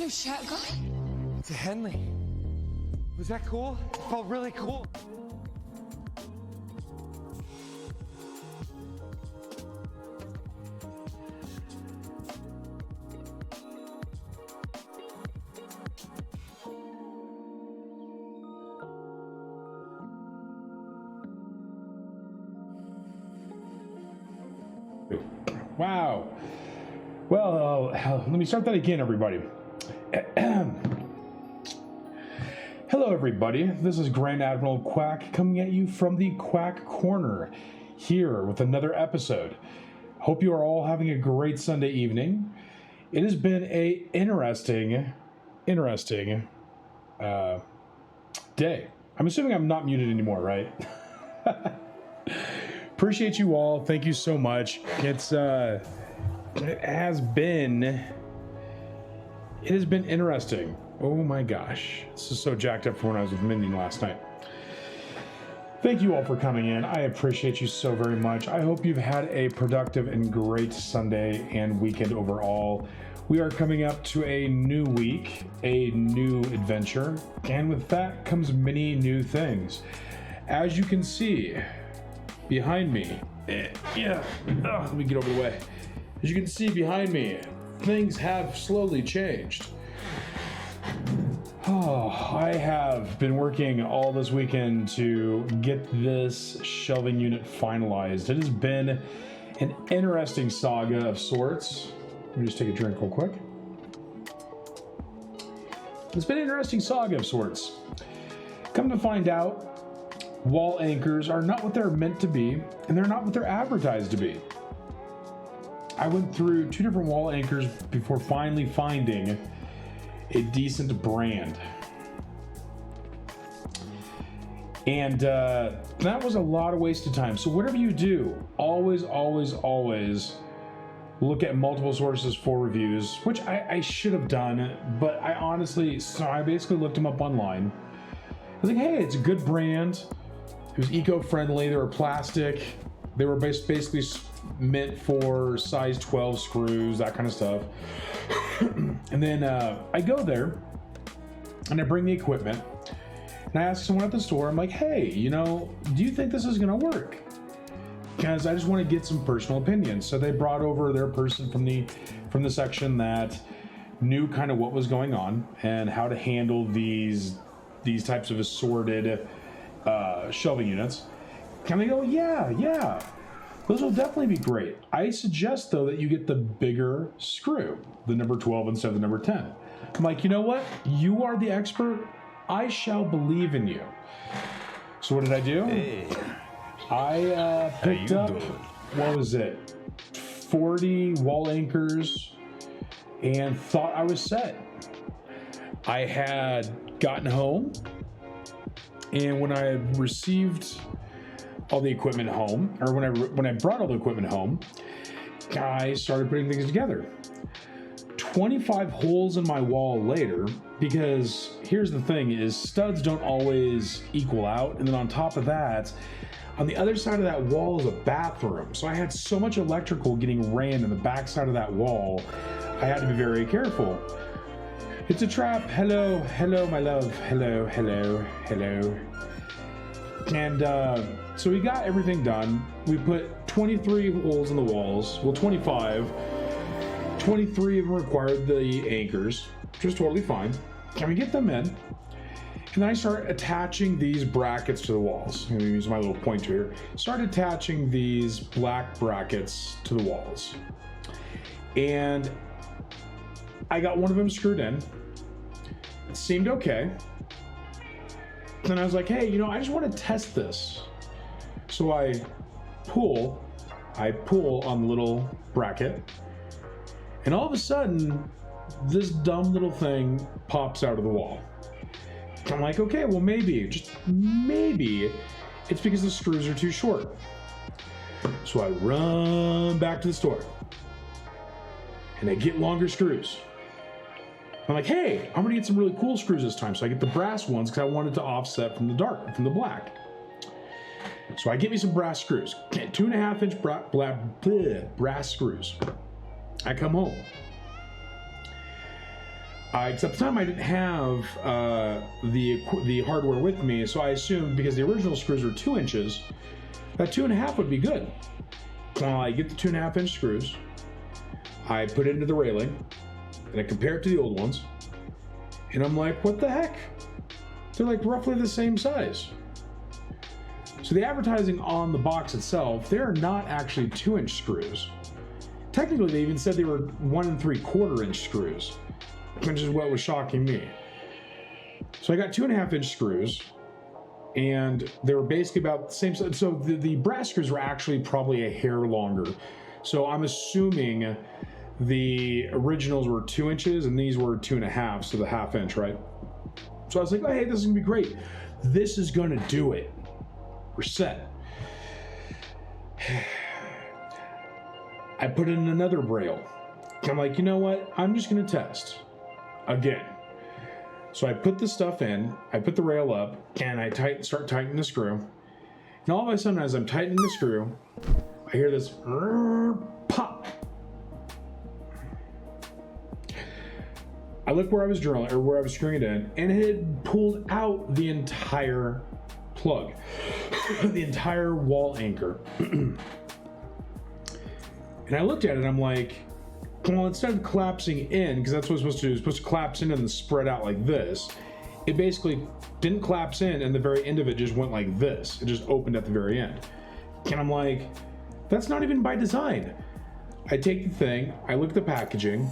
new shirt, guy? It's a Henley. Was that cool? It felt really cool. Wow. Well, let me start that again, everybody. Hello, everybody. This is Grand Admiral Quack coming at you from the Quack Corner here with another episode. Hope you are all having a great Sunday evening. It has been a interesting day. I'm assuming I'm not muted anymore, right? Appreciate you all. Thank you so much. It has been interesting. Oh my gosh. This is so jacked up from when I was with Mindy last night. Thank you all for coming in. I appreciate you so very much. I hope you've had a productive and great Sunday and weekend overall. We are coming up to a new week, a new adventure, and with that comes many new things. As you can see behind me, let me get over the way. As you can see behind me, things have slowly changed. I have been working all this weekend to get this shelving unit finalized. It has been an interesting saga of sorts. Let me just take a drink real quick. It's been an interesting saga of sorts. Come to find out, wall anchors are not what they're meant to be, and they're not what they're advertised to be. I went through 2 different wall anchors before finally finding a decent brand. And that was a lot of wasted time. So whatever you do, always look at multiple sources for reviews, which I should have done, but I basically looked them up online. I was like, hey, it's a good brand. It was eco-friendly. They were plastic. They were basically meant for size 12 screws, that kind of stuff. And then I go there and I bring the equipment and I ask someone at the store, I'm like, hey, do you think this is going to work? Because I just want to get some personal opinions. So they brought over their person from the section that knew kind of what was going on and how to handle these types of assorted shelving units. And they go, yeah, those will definitely be great. I suggest, though, that you get the bigger screw, the number 12 instead of the number 10. I'm like, you know what? You are the expert. I shall believe in you. So what did I do? Hey. I picked up, what was it, 40 wall anchors and thought I was set. I had gotten home, and when I received all the equipment home, or when I brought all the equipment home, I started putting things together. 25 holes in my wall later, because here's the thing is studs don't always equal out, and then on top of that, on the other side of that wall is a bathroom. So I had so much electrical getting ran in the back side of that wall, I had to be very careful. It's a trap. Hello, my love. Hello. And so we got everything done. We put 23 holes in the walls. Well, 25. 23 of them required the anchors, which was totally fine. Can we get them in? And then I start attaching these brackets to the walls. I'm going to use my little pointer here. Start attaching these black brackets to the walls. And I got one of them screwed in. It seemed okay. Then I was like, hey, I just want to test this. So I pull on the little bracket, and all of a sudden, this dumb little thing pops out of the wall. I'm like, okay, well maybe, just maybe, it's because the screws are too short. So I run back to the store, and I get longer screws. I'm like, hey, I'm gonna get some really cool screws this time. So I get the brass ones because I wanted to offset from the black. So I get me some brass screws, 2.5 inch brass screws. I come home. Except at the time I didn't have the hardware with me, so I assumed because the original screws were 2 inches, that 2.5 would be good. Well, I get the 2.5 inch screws, I put it into the railing, and I compare it to the old ones, and I'm like, what the heck? They're like roughly the same size. So the advertising on the box itself, they're not actually 2 inch screws. Technically, they even said they were 1 3/4 inch screws, which is what was shocking me. So I got 2.5 inch screws, and they were basically about the same size. So the brass screws were actually probably a hair longer. So I'm assuming the originals were 2 inches and these were 2.5, so the 1/2 inch, right? So I was like, oh, hey, this is gonna be great. This is gonna do it. We're set. I put in another braille. I'm like, you know what? I'm just gonna test again. So I put the stuff in, I put the rail up, and I start tightening the screw. And all of a sudden, as I'm tightening the screw, I hear this pop. I looked where I was drilling, or where I was screwing it in, and it had pulled out the entire plug, the entire wall anchor. And I looked at it, and I'm like, well, instead of collapsing in, because that's what it's supposed to do, it's supposed to collapse in and then spread out like this. It basically didn't collapse in, and the very end of it just went like this. It just opened at the very end. And I'm like, that's not even by design. I take the thing, I look at the packaging,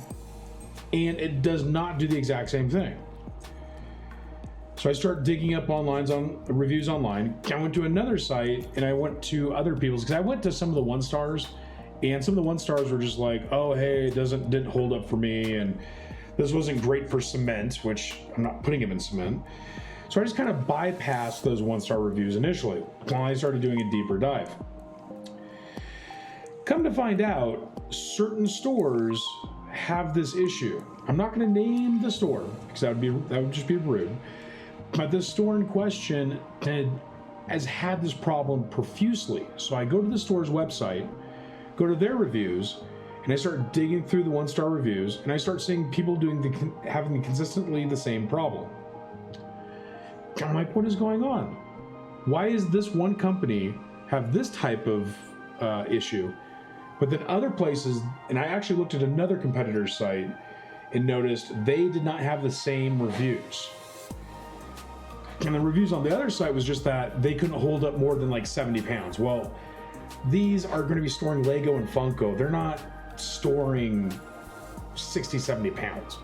and it does not do the exact same thing. So I start digging up reviews online. I went to another site, and I went to other people's, because I went to some of the 1-stars, and some of the 1-stars were just like, oh, hey, it didn't hold up for me, and this wasn't great for cement, which I'm not putting them in cement. So I just kind of bypassed those 1-star reviews initially while I started doing a deeper dive. Come to find out, certain stores have this issue. I'm not going to name the store because that would just be rude. But this store in question has had this problem profusely. So I go to the store's website, go to their reviews, and I start digging through the 1-star reviews, and I start seeing people having consistently the same problem. I'm like, what is going on? Why is this one company have this type of issue, but then other places, and I actually looked at another competitor's site and noticed they did not have the same reviews. And the reviews on the other site was just that they couldn't hold up more than like 70 pounds. Well, these are going to be storing Lego and Funko. They're not storing 60, 70 pounds.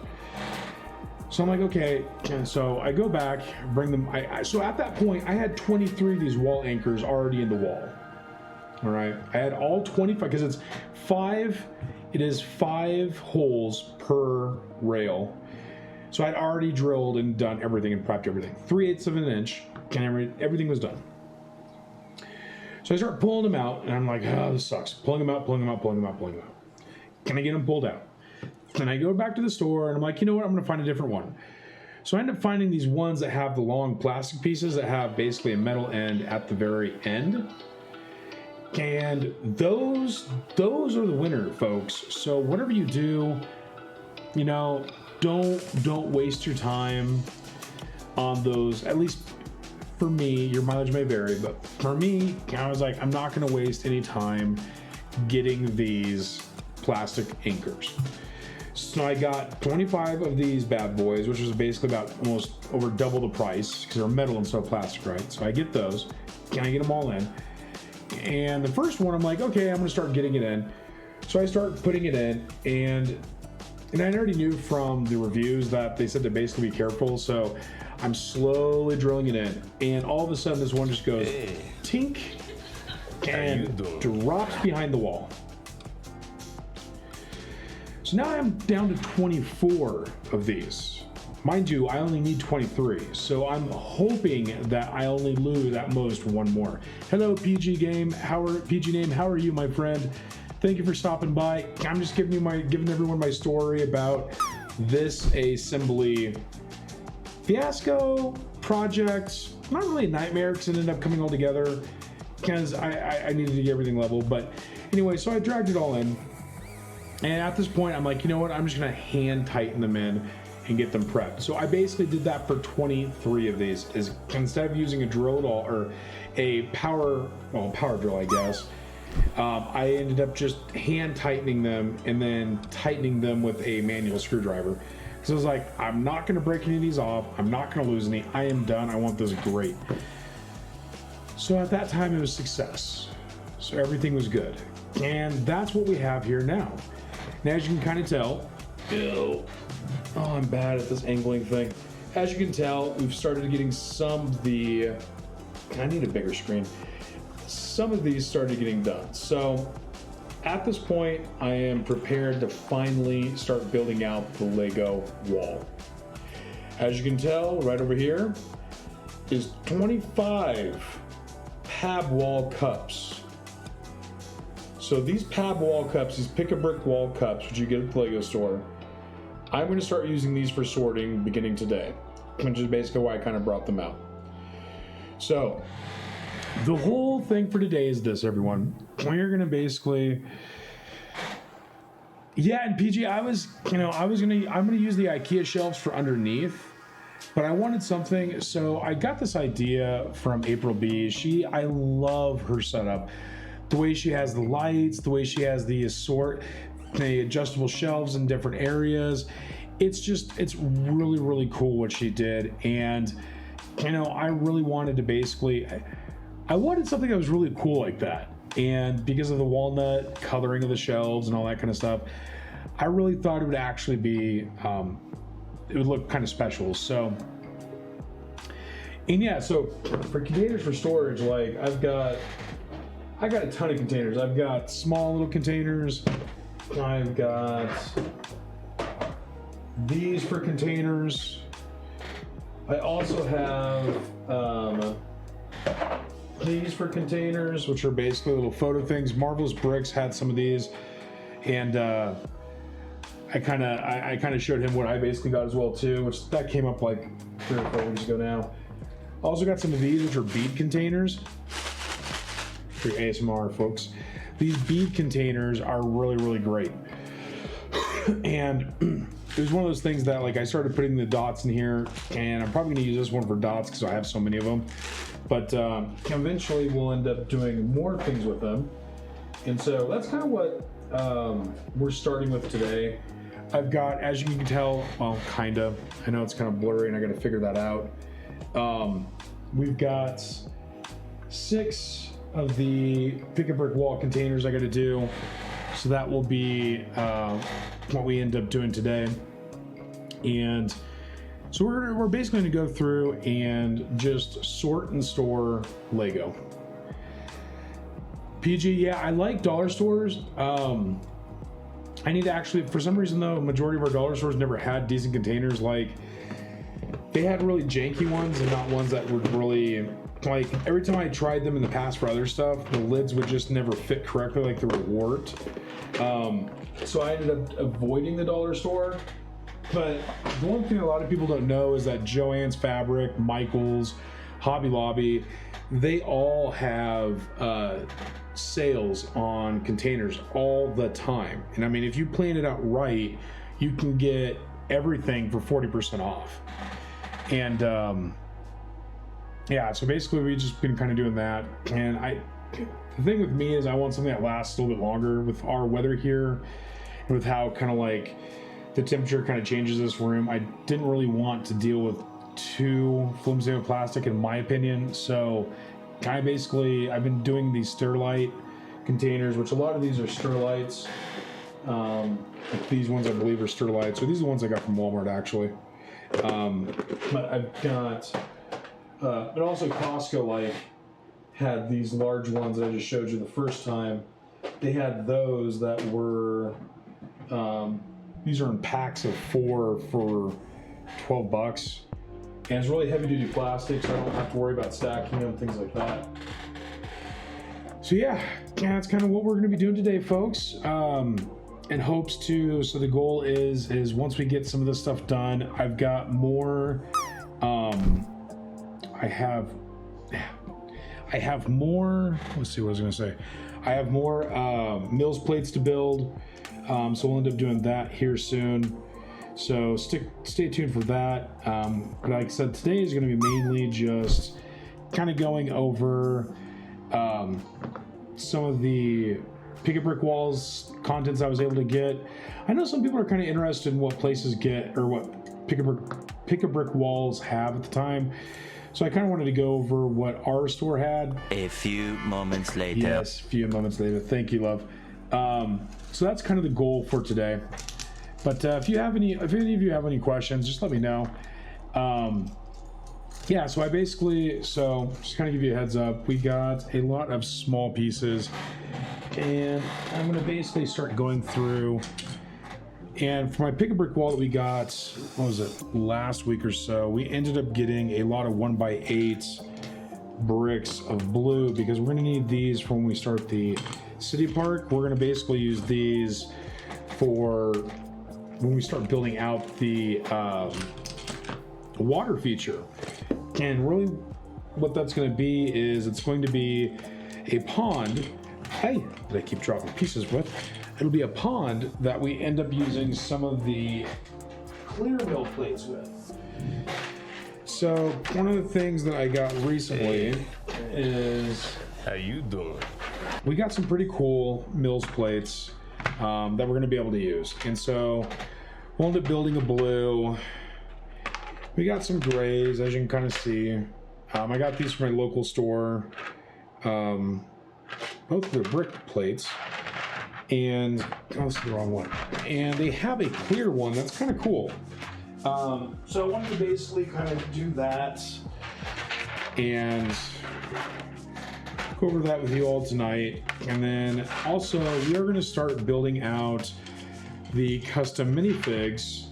So I'm like, okay. And so I go back, bring them. So at that point, I had 23 of these wall anchors already in the wall. All right. I had all 25 because it is 5 holes per rail. So I'd already drilled and done everything and prepped everything. 3/8 of an inch, and everything was done. So I start pulling them out, and I'm like, oh, this sucks. Pulling them out. Can I get them pulled out? Then I go back to the store, and I'm like, you know what? I'm going to find a different one. So I end up finding these ones that have the long plastic pieces that have basically a metal end at the very end. And those are the winner, folks. So whatever you do, don't waste your time on those. At least for me, your mileage may vary, but for me, I was like, I'm not going to waste any time getting these plastic anchors. So I got 25 of these bad boys, which was basically about almost over double the price because they're metal instead of plastic, right? So I get those. Can I get them all in? And the first one, I'm like, okay, I'm going to start getting it in. So I start putting it in, and I already knew from the reviews that they said to basically be careful. So I'm slowly drilling it in, and all of a sudden this one just goes tink and drops behind the wall. So now I'm down to 24 of these. Mind you, I only need 23, so I'm hoping that I only lose at most one more. Hello, PG Name, how are you, my friend? Thank you for stopping by. I'm just giving everyone my story about this assembly fiasco project. Not really a nightmare because it ended up coming all together because I needed to get everything level. But anyway, so I dragged it all in. And at this point, I'm like, you know what? I'm just going to hand tighten them in and get them prepped. So I basically did that for 23 of these. Is instead of using a drill at all, or a power drill, I guess, I ended up just hand tightening them and then tightening them with a manual screwdriver. So I was like, I'm not going to break any of these off. I'm not going to lose any. I am done. I want this great. So at that time, it was success. So everything was good. And that's what we have here now. And as you can kind of tell, oh, I'm bad at this angling thing. As you can tell, we've started getting some of the, I need a bigger screen. Some of these started getting done. So at this point, I am prepared to finally start building out the Lego wall. As you can tell, right over here is 25 PAB wall cups. So these PAB wall cups, these pick-a-brick wall cups, which you get at the Lego store, I'm going to start using these for sorting beginning today, which is basically why I kind of brought them out. So the whole thing for today is this, everyone. We're going to basically, yeah, and PG, I'm going to use the IKEA shelves for underneath, but I wanted something, so I got this idea from April B. I love her setup. The way she has the lights, the way she has the adjustable shelves in different areas. It's really, really cool what she did. And, I really wanted to basically, I wanted something that was really cool like that. And because of the walnut coloring of the shelves and all that kind of stuff, I really thought it would actually be, it would look kind of special. So, and yeah, so for containers for storage, like I got a ton of containers. I've got small little containers. I've got these for containers. I also have these for containers, which are basically little photo things. Marvelous Bricks had some of these, and I kind of showed him what I basically got as well too, which that came up like 3 or 4 weeks ago now. Also got some of these, which are bead containers. For your ASMR folks, these bead containers are really, really great. And it was one of those things that, like, I started putting the dots in here, and I'm probably gonna use this one for dots because I have so many of them. But eventually we'll end up doing more things with them. And so that's kind of what we're starting with today. I've got, as you can tell, well, kind of, I know it's kind of blurry and I got to figure that out. We've got 6 of the pick-a-brick wall containers I got to do, so that will be what we end up doing today. And so we're basically going to go through and just sort and store Lego. PG, yeah, I like dollar stores. I need to actually, for some reason though, majority of our dollar stores never had decent containers. Like, they had really janky ones and not ones that would really, like, every time I tried them in the past for other stuff, the lids would just never fit correctly, like they were warped. So I ended up avoiding the dollar store. But the one thing a lot of people don't know is that Joann's Fabric, Michael's, Hobby Lobby, they all have sales on containers all the time. And I mean, if you plan it out right, you can get everything for 40% off. And yeah, so basically we've just been kind of doing that. And the thing with me is I want something that lasts a little bit longer with our weather here, and with how kind of like the temperature kind of changes this room. I didn't really want to deal with too flimsy of plastic, in my opinion. So I've been doing these Sterlite containers, which a lot of these are Sterlites. These ones I believe are Sterlites. So these are the ones I got from Walmart actually. But I've got, but also Costco like had these large ones that I just showed you the first time. They had those that were, these are in packs of 4 for $12. And it's really heavy duty plastic, so I don't have to worry about stacking them, things like that. So yeah, that's kind of what we're gonna be doing today, folks. And hopes to, so the goal is once we get some of this stuff done, I've got more, I have more, let's see what I was gonna say. I have more Mills plates to build, so we'll end up doing that here soon. So stay tuned for that. But like I said, today is going to be mainly just kind of going over some of the pick-a-brick walls contents I was able to get. I know some people are kind of interested in what places get, or what pick-a-brick walls have at the time. So I kind of wanted to go over what our store had. A few moments later. Yes, a few moments later. Thank you, love. So that's kind of the goal for today. But if any of you have any questions, just let me know. Yeah, so just kind of give you a heads up. We got a lot of small pieces, and I'm going to basically start going through. And for my pick-a-brick wall that we got, what was it, last week or so, we ended up getting a lot of 1x8 bricks of blue, because we're going to need these for when we start the city park. We're going to basically use these for when we start building out the water feature. And really what that's going to be is it's going to be a pond. Hey, that I keep dropping pieces with. It'll be a pond that we end up using some of the clear mill plates with. So one of the things that I got recently is, How you doing? we got some pretty cool mills plates that we're going to be able to use. And so we'll end up building a blue. We got some grays, as you can kind of see. I got these from my local store. Both of their brick plates. And, oh, this is the wrong one. And they have a clear one that's kind of cool. So I wanted to basically kind of do that and go over that with you all tonight. And then also we are going to start building out the custom minifigs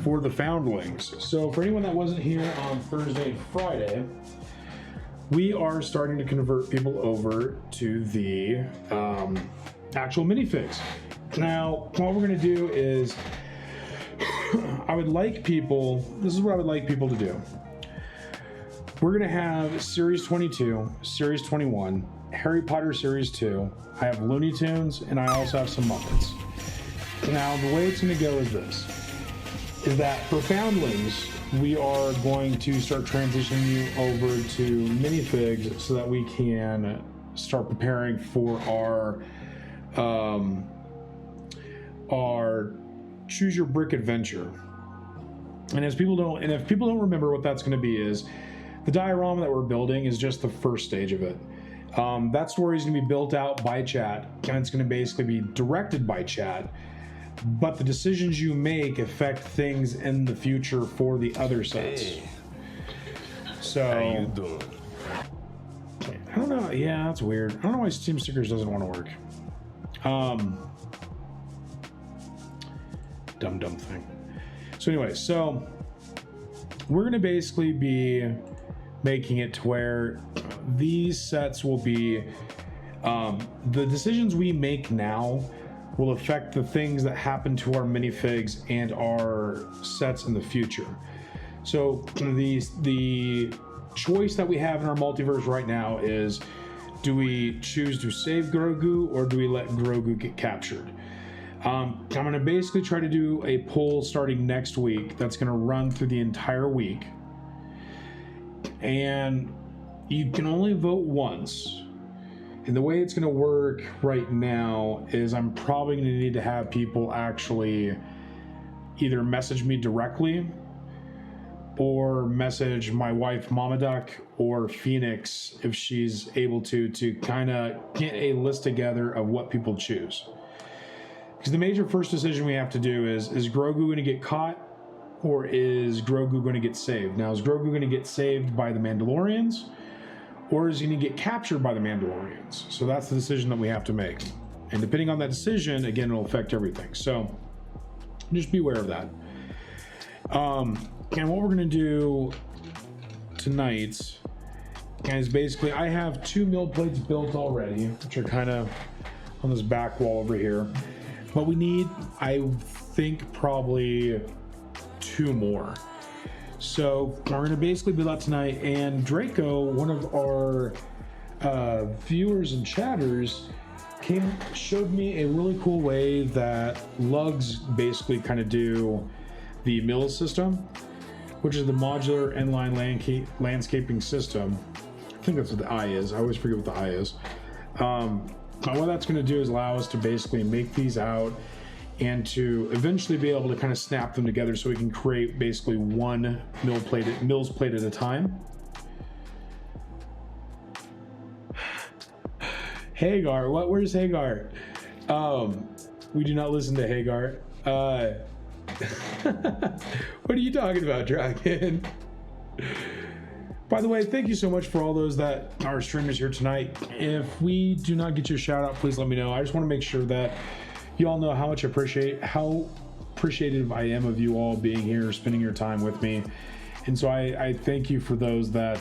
for the foundlings. So for anyone that wasn't here on Thursday and Friday, we are starting to convert people over to the actual minifigs. Now, what we're going to do is, I would like people, this is what I would like people to do. We're going to have Series 22, Series 21, Harry Potter Series 2. I have Looney Tunes, and I also have some Muppets. Now, the way it's going to go is this, is that for foundlings, we are going to start transitioning you over to minifigs so that we can start preparing for our Choose Your Brick adventure. And if people don't remember what that's going to be, is the diorama that we're building is just the first stage of it. That story is going to be built out by chat, and it's going to basically be directed by chat. But the decisions you make affect things in the future for the other sets. Hey. So How you doing? I don't know. Yeah, that's weird. I don't know why Steam Stickers doesn't want to work. Dumb thing. So anyway, so we're going to basically be making it to where these sets will be, the decisions we make now will affect the things that happen to our minifigs and our sets in the future. So the choice that we have in our multiverse right now is, do we choose to save Grogu, or do we let Grogu get captured? I'm going to basically try to do a poll starting next week that's going to run through the entire week. And you can only vote once. And the way it's going to work right now is I'm probably going to need to have people actually either message me directly or message my wife Mama Duck or Phoenix if she's able to kind of get a list together of what people choose. Because the major first decision we have to do is Grogu going to get caught, or is Grogu going to get saved? Now, is Grogu going to get saved by the Mandalorians, or is he going to get captured by the Mandalorians? So that's the decision that we have to make. And depending on that decision, again, it'll affect everything. So just be aware of that. And what we're going to do tonight is basically, I have 2 mill plates built already, which are kind of on this back wall over here. But we need, I think, probably 2 more. So we're going to basically build that tonight. And Draco, one of our viewers and chatters, showed me a really cool way that lugs basically kind of do the mills system, which is the modular inline landscaping system. I think that's what the I is. I always forget what the I is. What that's going to do is allow us to basically make these out and to eventually be able to kind of snap them together so we can create basically one mills plate at a time. Hagar, where's Hagar? We do not listen to Hagar. What are you talking about, Dragon? By the way, thank you so much for all those that are streamers here tonight. If we do not get your shout out, please let me know. I just want to make sure that you all know how much how appreciative I am of you all being here, spending your time with me. And so I thank you for those that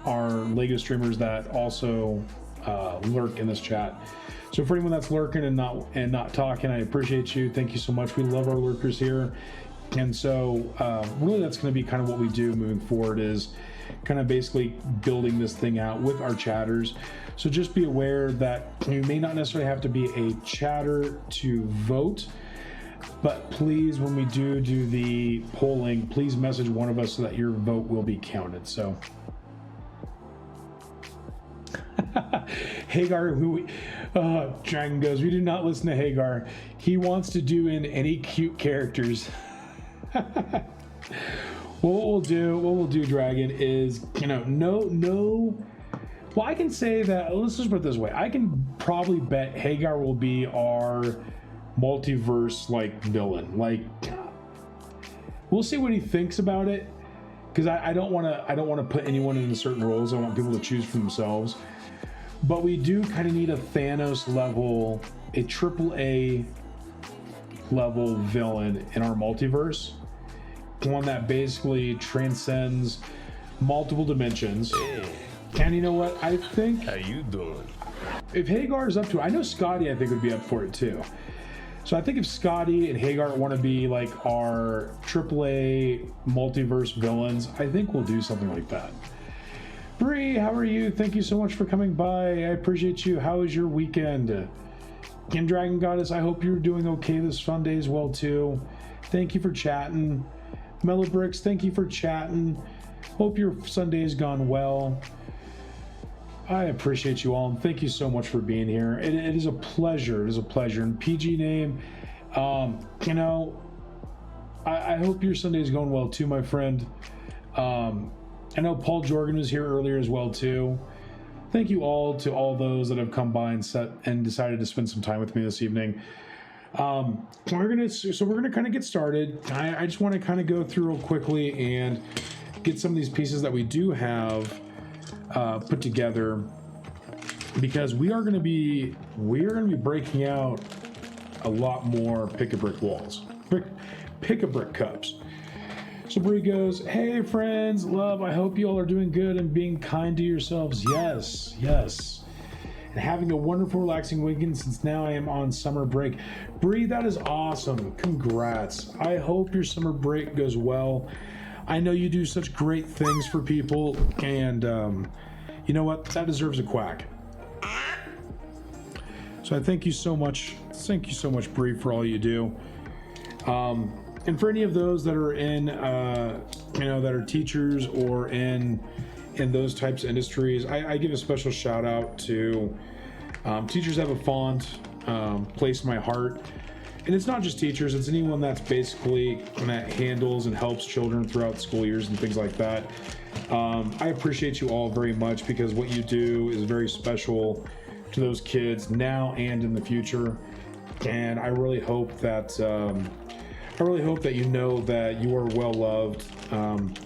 are LEGO streamers that also lurk in this chat. So for anyone that's lurking and not talking, I appreciate you. Thank you so much. We love our lurkers here. And so really that's going to be kind of what we do moving forward, is kind of basically building this thing out with our chatters. So just be aware that you may not necessarily have to be a chatter to vote, but please, when we do the polling, please message one of us so that your vote will be counted. So Hagar, Dragon goes, we do not listen to Hagar. He wants to do in any cute characters. What we'll do, Dragon, is, well, I can say that, let's just put it this way. I can probably bet Hagar will be our multiverse villain. We'll see what he thinks about it, because I don't want to put anyone in certain roles. I want people to choose for themselves. But we do kind of need a Thanos level, a AAA level villain in our multiverse. One that basically transcends multiple dimensions. Hey. And you know what? I think, How you doing? if Hagar is up to it, I know Scotty, I think, would be up for it too. So I think if Scotty and Hagar want to be like our AAA multiverse villains, I think we'll do something like that. Bree, how are you? Thank you so much for coming by. I appreciate you. How was your weekend? And Dragon Goddess, I hope you're doing okay this Sunday as well too. Thank you for chatting. Mellow Bricks, thank you for chatting. Hope your Sunday's gone well. I appreciate you all, and thank you so much for being here. It is a pleasure. It is a pleasure. And PG name, I hope your Sunday's going well too, my friend. I know Paul Jorgen was here earlier as well too. Thank you all to all those that have come by and decided to spend some time with me this evening. We're gonna kind of get started. I just want to kind of go through real quickly and get some of these pieces that we do have put together, because we are going to be breaking out a lot more pick-a-brick walls, pick-a-brick cups. So Bree goes, hey friends, love, I hope you all are doing good and being kind to yourselves. Yes. And having a wonderful, relaxing weekend, since now I am on summer break. Bree, that is awesome. Congrats. I hope your summer break goes well. I know you do such great things for people, and you know what? That deserves a quack. So I thank you so much. Thank you so much, Bree, for all you do. And for any of those that are in, that are teachers or in those types of industries, I give a special shout out to Teachers Have a Font, place in my heart. And it's not just teachers, it's anyone that's basically that handles and helps children throughout school years and things like that. I appreciate you all very much, because what you do is very special to those kids now and in the future. And I really hope that you know that you are well loved, and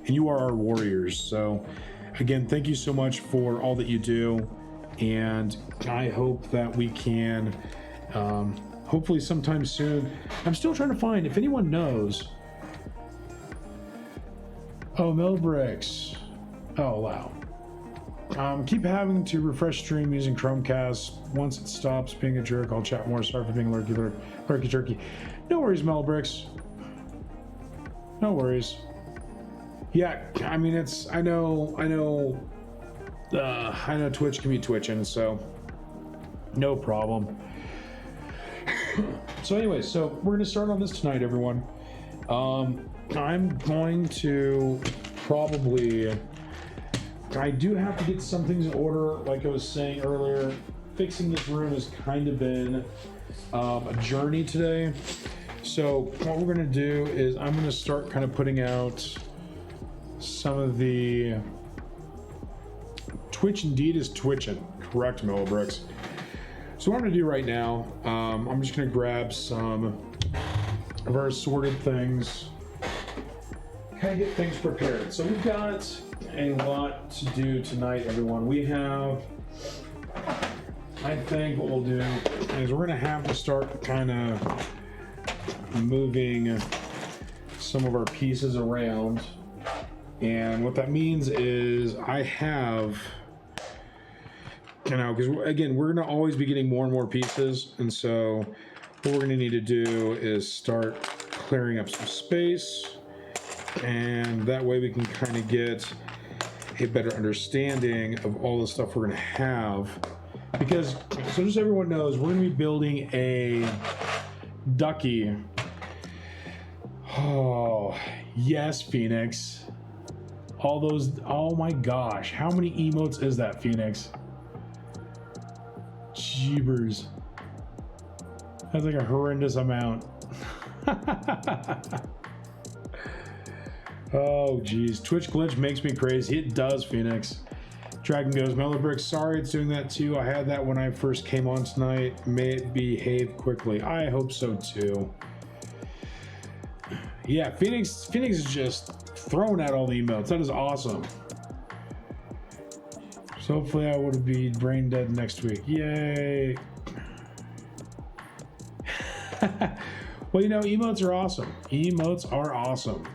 you are our warriors. So again, thank you so much for all that you do, and I hope that we can hopefully sometime soon. I'm still trying to find, if anyone knows. Oh, Melbricks. Oh, wow. Keep having to refresh stream using Chromecast. Once it stops being a jerk, I'll chat more. Sorry for being lurky turkey. No worries, Melbricks. No worries. Yeah, I mean, I know Twitch can be twitching, so no problem. So anyway, so we're going to start on this tonight, everyone. I'm going to probably, I do have to get some things in order. Like I was saying earlier, fixing this room has kind of been a journey today. So what we're going to do is I'm going to start kind of putting out some of the Twitch indeed is twitching. Correct, Millibricks. So what I'm going to do right now, I'm just going to grab some of our assorted things, kind of get things prepared. So we've got a lot to do tonight, everyone. We have, I think what we'll do is we're going to have to start kind of moving some of our pieces around. And what that means is I have, because again, we're going to always be getting more and more pieces. And so what we're going to need to do is start clearing up some space. And that way we can kind of get a better understanding of all the stuff we're going to have. Because, so just so everyone knows, we're going to be building a ducky. Oh, yes, Phoenix. All those, oh my gosh, how many emotes is that, Phoenix? Jeebers. That's like a horrendous amount. Oh geez, Twitch glitch makes me crazy. It does, Phoenix. Dragon goes, Mellowbrick, sorry it's doing that too. I had that when I first came on tonight. May it behave quickly. I hope so too. Yeah, Phoenix is just throwing out all the emotes. That is awesome. So hopefully I would be brain dead next week. Yay. Well, emotes are awesome. Emotes are awesome.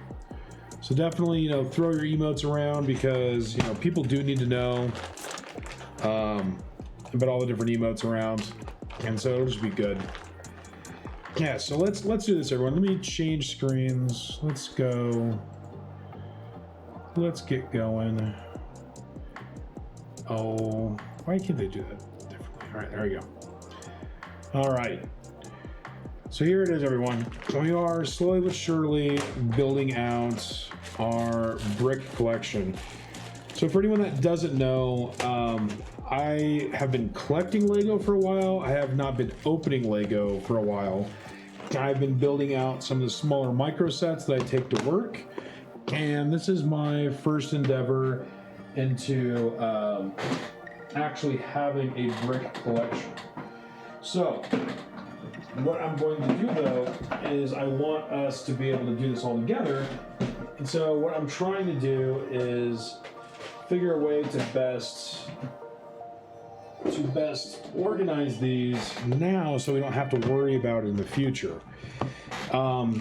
So definitely, throw your emotes around because, people do need to know about all the different emotes around. And so it'll just be good. Yeah, so let's do this, everyone. Let me change screens. Let's go. Let's get going. Oh, why can't they do that differently? All right, there we go. All right. So here it is, everyone. We are slowly but surely building out our brick collection. So for anyone that doesn't know, I have been collecting Lego for a while. I have not been opening Lego for a while. I've been building out some of the smaller micro sets that I take to work. And this is my first endeavor into actually having a brick collection. So what I'm going to do though is I want us to be able to do this all together. And so what I'm trying to do is figure a way to best organize these now so we don't have to worry about it in the future. And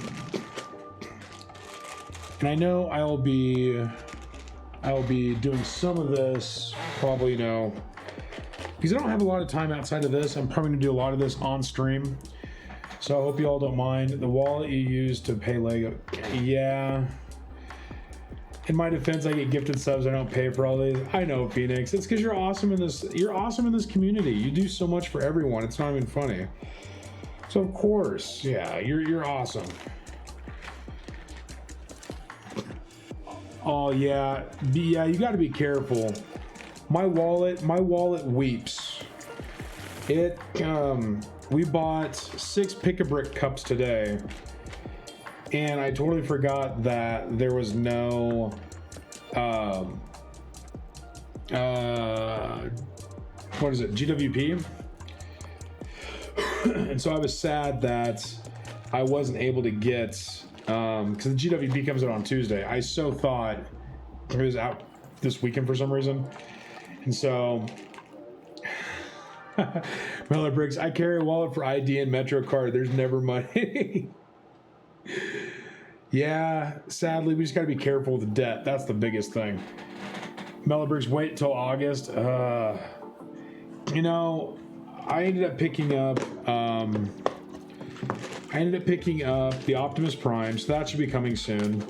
I know I'll be doing some of this probably, because I don't have a lot of time outside of this. I'm probably gonna do a lot of this on stream. So I hope you all don't mind. The wallet you use to pay Lego, yeah. In my defense, I get gifted subs. I don't pay for all these. I know, Phoenix. It's because you're awesome in this. You're awesome in this community. You do so much for everyone. It's not even funny. So of course, yeah, you're awesome. Oh yeah, yeah. You got to be careful. My wallet weeps. It. We bought 6 pick-a-brick cups today. And I totally forgot that there was no, what is it, GWP? And so I was sad that I wasn't able to get, because the GWP comes out on Tuesday. I so thought it was out this weekend for some reason. And so, Miller Briggs, I carry a wallet for ID and Metro card. There's never money. Yeah, sadly, we just got to be careful with the debt. That's the biggest thing. Mellebriggs, wait till August. I ended up picking up the Optimus Prime, so that should be coming soon.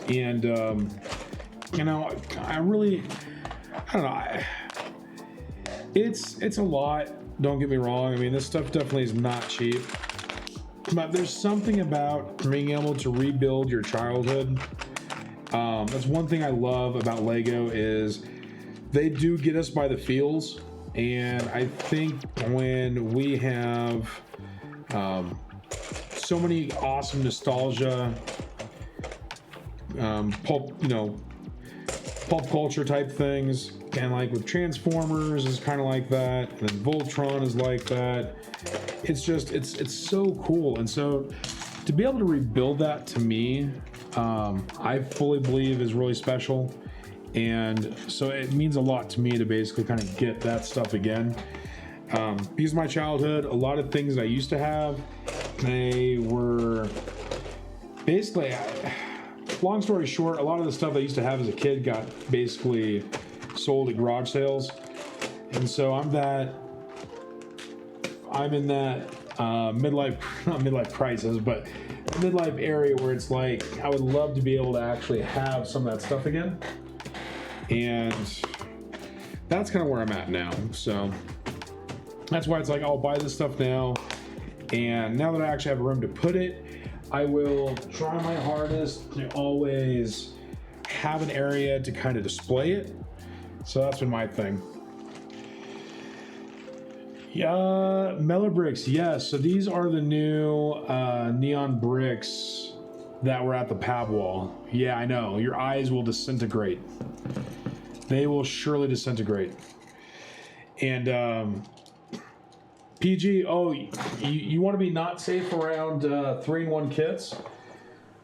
And I don't know. It's a lot. Don't get me wrong. I mean, this stuff definitely is not cheap. But there's something about being able to rebuild your childhood. That's one thing I love about Lego is they do get us by the feels. And I think when we have so many awesome nostalgia, pulp culture type things, and like with Transformers is kind of like that, and then Voltron is like that. It's just it's so cool, and so to be able to rebuild that to me, I fully believe is really special. And so it means a lot to me to basically kind of get that stuff again. Because of my childhood, a lot of things that I used to have, they were basically, long story short, a lot of the stuff I used to have as a kid got basically sold at garage sales. And so I'm in that midlife, not midlife crisis, but midlife area where it's like, I would love to be able to actually have some of that stuff again. And that's kind of where I'm at now. So that's why it's like, I'll buy this stuff now. And now that I actually have a room to put it, I will try my hardest to always have an area to kind of display it. So that's been my thing. Yeah, Mellow bricks. Yes. So these are the new neon bricks that were at the PAB wall. Yeah, I know. Your eyes will disintegrate. They will surely disintegrate. And PG, oh, you want to be not safe around 3-in-1 kits?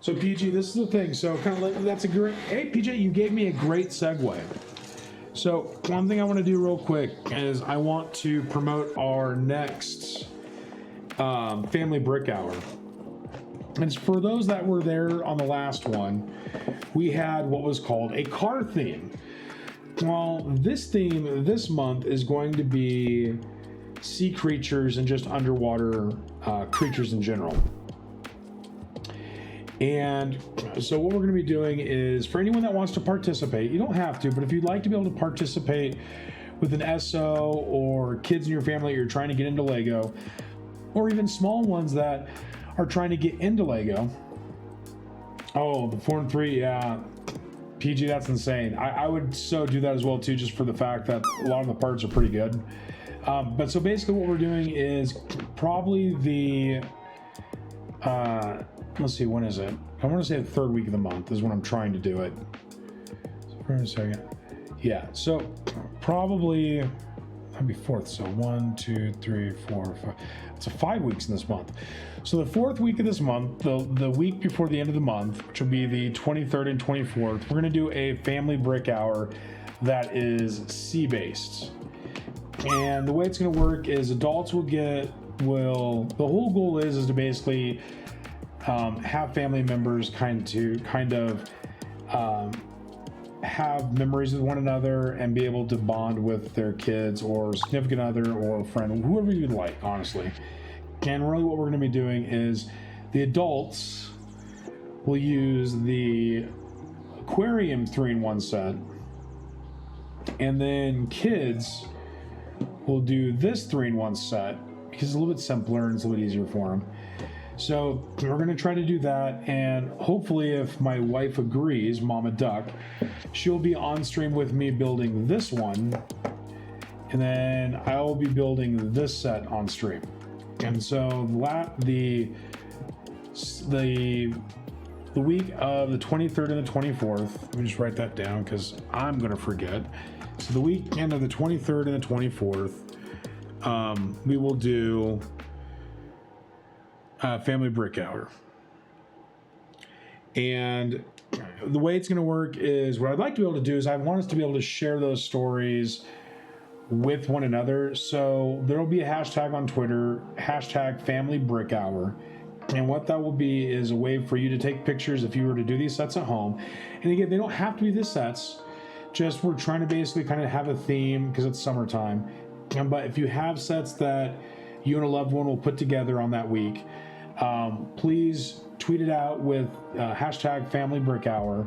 So PG, this is the thing. So kind of like, that's a great, hey PG, you gave me a great segue. So one thing I want to do real quick is I want to promote our next family brick hour. And for those that were there on the last one, we had what was called a car theme. Well, this theme this month is going to be sea creatures and just underwater creatures in general. And so what we're going to be doing is, for anyone that wants to participate, you don't have to, but if you'd like to be able to participate with an SO or kids in your family that you're trying to get into Lego, or even small ones that are trying to get into Lego. Oh, the 4 and 3, yeah. PG, that's insane. I would so do that as well too, just for the fact that a lot of the parts are pretty good. But so basically what we're doing is probably the, let's see, when is it? I want to say the 3rd week of the month is when I'm trying to do it. So for a second. Yeah, so probably, that'd be 4th. So 1, 2, 3, 4, 5. So 5 weeks in this month. So the 4th week of this month, the week before the end of the month, which will be the 23rd and 24th, we're going to do a family brick hour that is sea-based. And the way it's going to work is adults will the whole goal is to basically have family members kind of have memories with one another and be able to bond with their kids or significant other or friend, whoever you'd like, honestly. And really what we're going to be doing is the adults will use the aquarium 3-in-1 set, and then kids will do this 3-in-1 set because it's a little bit simpler and it's a little bit easier for them. So we're going to try to do that, and hopefully if my wife agrees, Mama Duck, she'll be on stream with me building this one, and then I'll be building this set on stream. And so the week of the 23rd and the 24th, let me just write that down because I'm going to forget. So the weekend of the 23rd and the 24th, we will do family brick hour. And the way it's going to work is, what I'd like to be able to do is I want us to be able to share those stories with one another. So there will be a hashtag on Twitter, hashtag family brick hour. And what that will be is a way for you to take pictures if you were to do these sets at home. And again, they don't have to be the sets. Just we're trying to basically kind of have a theme because it's summertime. But if you have sets that you and a loved one will put together on that week, please tweet it out with hashtag family brick hour,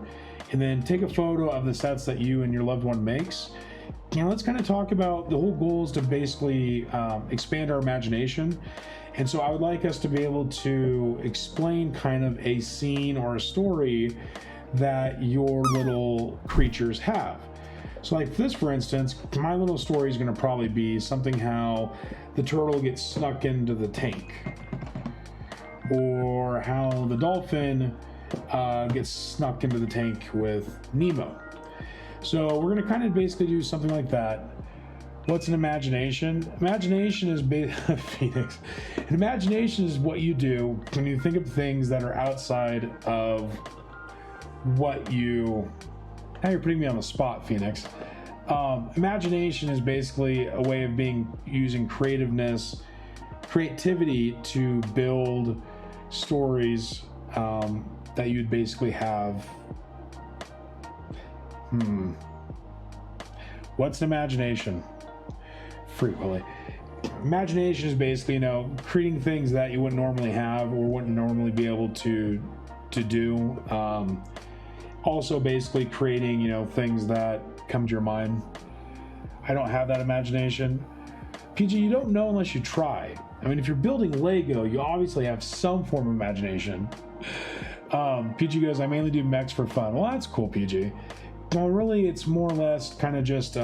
and then take a photo of the sets that you and your loved one makes. And let's kind of talk about, the whole goal is to basically expand our imagination And so I would like us to be able to explain kind of a scene or a story that your little creatures have. So like this, for instance, my little story is going to probably be something how the turtle gets snuck into the tank, or how the dolphin gets snuck into the tank with Nemo. So we're going to kind of basically do something like that. What's an imagination? Imagination is Phoenix. An imagination is what you do when you think of things that are outside of what you... Now you're putting me on the spot, Phoenix. Imagination is basically a way of using creativity to build stories that you'd basically have. What's an imagination? Frequently. Imagination is basically, creating things that you wouldn't normally have or wouldn't normally be able to do. Also basically creating, things that come to your mind. I don't have that imagination. PG, you don't know unless you try. I mean, if you're building Lego, you obviously have some form of imagination. PG goes, I mainly do mechs for fun. Well, that's cool, PG. Well, really, it's more or less kind of just...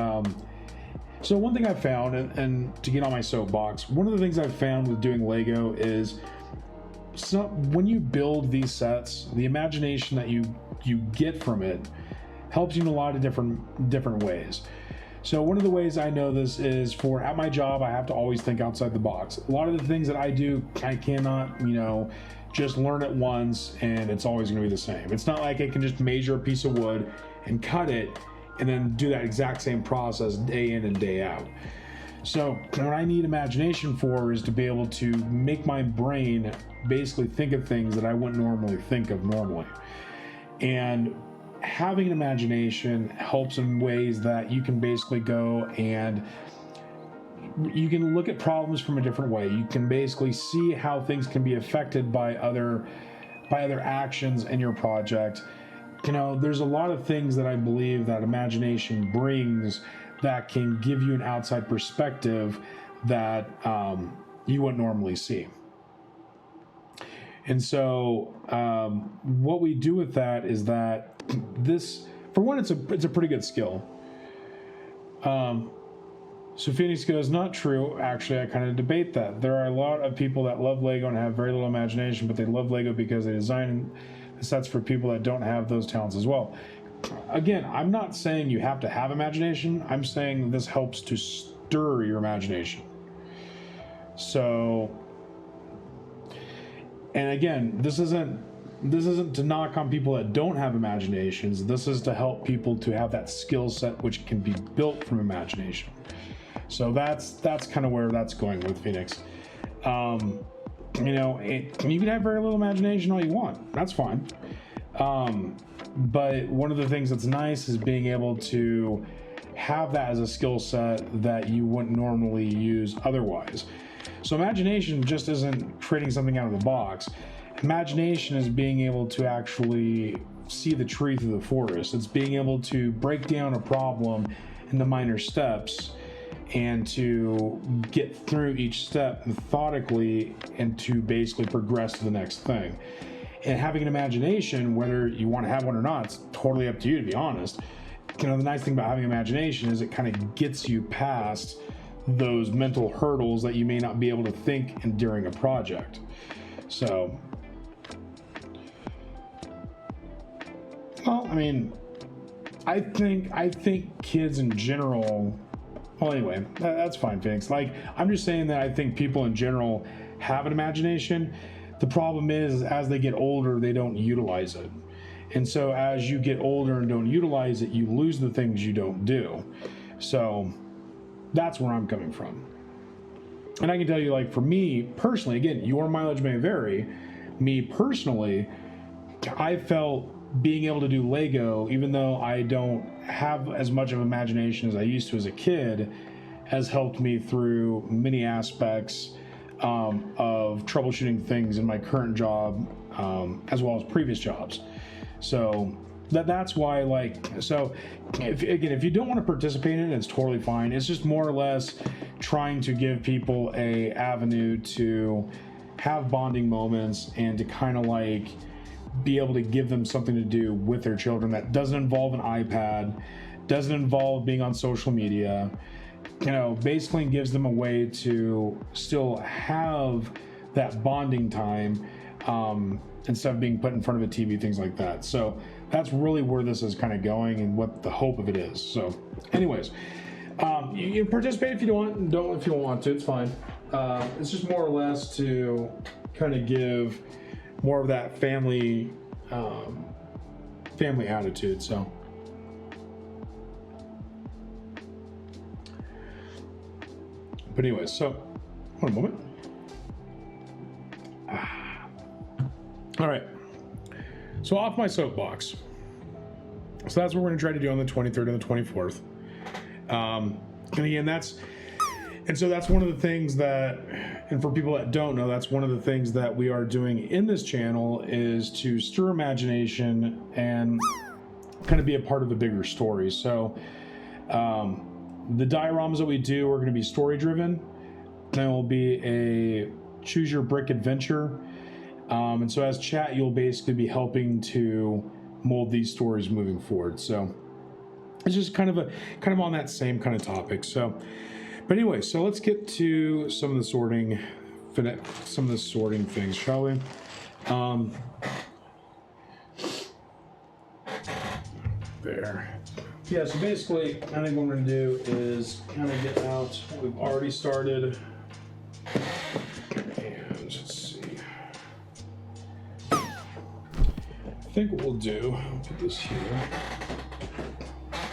So one thing I've found, and to get on my soapbox, one of the things I've found with doing Lego is when you build these sets, the imagination that you get from it helps you in a lot of different ways. So one of the ways I know this is at my job, I have to always think outside the box. A lot of the things that I do, I cannot, just learn it once and it's always going to be the same. It's not like I can just measure a piece of wood and cut it and then do that exact same process day in and day out. So what I need imagination for is to be able to make my brain basically think of things that I wouldn't normally think of normally. And having an imagination helps in ways that you can basically go and you can look at problems from a different way. You can basically see how things can be affected by other actions in your project. There's a lot of things that I believe that imagination brings that can give you an outside perspective that you wouldn't normally see. And so what we do with that is that this, for one, it's a pretty good skill. So Phoenix goes, not true. Actually, I kind of debate that. There are a lot of people that love Lego and have very little imagination, but they love Lego because they design the sets for people that don't have those talents as well. Again, I'm not saying you have to have imagination. I'm saying this helps to stir your imagination. So, and again, this isn't to knock on people that don't have imaginations. This is to help people to have that skill set which can be built from imagination. So that's kind of where that's going with Phoenix. You can have very little imagination all you want. That's fine. But one of the things that's nice is being able to have that as a skill set that you wouldn't normally use otherwise. So imagination just isn't creating something out of the box. Imagination is being able to actually see the tree through the forest. It's being able to break down a problem into minor steps and to get through each step methodically and to basically progress to the next thing. And having an imagination, whether you want to have one or not, it's totally up to you, to be honest. The nice thing about having imagination is it kind of gets you past those mental hurdles that you may not be able to think during a project. So, well, I mean, I think kids in general, well, anyway, that's fine, Phoenix. Like, I'm just saying that I think people in general have an imagination. The problem is, as they get older, they don't utilize it. And so as you get older and don't utilize it, you lose the things you don't do. So that's where I'm coming from. And I can tell you, like, for me personally, again, your mileage may vary. Me personally, I felt being able to do Lego, even though I don't have as much of imagination as I used to as a kid, has helped me through many aspects of troubleshooting things in my current job, as well as previous jobs. So that's why, like, so if you don't want to participate in it, it's totally fine. It's just more or less trying to give people a avenue to have bonding moments and to kind of like be able to give them something to do with their children that doesn't involve an iPad, doesn't involve being on social media, you know, basically gives them a way to still have that bonding time instead of being put in front of a TV, things like that. So that's really where this is kind of going and what the hope of it is. So anyways, you can participate if you want, and don't if you don't want to, it's fine. It's just more or less to kind of give more of that family attitude. So but anyways, so one moment. All right, so off my soapbox. So that's what we're gonna try to do on the 23rd and the 24th. And again, that's one of the things that, and for people that don't know, that's one of the things that we are doing in this channel is to stir imagination and kind of be a part of a bigger story. So the dioramas that we do are going to be story driven. Then will be a choose your brick adventure. And so as chat, you'll basically be helping to mold these stories moving forward. So it's just kind of on that same kind of topic. So, but anyway, so let's get to some of the sorting things, shall we? There. Yeah, so basically, I think what I'm going to do is kind of get out what we've already started. And let's see. I think what we'll do, I'll put this here.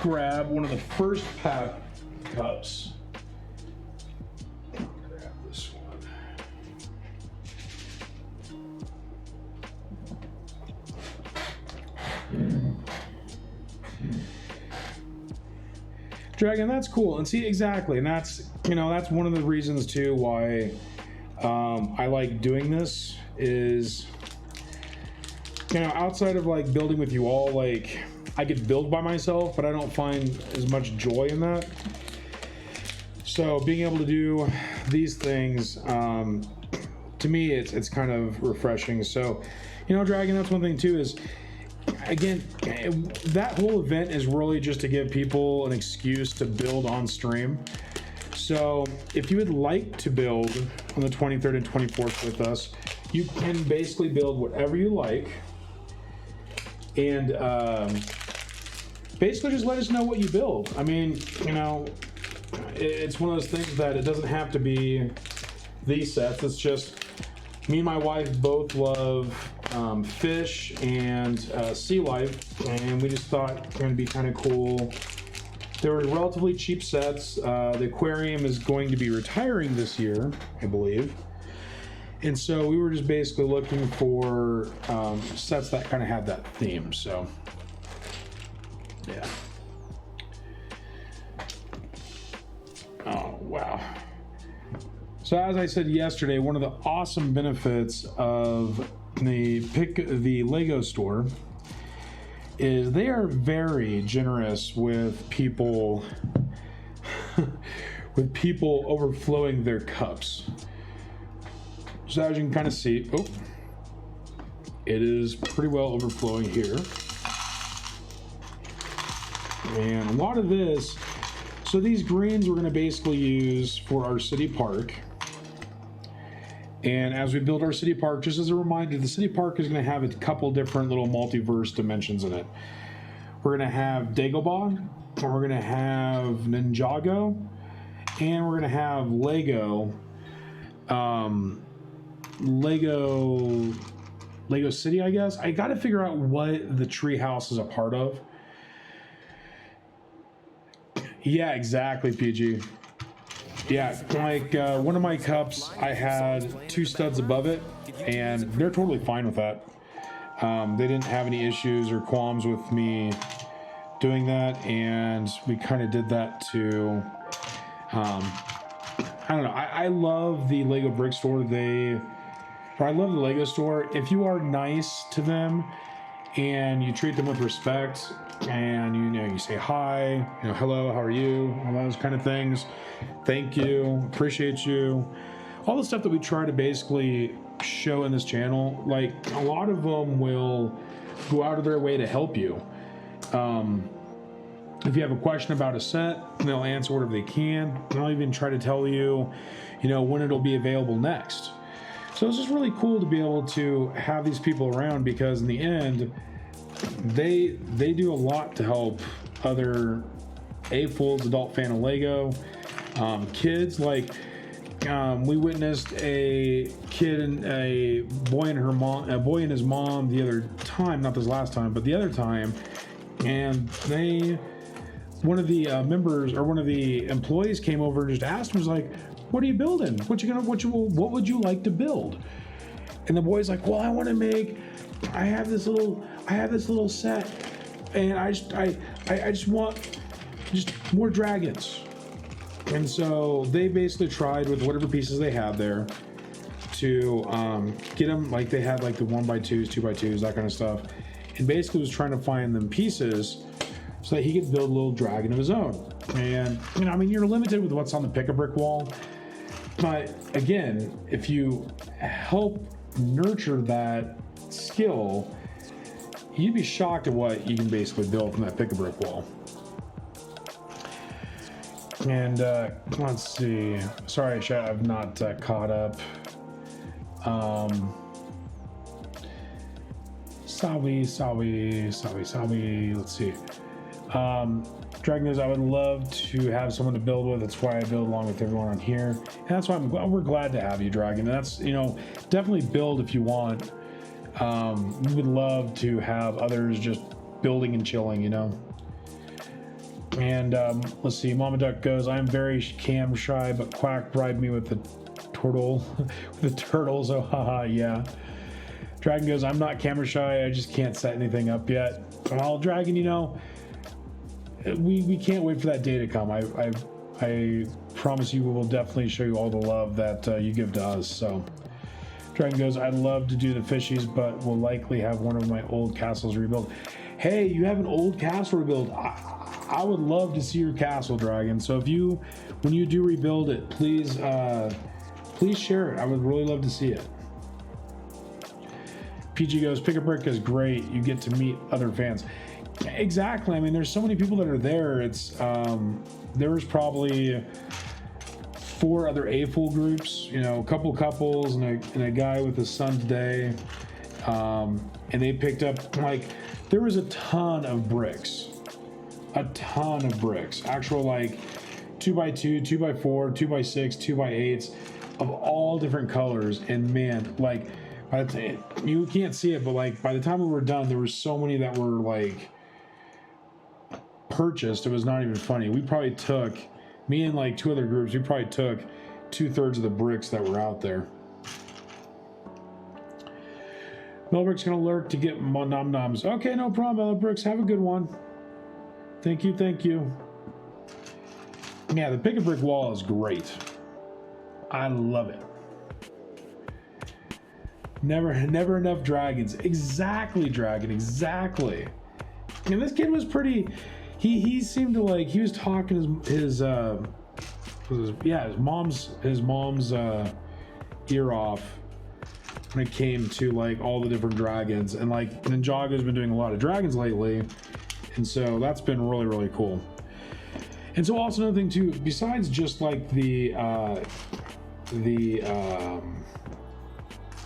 Grab one of the first PAB cups. Grab this one. Dragon, that's cool. And see, exactly, and that's, you know, that's one of the reasons too why I like doing this is, you know, outside of like building with you all, like I could build by myself, but I don't find as much joy in that. So being able to do these things, to me, it's kind of refreshing. So, you know, Dragon, that's one thing too is, again, that whole event is really just to give people an excuse to build on stream. So if you would like to build on the 23rd and 24th with us, you can basically build whatever you like. And basically just let us know what you build. I mean, you know, it's one of those things that it doesn't have to be these sets. It's just me and my wife both love fish and sea life, and we just thought it would be kind of cool. They were relatively cheap sets. The aquarium is going to be retiring this year, I believe. And so we were just basically looking for sets that kind of had that theme. So, yeah. Oh, wow. So as I said yesterday, one of the awesome benefits of the Lego store is they are very generous with people overflowing their cups. So as you can kind of see, oh, it is pretty well overflowing here. And a lot of this, so these greens we're going to basically use for our city park. And as we build our city park, just as a reminder, the city park is going to have a couple different little multiverse dimensions in it. We're going to have Dagobah, we're going to have Ninjago, and we're going to have Lego City, I guess. I got to figure out what the tree house is a part of. Yeah, exactly, PG. Yeah, like one of my cups, I had 2 studs above it, and they're totally fine with that. They didn't have any issues or qualms with me doing that, and we kind of did that to, I don't know, I love the Lego brick store. I love the Lego store. If you are nice to them and you treat them with respect, and you say hi, hello, how are you, all those kind of things. Thank you, appreciate you, all the stuff that we try to basically show in this channel. Like, a lot of them will go out of their way to help you. If you have a question about a set, they'll answer whatever they can. They'll even try to tell you, when it'll be available next. So it's just really cool to be able to have these people around, because in the end, they do a lot to help other AFOLs, adult fan of Lego, kids. Like, we witnessed a kid and a boy and his mom the other time, not this last time, but the other time, and one of the members or one of the employees came over and just asked him, was like, what are you building? What would you like to build? And the boy's like, well, I have this little set, and I just want more dragons. And so they basically tried with whatever pieces they had there to get them, like they had like the 1x2s, 2x2s, that kind of stuff, and basically was trying to find them pieces so that he could build a little dragon of his own. And you're limited with what's on the pick-a-brick wall, but again, if you help nurture that skill, you'd be shocked at what you can basically build from that pick-a-brick wall. And let's see. Sorry, I've not caught up. Sawi. Let's see. Dragon goes, I would love to have someone to build with. That's why I build along with everyone on here. And that's why we're glad to have you, Dragon. And that's, definitely build if you want. We would love to have others just building and chilling, And let's see, Mama Duck goes, I'm very cam shy, but Quack bribed me with the turtle, so haha, yeah. Dragon goes, I'm not camera shy, I just can't set anything up yet. Well, Dragon, we can't wait for that day to come. I promise you we will definitely show you all the love that you give to us. So Dragon goes, I'd love to do the fishies, but will likely have one of my old castles rebuilt. Hey, you have an old castle rebuild. I would love to see your castle, Dragon. So when you do rebuild it, please share it. I would really love to see it. PG goes, Pick-a-Brick is great. You get to meet other fans. Exactly. There's so many people that are there. It's there was probably 4 other AFOL groups, a couple couples and a guy with his son today, and they picked up, there was a ton of bricks, actual 2x2, 2x4, 2x6, 2x8s of all different colors. And man, you can't see it, but by the time we were done, there were so many that were purchased. It was not even funny. We probably took, me and 2 other groups, we probably took 2/3 of the bricks that were out there. Melbrick's gonna lurk to get nom noms. Okay, no problem, Melbricks. Have a good one. Thank you. Yeah, the pick-a-brick wall is great. I love it. Never enough dragons. Exactly, Dragon. Exactly. And this kid was pretty. He seemed to he was talking his mom's ear off when it came to all the different dragons. And Ninjago's been doing a lot of dragons lately, and so that's been really, really cool. And so also another thing too, besides just the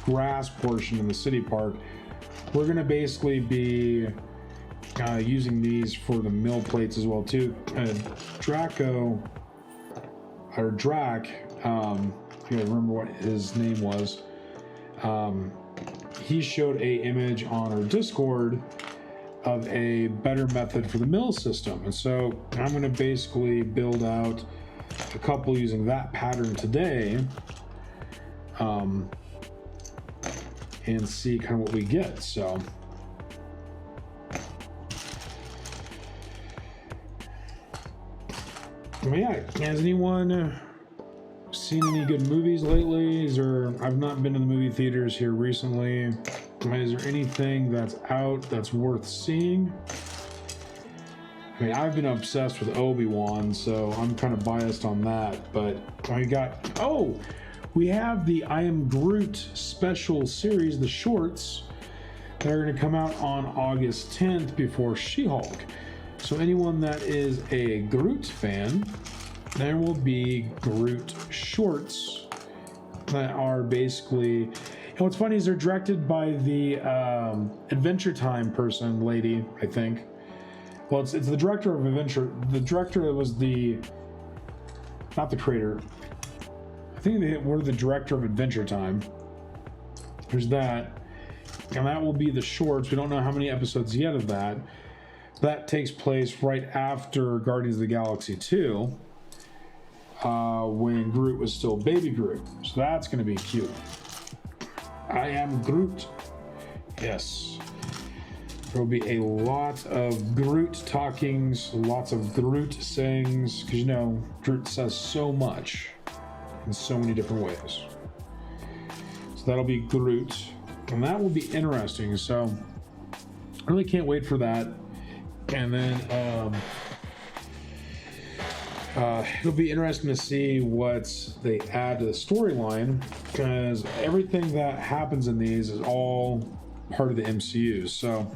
grass portion in the city park, we're gonna basically be using these for the mill plates as well too. Draco or Drac, I can't remember what his name was. He showed a image on our Discord of a better method for the mill system, and so I'm going to basically build out a couple using that pattern today, and see kind of what we get. So yeah, has anyone seen any good movies lately? Or I've not been to the movie theaters here recently. Is there anything that's out that's worth seeing? I mean, I've been obsessed with Obi-Wan, so I'm kind of biased on that, but I got... Oh! We have the I Am Groot special series, the shorts, that are going to come out on August 10th before She-Hulk. So anyone that is a Groot fan, there will be Groot shorts that are basically... And what's funny is they're directed by the Adventure Time lady, I think. Well, it's the director of Adventure. The director was not the creator. I think they were the director of Adventure Time. There's that. And that will be the shorts. We don't know how many episodes yet of that. That takes place right after Guardians of the Galaxy 2, when Groot was still baby Groot. So that's going to be cute. I Am Groot. Yes. There will be a lot of Groot talkings, lots of Groot sayings, because, you know, Groot says so much in so many different ways. So that'll be Groot, and that will be interesting. So I really can't wait for that. And then it'll be interesting to see what they add to the storyline, because everything that happens in these is all part of the MCU. So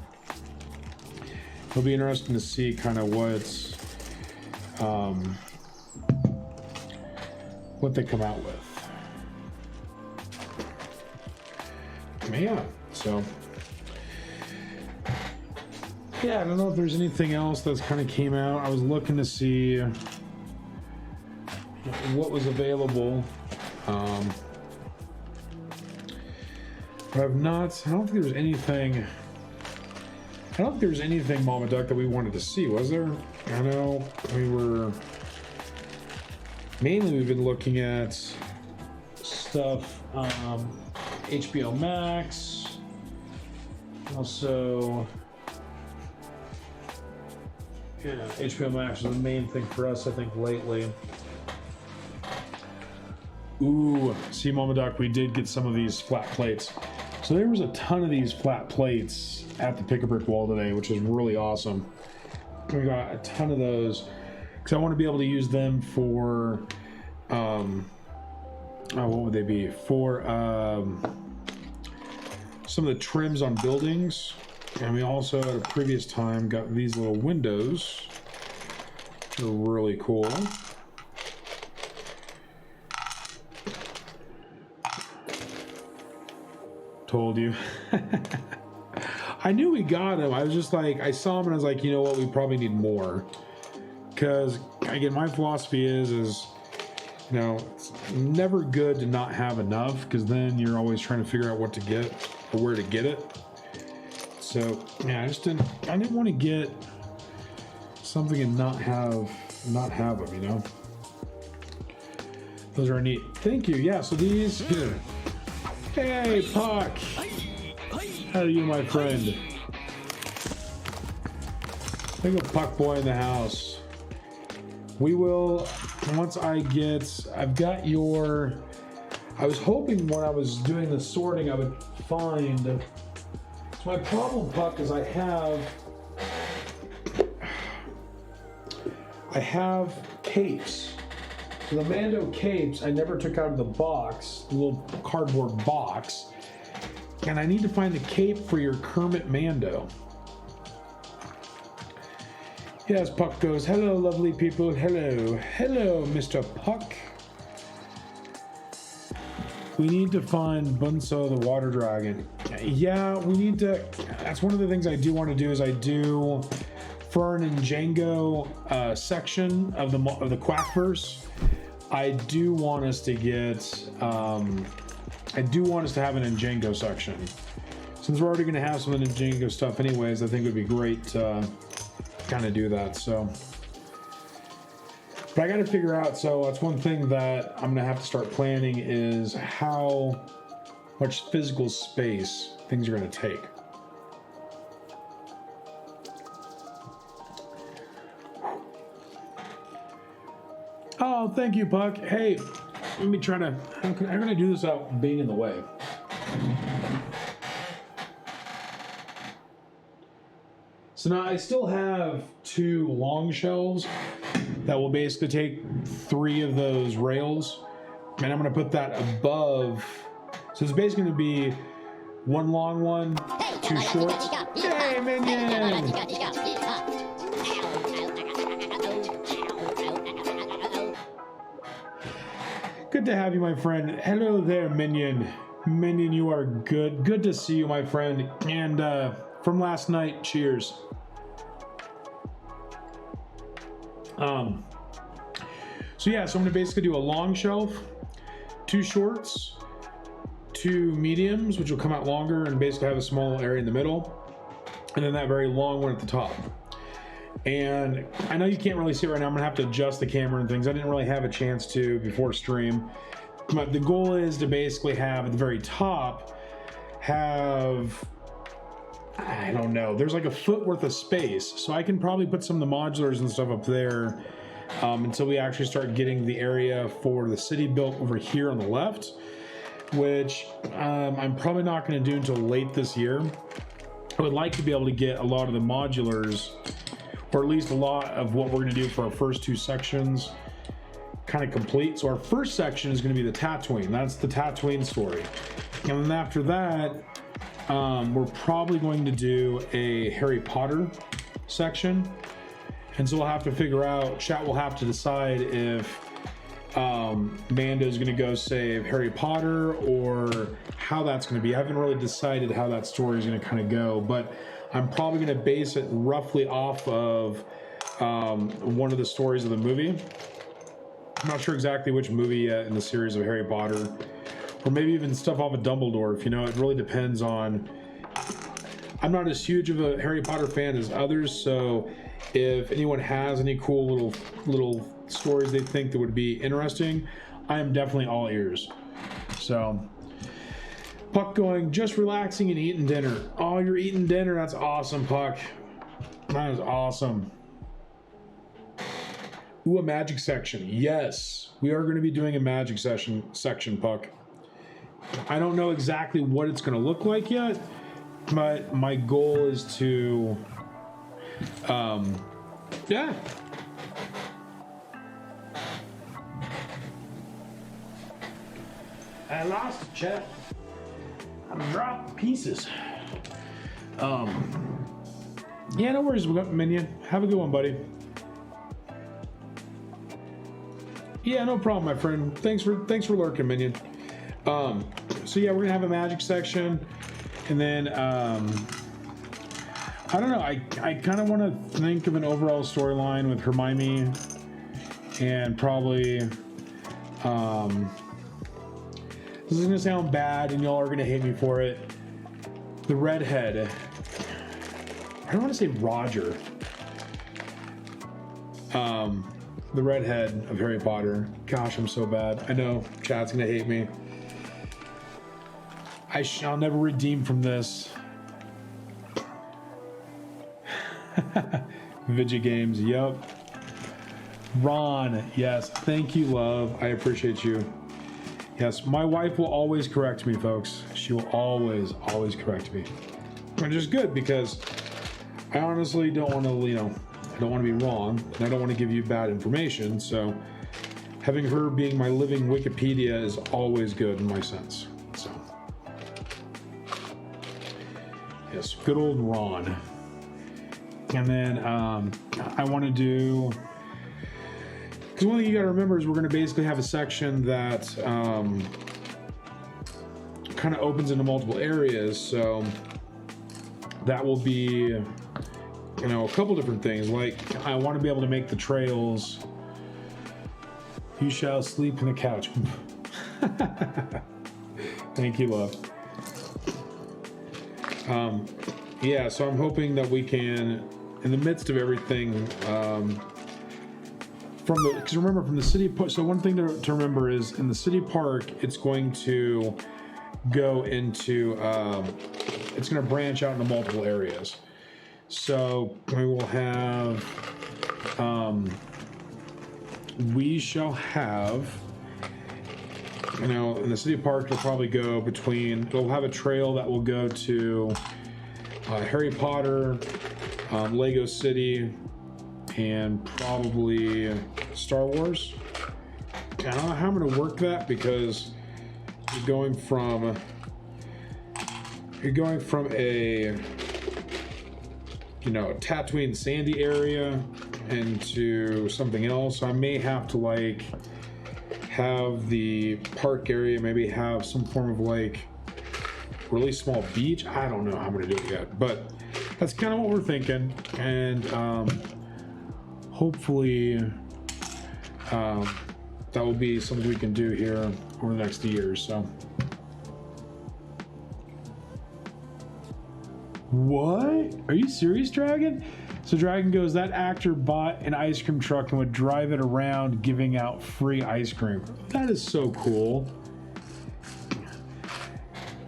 it'll be interesting to see kind of what they come out with. Yeah, so yeah, I don't know if there's anything else that's kind of came out. I was looking to see what was available. But I've not, I don't think there's anything, Mama Duck, that we wanted to see, was there? I know we've been looking at stuff, HBO Max, also, yeah, HBO Max is the main thing for us, I think, lately. Ooh, see, Mama Duck, we did get some of these flat plates. So there was a ton of these flat plates at the Pick-a-Brick wall today, which is really awesome. We got a ton of those because I want to be able to use them for, what would they be? For some of the trims on buildings. And we also, at a previous time, got these little windows. They're really cool. Told you. I knew we got them. I was just like, I saw them and I was like, you know what, we probably need more. Because, again, my philosophy is, you know, it's never good to not have enough, because then you're always trying to figure out what to get or where to get it. So, yeah, I didn't want to get something and not have them, you know. Those are neat. Thank you. Yeah, so these here. Hey, Puck! How are you, my friend? Think of Puck Boy in the house. We will, once I've got your, I was hoping when I was doing the sorting I would find, so my problem, Puck, is I have capes. So the Mando capes I never took out of the box, the little cardboard box, and I need to find the cape for your Kermit Mando. Yes, Puck goes, hello, lovely people, hello, Mr. Puck. We need to find Bunso the water dragon. Yeah, we need to, that's one of the things I do want to do, is I do, for an Django section of the Quackverse, I do want us to get, I do want us to have an Django section. Since we're already going to have some of the Django stuff anyways, I think it would be great to kind of do that, so. But I got to figure out, so that's one thing that I'm going to have to start planning, is how much physical space things are going to take. Oh, thank you, Puck. Hey, let me try to, how can I do this without being in the way? So now I still have 2 long shelves that will basically take 3 of those rails, and I'm going to put that above. So it's basically going to be 1 long one, 2 shorts. Hey, minion! Good to have you, my friend. Hello there, minion. Minion, you are good. Good to see you, my friend. And from last night, cheers. So yeah, so I'm gonna basically do a long shelf, 2 shorts, 2 mediums, which will come out longer and basically have a small area in the middle, and then that very long one at the top. And I know you can't really see it right now. I'm gonna have to adjust the camera and things. I didn't really have a chance to before stream, but the goal is to basically have at the very top have, I don't know, there's like a foot worth of space, so I can probably put some of the modulars and stuff up there until we actually start getting the area for the city built over here on the left, which I'm probably not going to do until late this year. I would like to be able to get a lot of the modulars, or at least a lot of what we're going to do for our first 2 sections kind of complete. So our first section is going to be the Tatooine. That's the Tatooine story. And then after that, we're probably going to do a Harry Potter section. And so we'll have to figure out, chat will have to decide if Mando's going to go save Harry Potter or how that's going to be. I haven't really decided how that story is going to kind of go, but I'm probably going to base it roughly off of one of the stories of the movie. I'm not sure exactly which movie yet in the series of Harry Potter, or maybe even stuff off of Dumbledore. You know, it really depends on. I'm not as huge of a Harry Potter fan as others, so if anyone has any cool little stories they think that would be interesting, I am definitely all ears. So, Puck going, just relaxing and eating dinner. Oh, you're eating dinner. That's awesome, Puck. That is awesome. Ooh, a magic section. Yes, we are going to be doing a magic section, Puck. I don't know exactly what it's going to look like yet, but my goal is to, yeah. I lost the chat. I'm dropping pieces. Yeah, no worries, Minion. Have a good one, buddy. Yeah, no problem, my friend. Thanks for lurking, Minion. So yeah, we're gonna have a magic section, and then I don't know. I kind of want to think of an overall storyline with Hermione, and probably this is gonna sound bad, and y'all are gonna hate me for it. The redhead. I don't want to say Roger. The redhead of Harry Potter. Gosh, I'm so bad. I know, chat's gonna hate me. I shall never redeem from this. Vidya Games, yep. Ron, yes. Thank you, love. I appreciate you. Yes, my wife will always correct me, folks. She will always correct me. Which is good, because I honestly don't want to, you know, I don't want to be wrong, and I don't want to give you bad information, so having her being my living Wikipedia is always good in my sense. So, yes, good old Ron. And then I want to do, because one thing you got to remember is we're going to basically have a section that kind of opens into multiple areas, so that will be, you know, a couple different things. Like, I want to be able to make the trails. You shall sleep in the couch. Thank you, love. Yeah, so I'm hoping that we can, in the midst of everything, from the, because remember from the city, so one thing to remember is in the city park, it's going to go into, it's going to branch out into multiple areas. So we will have, we shall have, you know, in the city park, it'll probably go between, it'll have a trail that will go to Harry Potter, Lego City, and probably Star Wars. I don't know how I'm gonna work that because you're going from a Tatooine sandy area into something else. I may have to like have the park area maybe have some form of like really small beach. I don't know how I'm gonna do it yet, but that's kind of what we're thinking, and hopefully that will be something we can do here over the next year or so. What? Are you serious, Dragon? So Dragon goes, that actor bought an ice cream truck and would drive it around giving out free ice cream. That is so cool.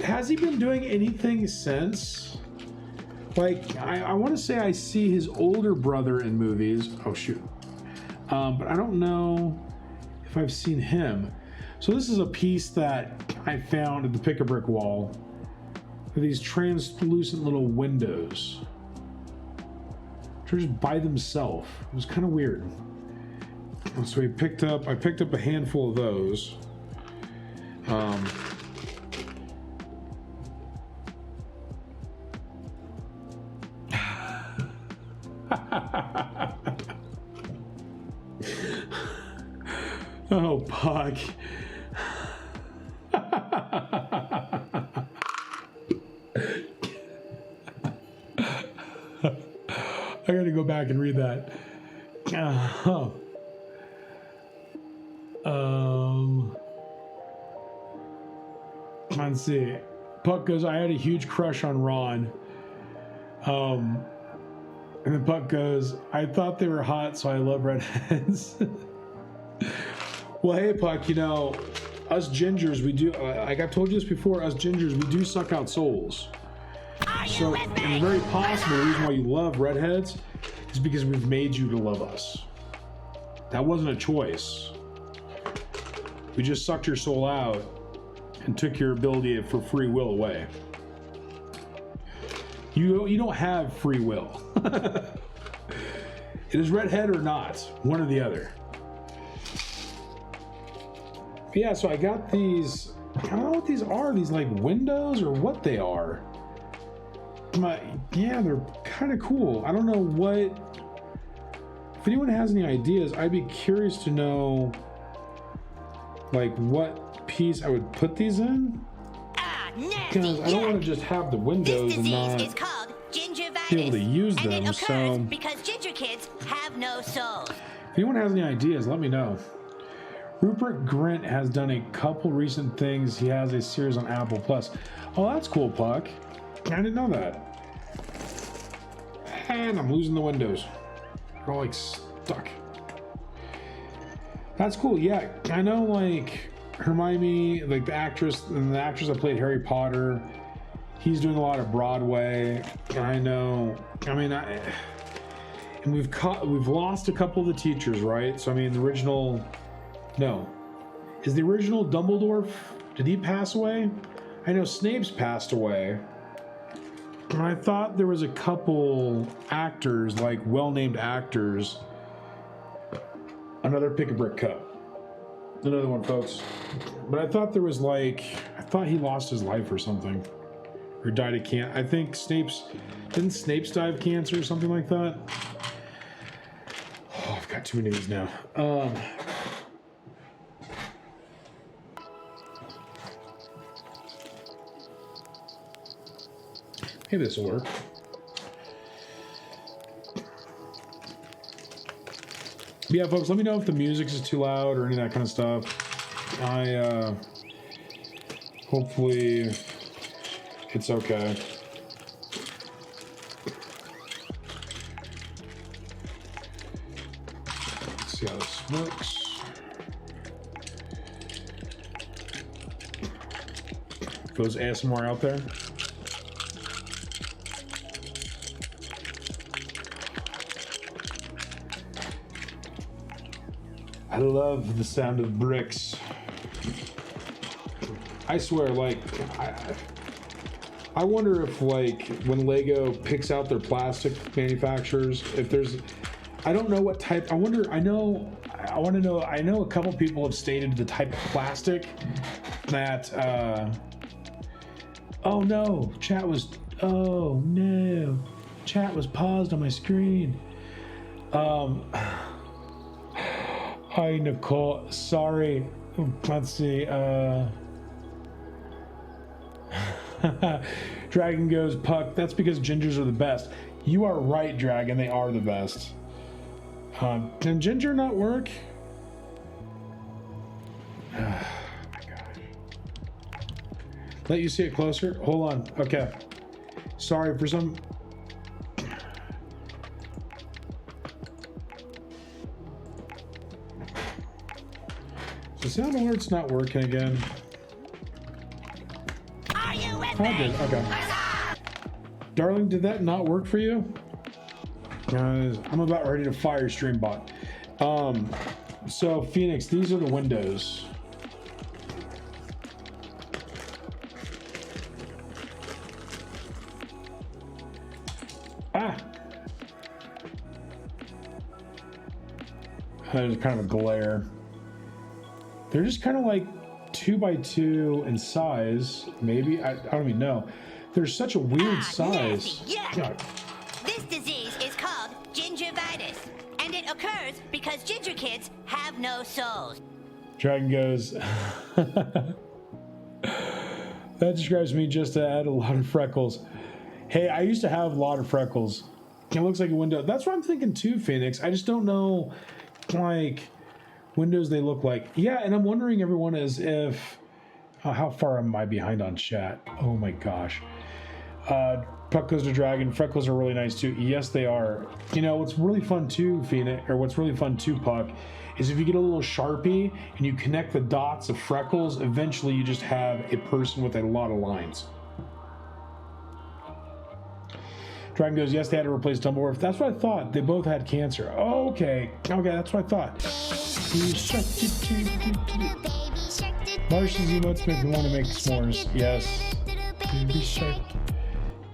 Has he been doing anything since? Like, I want to say I see his older brother in movies. Oh, shoot. But I don't know if I've seen him. So this is a piece that I found at the Pick-a-Brick wall. These translucent little windows. They're just by themselves. It was kind of weird. So I picked up a handful of those. Oh, Puck. I gotta go back and read that. Let's see. Puck goes, I had a huge crush on Ron. And then Puck goes, I thought they were hot, so I love redheads. Well, hey, Puck, us gingers, we do, like I've told you this before, us gingers, we do suck out souls. So, and very possible the reason why you love redheads is because we've made you to love us. That wasn't a choice. We just sucked your soul out and took your ability for free will away. You don't have free will. It is redhead or not, one or the other. But yeah, so I got these, I don't know what these are, these like windows or what they are. Yeah, they're kind of cool. I don't know what, if anyone has any ideas, I'd be curious to know like what piece I would put these in. Because I don't want to just have the windows and not is called gingivitis, be able to use them. and it occurs So because ginger kids have no soul. if anyone has any ideas, let me know. Rupert Grint has done a couple recent things. He has a series on Apple Plus. Oh, that's cool, Puck. I didn't know that. And I'm losing the windows. They're all like stuck. That's cool. Yeah, I know like Hermione, like the actress that played Harry Potter, he's doing a lot of Broadway. I know. I mean, and we've lost a couple of the teachers, right? So I mean, the original. No, is the original Dumbledore? Did he pass away? I know Snape's passed away. And I thought there was a couple actors, like well-named actors. Another Pick-a-Brick cup. Another one, folks. But I thought there was like, I thought he lost his life or something. Or died of cancer. I think didn't Snape's die of cancer or something like that? Oh, I've got too many of these now. Maybe this will work. But yeah, folks, let me know if the music is too loud or any of that kind of stuff. Hopefully it's okay. Let's see how this works. Goes ASMR out there. I love the sound of bricks. I swear, like, I wonder if, like, when Lego picks out their plastic manufacturers, if there's, I don't know what type. I wonder. I know a couple people have stated the type of plastic that. Oh no, chat was. Oh no, chat was paused on my screen. Hi Nicole, sorry. Let's see. Dragon goes, Puck, that's because gingers are the best. You are right, Dragon, they are the best. Can ginger not work? Oh my gosh. Let you see it closer? Hold on. Okay. Sorry for some... The sound alert's not working again. Are you with Oh, me? it did. Okay. Darling, did that not work for you? Guys, I'm about ready to fire StreamBot. So Phoenix, these are the windows. Ah! There's kind of a glare. They're just kind of like 2x2 in size, maybe. I don't even know. They're such a weird size. Nasty, yeah. God. This disease is called gingivitis, and it occurs because ginger kids have no souls. Dragon goes. That describes me just to add a lot of freckles. Hey, I used to have a lot of freckles. It looks like a window. That's what I'm thinking too, Phoenix. I just don't know, like, windows they look like. Yeah, and I'm wondering, everyone, is if... how far am I behind on chat? Oh my gosh. Puck goes to Dragon. Freckles are really nice too. Yes, they are. You know, what's really fun too, Phoenix, or what's really fun too, Puck, is if you get a little Sharpie and you connect the dots of freckles, eventually you just have a person with a lot of lines. Dragon goes, yes, they had to replace Dumbledore. That's what I thought. They both had cancer. Oh, okay. Okay, that's what I thought. Marshall's emotes make me want to make s'mores. Yes. Baby shark.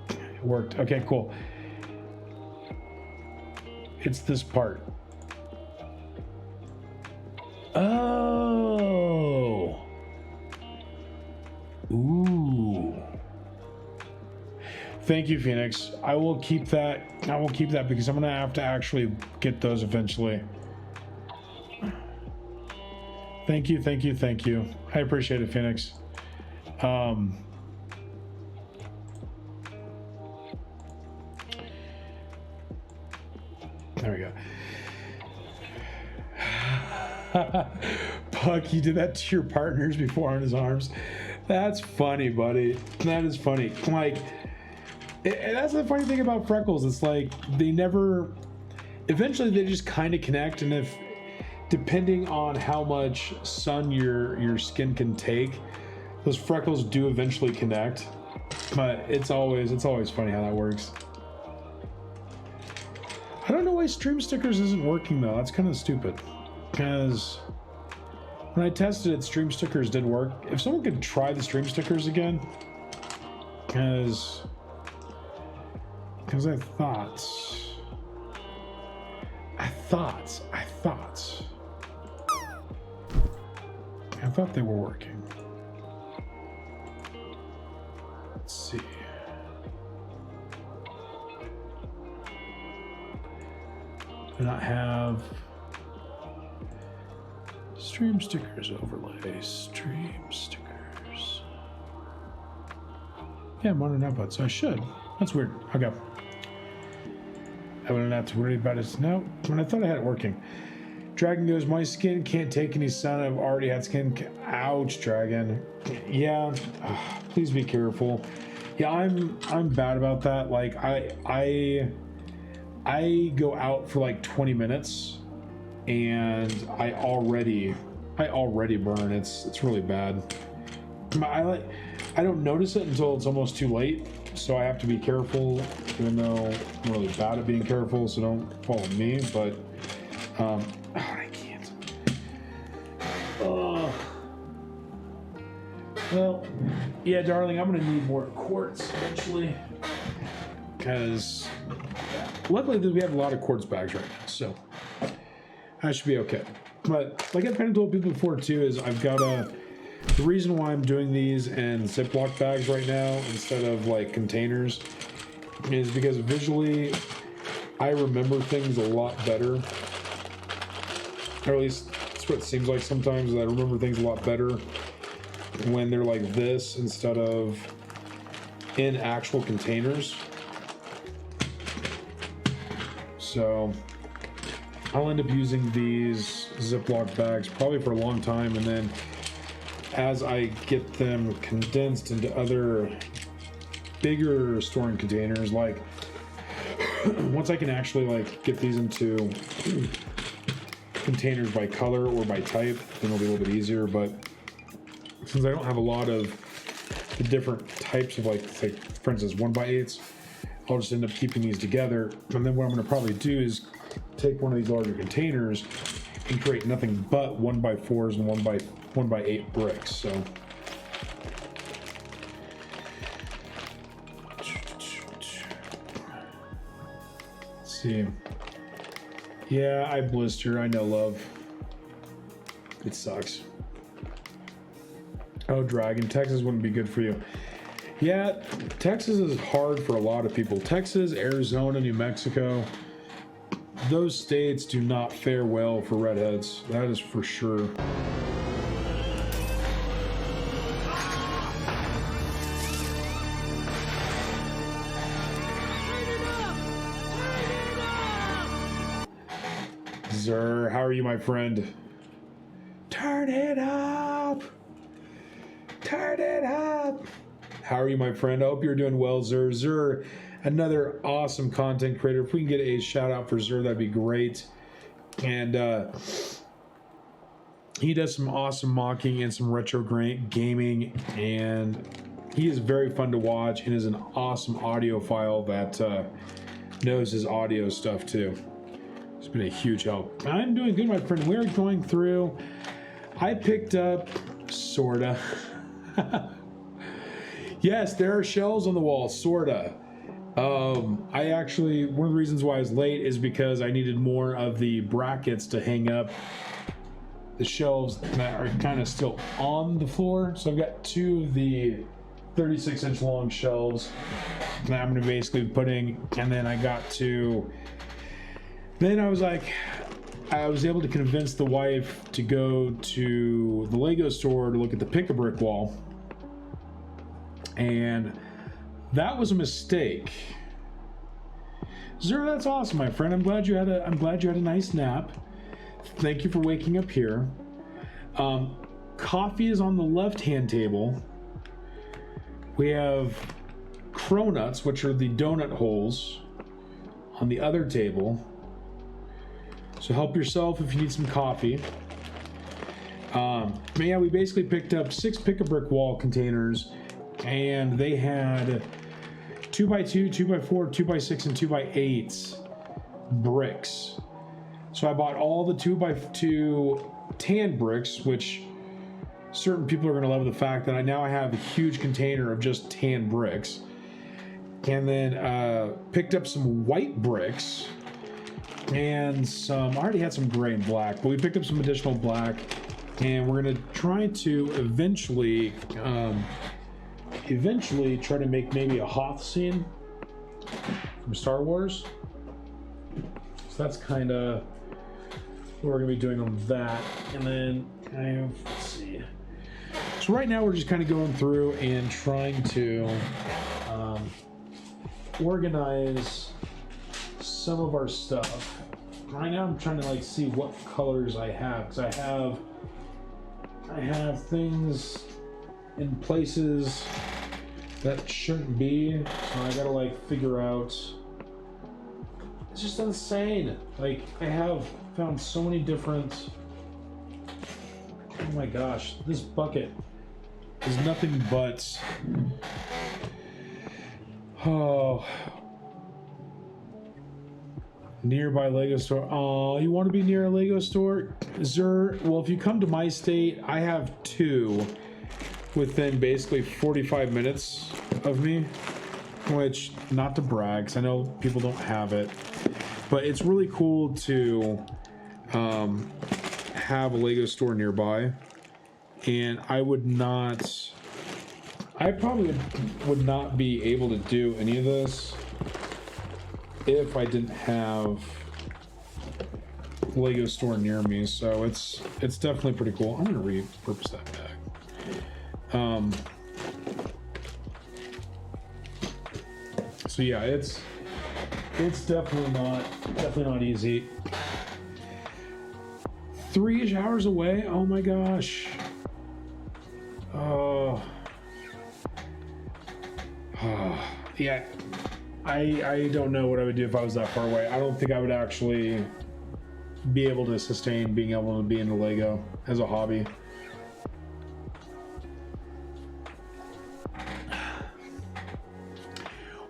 It worked. Okay, cool. It's this part. Oh. Ooh. Thank you, Phoenix. I will keep that. I will keep that because I'm going to have to actually get those eventually. Thank you, thank you, thank you. I appreciate it, Phoenix. There we go. Puck, you did that to your partners before on his arms. That's funny, buddy. That is funny. Like, and that's the funny thing about freckles. It's like they never. Eventually, they just kind of connect, and if, depending on how much sun your skin can take, those freckles do eventually connect. But it's always funny how that works. I don't know why stream stickers isn't working though. That's kind of stupid. Because when I tested it, stream stickers did work. If someone could try the stream stickers again, because I thought they were working. Let's see. Do not have stream stickers overlay. Stream stickers. Yeah, I'm on an output, so I should. That's weird. Okay. I wouldn't have to worry about it. No, when I thought I had it working. Dragon goes, my skin can't take any sun. I've already had skin. Ouch, Dragon. Yeah, please be careful. Yeah, I'm bad about that. Like I go out for like 20 minutes and I already burn. It's really bad. I don't notice it until it's almost too late, so I have to be careful, even though I'm really bad at being careful, so don't follow me. But I can't. Well, yeah, darling, I'm gonna need more quartz eventually, because luckily we have a lot of quartz bags right now, so I should be okay. But like I've kind of told people before too, is I've got the reason why I'm doing these in Ziploc bags right now instead of like containers is because visually I remember things a lot better, or at least that's what it seems like sometimes. I remember things a lot better when they're like this instead of in actual containers. So I'll end up using these Ziploc bags probably for a long time, and then as I get them condensed into other bigger storing containers, like once I can actually like get these into containers by color or by type, then it'll be a little bit easier. But since I don't have a lot of the different types of like for instance 1x8s, I'll just end up keeping these together. And then what I'm going to probably do is take one of these larger containers and create nothing but 1x4s and 1x8 bricks. So let's see. Yeah, I blister. I know, love. It sucks. Oh, Dragon, Texas wouldn't be good for you. Yeah, Texas is hard for a lot of people. Texas, Arizona, New Mexico, those states do not fare well for redheads. That is for sure. Zer, how are you, my friend? Turn it up! Turn it up! How are you, my friend? I hope you're doing well, Zer. Zer, another awesome content creator. If we can get a shout out for Zer, that'd be great. And he does some awesome mocking and some retro gaming, and he is very fun to watch and is an awesome audiophile that knows his audio stuff too. It's been a huge help. I'm doing good, my friend. We're going through. I picked up sorta. Yes, there are shelves on the wall, sorta. I actually, one of the reasons why I was late is because I needed more of the brackets to hang up the shelves that are kind of still on the floor. So I've got two of the 36-inch long shelves that I'm going to basically be putting, and then I was like, I was able to convince the wife to go to the Lego store to look at the pick-a-brick wall. And that was a mistake. Zer, that's awesome, my friend. I'm glad you had a nice nap. Thank you for waking up here. Coffee is on the left-hand table. We have cronuts, which are the donut holes, on the other table. So help yourself if you need some coffee. But yeah, we basically picked up 6 pick-a-brick wall containers, and they had 2x2, 2x4, 2x6, and 2x8 bricks. So I bought all the 2x2 tan bricks, which certain people are going to love the fact that I now have a huge container of just tan bricks. And then picked up some white bricks and some, I already had some gray and black, but we picked up some additional black, and we're going to try to eventually try to make maybe a Hoth scene from Star Wars. So that's kind of what we're going to be doing on that. And then let's see. So right now we're just kind of going through and trying to organize some of our stuff. Right now I'm trying to like see what colors I have, because I have things in places that shouldn't be, so I gotta like figure out. It's just insane. Like, I have found so many different, oh my gosh, this bucket is nothing but, oh, nearby Lego store. Oh, you want to be near a Lego store? Zer, well, if you come to my state, I have 2. within basically 45 minutes of me, which, not to brag, because I know people don't have it, but it's really cool to have a Lego store nearby. And I probably would not be able to do any of this if I didn't have a Lego store near me. So it's definitely pretty cool. I'm gonna repurpose that bag. So yeah, it's definitely not easy. 3 hours away. Oh my gosh. Yeah, I don't know what I would do if I was that far away. I don't think I would actually be able to sustain being able to be into Lego as a hobby.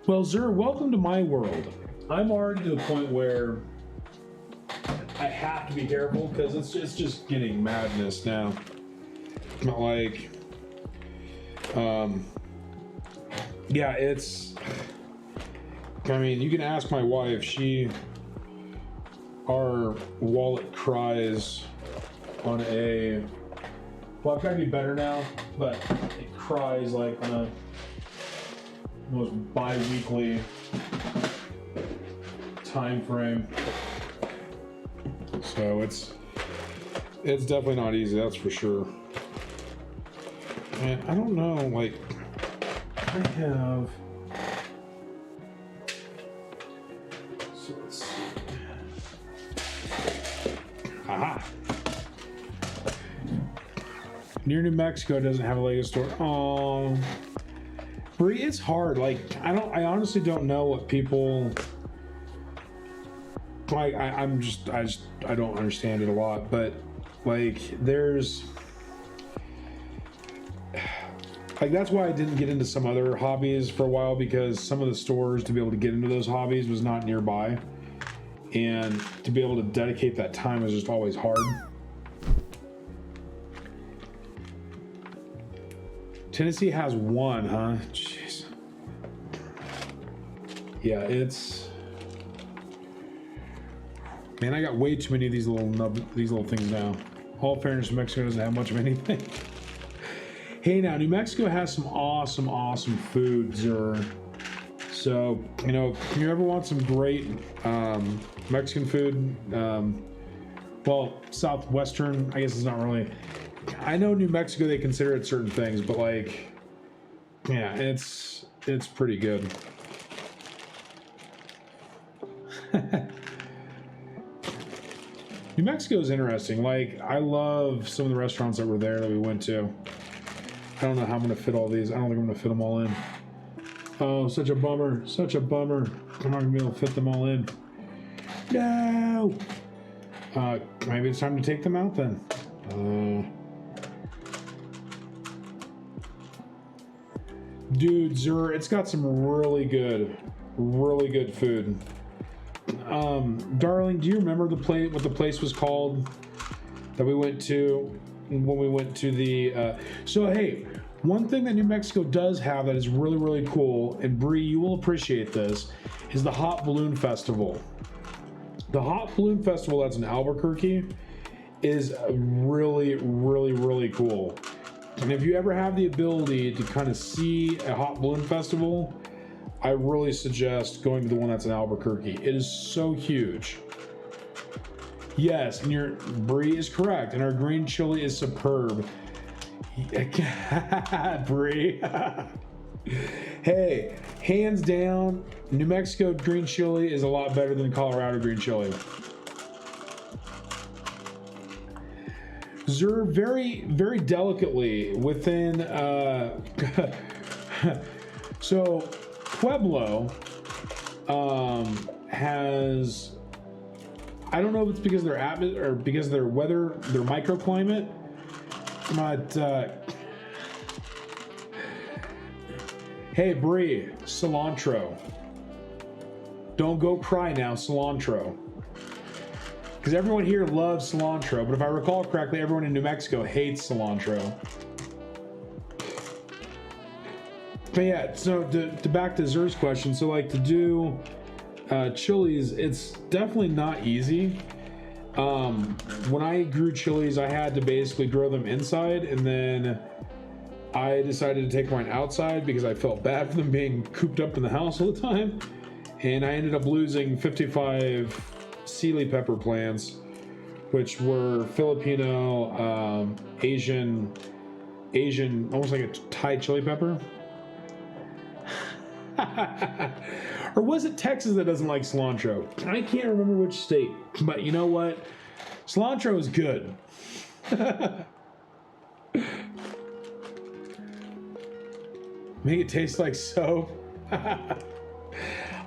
Well, Zur, welcome to my world. I'm already to the point where I have to be careful because it's just getting madness now. Not like, yeah, I mean, you can ask my wife. Our wallet cries on a, well, I've got to be better now, but it cries like on a almost bi-weekly time frame. So it's definitely not easy, that's for sure. And I don't know, like, I have, so let's see. Aha! Near New Mexico doesn't have a Lego store. Oh, Bree, it's hard. Like, I honestly don't know what people like. I don't understand it a lot, but like, there's like, that's why I didn't get into some other hobbies for a while, because some of the stores to be able to get into those hobbies was not nearby, and to be able to dedicate that time was just always hard. Tennessee has one, huh? Jeez. Yeah, it's, man, I got way too many of these little things now. All fairness, New Mexico doesn't have much of anything. Hey, now, New Mexico has some awesome food, Zur. So, you know, if you ever want some great Mexican food, well, Southwestern, I guess it's not really, I know New Mexico, they consider it certain things, but like, yeah, it's pretty good. New Mexico is interesting. Like, I love some of the restaurants that were there that we went to. I don't know how I'm gonna fit all these. I don't think I'm gonna fit them all in. Oh, such a bummer. Such a bummer. I'm not gonna be able to fit them all in. No! Maybe it's time to take them out then. Dude, Zur, it's got some really good food. Darling, do you remember what the place was called that we went to when we went to the, so hey, one thing that New Mexico does have that is really cool, and Bree, you will appreciate this, is the Hot Balloon Festival. The Hot Balloon Festival that's in Albuquerque is really cool. And if you ever have the ability to kind of see a Hot Balloon Festival, I really suggest going to the one that's in Albuquerque. It is so huge. Yes, and your Brie is correct, and our green chili is superb. Brie. Hey, hands down, New Mexico green chili is a lot better than Colorado green chili. Zur, very delicately within, so Pueblo has, I don't know if it's because of their atmosphere or because of their weather, their microclimate, but hey, Bree, cilantro. Don't go cry now, cilantro. Because everyone here loves cilantro, but if I recall correctly, everyone in New Mexico hates cilantro. But yeah, so to back to Zer's question, so like to do chilies, it's definitely not easy. When I grew chilies, I had to basically grow them inside, and then I decided to take mine outside because I felt bad for them being cooped up in the house all the time. And I ended up losing 55 Sealy pepper plants, which were Filipino, Asian, almost like a Thai chili pepper. Or was it Texas that doesn't like cilantro? I can't remember which state, but you know what? Cilantro is good. Make it taste like soap.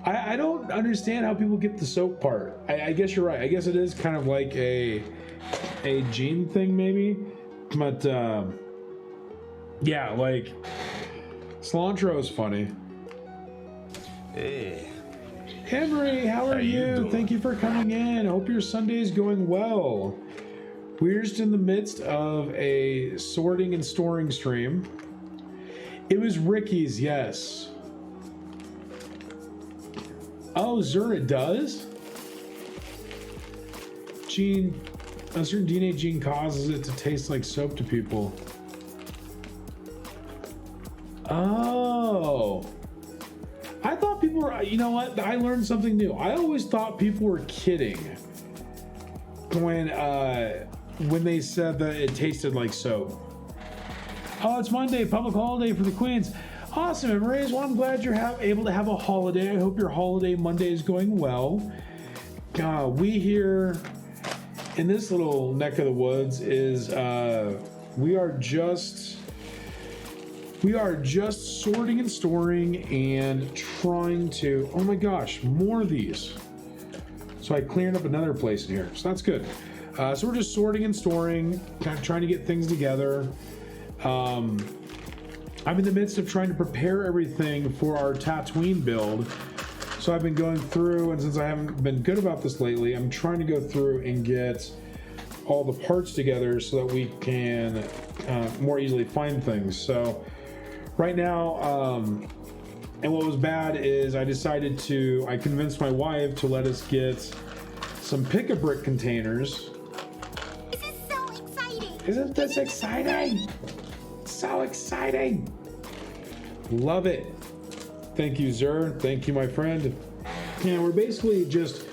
I don't understand how people get the soap part. I guess you're right. I guess it is kind of like a gene thing, maybe. But yeah, like cilantro is funny. Hey. Henry, how are you? Thank you for coming in. Hope your Sunday is going well. We're just in the midst of a sorting and storing stream. It was Ricky's, yes. Oh, Zer, it does? Gene, a certain DNA gene causes it to taste like soap to people. Oh. I thought people were, you know what? I learned something new. I always thought people were kidding when they said that it tasted like soap. Oh, it's Monday, public holiday for the Queens. Awesome, Emery's. Well, I'm glad you're able to have a holiday. I hope your holiday Monday is going well. We here in this little neck of the woods is we are just sorting and storing and trying to, oh my gosh, more of these. So I cleared up another place in here, so that's good. So we're just sorting and storing, kind of trying to get things together. I'm in the midst of trying to prepare everything for our Tatooine build. So I've been going through, and since I haven't been good about this lately, I'm trying to go through and get all the parts together so that we can more easily find things. So right now, and what was bad is I convinced my wife to let us get some pick-a-brick containers. This is so exciting. Isn't this exciting? So exciting. Love it. Thank you, Zer. Thank you, my friend. Yeah, we're basically just...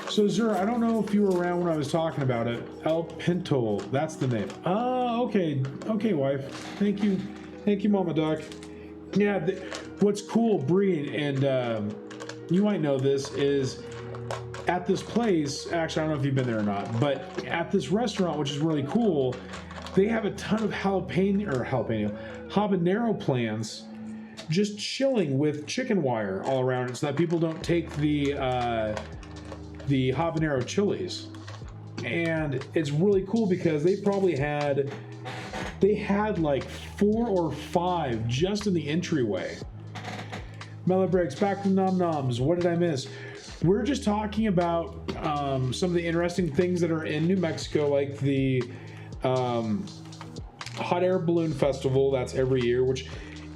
So, Zer, I don't know if you were around when I was talking about it. El Pinto, that's the name. Oh, okay. Okay, wife. Thank you. Thank you, Mama Duck. Yeah, what's cool, Bree, and you might know this, is at this place, actually, I don't know if you've been there or not, but at this restaurant, which is really cool, they have a ton of habanero plants just chilling with chicken wire all around it so that people don't take the habanero chilies. And it's really cool because they had like 4 or 5 just in the entryway. Melobricks, back to Nom Noms. What did I miss? We're just talking about some of the interesting things that are in New Mexico, like the hot air balloon festival that's every year, which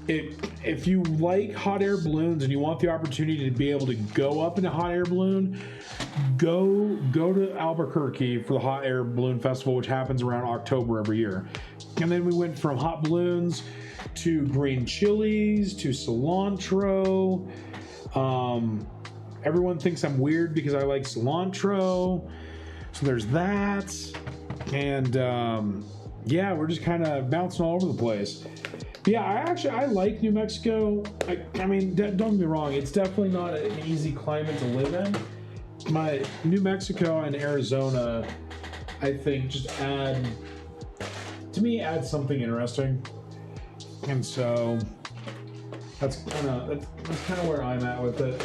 if you like hot air balloons and you want the opportunity to be able to go up in a hot air balloon, go to Albuquerque for the hot air balloon festival, which happens around October every year. And then we went from hot balloons to green chilies to cilantro. Everyone thinks I'm weird because I like cilantro, so there's that. And yeah, we're just kind of bouncing all over the place. But yeah, I like New Mexico. I mean, don't get me wrong, it's definitely not an easy climate to live in. My New Mexico and Arizona, I think, just add something interesting. And so that's kind of where I'm at with it.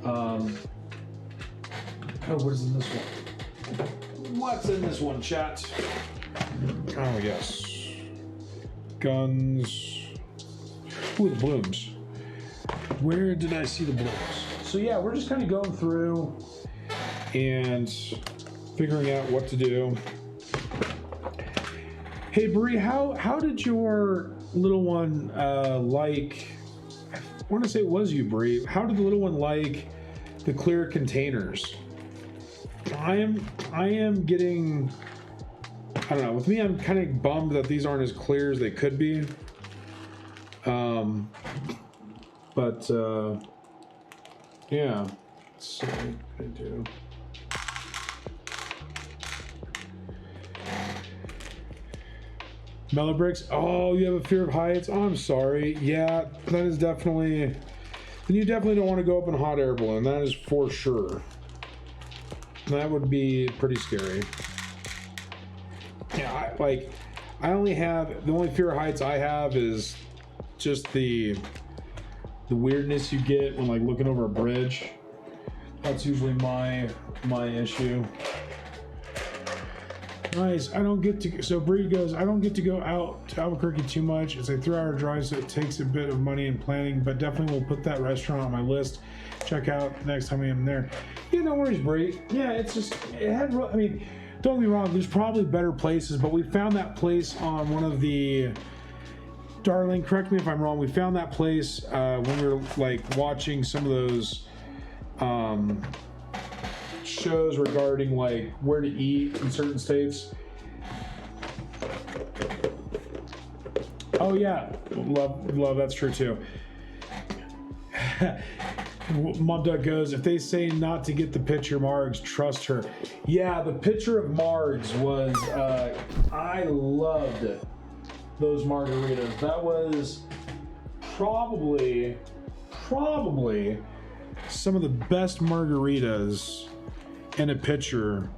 Oh, what is in this one? What's in this one, chat? Oh, yes. Guns. Ooh, the blooms. Where did I see the blooms? So yeah, we're just kind of going through and figuring out what to do. Hey, Bree, how did your little one like want to say it was you, Bree. How did the little one like the clear containers? I am getting, I don't know, with me I'm kind of bummed that these aren't as clear as they could be. But yeah, so I do. Mellow bricks. Oh, you have a fear of heights. Oh, I'm sorry. Yeah, that is definitely. Then you definitely don't want to go up in a hot air balloon. That is for sure. That would be pretty scary. Yeah, I only have, the only fear of heights I have is just the weirdness you get when like looking over a bridge. That's usually my issue. Nice. I don't get to, so Bree goes, I don't get to go out to Albuquerque too much. It's a 3-hour drive, so it takes a bit of money and planning, but definitely will put that restaurant on my list. Check out next time I am there. Yeah, no worries, Bree. Yeah, it's just, it had, I mean, don't get me wrong, there's probably better places, but we found that place on one of the, Darling, correct me if I'm wrong, we found that place when we were like watching some of those shows regarding like where to eat in certain states. Oh yeah, love, that's true too. Mom Duck goes, if they say not to get the picture Margs, trust her. Yeah, the picture of Margs was, I loved those margaritas. That was probably some of the best margaritas in a picture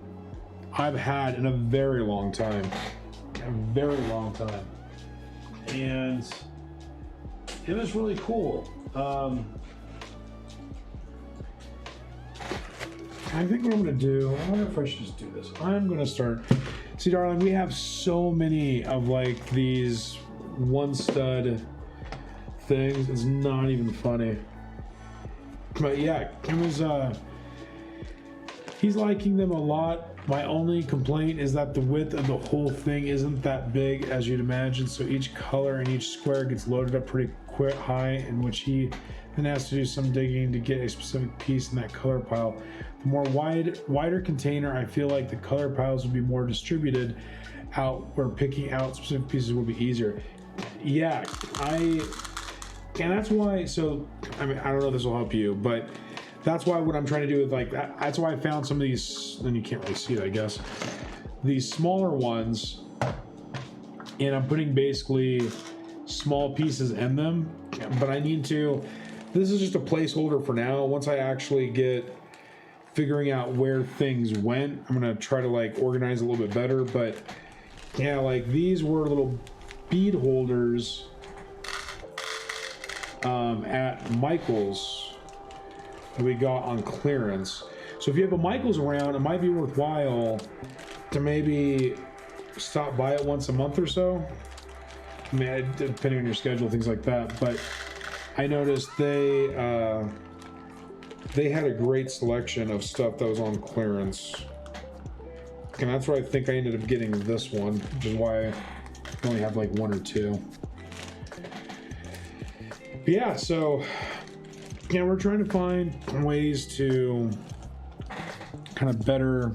I've had in a very long time. And it was really cool. I think what I'm gonna do, I wonder if I should just do this. I'm gonna start, see darling, we have so many of like these one stud things, it's not even funny. But yeah, it was, he's liking them a lot. My only complaint is that the width of the whole thing isn't that big as you'd imagine, so each color and each square gets loaded up pretty quick high, in which he then has to do some digging to get a specific piece in that color pile. The more wider container, I feel like the color piles would be more distributed out, where picking out specific pieces would be easier. Yeah, and that's why, so, I mean, I don't know if this will help you, but that's why what I'm trying to do is like, that's why I found some of these, and you can't really see it, I guess, these smaller ones, and I'm putting basically small pieces in them, but I need to, this is just a placeholder for now. Once I actually get figuring out where things went, I'm gonna try to like organize a little bit better. But yeah, like these were little bead holders at Michael's that we got on clearance. So if you have a Michael's around, it might be worthwhile to maybe stop by it once a month or so. I mean, depending on your schedule, things like that. But I noticed they had a great selection of stuff that was on clearance, and that's why I think I ended up getting this one, which is why I only have like one or two. But yeah, so yeah, we're trying to find ways to kind of better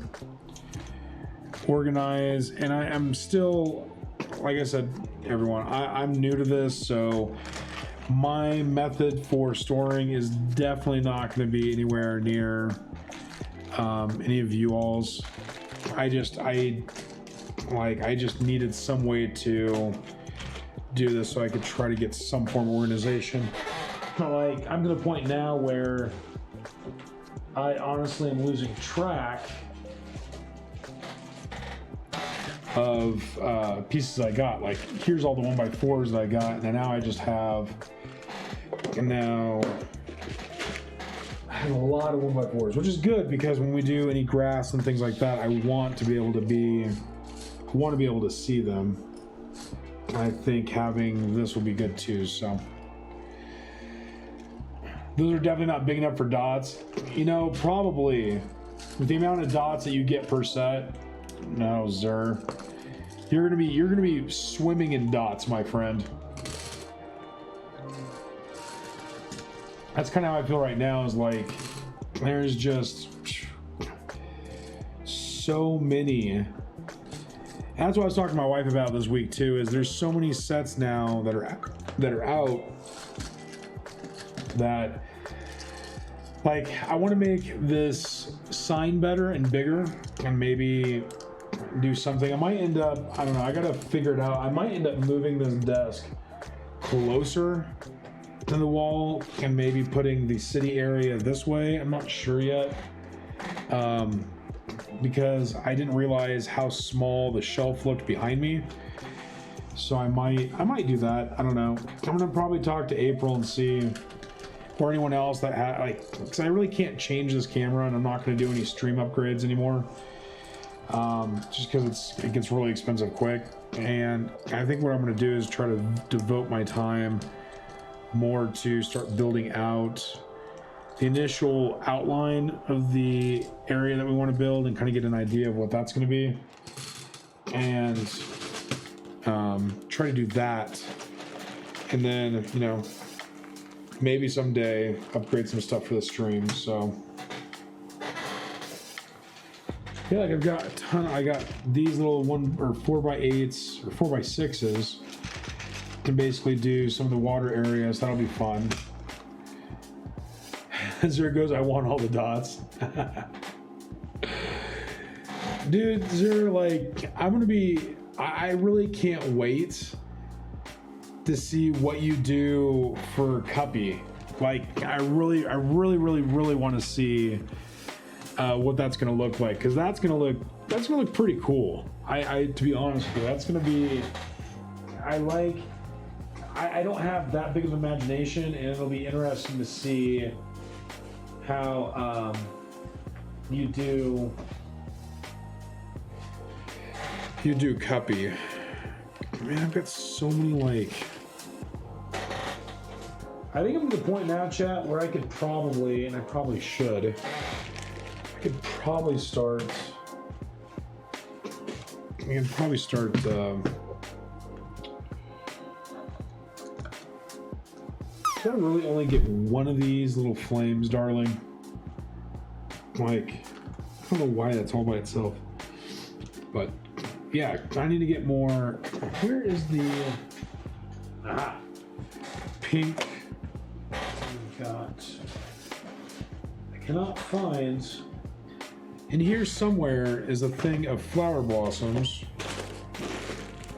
organize, and I'm still, like I said, everyone, I'm new to this, so my method for storing is definitely not going to be anywhere near any of you all's. I just needed some way to do this so I could try to get some form of organization. Like, I'm to the point now where I honestly am losing track of pieces I got. Like, here's all the 1x4s that I got, and now I just have, and now I have a lot of 1x4s, which is good because when we do any grass and things like that, I want to be able to see them. I think having this will be good too. So those are definitely not big enough for dots. You know, probably with the amount of dots that you get per set, no, sir. You're gonna be swimming in dots, my friend. that's kind of how I feel right now, is like there's just so many. And that's what I was talking to my wife about this week too, is there's so many sets now that are out that, like, I want to make this sign better and bigger and maybe do something. I might end up, I don't know, I gotta figure it out. I might end up moving this desk closer to the wall and maybe putting the city area this way. I'm not sure yet, because I didn't realize how small the shelf looked behind me. So I might do that. I don't know. I'm gonna probably talk to April and see, or anyone else that because I really can't change this camera, and I'm not gonna do any stream upgrades anymore. Just because it gets really expensive quick. And I think what I'm going to do is try to devote my time more to start building out the initial outline of the area that we want to build and kind of get an idea of what that's going to be, and try to do that, and then, you know, maybe someday upgrade some stuff for the stream. So yeah, like I've got a ton. I got these little 4x8s or 4x6s to basically do some of the water areas. That'll be fun. As there goes, I want all the dots. Dude, Zero, like, I really can't wait to see what you do for Cuppy. Like, I really want to see what that's gonna look like, because that's gonna look pretty cool. I to be honest with you, that's gonna be. I don't have that big of an imagination, and it'll be interesting to see how you do Cuppy. Man, I've got so many, like. I think I'm at the point now, chat, where I could probably, and I probably should. I could probably start. Should I really only get one of these little flames, darling? Like, I don't know why that's all by itself. But yeah, I need to get more. Where is the pink? We've got. I cannot find. And here somewhere is a thing of flower blossoms.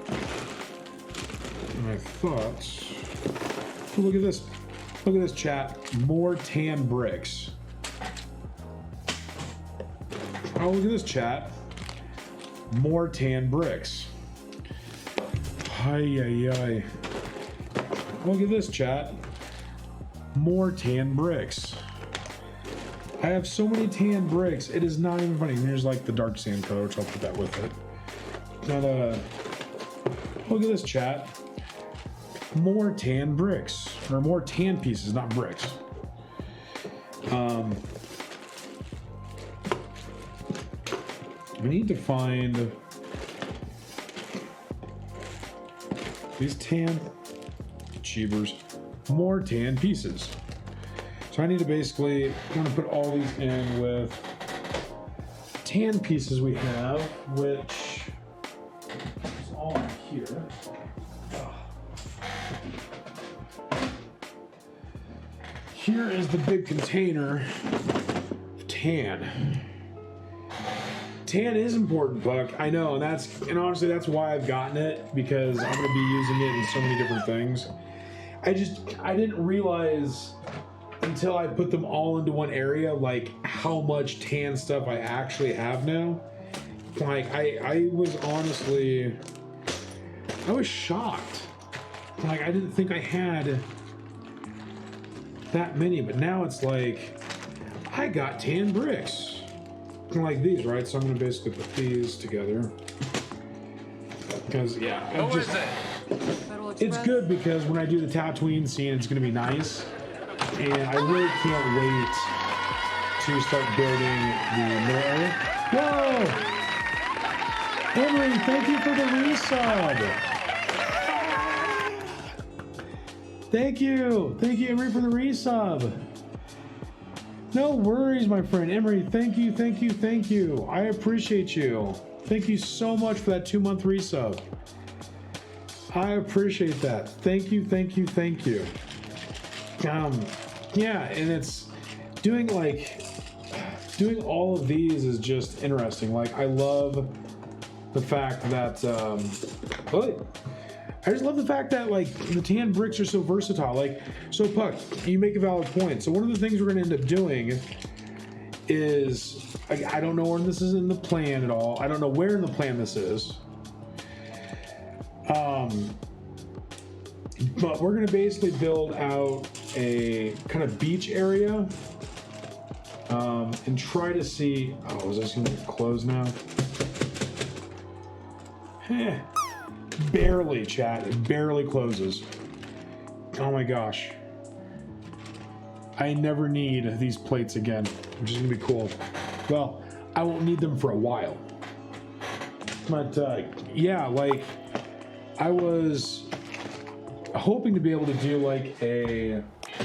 And I thought, oh, look at this. Look at this, chat. More tan bricks. Oh, look at this, chat. More tan bricks. Ay. Look at this, chat. More tan bricks. I have so many tan bricks. It is not even funny. Here's like the dark sand color, which I'll put that with it. But look at this, chat. More tan bricks, or more tan pieces, not bricks. I need to find these tan cheevers, more tan pieces. So I need to basically, I'm going to put all these in with tan pieces we have, which is all in here. Here is the big container of tan. Tan is important, Buck. I know, and honestly, that's why I've gotten it, because I'm going to be using it in so many different things. I didn't realize until I put them all into one area, like how much tan stuff I actually have now. Like I was honestly, I was shocked. Like I didn't think I had that many, but now it's like I got tan bricks. Like these, right? So I'm gonna basically put these together. Because yeah, it's good because when I do the Tatooine scene, it's gonna be nice. And I really can't wait to start building the middle area. Whoa! Emery, thank you for the resub. Thank you, Emery, for the resub. No worries, my friend. Emery, thank you. I appreciate you. Thank you so much for that 2-month resub. I appreciate that. Thank you. Yeah, and it's doing all of these is just interesting. Like, I love the fact that I just love the fact that like the tan bricks are so versatile. Like, so Puck, you make a valid point. So one of the things we're going to end up doing is, I don't know when this is in the plan at all. I don't know where in the plan this is. But we're going to basically build out a kind of beach area and try to see. Oh, is this going to close now? Barely, chat. It barely closes. Oh my gosh. I never need these plates again, which is going to be cool. Well, I won't need them for a while. But yeah, like I was hoping to be able to do like a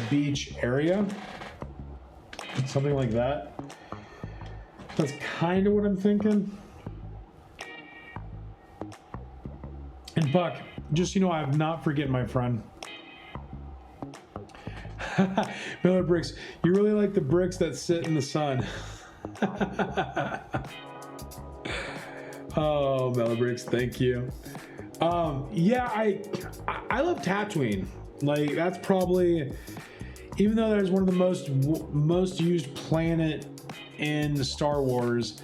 beach area, something like that. That's kind of what I'm thinking. And Buck, just so you know, I'm not forgetting my friend. Miller Bricks, you really like the bricks that sit in the sun. Oh, Miller Bricks, thank you. Yeah, I love Tatooine. Like, that's probably, even though there's one of the most used planet in Star Wars,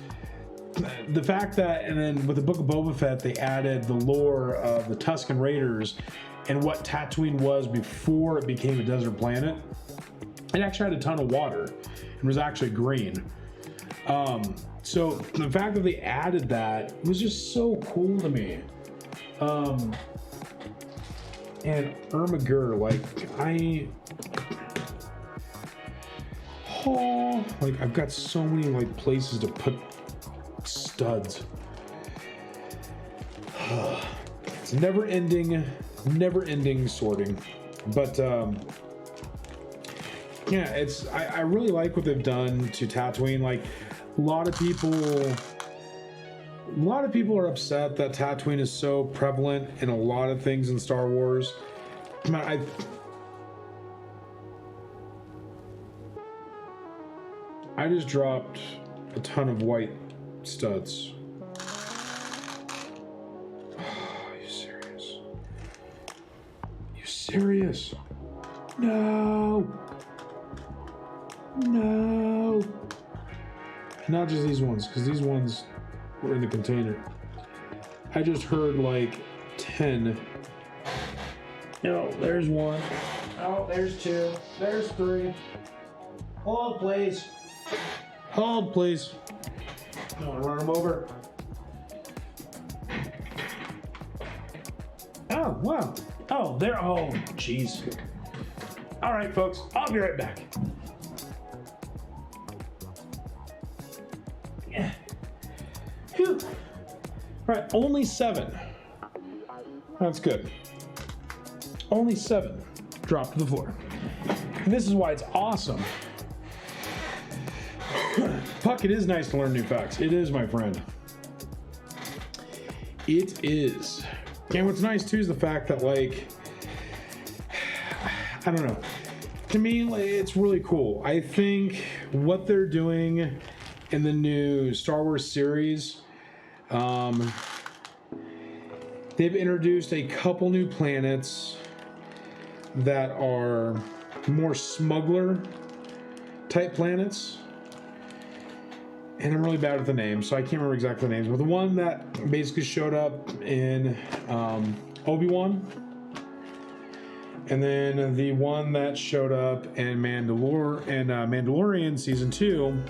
the fact that, and then with the Book of Boba Fett, they added the lore of the Tusken Raiders and what Tatooine was before it became a desert planet. It actually had a ton of water and was actually green. So the fact that they added that was just so cool to me. And Ermagur, like like I've got so many like places to put studs. It's never ending sorting. But yeah, it's I really like what they've done to Tatooine. Like a lot of people are upset that Tatooine is so prevalent in a lot of things in Star Wars. I just dropped a ton of white studs. Are you serious? You serious? No. Not just these ones, because these ones were in the container. I just heard like 10. No, there's one. Oh, there's 2. There's 3. Hold, please. Hold, please. Don't run them over. Oh, wow. Oh, there. Oh, jeez. All right, folks. I'll be right back. Yeah. Phew. All right, only 7. That's good. Only 7 dropped to the floor. And this is why it's awesome. Puck, it is nice to learn new facts. It is, my friend. It is. And what's nice too is the fact that, like, I don't know. To me, like, it's really cool. I think what they're doing in the new Star Wars series, they've introduced a couple new planets that are more smuggler type planets. And I'm really bad with the names, so I can't remember exactly the names. But the one that basically showed up in Obi-Wan, and then the one that showed up in Mandalorian season 2,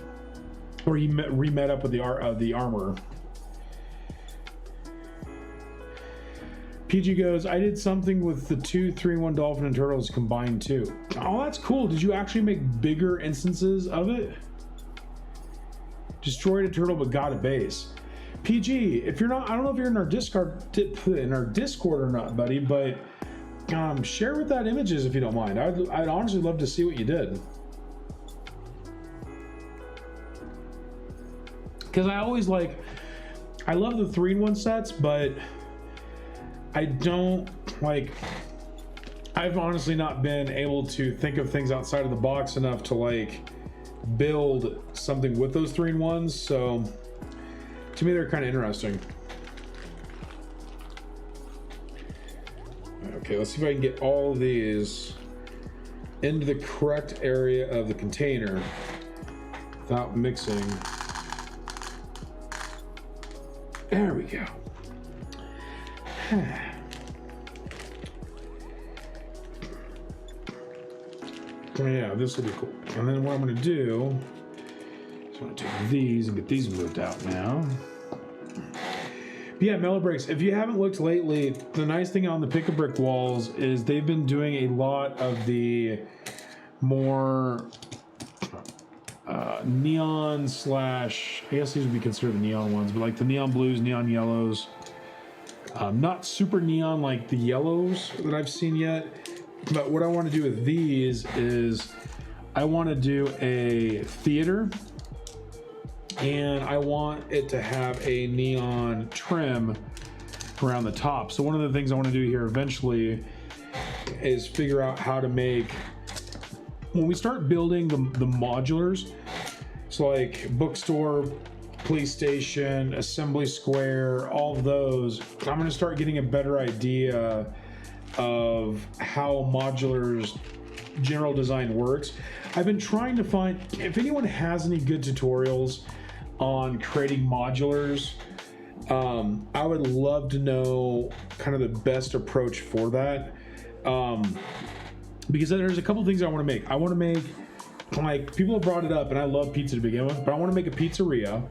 where he re-met up with the armorer. PG goes, I did something with the 2, 3, 1 dolphin and turtles combined too. Oh, that's cool. Did you actually make bigger instances of it? Destroyed a turtle but got a base. PG, if you're not, I don't know if you're in our Discord or not, buddy, but share what that image is if you don't mind. I'd honestly love to see what you did. Because I always like, I love the 3-in-1 sets, but I don't like, I've honestly not been able to think of things outside of the box enough to like build something with those 3-in-1s. So to me, they're kind of interesting. Okay, let's see if I can get all of these into the correct area of the container without mixing. There we go. Yeah, this will be cool. And then what I'm going to do is I'm going to take these and get these moved out now. But yeah, Mellow Bricks, if you haven't looked lately, the nice thing on the Pick-a-Brick walls is they've been doing a lot of the more neon slash, I guess these would be considered the neon ones, but like the neon blues, neon yellows. Not super neon like the yellows that I've seen yet, but what I want to do with these is I want to do a theater, and I want it to have a neon trim around the top. So one of the things I want to do here eventually is figure out how to make, when we start building the modulars, so like bookstore, police station, assembly square, all of those, I'm going to start getting a better idea of how modulars general design works. I've been trying to find, if anyone has any good tutorials on creating modulars, I would love to know kind of the best approach for that. Because there's a couple things I want to make. I want to make, like, people have brought it up, and I love pizza to begin with, but I want to make a pizzeria,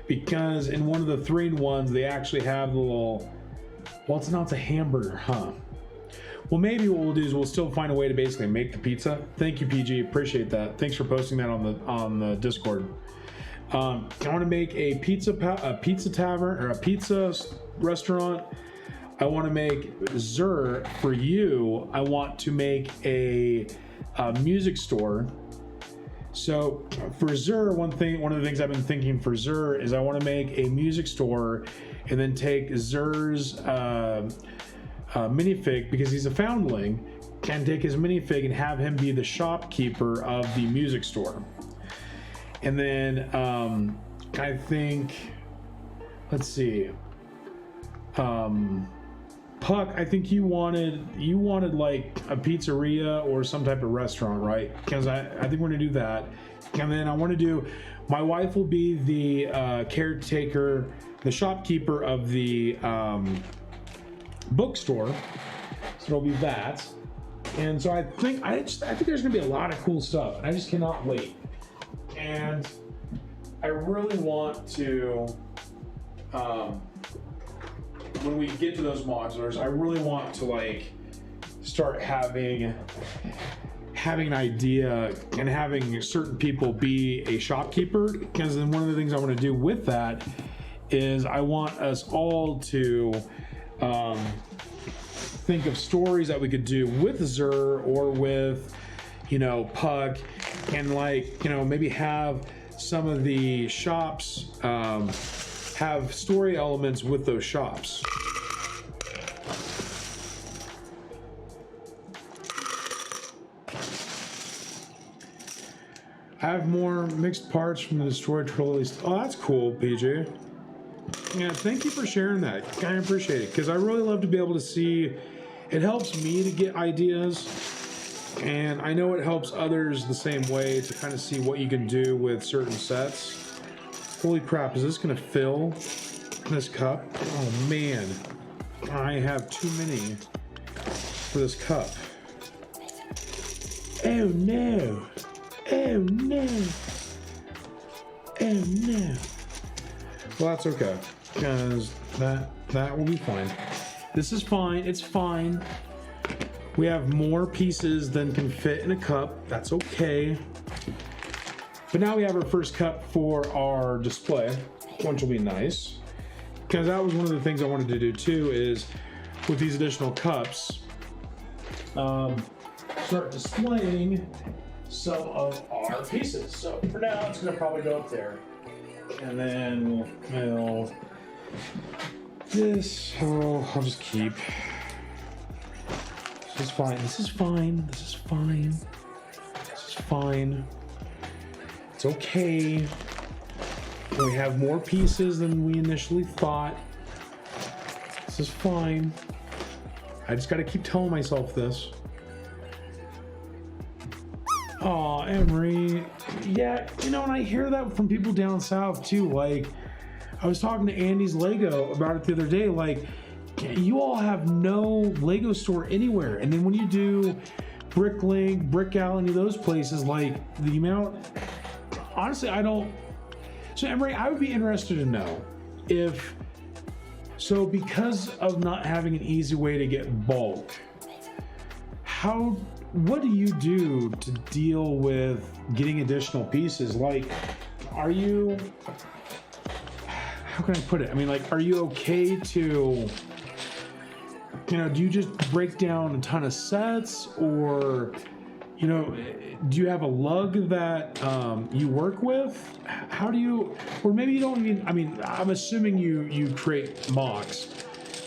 because in one of the 3-in-1s, they actually have the little, well, it's a hamburger, huh? Well, maybe what we'll do is we'll still find a way to basically make the pizza. Thank you, PG, appreciate that. Thanks for posting that on the Discord. I want to make a pizza tavern, or a pizza restaurant. I want to make Zur for you. I want to make a music store. So for Zur, one of the things I've been thinking for Zur is I want to make a music store and then take Zur's minifig, because he's a foundling, and take his minifig and have him be the shopkeeper of the music store. And then I think, let's see, Puck, I think you wanted like a pizzeria or some type of restaurant, right? Because I think we're gonna do that. And then I want to do, my wife will be the caretaker, the shopkeeper of the bookstore. So it'll be that. And so I think there's gonna be a lot of cool stuff, and I just cannot wait. And I really want to, when we get to those modulars, I really want to like start having an idea and having certain people be a shopkeeper, because then one of the things I want to do with that is I want us all to think of stories that we could do with Zur or with, Puck, and like, maybe have some of the shops have story elements with those shops. I have more mixed parts from the destroyed trolley. Oh, that's cool, PJ. Yeah, thank you for sharing that. I appreciate it, because I really love to be able to see. It helps me to get ideas, and I know it helps others the same way to kind of see what you can do with certain sets. Holy crap, is this gonna fill this cup? Oh man, I have too many for this cup. Oh no, oh no, oh no. Well, that's okay, because that will be fine. This is fine, it's fine. We have more pieces than can fit in a cup, that's okay. But now we have our first cup for our display, which will be nice. Because that was one of the things I wanted to do too, is with these additional cups, start displaying some of our pieces. So for now, it's gonna probably go up there. And then we'll this, oh, I'll just keep. This is fine, this is fine, this is fine. This is fine. It's okay. We have more pieces than we initially thought. This is fine. I just gotta keep telling myself this. Aw, Emery. Yeah, you know, and I hear that from people down south too. Like, I was talking to Andy's Lego about it the other day. Like, you all have no Lego store anywhere. And then when you do Bricklink, Brick Alley, any of those places, like, the amount, honestly, I don't. So, Emery, I would be interested to know if, so because of not having an easy way to get bulk, what do you do to deal with getting additional pieces? Like, are you, how can I put it? I mean, like, are you okay to, you know, do you just break down a ton of sets, or, you know, do you have a lug that you work with? How do you, or maybe you don't even, I mean, I'm assuming you create mocks,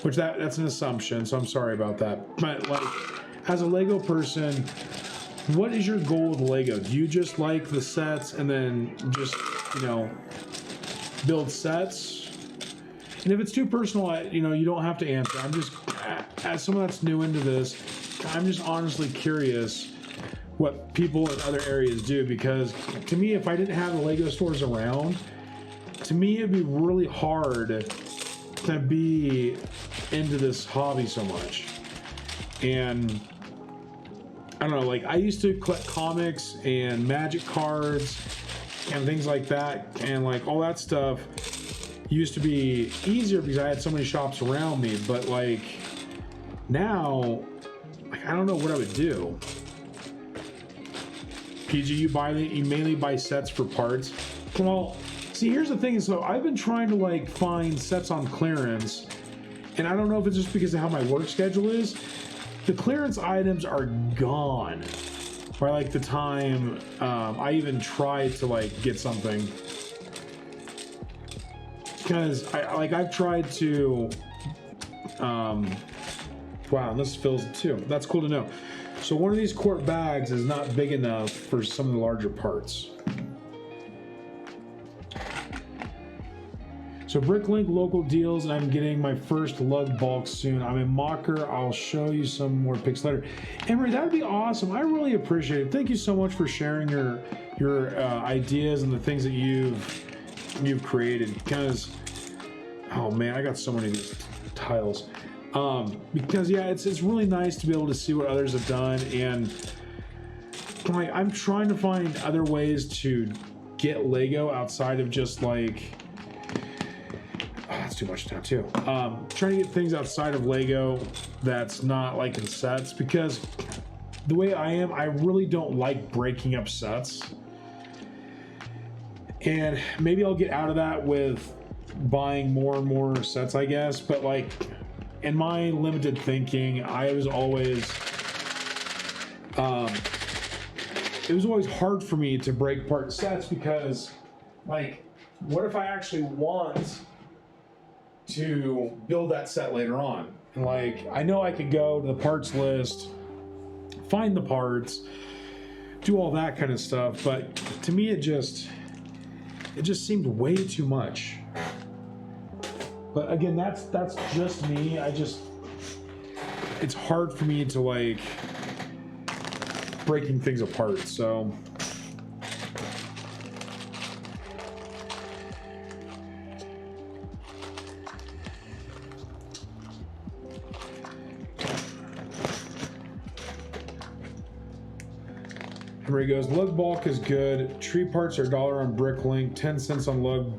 which that's an assumption, so I'm sorry about that. But like, as a Lego person, what is your goal with Lego? Do you just like the sets and then just, you know, build sets? And if it's too personal, you know, you don't have to answer. I'm just, as someone that's new into this, I'm just honestly curious what people in other areas do, because to me, if I didn't have the Lego stores around, to me, it'd be really hard to be into this hobby so much. And I don't know, like, I used to collect comics and magic cards and things like that, and like all that stuff used to be easier because I had so many shops around me. But like now, like, I don't know what I would do. PG, you mainly buy sets for parts. Well, see, here's the thing. So I've been trying to like find sets on clearance, and I don't know if it's just because of how my work schedule is. The clearance items are gone by like the time I even tried to like get something, because I've tried to wow, this fills it too. That's cool to know. So one of these quart bags is not big enough for some of the larger parts. So Bricklink local deals, and I'm getting my first lug bulk soon. I'm in Mocker. I'll show you some more pics later. Emery, that would be awesome. I really appreciate it. Thank you so much for sharing your ideas and the things that you've created. Because, oh man, I got so many of these tiles. Because yeah, it's really nice to be able to see what others have done, and like, I'm trying to find other ways to get Lego outside of just like, that's too much now too. Trying to get things outside of Lego that's not like in sets, because the way I am, I really don't like breaking up sets. And maybe I'll get out of that with buying more and more sets, I guess. But like, in my limited thinking, I was always, it was always hard for me to break apart sets, because like, what if I actually want to build that set later on? And like, I know I could go to the parts list, find the parts, do all that kind of stuff, but to me it just seemed way too much. But again, that's just me. It's hard for me to like breaking things apart, so Henry goes, lug bulk is good. Tree parts are $1 on Bricklink, 10 cents on lug.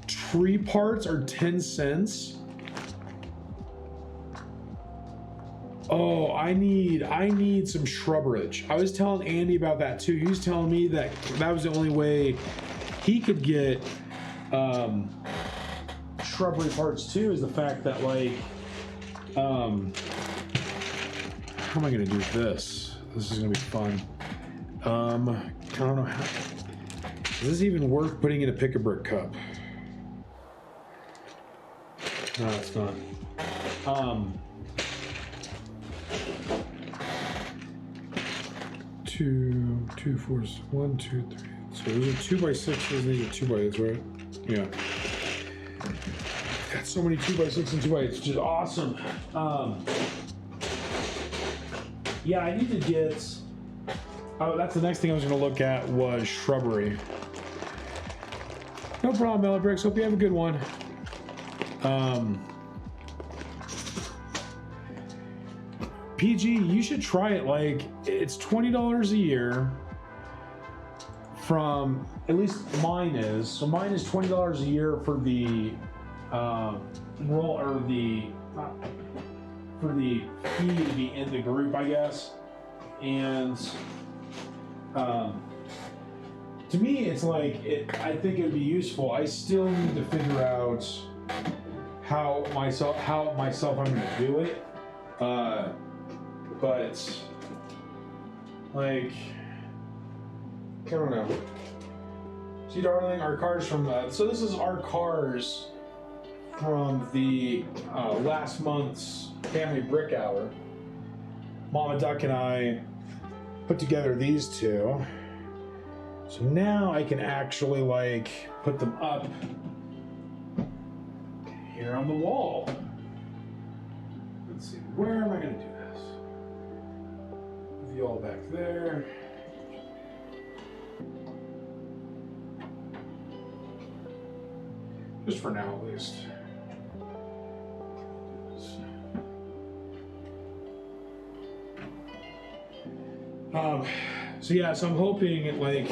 Tree parts are 10 cents? Oh, I need some shrubberage. I was telling Andy about that too. He was telling me that was the only way he could get shrubbery parts too, is the fact that like how am I gonna do this? This is gonna be fun. I don't know how. Is this even worth putting in a pick-a-brick cup? No, it's not. Two, 4, 1, 2, 3. So those are 2x6s, these are 2x8s, right? Yeah. Got so many 2x6 and 2x8s, which is awesome. Yeah, I need to get. Oh, that's the next thing I was going to look at was shrubbery. No problem, Elabrix. Hope you have a good one. PG, you should try it. Like, it's $20 a year. From at least mine is. So mine is $20 a year for the enroll or the for the fee to be in the group, I guess. And to me, it's like I think it'd be useful. I still need to figure out how myself I'm going to do it. But like, I don't know. See, darling, our cars from so this is our cars from the last month's family brick hour. Mama Duck and I put together these two. So now I can actually like put them up here on the wall. Let's see, where am I going to do this? Move you all back there. Just for now, at least. So yeah, so I'm hoping it like,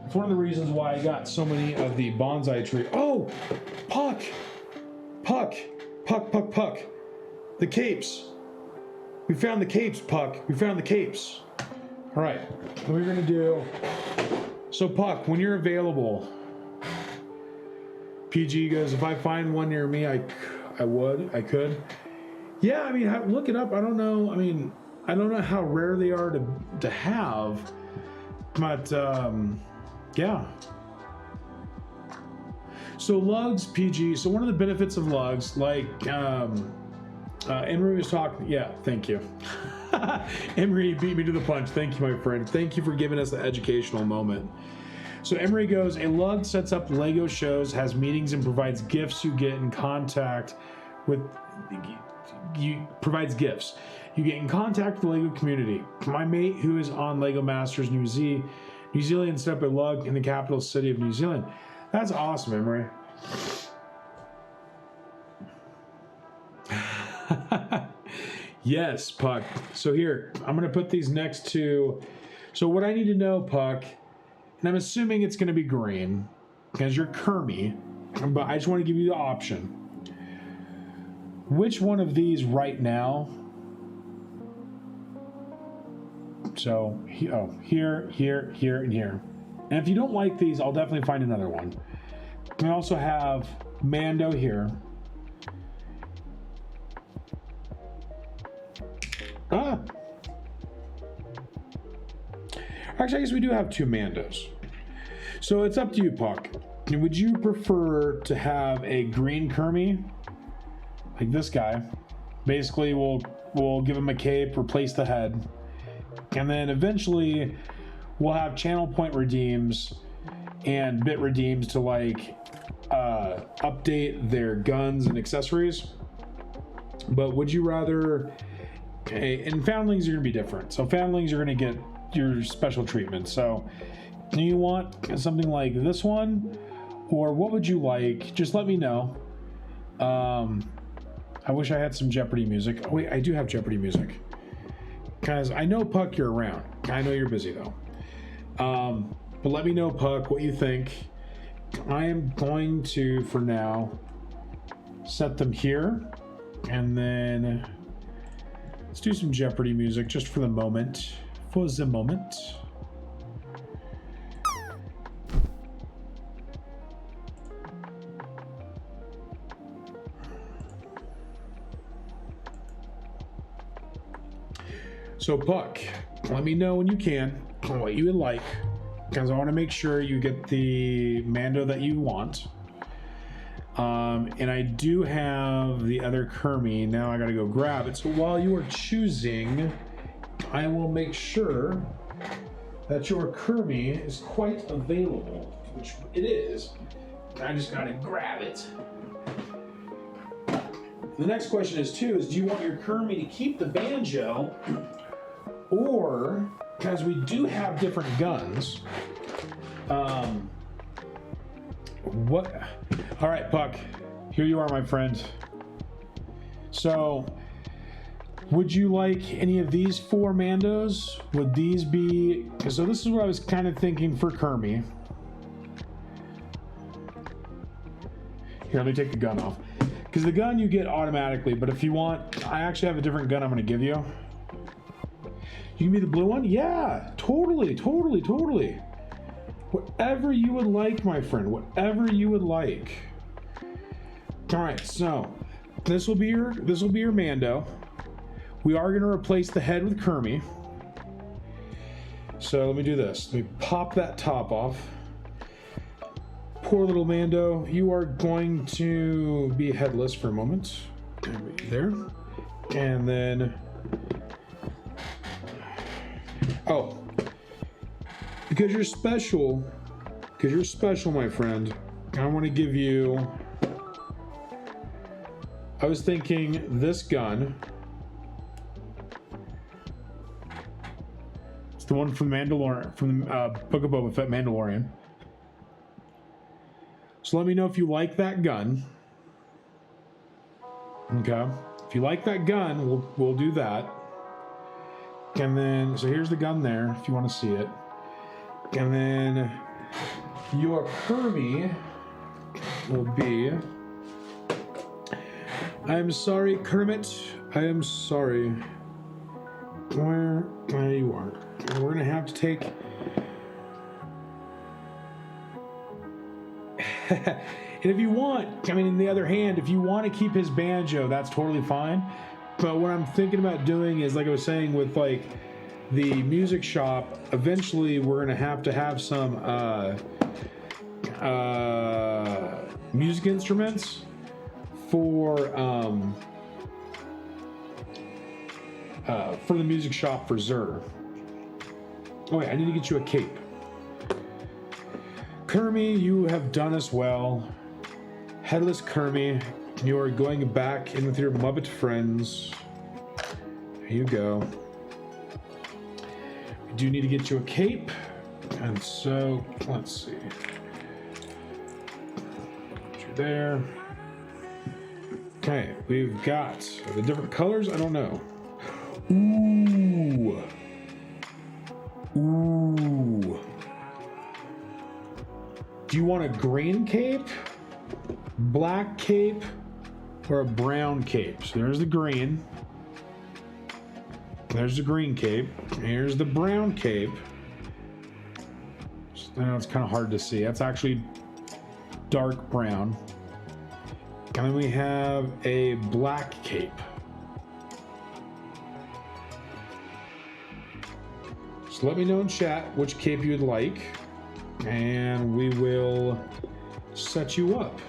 it's one of the reasons why I got so many of the bonsai tree. Oh, Puck. The capes. We found the capes, Puck. We found the capes. All right, what we're gonna do. So Puck, when you're available, PG goes, if I find one near me, I could. Yeah, I mean, look it up. I don't know. I mean, I don't know how rare they are to have, but yeah. So lugs, PG. So one of the benefits of lugs, like Emery was talking. Yeah, thank you. Emery beat me to the punch. Thank you, my friend. Thank you for giving us the educational moment. So Emery goes, a lug sets up Lego shows, has meetings, and provides gifts. You get in contact with. Provides gifts. You get in contact with the Lego community. My mate, who is on Lego Masters New Zealand, set up a lug in the capital city of New Zealand. That's awesome, Emery. Yes, Puck. So here, I'm going to put these next to. So what I need to know, Puck, and I'm assuming it's going to be green because you're Kermie, but I just want to give you the option. Which one of these right now? So, here, and here. And if you don't like these, I'll definitely find another one. We also have Mando here. Actually, I guess we do have two Mandos. So it's up to you, Puck. Would you prefer to have a green Kermie? Like this guy. Basically, we'll give him a cape, replace the head. And then eventually we'll have channel point redeems and bit redeems to like update their guns and accessories. But would you rather, okay, and foundlings are going to be different. So foundlings are going to get your special treatment. So do you want something like this one, or what would you like? Just let me know. I wish I had some Jeopardy music. Oh wait, I do have Jeopardy music. Guys, I know, Puck, you're around. I know you're busy though. But let me know, Puck, what you think. I am going to, for now, set them here. And then let's do some Jeopardy music just for the moment. For the moment. So Puck, let me know when you can what you would like, because I want to make sure you get the Mando that you want. And I do have the other Kermie. Now I gotta go grab it. So while you are choosing, I will make sure that your Kermie is quite available, which it is. I just gotta grab it. The next question is do you want your Kermie to keep the banjo, or, because we do have different guns, all right, Puck, here you are, my friend. So, would you like any of these 4 Mandos? Would these be, so this is what I was kind of thinking for Kermie. Here, let me take the gun off. Because the gun you get automatically, but if you want, I actually have a different gun I'm going to give you. You give me the blue one? Yeah, totally. Whatever you would like, my friend, whatever you would like. All right, so this will be your Mando. We are going to replace the head with Kermie. So let me do this. Let me pop that top off. Poor little Mando, you are going to be headless for a moment. There. And then, oh, because you're special, my friend, I want to give you, I was thinking this gun. It's the one from Mandalorian, from the Book of Boba Fett Mandalorian. So let me know if you like that gun. Okay. If you like that gun, we'll do that. And then, so here's the gun there, if you want to see it. And then your Kermie will be, I'm sorry, Kermit. I am sorry. Where you are. We're gonna have to take. And if you want, I mean, on the other hand, if you want to keep his banjo, that's totally fine. But what I'm thinking about doing is, like I was saying, with like the music shop, eventually we're gonna have to have some music instruments for the music shop for Zur. Oh wait, I need to get you a cape. Kermie, you have done us well. Headless Kermie, you are going back in with your Muppet friends. There you go. We do need to get you a cape. And so, let's see. Put you there. Okay, we've got the different colors. I don't know. Ooh. Ooh. Do you want a green cape, black cape, or a brown cape? So there's the green. There's the green cape. Here's the brown cape. Now it's kind of hard to see. That's actually dark brown. And then we have a black cape. So let me know in chat which cape you'd like, and we will set you up.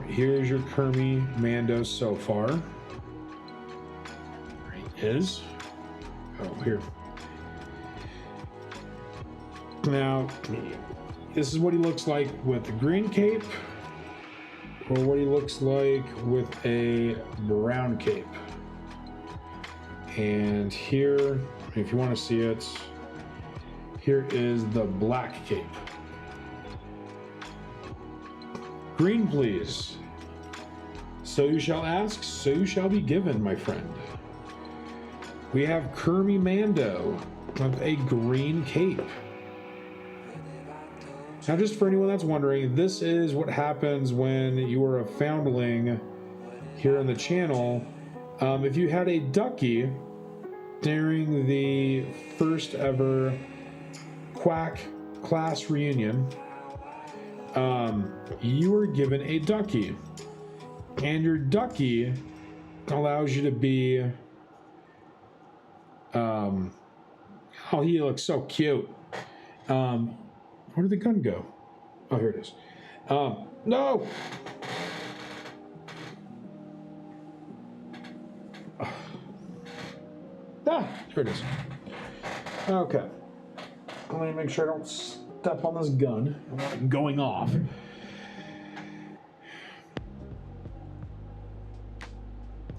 Here's your Kermie Mando so far. There he is. Oh, here. Now, this is what he looks like with the green cape, or what he looks like with a brown cape. And here, if you want to see it, here is the black cape. Green, please. So you shall ask, so you shall be given, my friend. We have Kermie Mando with a green cape. Now, just for anyone that's wondering, this is what happens when you are a foundling here on the channel. If you had a ducky during the first ever Quack class reunion, you were given a ducky, and your ducky allows you to be Oh, he looks so cute. Where did the gun go? Oh, here it is. No! Ah, here it is. Okay. Let me make sure I don't step on this gun. I'm not going off.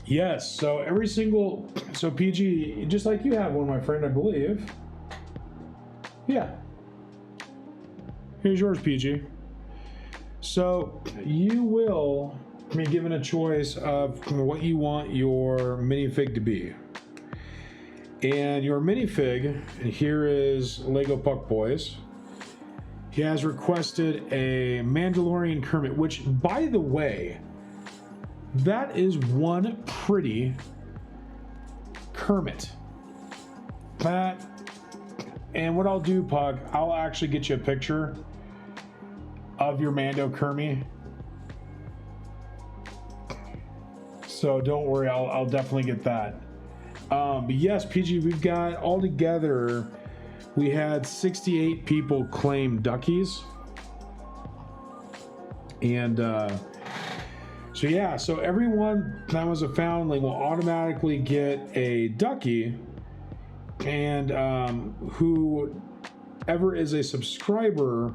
Yes, so every single... So PG, just like you have one, my friend, I believe. Yeah. Here's yours, PG. So you will be given a choice of what you want your minifig to be. And your minifig, and here is Lego Puck Boys. He has requested a Mandalorian Kermit, which, by the way, that is one pretty Kermit. That, and what I'll do, Puck, I'll actually get you a picture of your Mando Kermit. So don't worry, I'll definitely get that. But yes, PG, we've got all together, we had 68 people claim duckies. And so yeah, so everyone that was a foundling will automatically get a ducky, and whoever is a subscriber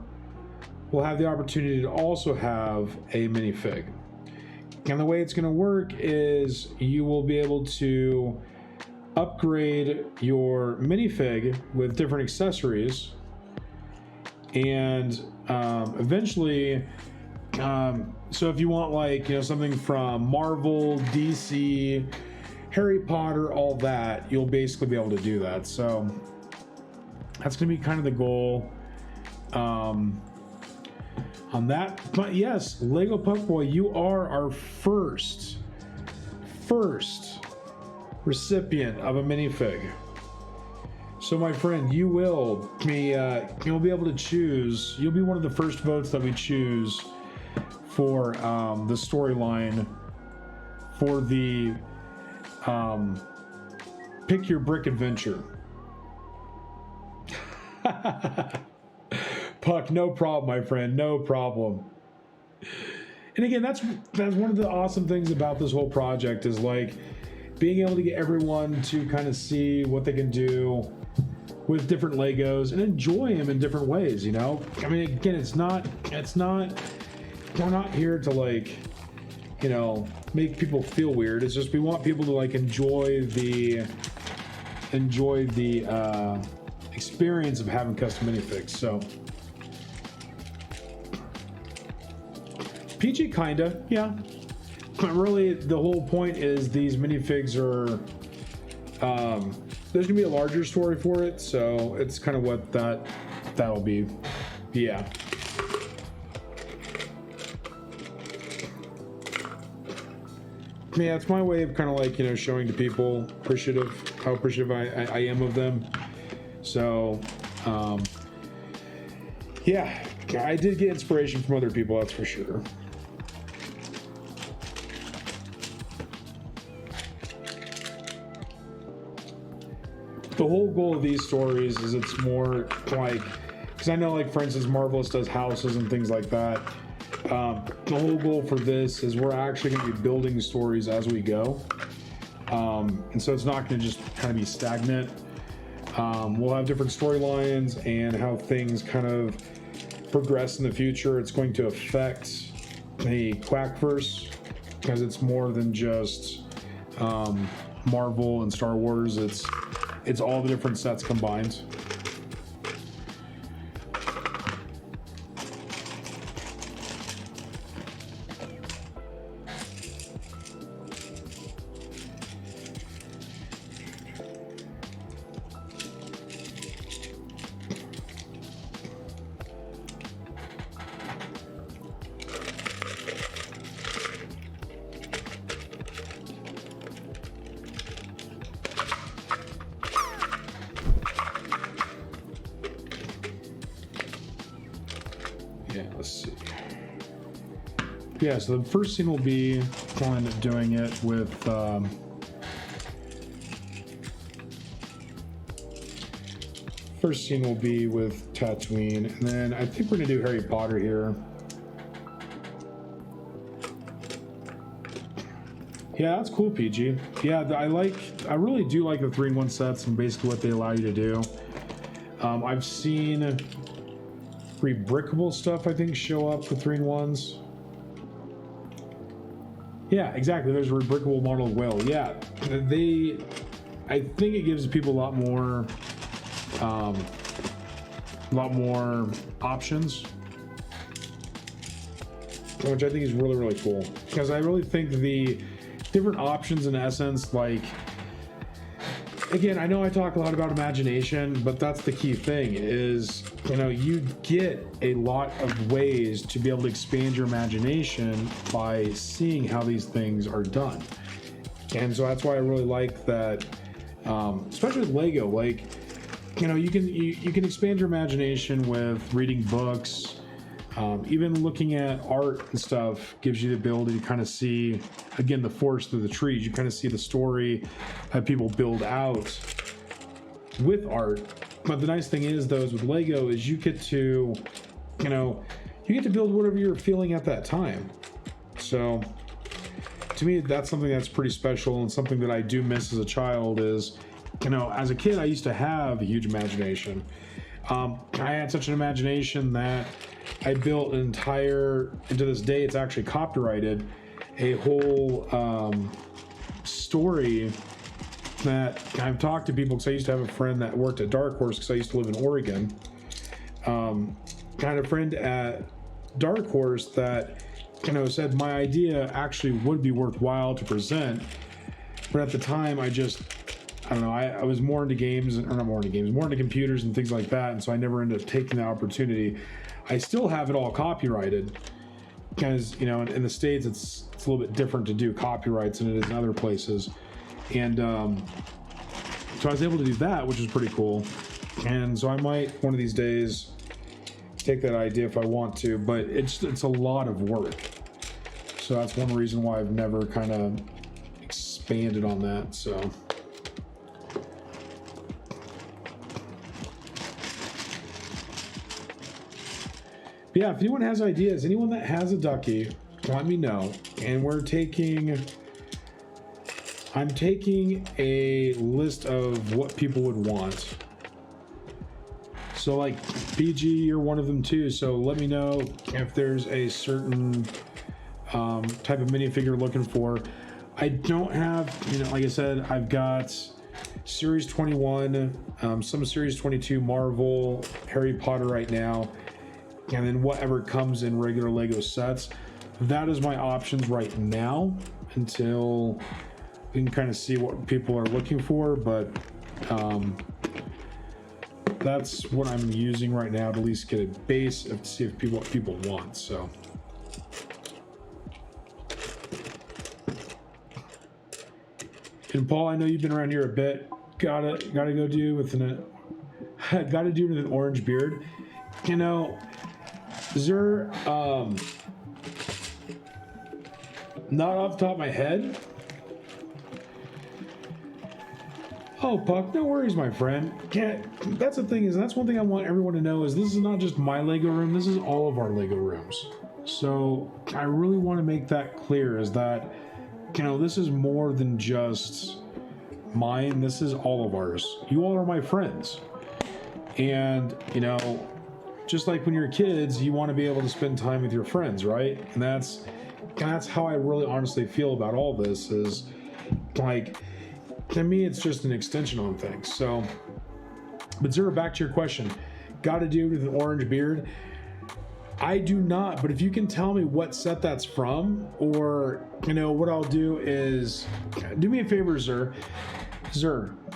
will have the opportunity to also have a minifig. And the way it's going to work is you will be able to upgrade your minifig with different accessories, and eventually, so if you want, like, you know, something from Marvel, DC, Harry Potter, all that, you'll basically be able to do that. So that's going to be kind of the goal on that. But yes, Lego Puck Boy, you are our first recipient of a minifig. So my friend, you will be you'll be able to choose. You'll be one of the first votes that we choose for the storyline for the Pick Your Brick Adventure. Puck, no problem, my friend, no problem. And again, that's one of the awesome things about this whole project, is like being able to get everyone to kind of see what they can do with different Legos and enjoy them in different ways, you know? I mean, again, it's not, we're not here to, like, you know, make people feel weird. It's just we want people to, like, enjoy the experience of having custom minifigs. So PG kinda, yeah. But really, the whole point is these minifigs are, there's gonna be a larger story for it, so it's kind of what that'll be. Yeah. Yeah, it's my way of kind of, like, you know, showing to people how appreciative I am of them. So, yeah, I did get inspiration from other people, that's for sure. The whole goal of these stories is it's more like, because I know, like, for instance, Marvelous does houses and things like that. The whole goal for this is we're actually going to be building stories as we go. And so it's not going to just kind of be stagnant. We'll have different storylines and how things kind of progress in the future. It's going to affect the Quackverse, because it's more than just Marvel and Star Wars. It's all the different sets combined. Yeah, let's see. Yeah, so the first scene will be, we'll end up doing it with first scene will be with Tatooine, and then I think we're gonna do Harry Potter here. Yeah, that's cool, PG. Yeah, I really do like the 3-in-1 sets and basically what they allow you to do. I've seen rebrickable stuff, I think, show up with 3-in-1s. Yeah, exactly. There's a rebrickable model of whale. Yeah, I think it gives people a lot more options, which I think is really, really cool. Because I really think the different options, in essence, like, again, I know I talk a lot about imagination, but that's the key thing is, you know, you get a lot of ways to be able to expand your imagination by seeing how these things are done. And so that's why I really like that, especially with Lego, like, you know, you can expand your imagination with reading books, even looking at art and stuff gives you the ability to kind of see, again, the forest through the trees. You kind of see the story that people build out with art. But the nice thing is, though, is with Lego is you get to, you know, you get to build whatever you're feeling at that time. So to me, that's something that's pretty special, and something that I do miss as a child is, you know, as a kid, I used to have a huge imagination. I had such an imagination that I built an entire, and to this day, it's actually copyrighted, a whole story that I've talked to people, because I used to have a friend that worked at Dark Horse, because I used to live in Oregon. I had a friend at Dark Horse that, you know, said my idea actually would be worthwhile to present, but at the time I don't know, I was more into games, or not more into games, more into computers and things like that, and so I never ended up taking the opportunity. I still have it all copyrighted, because, you know, in the States it's a little bit different to do copyrights than it is in other places. And so I was able to do that, which is pretty cool. And so I might one of these days take that idea if I want to, but it's a lot of work. So that's one reason why I've never kind of expanded on that. So but yeah, if anyone has ideas, anyone that has a ducky, let me know. And I'm taking a list of what people would want. So like BG, you're one of them too. So let me know if there's a certain type of minifigure you're looking for. I don't have, you know, like I said, I've got Series 21, some Series 22 Marvel, Harry Potter right now, and then whatever comes in regular Lego sets. That is my options right now until we can kind of see what people are looking for, but that's what I'm using right now to at least get a base of to see if what people want. So and Paul, I know you've been around here a bit. Gotta go do with an orange beard. You know, is there not off the top of my head? Oh, Puck, no worries, my friend. That's the thing, is that's one thing I want everyone to know, is this is not just my Lego room, this is all of our Lego rooms. So I really want to make that clear, is that, you know, this is more than just mine, this is all of ours. You all are my friends. And, you know, just like when you're kids, you want to be able to spend time with your friends, right? And that's how I really honestly feel about all this, is like, to me, it's just an extension on things. So, but Zero, back to your question. Got a dude with an orange beard? I do not, but if you can tell me what set that's from, or, you know, what I'll do is, do me a favor, Zer,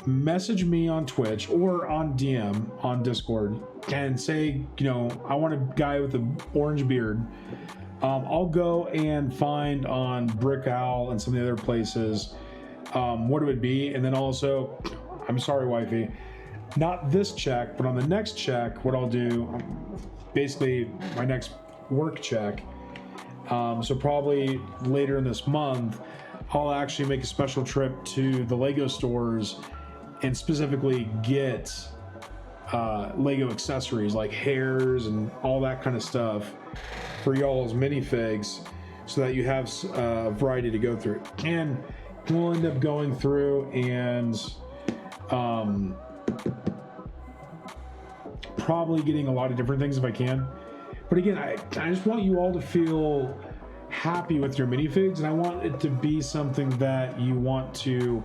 message me on Twitch or on DM on Discord and say, you know, I want a guy with an orange beard. I'll go and find on Brick Owl and some of the other places what it would be, and then also, I'm sorry, wifey, not this check, but on the next check, what I'll do, basically my next work check, so probably later in this month, I'll actually make a special trip to the Lego stores and specifically get Lego accessories like hairs and all that kind of stuff for y'all's minifigs, so that you have a variety to go through. And we'll end up going through and probably getting a lot of different things if I can. But again, I just want you all to feel happy with your minifigs, and I want it to be something that you want to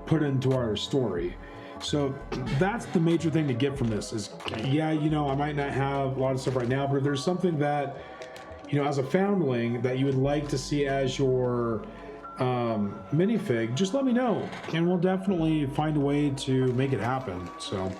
put into our story. So that's the major thing to get from this is, yeah, you know, I might not have a lot of stuff right now, but if there's something that, you know, as a foundling that you would like to see as your minifig, just let me know, and we'll definitely find a way to make it happen. So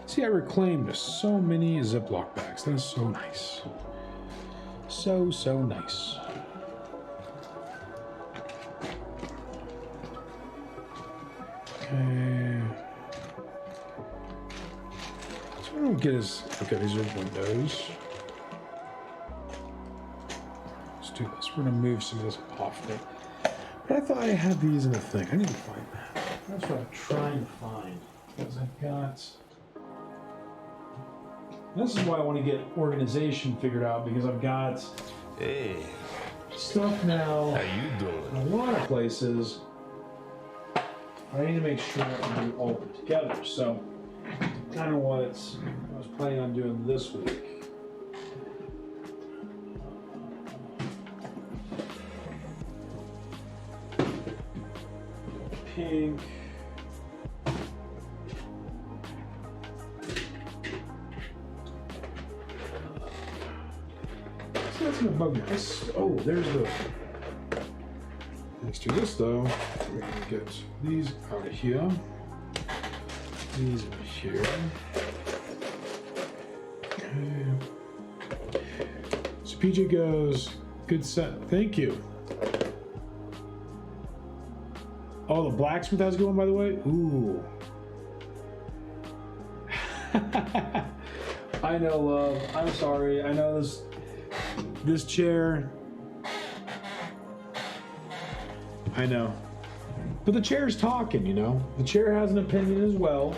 see, I reclaimed so many Ziploc bags. That is so nice. So nice. Okay. So I don't get his. Okay, these are windows. Let's do this. We're gonna move some of this off there. But I thought I had these in the thing. I need to find that. That's what I'm trying to find. Because I've got. This is why I want to get organization figured out, because I've got stuff now How you doing? in a lot of places. I need to make sure I do all put together. So, kind of what I was planning on doing this week. Pink. That's gonna bug me. Oh, there's the. Let's do this though. We're gonna get these out of here. These in here. Okay. So PJ goes, good set. Thank you. Oh, the blacksmith has a good one, by the way. Ooh. I know, love. I'm sorry. I know this chair. I know. But the chair's talking, you know? The chair has an opinion as well.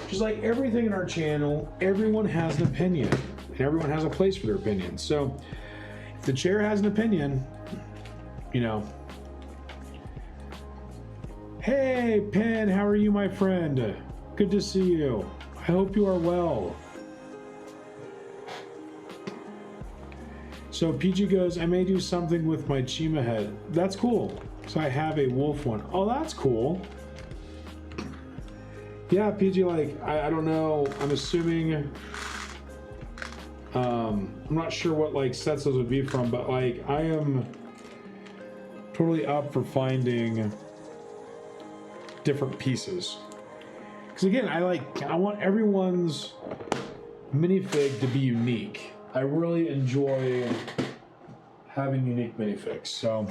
Just like everything in our channel, everyone has an opinion. And everyone has a place for their opinion. So, if the chair has an opinion, you know. Hey, Penn, how are you, my friend? Good to see you. I hope you are well. So PG goes, I may do something with my Chima head. That's cool. So I have a wolf one. Oh, that's cool. Yeah, PG, like, I don't know. I'm assuming, I'm not sure what like sets those would be from, but like I am totally up for finding different pieces. Because again, I want everyone's minifig to be unique. I really enjoy having unique minifigs. So,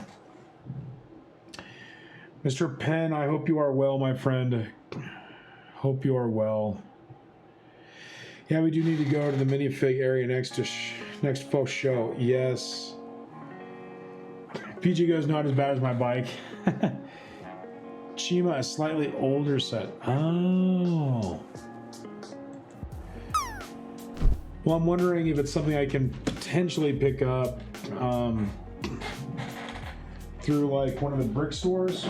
Mr. Penn, I hope you are well, my friend. Hope you are well. Yeah, we do need to go to the minifig area next faux show. Yes. PG goes, not as bad as my bike. Chima, a slightly older set. Oh. Well, I'm wondering if it's something I can potentially pick up through like one of the brick stores.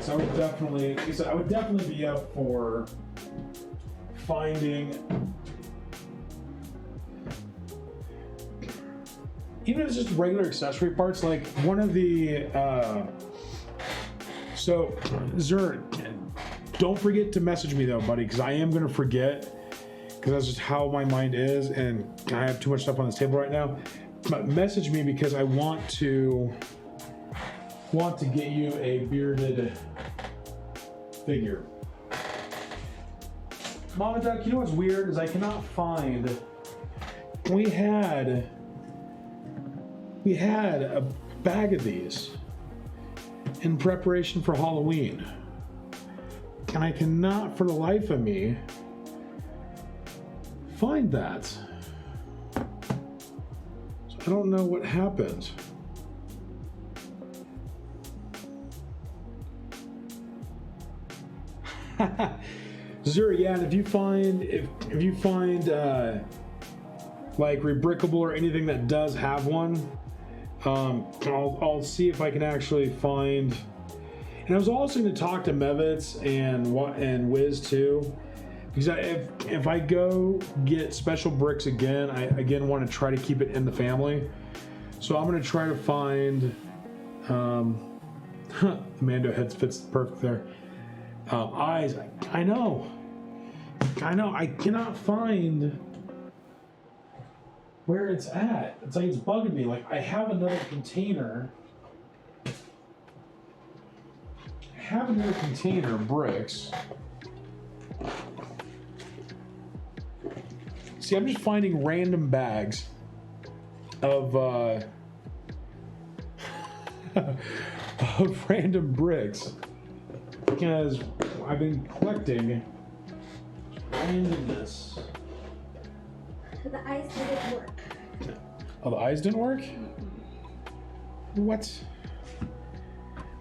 So I would definitely be up for finding, even if it's just regular accessory parts, like one of the so Zern, don't forget to message me though, buddy, because I am gonna forget, because that's just how my mind is, and I have too much stuff on this table right now. But message me, because I want to get you a bearded figure. Mom and Dad, you know what's weird is I cannot find. We had a bag of these in preparation for Halloween, and I cannot for the life of me find that. I don't know what happened. Zero, yeah, and if you find like rebrickable or anything that does have one, I'll see if I can actually find. And I was also going to talk to Mevitz and Wiz too, because if I go get special bricks again, I again want to try to keep it in the family. So I'm going to try to find. The Mando head fits perfect there. Eyes. I know. I cannot find where it's at. It's like it's bugging me. Like I have another container. Of bricks. See, I'm just finding random bags of of random bricks because I've been collecting randomness. The eyes didn't work. Oh, the eyes didn't work? What?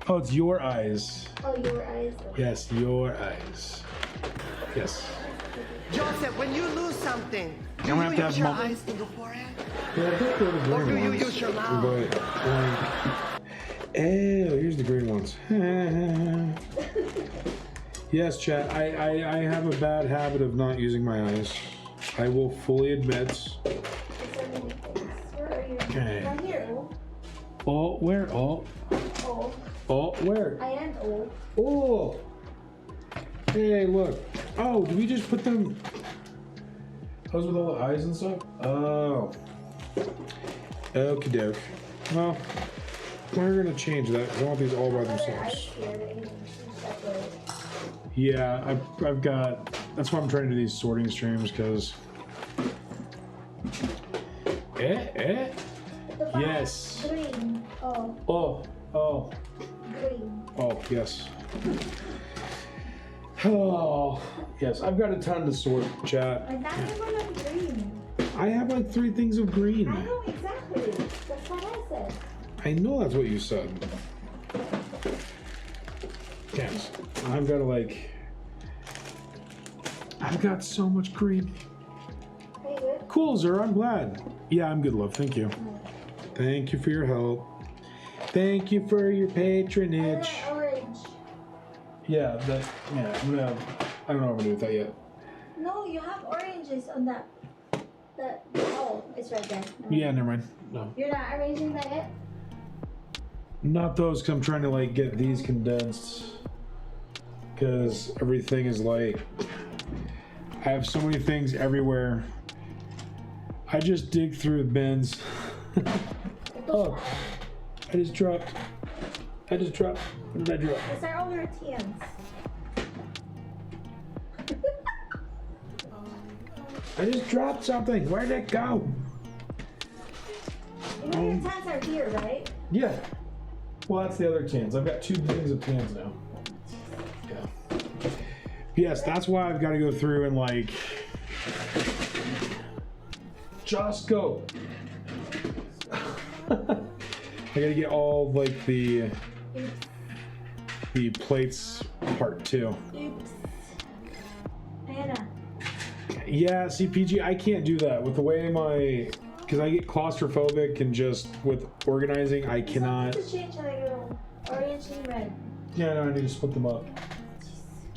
Oh, it's your eyes. Oh, your eyes. Yes, your eyes. Yes. Joseph, when you lose something, do I'm gonna you have to use have your mom- eyes in the forehead? Yeah, I think they're the Or green do you ones. use your mouth? Oh, here's the green ones. Yes, chat. I have a bad habit of not using my eyes. I will fully admit. Where are you? Okay. Right here. Oh, where? Oh, Oh. oh, where? I am old. Oh. Hey, look. Oh, did we just put them? Those with all the eyes and stuff? Oh. Okie doke. Well, we're gonna change that. I want these all by Other eyes themselves. here that you can separate. Yeah, I've got. That's why I'm trying to do these sorting streams because. The back, Yes. Green. Oh, Oh, green. oh, yes. Oh, yes. I've got a ton to sort, chat. My dad is one of green. I have like 3 things of green. I know exactly. That's what I said. I know that's what you said. Yes. I've got to like. I've got so much green. Are you good? Cool, Zer. I'm glad. Yeah, I'm good, love. Thank you. Thank you for your help. Thank you for your patronage. I want orange. Yeah, I'm gonna. I don't know what I'm gonna do with that yet. No, you have oranges on that. Oh, it's right there. No. Yeah, never mind. No. You're not arranging that yet? Not those, because I'm trying to like get these condensed. Because everything is like. I have so many things everywhere. I just dig through the bins. Oh, I just dropped. What did I drop? These are all your TNs. I just dropped something. Where'd it go? You know your tans are here, right? Yeah. Well, that's the other tins. I've got 2 bins of tins now. Yeah. Yes, that's why I've got to go through and like. Just go. I gotta get all like the plates apart too. Oops. Hannah. Yeah, see, PG, I can't do that with the way because I get claustrophobic and just with organizing, I cannot. To change like orange and red. Yeah, no, I need to split them up.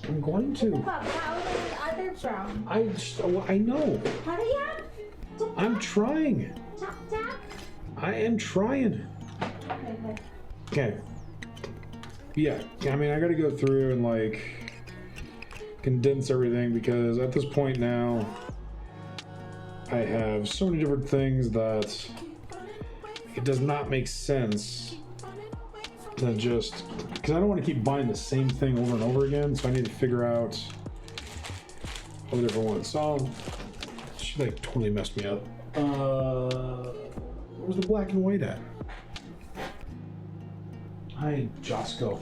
I'm going to. Look up, how is the other brown? I know. Hurry up! Tap, I'm tap, trying. tap, tap. I am trying. Okay. Okay. Yeah, I mean, I gotta go through and like condense everything because at this point now I have so many different things that it does not make sense to just because I don't want to keep buying the same thing over and over again, so I need to figure out all the different ones. So she like totally messed me up. Where's the black and white at? Hi, Josco.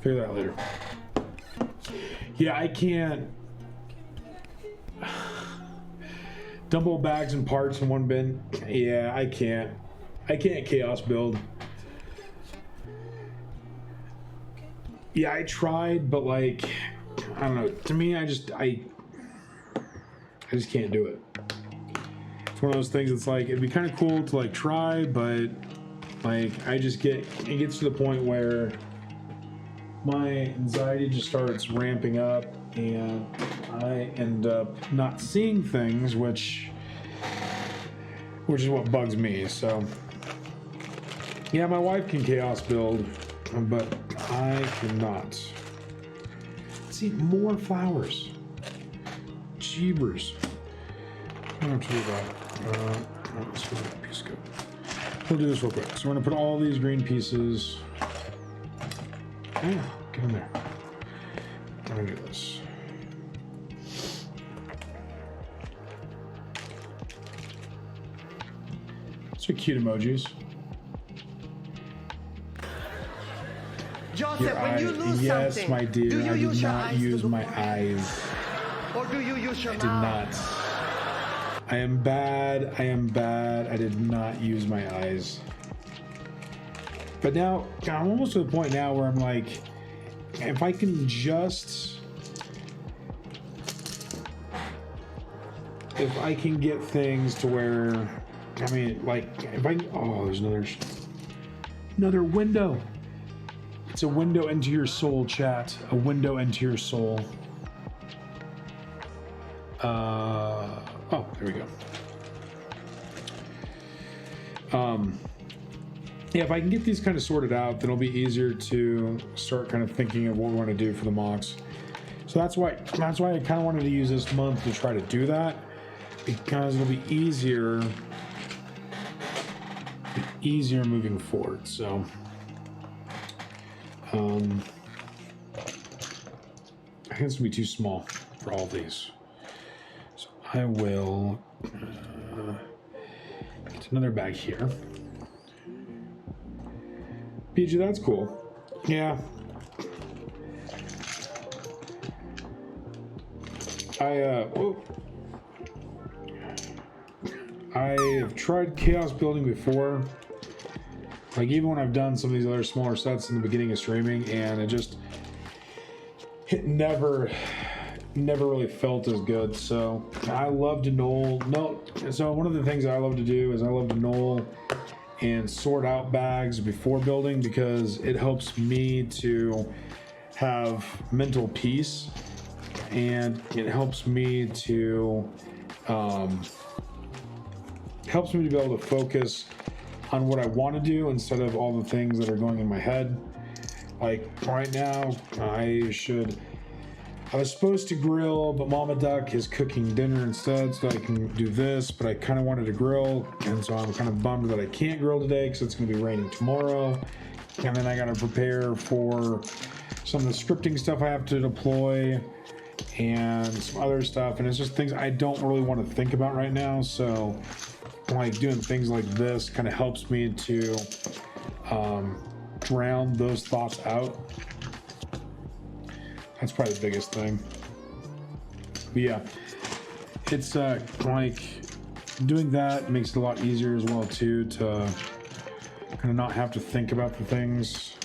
Figure that out later. Yeah, I can't. Dump all bags and parts in one bin. Yeah, I can't chaos build. Yeah, I tried, but like, I don't know. To me, I just can't do it. It's one of those things that's like, it'd be kind of cool to like try, but like, it gets to the point where my anxiety just starts ramping up and I end up not seeing things, which is what bugs me. So yeah, my wife can chaos build, but I cannot. See, more flowers. Jeebers. I don't have to do that. Let's do that piece good. We'll do this real quick. So we're gonna put all these green pieces. Yeah, get in there. I'm gonna do this. So cute emojis. Joseph, Your when you eye, lose yes, something, my dear. do you I use did your not eyes use to look my for it? eyes. Or do you use your I did mouth? not. I am bad. I am bad. I did not use my eyes. But now, I'm almost to the point now where I'm like, if I can just, if I can get things to where, I mean, like, if I, oh, there's another window. It's a window into your soul, chat. A window into your soul. Oh, there we go. Yeah, if I can get these kind of sorted out, then it'll be easier to start kind of thinking of what we want to do for the mocks. So that's why I kind of wanted to use this month to try to do that, because it'll be easier moving forward. So, I think it's gonna be too small for all these. So I will get another bag here. PG, that's cool. Yeah. I have tried chaos building before. Like, even when I've done some of these other smaller sets in the beginning of streaming, and it never really felt as good. So I love to so one of the things I love to do is I love to knoll and sort out bags before building, because it helps me to have mental peace, and it helps me to be able to focus on what I want to do instead of all the things that are going in my head. Like right now, I was supposed to grill, but Mama Duck is cooking dinner instead, so I can do this, but I kind of wanted to grill, and so I'm kind of bummed that I can't grill today because it's going to be raining tomorrow. And then I got to prepare for some of the scripting stuff I have to deploy and some other stuff, and it's just things I don't really want to think about right now. So like doing things like this kind of helps me to drown those thoughts out. That's probably the biggest thing. But yeah, it's like doing that makes it a lot easier as well too, to kind of not have to think about the things.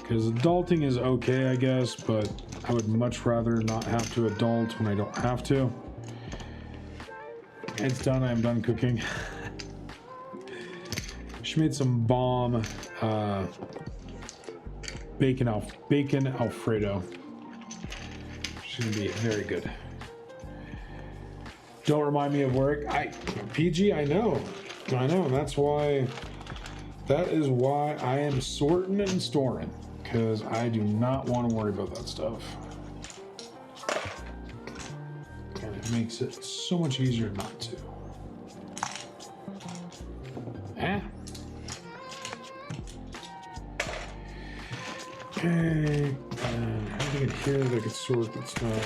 Because adulting is okay, I guess, but I would much rather not have to adult when I don't have to. It's done. I am done cooking. She made some bomb bacon Alfredo. She's gonna be very good. Don't remind me of work. PG, I know. That is why I am sorting and storing, because I do not want to worry about that stuff. And it makes it so much easier not to. Okay, anything in here that I could sort that's not.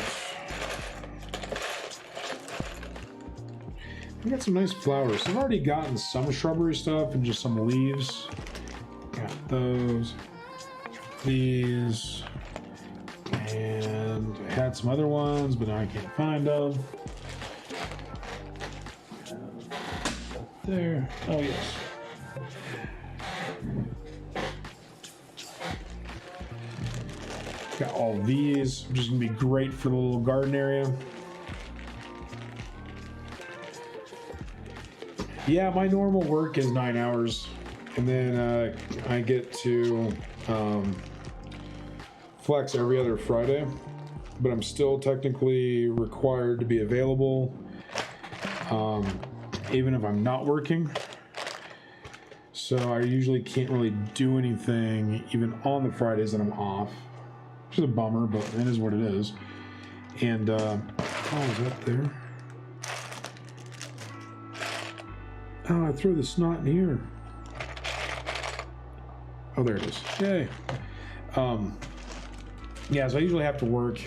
We got some nice flowers. I've already gotten some shrubbery stuff and just some leaves. Got those, these, and I had some other ones, but now I can't find them. there? Oh, yes. Got all these, which is gonna be great for the little garden area. Yeah, my normal work is 9 hours, and then I get to flex every other Friday, but I'm still technically required to be available even if I'm not working. So I usually can't really do anything even on the Fridays that I'm off, which is a bummer, but it is what it is. And oh, is that there? Oh, I threw the snot in here. Oh, there it is. Yay. Yeah, so I usually have to work.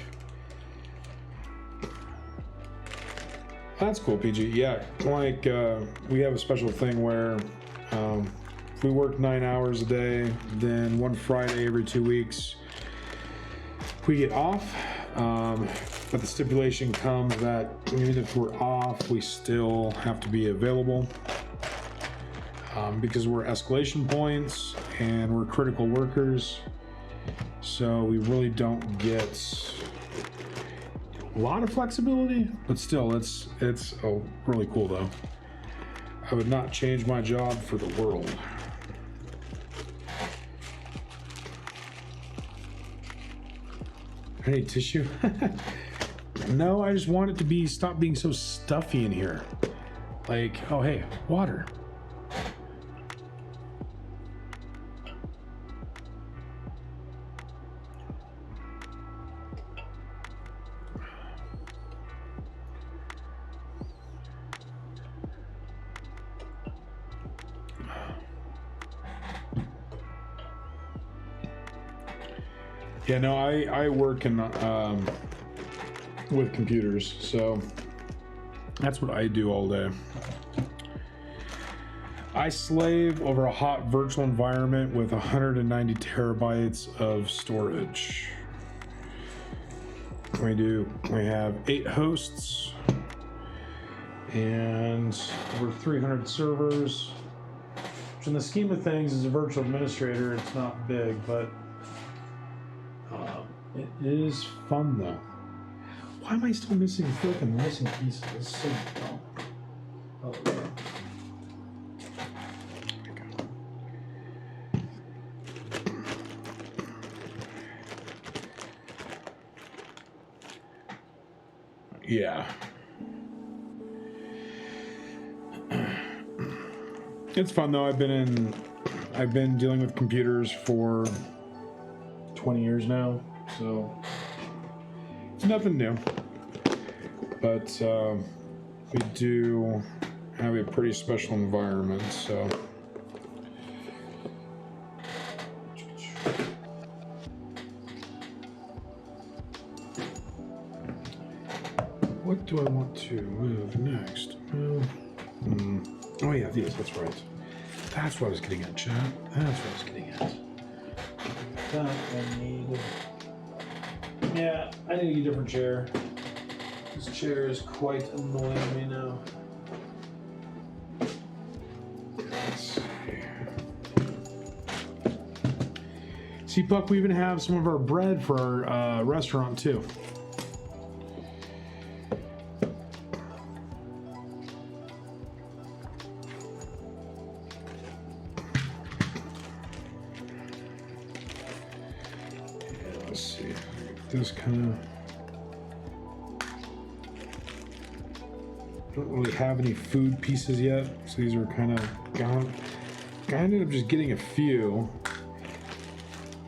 That's cool, PG. Yeah, like we have a special thing where if we work 9 hours a day, then one Friday every 2 weeks, we get off. But the stipulation comes that even if we're off, we still have to be available because we're escalation points and we're critical workers. So we really don't get a lot of flexibility, but still, it's really cool though. I would not change my job for the world. I need tissue. No, I just want it to stop being so stuffy in here. Like, oh hey, water. Yeah, no, I work in with computers, so that's what I do all day. I slave over a hot virtual environment with 190 terabytes of storage. We have 8 hosts and over 300 servers, which in the scheme of things, as a virtual administrator, it's not big, but it is fun though. Why am I still missing pieces? It's so dumb. Oh, yeah. Yeah. It's fun though. I've been dealing with computers for 20 years now, so it's nothing new. But we do have a pretty special environment, so what do I want to move next? Oh yeah, these, that's right. That's what I was getting at, chat. That's what I was getting at. That I need. Yeah, I need a different chair. This chair is quite annoying me now. Let's see, Puck, we even have some of our bread for our restaurant too. This kind of don't really have any food pieces yet, so these are kind of gone. I ended up just getting a few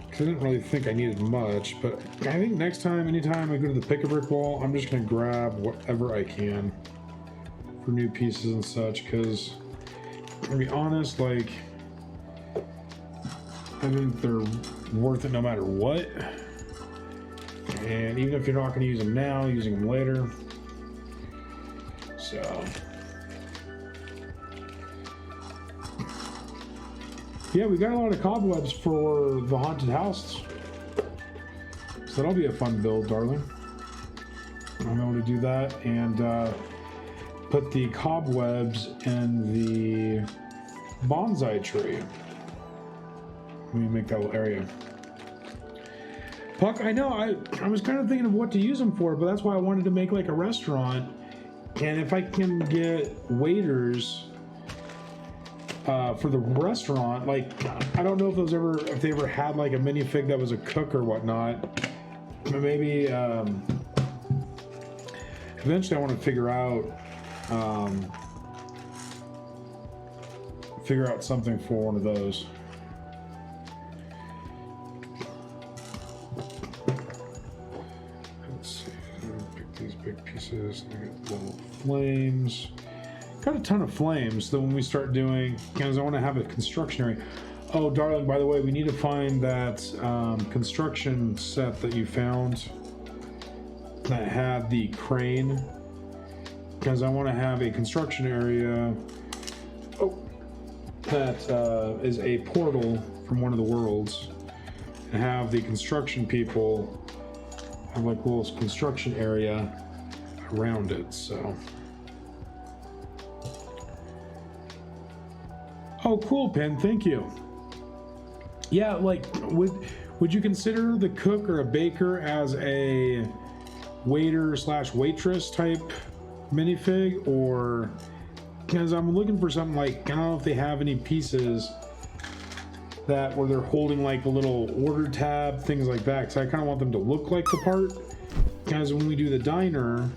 because I didn't really think I needed much, but I think next time, anytime I go to the pick-a-brick wall, I'm just gonna grab whatever I can for new pieces and such, because to be honest, like, I think they're worth it no matter what. And even if you're not going to use them now, using them later. So, yeah, we got a lot of cobwebs for the haunted house. So that'll be a fun build, darling. I'm able to do that. And put the cobwebs in the bonsai tree. Let me make that little area. Puck, I know, I was kind of thinking of what to use them for, but that's why I wanted to make like a restaurant. And if I can get waiters for the restaurant, like, I don't know if they ever had like a minifig that was a cook or whatnot. Maybe eventually I want to figure out something for one of those. Let's see, pick these big pieces. I got little flames. Got a ton of flames. So when we start doing, because I want to have a construction area. Oh, darling, by the way, we need to find that construction set that you found that had the crane, because I want to have a construction area that is a portal from one of the worlds, and have the construction people have like a little construction area around it. So, oh, cool, Pen, thank you. Yeah, like, would you consider the cook or a baker as a waiter / waitress type minifig? Or, because I'm looking for something like, I don't know if they have any pieces that where they're holding like a little order tab, things like that, because I kind of want them to look like the part. Because when we do the diner,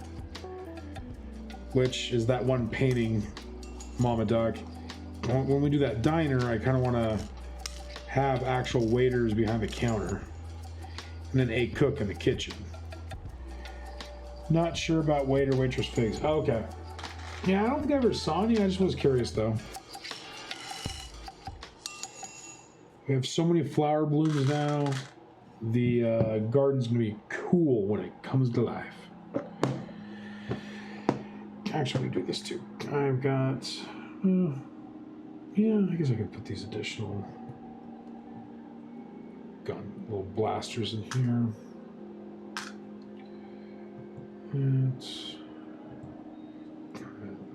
which is that one painting, Mama Duck, when we do that diner, I kind of want to have actual waiters behind the counter, and then a cook in the kitchen. Not sure about waiter waitress figs. Oh, okay. Yeah, I don't think I ever saw any. I just was curious though. We have so many flower blooms now. The garden's gonna be cool when it comes to life. Actually, I'm gonna do this too. I've got. Yeah, I guess I could put these additional gun little blasters in here. Let's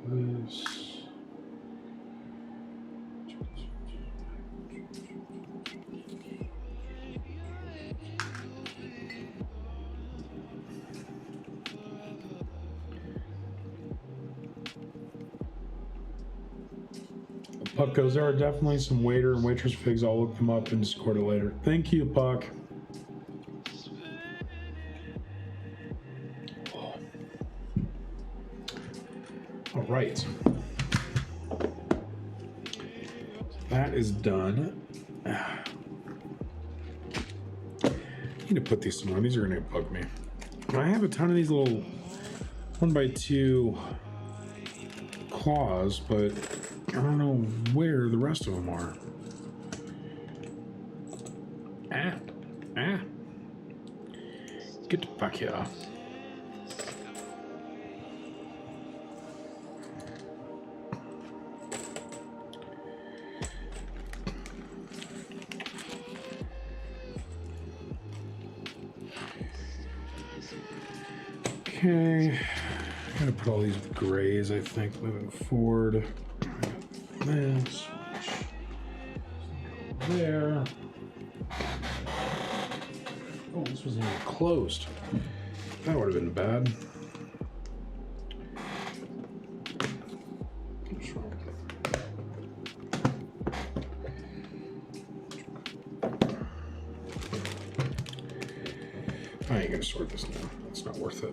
this. Puck goes, there are definitely some waiter and waitress figs. I'll look them up and Discord it later. Thank you, Puck. Oh. All right. That is done. I need to put these somewhere. These are going to bug me. I have a ton of these little 1x2 claws, but I don't know where the rest of them are. Get back here. Okay, I'm gonna put all these with grays, I think, moving forward. This there. Oh, this wasn't even closed. That would have been bad. I ain't gonna sort this now. It's not worth it.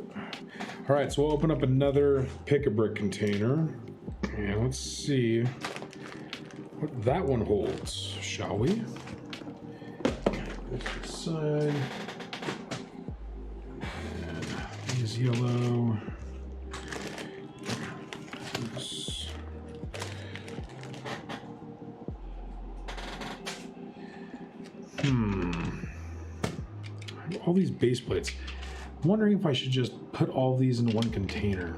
All right, so we'll open up another pick-a-brick container, and let's see what that one holds, shall we? This side. And these yellow. This. All these base plates. I'm wondering if I should just put all these in one container.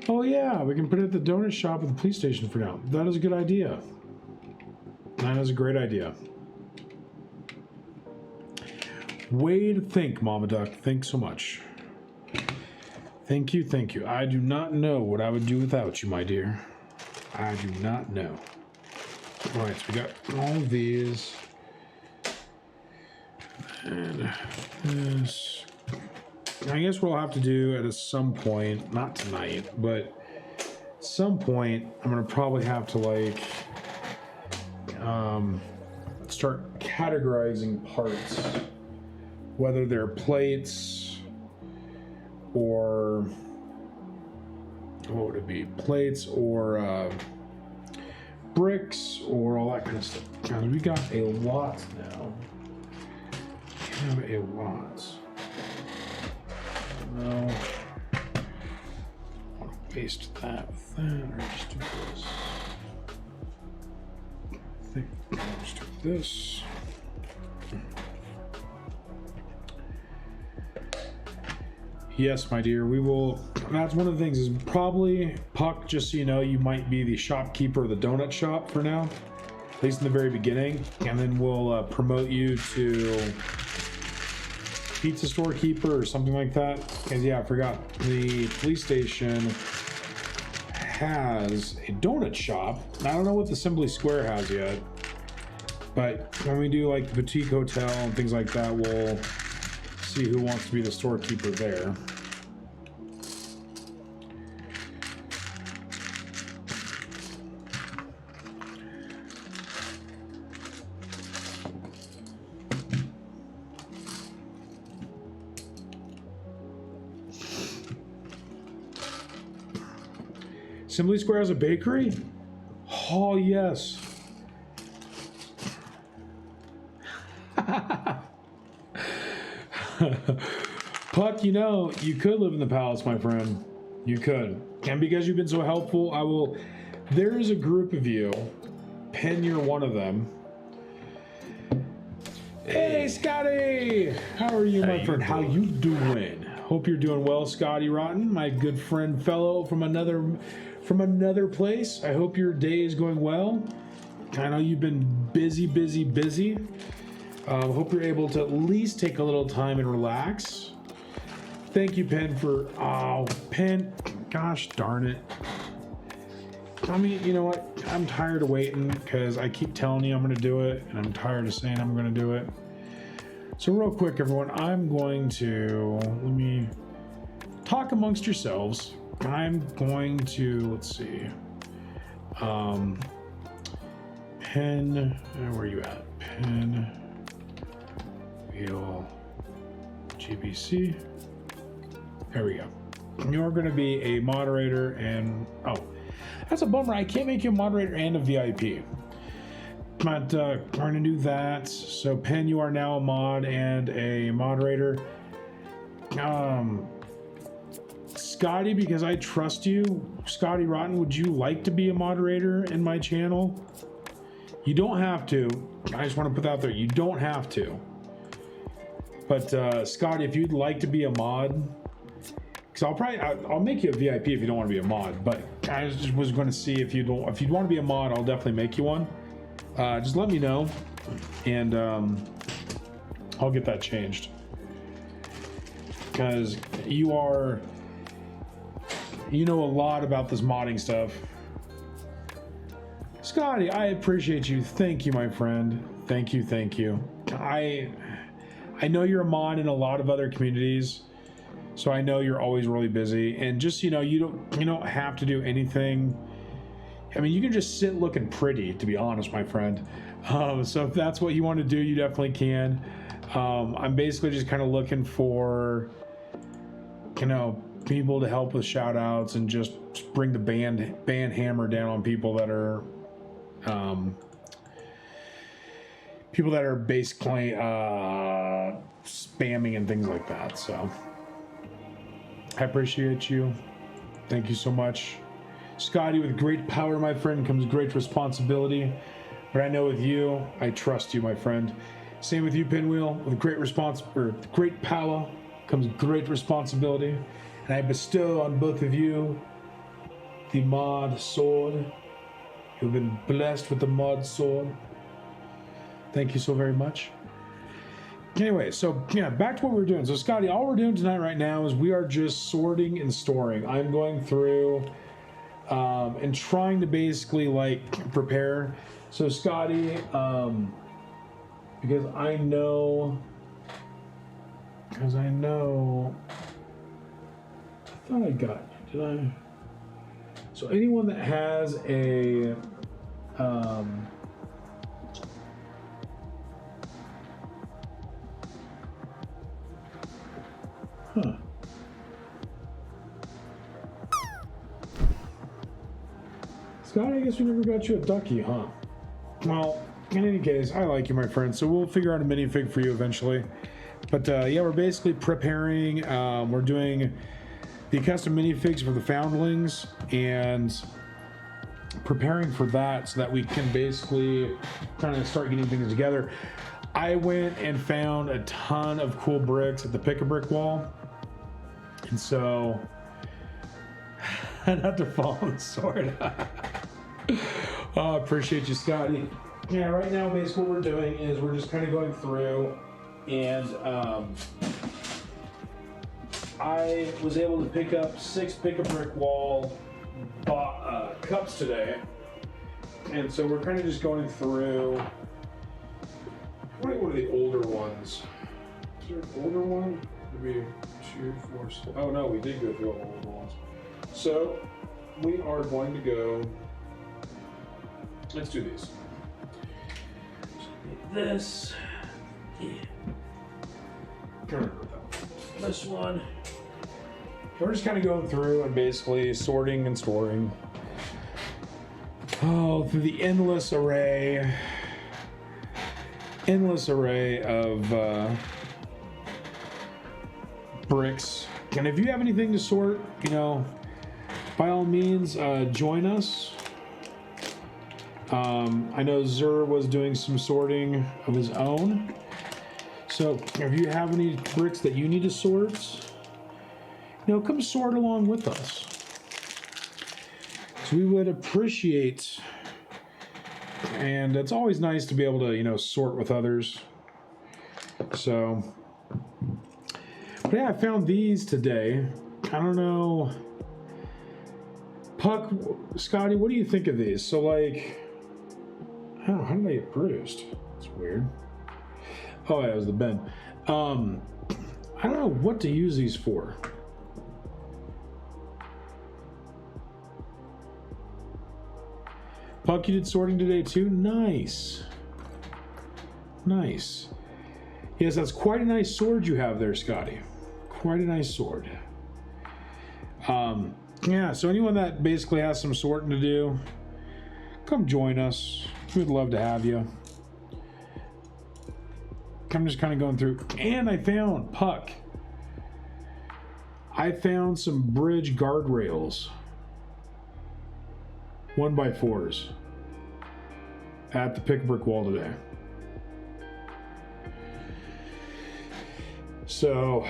Oh yeah, we can put it at the donut shop at the police station for now. That is a good idea. That is a great idea. Way to think, Mama Duck. Thanks so much. Thank you, thank you. I do not know what I would do without you, my dear. I do not know. All right, so we got all of these. And this. I guess what I'll have to do at some point, not tonight, but at some point, I'm going to probably have to, like, start categorizing parts. Whether they're plates or what would it be? Plates or bricks or all that kind of stuff. Because we got a lot now. We have a lot. No. I want to waste that with that or just do this. I think I'll just do this. Yes, my dear, we will. That's one of the things is probably, Puck, just so you know, you might be the shopkeeper of the donut shop for now, at least in the very beginning, and then we'll promote you to pizza store keeper or something like that. Because yeah, I forgot, the police station has a donut shop. I don't know what the Assembly Square has yet, but when we do like the boutique hotel and things like that, we'll see who wants to be the storekeeper there. Assembly Square has a bakery? Oh, yes. Puck, you know, you could live in the palace, my friend. You could. And because you've been so helpful, I will... There is a group of you. Pen, you're one of them. Hey, Scotty! How are you, my friend? How you doing? Hope you're doing well, Scotty Rotten, my good friend fellow from another place. I hope your day is going well. I know you've been busy. Hope you're able to at least take a little time and relax. Thank you, Pen, for... Oh, Pen, gosh darn it. I mean, you know what? I'm tired of waiting because I keep telling you I'm going to do it, and I'm tired of saying I'm going to do it. So real quick, everyone, I'm going to... Let me talk amongst yourselves. I'm going to... Let's see. Pen... Where are you at? Pen... Wheel... GBC... There we go. You're going to be a moderator and... Oh, that's a bummer. I can't make you a moderator and a VIP. But we're going to do that. So, Pen, you are now a mod and a moderator. Scotty, because I trust you, Scotty Rotten, would you like to be a moderator in my channel? You don't have to. I just want to put that out there. You don't have to. But, Scotty, if you'd like to be a mod... I'll make you a VIP if you don't want to be a mod, but I just was going to see if you'd want to be a mod, I'll definitely make you one. Just let me know, and I'll get that changed. Because you know a lot about this modding stuff. Scotty, I appreciate you. Thank you, my friend. Thank you. I know you're a mod in a lot of other communities. So I know you're always really busy, and just, you know, you don't have to do anything. I mean, you can just sit looking pretty, to be honest, my friend. So if that's what you want to do, you definitely can. I'm basically just kind of looking for, you know, people to help with shout outs and just bring the band hammer down on people that are basically spamming and things like that. So I appreciate you. Thank you so much. Scotty, with great power, my friend, comes great responsibility. But I know with you, I trust you, my friend. Same with you, Pinwheel. With great power comes great responsibility. And I bestow on both of you the mod sword. You've been blessed with the mod sword. Thank you so very much. anyway, so yeah, back to what we were doing. So Scotty, all we're doing tonight right now is we are just sorting and storing. I'm going through and trying to basically like prepare. So Scotty, because I know, I thought I got you, did I? So anyone that has a huh. Scotty, I guess we never got you a ducky, huh? Well, in any case, I like you, my friend, so we'll figure out a minifig for you eventually. But yeah, we're basically preparing, we're doing the custom minifigs for the foundlings and preparing for that so that we can basically kind of start getting things together. I went and found a ton of cool bricks at the pick-a-brick wall. And so, not to fall on the sword. Oh, appreciate you, Scotty. Yeah, right now, basically what we're doing is we're just kind of going through and I was able to pick up 6 pick-a-brick wall cups today. And so we're kind of just going through, what are the older ones? Is there an older one? Maybe 2, 4, 6. Oh no, we did go through all the older ones. So we are going to go, let's do these. This, this one. We're just kind of going through and basically sorting and storing. Oh, through the endless array of bricks. And if you have anything to sort, you know, by all means, join us. I know Zur was doing some sorting of his own. So if you have any bricks that you need to sort, you know, come sort along with us. So we would appreciate, and it's always nice to be able to, you know, sort with others. So, but yeah, I found these today. I don't know. Puck, Scotty, what do you think of these? So like, how did they get bruised? It's weird. Oh yeah, it was the bin. I don't know what to use these for. Puck, you did sorting today too? Nice. Nice. Yes, that's quite a nice sword you have there, Scotty. Quite a nice sword. Yeah, so anyone that basically has some sorting to do, come join us. We'd love to have you. I'm just kind of going through, and I found, Puck, I found some bridge guardrails, 1x4s, at the pick-a-brick wall today. So,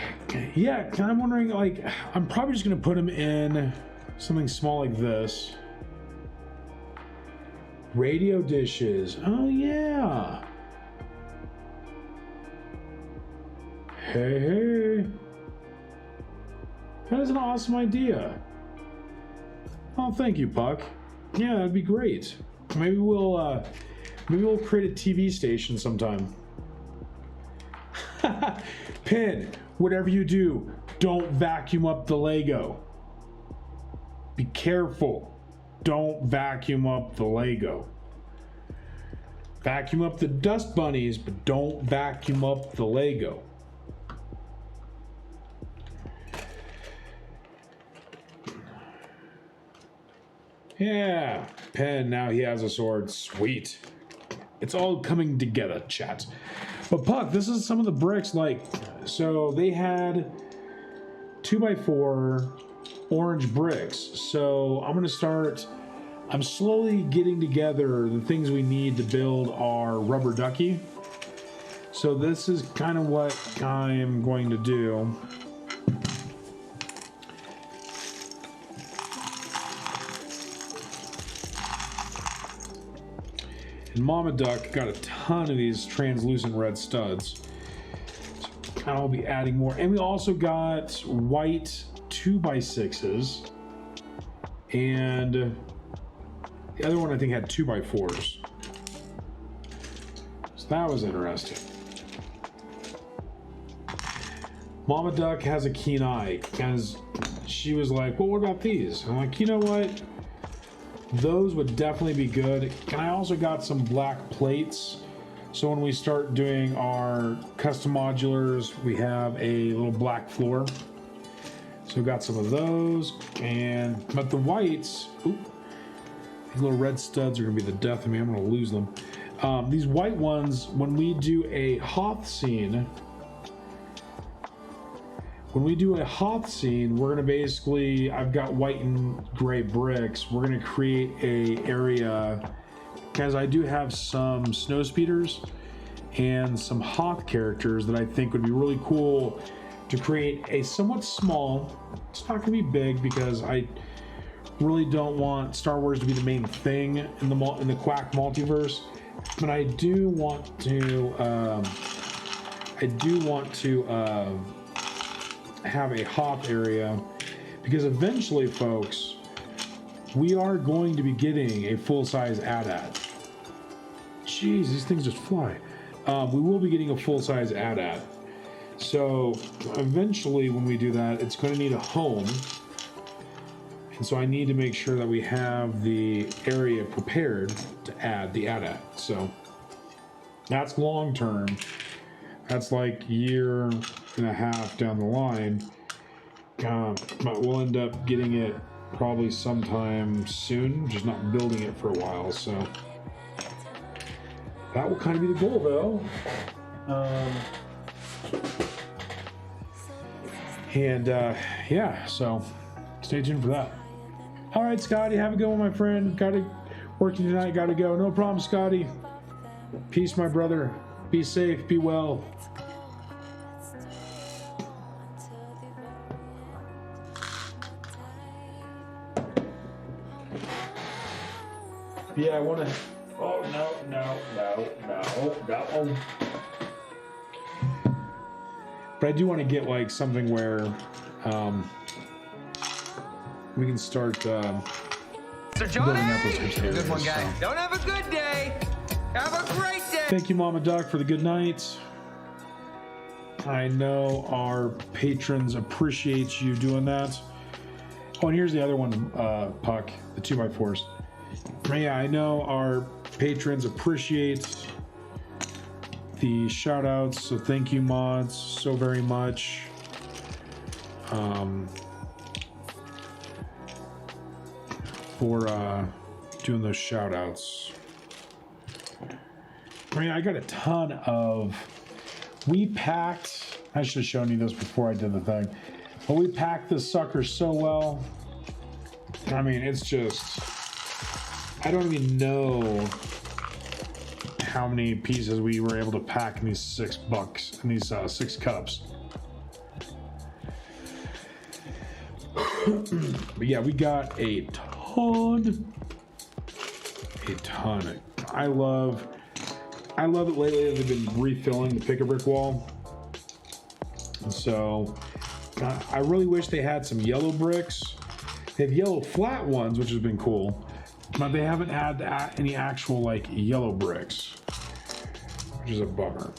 yeah, I'm wondering, like, I'm probably just going to put them in something small like this. Radio dishes. Oh, yeah. Hey. That is an awesome idea. Oh, thank you, Puck. Yeah, that'd be great. Maybe we'll create a TV station sometime. Pin, whatever you do, don't vacuum up the Lego. Be careful. Don't vacuum up the Lego. Vacuum up the dust bunnies, but don't vacuum up the Lego. Yeah, Pen, now he has a sword. Sweet. It's all coming together, chat. But Puck, this is some of the bricks, like, so they had 2x4 orange bricks. So I'm slowly getting together the things we need to build our rubber ducky. So this is kind of what I'm going to do. And Mama Duck got a ton of these translucent red studs. I'll be adding more. And we also got white 2x6s. And the other one I think had 2x4s. So that was interesting. Mama Duck has a keen eye because she was like, well, what about these? I'm like, you know what? Those would definitely be good. And I also got some black plates. So when we start doing our custom modulars, we have a little black floor. So we got some of those. But the whites, these little red studs are gonna be the death of me. I'm gonna lose them. These white ones, when we do a Hoth scene, we're gonna basically, I've got white and gray bricks. We're gonna create a area, because I do have some snow speeders and some Hoth characters that I think would be really cool to create a somewhat small, it's not gonna be big because I really don't want Star Wars to be the main thing in the Quack multiverse, but I do want to have a Hoth area, because eventually, folks, we are going to be getting a full-size AT-AT. Jeez, these things just fly. We will be getting a full-size AT-AT. So eventually, when we do that, it's going to need a home. And so I need to make sure that we have the area prepared to add the AT-AT. So that's long-term. That's like a year and a half down the line. But we'll end up getting it probably sometime soon, just not building it for a while. So that will kind of be the goal, though. Yeah, so stay tuned for that. All right, Scotty, have a good one, my friend. Got to working tonight, got to go. No problem, Scotty. Peace, my brother. Be safe, be well. Yeah, I want to. Oh, no. But I do want to get like something where we can start building up those types of areas. Good one, guys. Don't have a good day. Have a great day. Thank you, Mama Duck, for the good night. I know our patrons appreciate you doing that. Oh, and here's the other one, Puck, the 2x4s. Yeah, I know our patrons appreciate the shout outs, so thank you, mods, so very much. For doing those shout outs. I mean, I got a ton of. We packed. I should have shown you this before I did the thing. But we packed this sucker so well. I mean, it's just. I don't even know how many pieces we were able to pack in these $6 in these 6 cups. But yeah, we got a ton. I love it lately that they've been refilling the pick-a-brick wall. And so I really wish they had some yellow bricks. They have yellow flat ones, which has been cool, but they haven't had any actual like yellow bricks, which is a bummer.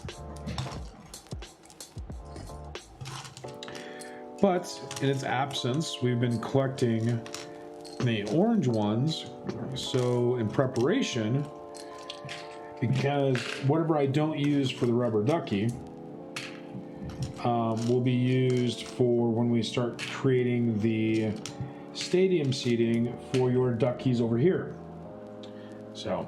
But in its absence, we've been collecting the orange ones, so in preparation, because whatever I don't use for the rubber ducky will be used for when we start creating the stadium seating for your duckies over here. So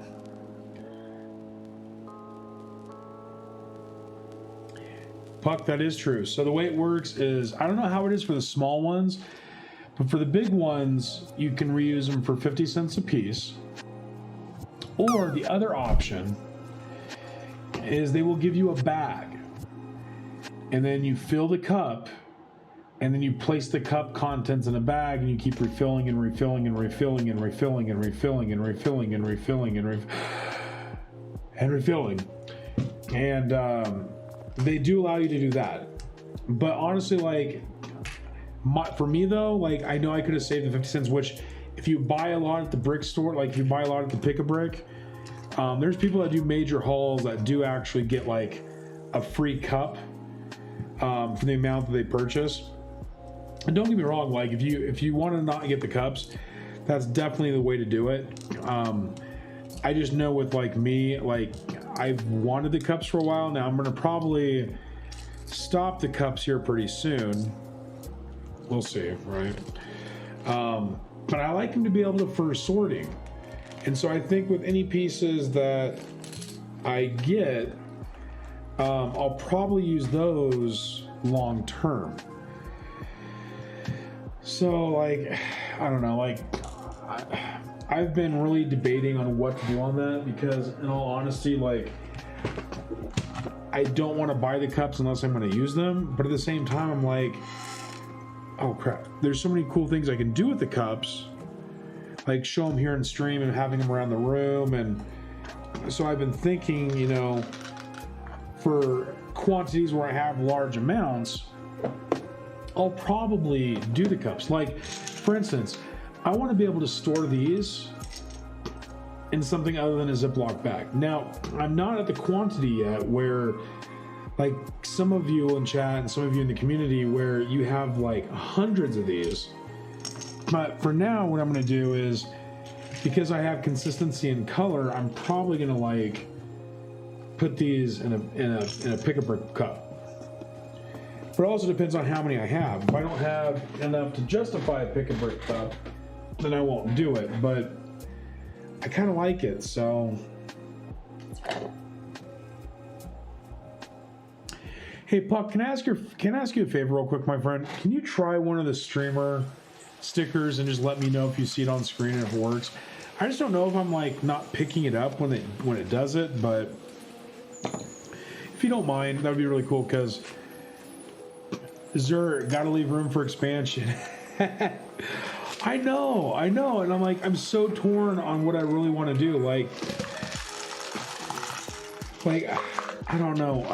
Puck, that is true. So the way it works is, I don't know how it is for the small ones, but for the big ones, you can reuse them for 50 cents a piece. Or the other option is they will give you a bag, and then you fill the cup, and then you place the cup contents in a bag, and you keep refilling and refilling and refilling and refilling and refilling and refilling and refilling and refilling. And they do allow you to do that. But honestly, like, for me though, like, I know I could have saved the 50 cents, which if you buy a lot at the brick store, like if you buy a lot at the Pick-a-Brick, there's people that do major hauls that do actually get like a free cup for the amount that they purchase. And don't get me wrong, like if you want to not get the cups, that's definitely the way to do it. I just know with like me, like I've wanted the cups for a while now. I'm gonna probably stop the cups here pretty soon. We'll see, right? But I like them to be able to for sorting. And so I think with any pieces that I get, I'll probably use those long term. So like, I don't know, like I've been really debating on what to do on that, because in all honesty, like I don't want to buy the cups unless I'm going to use them. But at the same time, I'm like, oh crap, there's so many cool things I can do with the cups, like show them here in stream and having them around the room. And so I've been thinking, you know, for quantities where I have large amounts, I'll probably do the cups. Like for instance, I want to be able to store these in something other than a Ziploc bag. Now, I'm not at the quantity yet where, like some of you in chat and some of you in the community, where you have like hundreds of these. But for now, what I'm going to do is, because I have consistency in color, I'm probably going to like put these in a Pick-a-Brick cup. But it also depends on how many I have. If I don't have enough to justify a Pick-a-Brick cup, then I won't do it. But I kind of like it, so. Hey Puck, can I ask you a favor real quick, my friend? Can you try one of the streamer stickers and just let me know if you see it on screen and if it works? I just don't know if I'm like not picking it up when it does it, but if you don't mind, that would be really cool, because Zur, gotta leave room for expansion. I know, and I'm like, I'm so torn on what I really want to do. Like I don't know.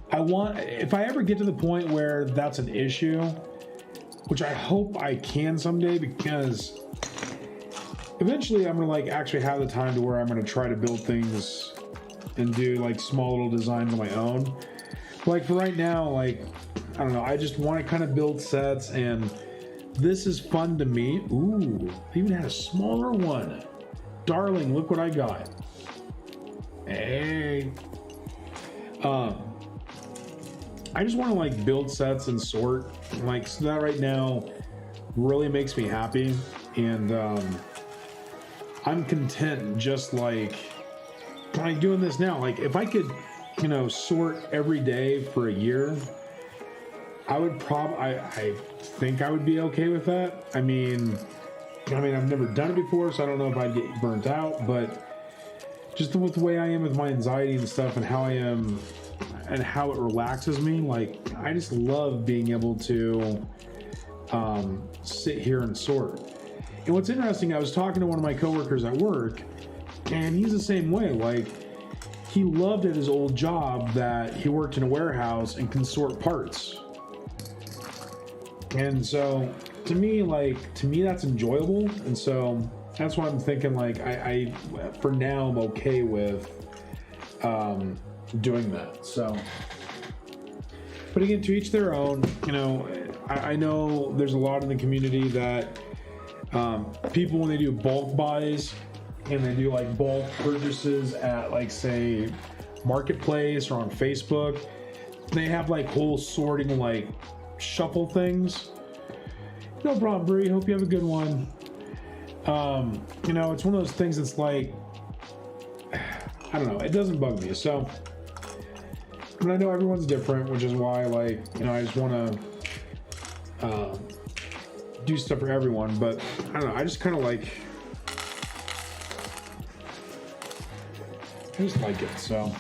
I want, if I ever get to the point where that's an issue, which I hope I can someday, because eventually I'm gonna like actually have the time to where I'm gonna try to build things and do like small little designs on my own. But like for right now, like I don't know, I just want to kind of build sets, and this is fun to me. Ooh, I even had a smaller one. Darling, look what I got. Hey. I just want to like build sets and sort, like, so that right now really makes me happy. And I'm content just like doing this now. Like if I could, you know, sort every day for a year, I would I think I would be okay with that. I mean, I've never done it before, so I don't know if I'd get burnt out, but just with the way I am with my anxiety and stuff, and how I am and how it relaxes me, like I just love being able to sit here and sort. And what's interesting, I was talking to one of my coworkers at work, and he's the same way. Like he loved at his old job that he worked in a warehouse and can sort parts. And so to me that's enjoyable. And so that's why I'm thinking, like, I for now I'm okay with doing that. So, but again, to each their own. You know, I know there's a lot in the community that people, when they do bulk buys and they do like bulk purchases at like say Marketplace or on Facebook, they have like whole sorting like shuffle things. No problem, Bree. Hope you have a good one. You know, it's one of those things that's like, I don't know, it doesn't bug me. So, and I know everyone's different, which is why, like, you know, I just want to do stuff for everyone. But I don't know, I just kind of like, I just like it. So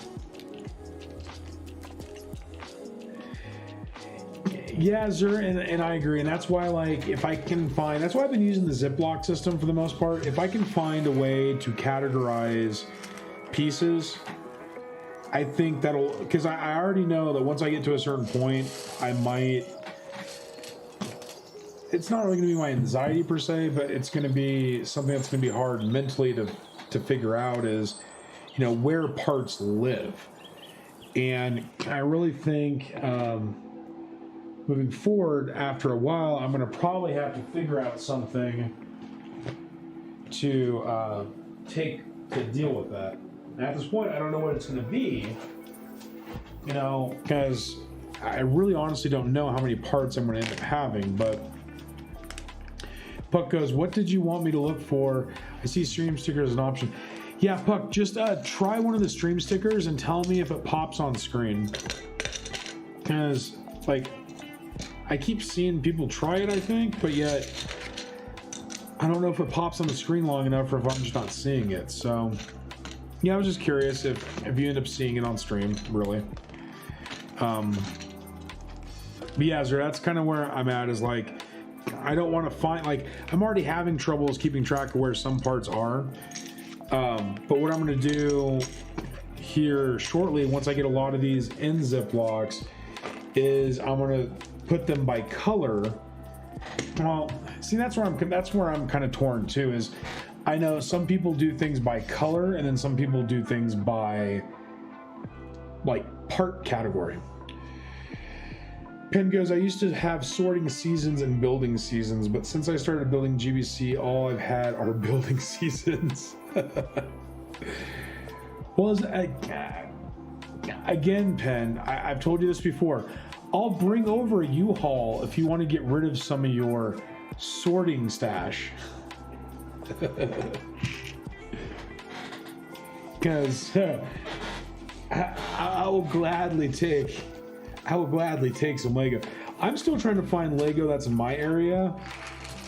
yeah, Zur, and I agree. And that's why, like, if I can find, that's why I've been using the Ziploc system for the most part. If I can find a way to categorize pieces, I think that'll, because I already know that once I get to a certain point, I might, it's not really going to be my anxiety per se, but it's going to be something that's going to be hard mentally to figure out is, you know, where parts live. And I really think moving forward, after a while, I'm going to probably have to figure out something to deal with that. And at this point, I don't know what it's going to be, you know, because I really honestly don't know how many parts I'm going to end up having. But Puck goes, what did you want me to look for? I see stream stickers as an option. Yeah, Puck, just try one of the stream stickers and tell me if it pops on screen. Because, like, I keep seeing people try it, I think, but yet I don't know if it pops on the screen long enough or if I'm just not seeing it. So, yeah, I was just curious if you end up seeing it on stream, really. But yeah, Zer, that's kind of where I'm at, is like, I don't want to find, like, I'm already having troubles keeping track of where some parts are. But what I'm going to do here shortly, once I get a lot of these in Ziplocs, is I'm going to put them by color. Well, see, that's where I'm kind of torn too, is I know some people do things by color and then some people do things by like part category. Pen goes, I used to have sorting seasons and building seasons, but since I started building GBC, all I've had are building seasons. Well, again, Pen, I've told you this before. I'll bring over a U-Haul if you want to get rid of some of your sorting stash. Because I will gladly take some Lego. I'm still trying to find Lego that's in my area,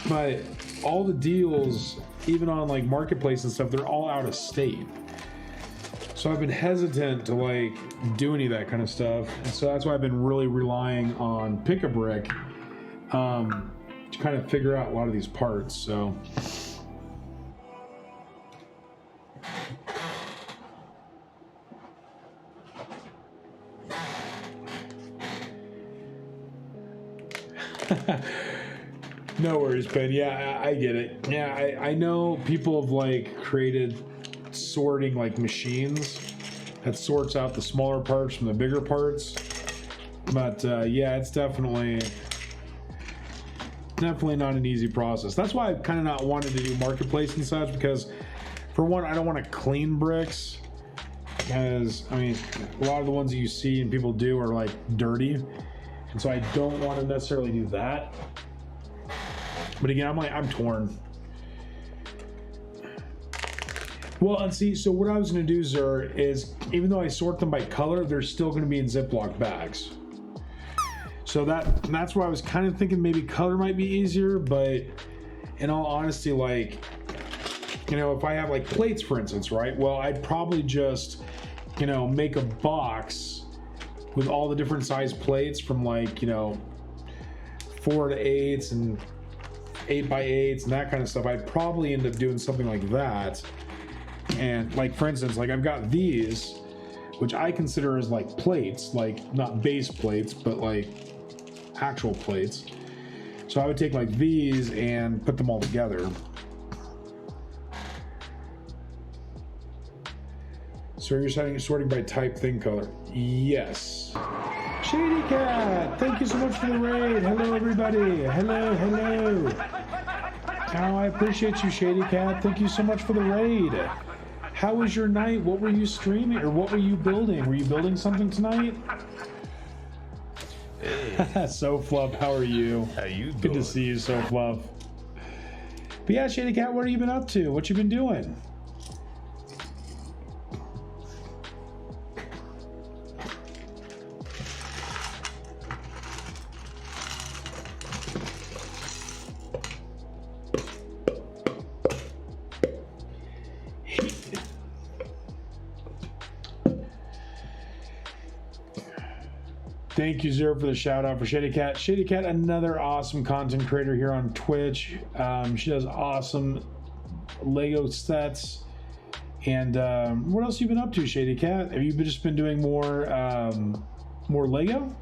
but all the deals, even on like Marketplace and stuff, they're all out of state. So I've been hesitant to like do any of that kind of stuff. And so that's why I've been really relying on Pick-a-Brick to kind of figure out a lot of these parts. So no worries, Ben. Yeah, I get it. Yeah, I know people have like created sorting like machines that sorts out the smaller parts from the bigger parts. But yeah, it's definitely not an easy process. That's why I've kind of not wanted to do Marketplace and such, because for one, I don't want to clean bricks, because I mean, a lot of the ones that you see and people do are like dirty. And so I don't want to necessarily do that. But again, I'm torn. Well, and see, so what I was going to do, Zer, is even though I sort them by color, they're still going to be in Ziploc bags. So that's why I was kind of thinking maybe color might be easier, but in all honesty, like, you know, if I have like plates, for instance, right? Well, I'd probably just, you know, make a box with all the different size plates from like, you know, 4 to 8s and 8 by 8s and that kind of stuff. I'd probably end up doing something like that. And like, for instance, like I've got these, which I consider as like plates, like not base plates, but like actual plates. So I would take like these and put them all together. So you're sorting by type, thing, color. Yes. Shady Cat, thank you so much for the raid. Hello, everybody. Hello, hello. Oh, I appreciate you, Shady Cat. Thank you so much for the raid. How was your night? What were you streaming, or what were you building? Were you building something tonight? Hey. So Fluff, how are you? How you doing? Good to see you, So Fluff. But yeah, Shady Cat, what have you been up to? What you been doing? Thank you, Zero, for the shout out for Shady Cat. Shady Cat, another awesome content creator here on Twitch. She does awesome Lego sets And what else have you been up to, Shady Cat? Have you just been doing more Lego?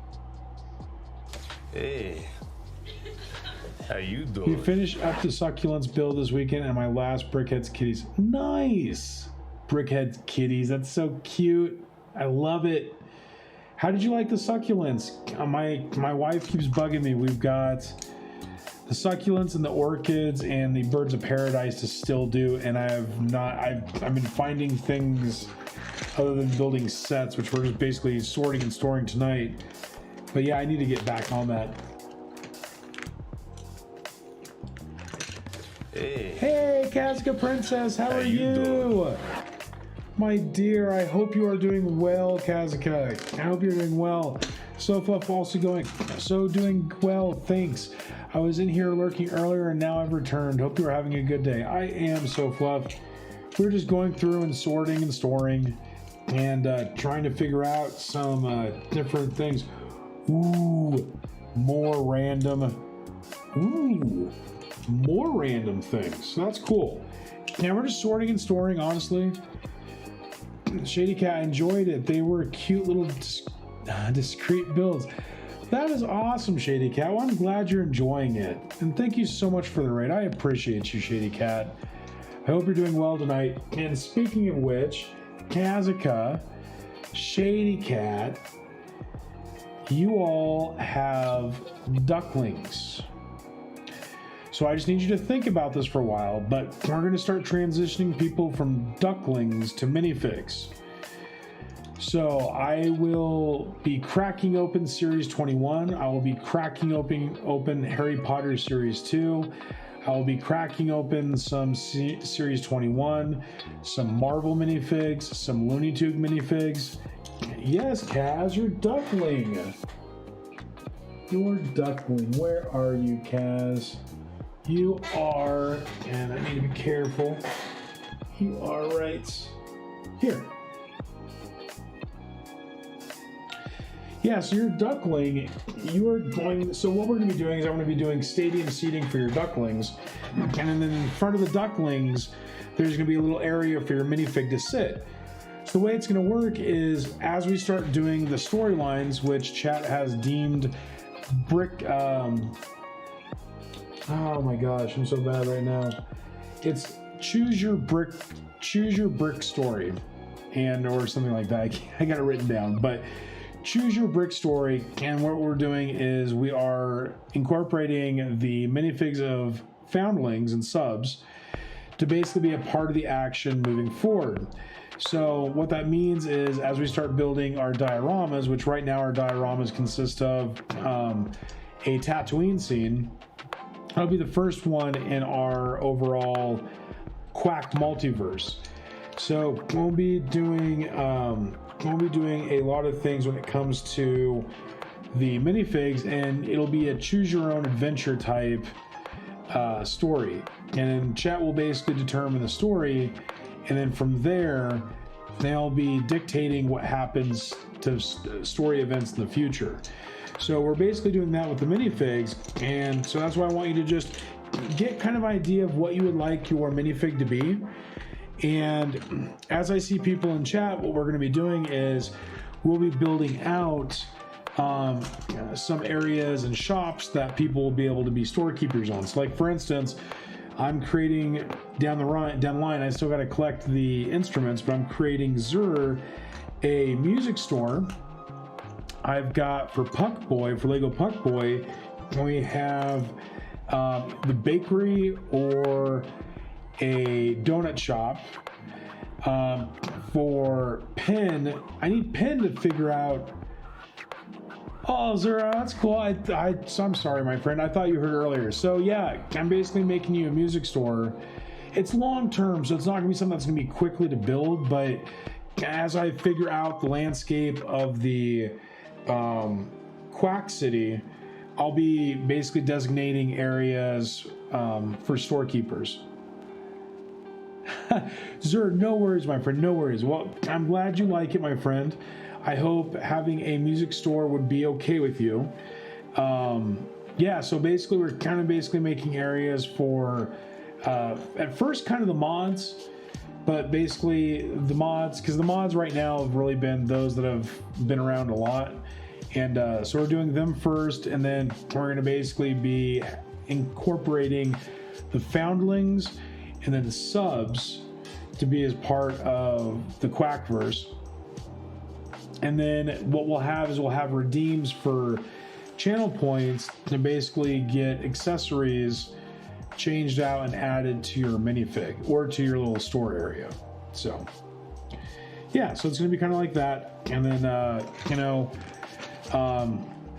Hey, how you We doing? finished up the succulents build this weekend and my last Brickheads kitties. Nice! Brickheads kitties, that's so cute. I love it. How did you like the succulents? My wife keeps bugging me. We've got the succulents and the orchids and the birds of paradise to still do, and I've been finding things other than building sets, which we're just basically sorting and storing tonight. But yeah, I need to get back on that. Hey, Kazka Princess, how are you doing? My dear, I hope you are doing well, Kazka. I hope you're doing well. So Fluff also doing well, thanks. I was in here lurking earlier and now I've returned. Hope you're having a good day. I am, So Fluff. We're just going through and sorting and storing and trying to figure out some different things. Ooh, more random things. That's cool. Yeah, we're just sorting and storing, honestly. Shady Cat enjoyed it. They were cute little discreet builds. That is awesome, Shady Cat. Well, I'm glad you're enjoying it. And thank you so much for the raid. I appreciate you, Shady Cat. I hope you're doing well tonight. And speaking of which, Kazuka, Shady Cat, you all have ducklings. So I just need you to think about this for a while, but we're going to start transitioning people from ducklings to minifigs. So I will be cracking open Series 21. I will be cracking open Harry Potter Series 2. I will be cracking open some Series 21, some Marvel minifigs, some Looney Tunes minifigs. Yes, Kaz, you're duckling. You're duckling. Where are you, Kaz? You are, and I need to be careful. You are right here. Yeah, so your duckling, you are going, so what we're going to be doing is I'm going to be doing stadium seating for your ducklings. And then in front of the ducklings, there's going to be a little area for your minifig to sit. So the way it's going to work is as we start doing the storylines, which chat has deemed brick, oh my gosh, I'm so bad right now. It's choose your brick story, or something like that. I got it written down, but choose your brick story. And what we're doing is we are incorporating the minifigs of foundlings and subs to basically be a part of the action moving forward. So what that means is as we start building our dioramas, which right now our dioramas consist of a Tatooine scene. That'll be the first one in our overall Quack multiverse. So we'll be doing a lot of things when it comes to the minifigs, and it'll be a choose your own adventure type story. And then chat will basically determine the story, and then from there they'll be dictating what happens to story events in the future. So we're basically doing that with the minifigs, and so that's why I want you to just get kind of idea of what you would like your minifig to be. And as I see people in chat, what we're going to be doing is we'll be building out some areas and shops that people will be able to be storekeepers on. So like for instance, I'm creating down the line, I still got to collect the instruments, but I'm creating a music store. I've got for Lego Puck Boy, we have the bakery or a donut shop. For Pen, I need Pen to figure out. Oh, Zura, that's cool. I'm sorry, my friend. I thought you heard earlier. So yeah, I'm basically making you a music store. It's long term, so it's not gonna be something that's gonna be quickly to build. But as I figure out the landscape of the Quack City, I'll be basically designating areas for storekeepers. Zur, no worries, my friend, no worries. Well, I'm glad you like it, my friend. I hope having a music store would be okay with you. Yeah, so basically we're kind of making areas for, at first kind of the mods, But basically the mods, because the mods right now have really been those that have been around a lot. And so we're doing them first, and then we're going to basically be incorporating the foundlings and then the subs to be as part of the Quackverse. And then what we'll have is we'll have redeems for channel points to basically get accessories changed out and added to your minifig or to your little store area. So yeah, so it's going to be kind of like that. And then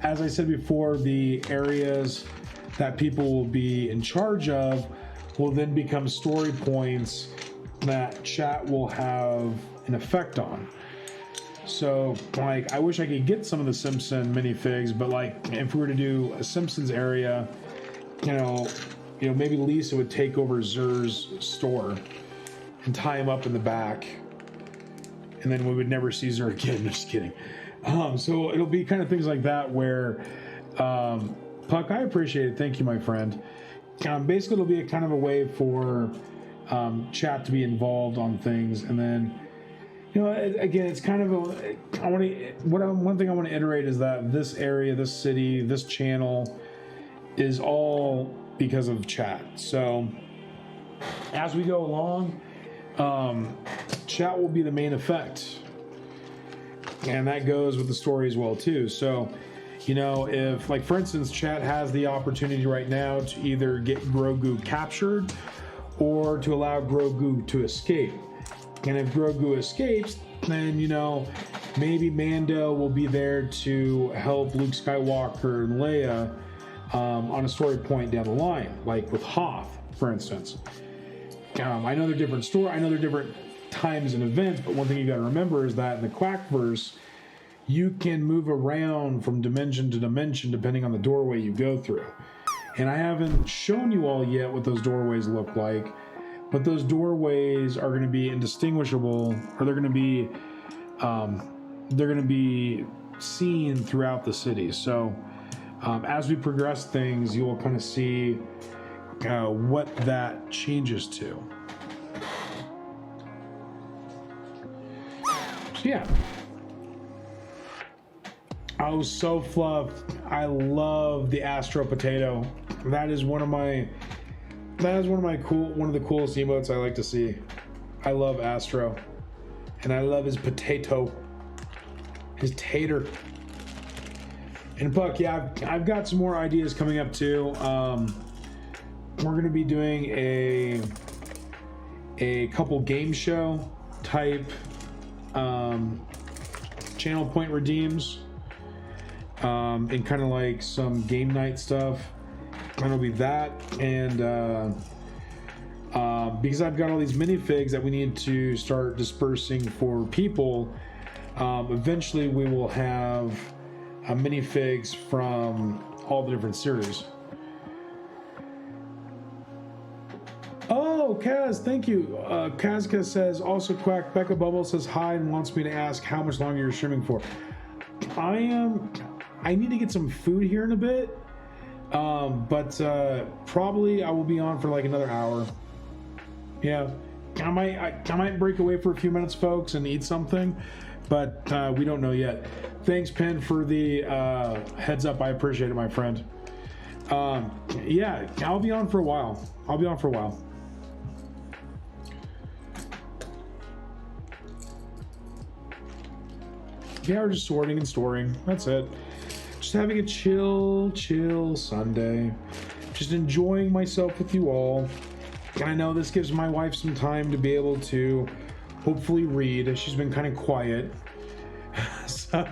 as I said before, the areas that people will be in charge of will then become story points that chat will have an effect on. So like, I wish I could get some of the Simpson minifigs, but like if we were to do a Simpsons area, maybe Lisa would take over Zer's store and tie him up in the back, and then we would never see Zer again. Just kidding. So it'll be kind of things like that where, Puck, I appreciate it. Thank you, my friend. Basically, it'll be a kind of a way for chat to be involved on things, and then, again, it's kind of one thing I want to iterate is that this area, this city, this channel is all because of chat. So as we go along, chat will be the main effect, and that goes with the story as well too. So if, like, for instance, chat has the opportunity right now to either get Grogu captured or to allow Grogu to escape. And if Grogu escapes, then, maybe Mando will be there to help Luke Skywalker and Leia on a story point down the line, like with Hoth, for instance. I know they're different I know they're different times and events, but one thing you got to remember is that in the Quackverse, you can move around from dimension to dimension depending on the doorway you go through. And I haven't shown you all yet what those doorways look like, but those doorways are going to be indistinguishable, or they're going to be seen throughout the city. So as we progress things, you will kind of see what that changes to. So yeah. I was so fluffed. I love the Astro Potato. That is one of the coolest emotes I like to see. I love Astro, and I love his potato, his tater. And Puck, yeah, I've got some more ideas coming up too. We're gonna be doing a couple game show type channel point redeems. And kind of like some game night stuff. And it'll be that, and because I've got all these minifigs that we need to start dispersing for people, eventually we will have minifigs from all the different series. Oh, Kaz, thank you. Kazka says, also Quack, Becca Bubble says hi and wants me to ask how much longer you're streaming for. I need to get some food here in a bit, but probably I will be on for like another hour. Yeah, I might break away for a few minutes, folks, and eat something, but we don't know yet. Thanks, Penn, for the heads up. I appreciate it, my friend. Yeah, I'll be on for a while. Yeah, we're just sorting and storing. That's it. Just having a chill Sunday. Just enjoying myself with you all. And I know this gives my wife some time to be able to hopefully read. She's been kind of quiet. So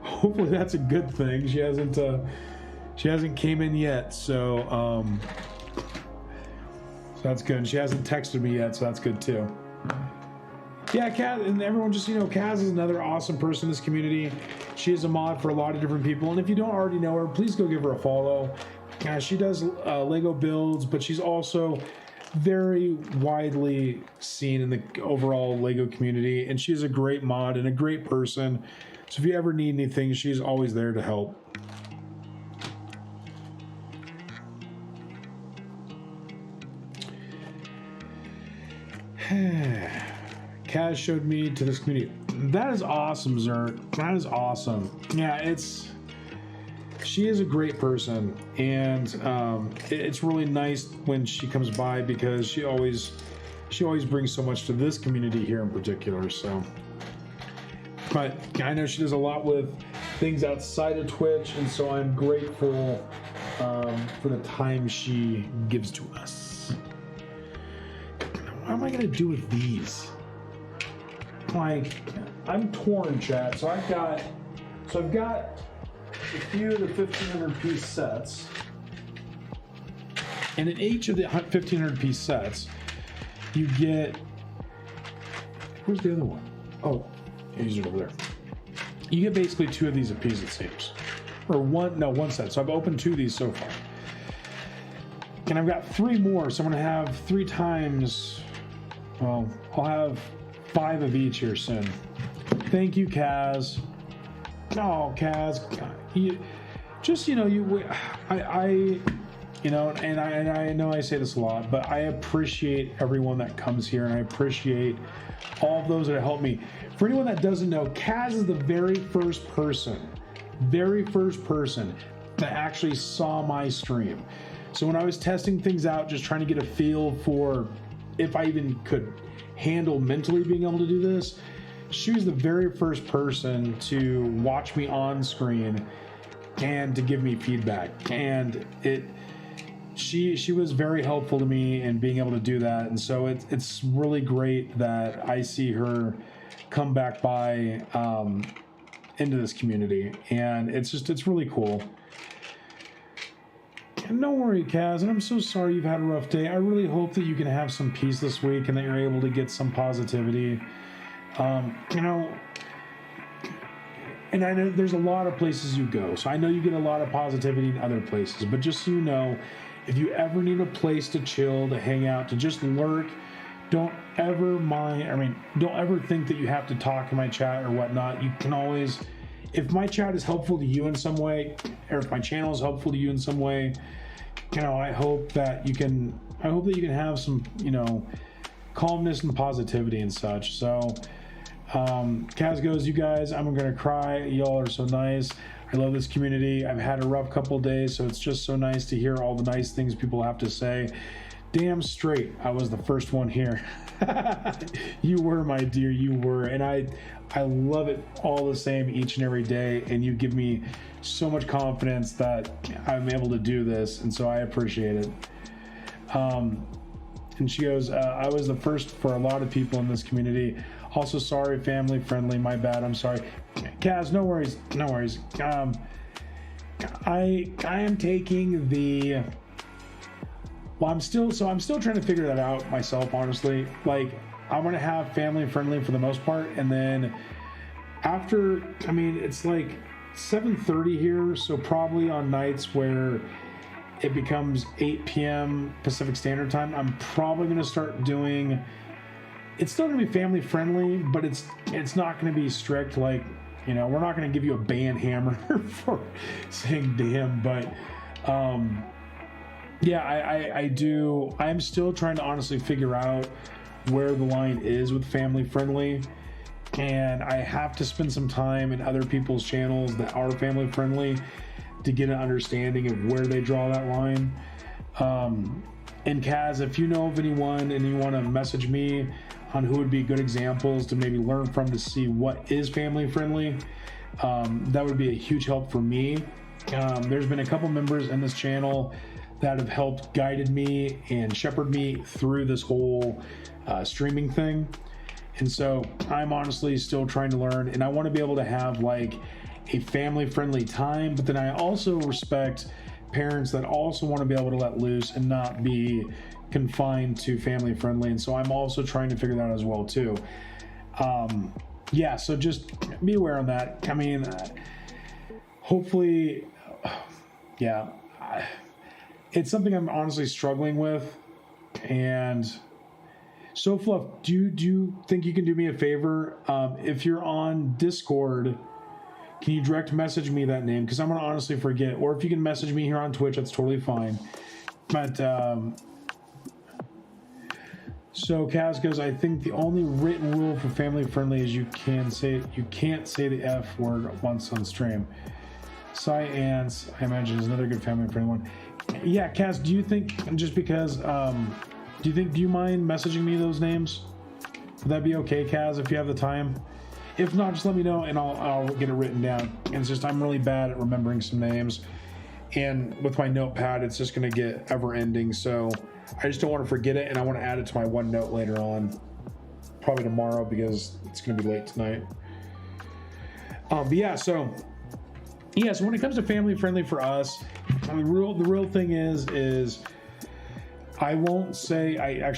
hopefully that's a good thing. She hasn't came in yet. So that's good. And she hasn't texted me yet, so that's good too. Yeah, Kaz, and everyone just, Kaz is another awesome person in this community. She is a mod for a lot of different people, and if you don't already know her, please go give her a follow. She does Lego builds, but she's also very widely seen in the overall Lego community, and she's a great mod and a great person. So if you ever need anything, she's always there to help. Kaz showed me to this community. That is awesome, Zert. That is awesome. Yeah, she is a great person, and it's really nice when she comes by because she always brings so much to this community here in particular. So, but I know she does a lot with things outside of Twitch, and so I'm grateful for the time she gives to us. What am I gonna do with these? Like, I'm torn, chat. So I've got a few of the 1,500 piece sets, and in each of the 1,500 piece sets, you get. Where's the other one? Oh, he's over there. You get basically 2 of these a piece, it seems, or one set. So I've opened 2 of these so far, and I've got 3 more. So I'm gonna have 3 times. Well, I'll have 5 of each here soon. Thank you, Kaz. Oh, Kaz, I know I say this a lot, but I appreciate everyone that comes here, and I appreciate all of those that help me. For anyone that doesn't know, Kaz is the very first person that actually saw my stream. So when I was testing things out, just trying to get a feel for if I even could handle mentally being able to do this, she was the very first person to watch me on screen and to give me feedback. And she was very helpful to me in being able to do that. And so it's really great that I see her come back by into this community. And it's really cool. Don't worry, Kaz, and I'm so sorry you've had a rough day. I really hope that you can have some peace this week and that you're able to get some positivity. And I know there's a lot of places you go, so I know you get a lot of positivity in other places, but just so you know, if you ever need a place to chill, to hang out, to just lurk, don't ever think that you have to talk in my chat or whatnot. You can always, if my chat is helpful to you in some way, or if my channel is helpful to you in some way, I hope that you can have some, calmness and positivity and such. So, Kaz goes, you guys, I'm gonna cry. Y'all are so nice. I love this community. I've had a rough couple of days, so it's just so nice to hear all the nice things people have to say. Damn straight, I was the first one here. You were, my dear, you were. And I love it all the same each and every day. And you give me so much confidence that I'm able to do this. And so I appreciate it. And she goes, I was the first for a lot of people in this community. Also, sorry, family friendly. My bad. I'm sorry. Kaz, no worries. No worries. I am taking the... Well, I'm still trying to figure that out myself, honestly. Like, I'm going to have family friendly for the most part. And then after, it's like 7:30 here. So probably on nights where it becomes 8 p.m. Pacific Standard Time, I'm probably going to start doing, it's still going to be family friendly, but it's not going to be strict. Like, we're not going to give you a band hammer for saying damn, but, yeah, I'm still trying to honestly figure out where the line is with family friendly, and I have to spend some time in other people's channels that are family friendly to get an understanding of where they draw that line. And Kaz, if you know of anyone and you want to message me on who would be good examples to maybe learn from to see what is family friendly, that would be a huge help for me. There's been a couple members in this channel that have helped guided me and shepherd me through this whole streaming thing. And so I'm honestly still trying to learn, and I want to be able to have like a family friendly time, but then I also respect parents that also want to be able to let loose and not be confined to family friendly. And so I'm also trying to figure that out as well too. Yeah, so just be aware on that. Hopefully, yeah, it's something I'm honestly struggling with. And so Fluff, do you think you can do me a favor? If you're on Discord, can you direct message me that name? Because I'm going to honestly forget. Or if you can message me here on Twitch, that's totally fine. But So Kaz goes, I think the only written rule for family friendly is you can't say the F word once on stream. Ants, I imagine, is another good family friendly one. Yeah, Kaz, do you think, just because, do you mind messaging me those names? Would that be okay, Kaz, if you have the time? If not, just let me know and I'll get it written down. And it's just, I'm really bad at remembering some names. And with my notepad, it's just going to get ever ending. So I just don't want to forget it. And I want to add it to my OneNote later on. Probably tomorrow because it's going to be late tonight. But yeah, so when it comes to family friendly for us, the real thing is I won't say, I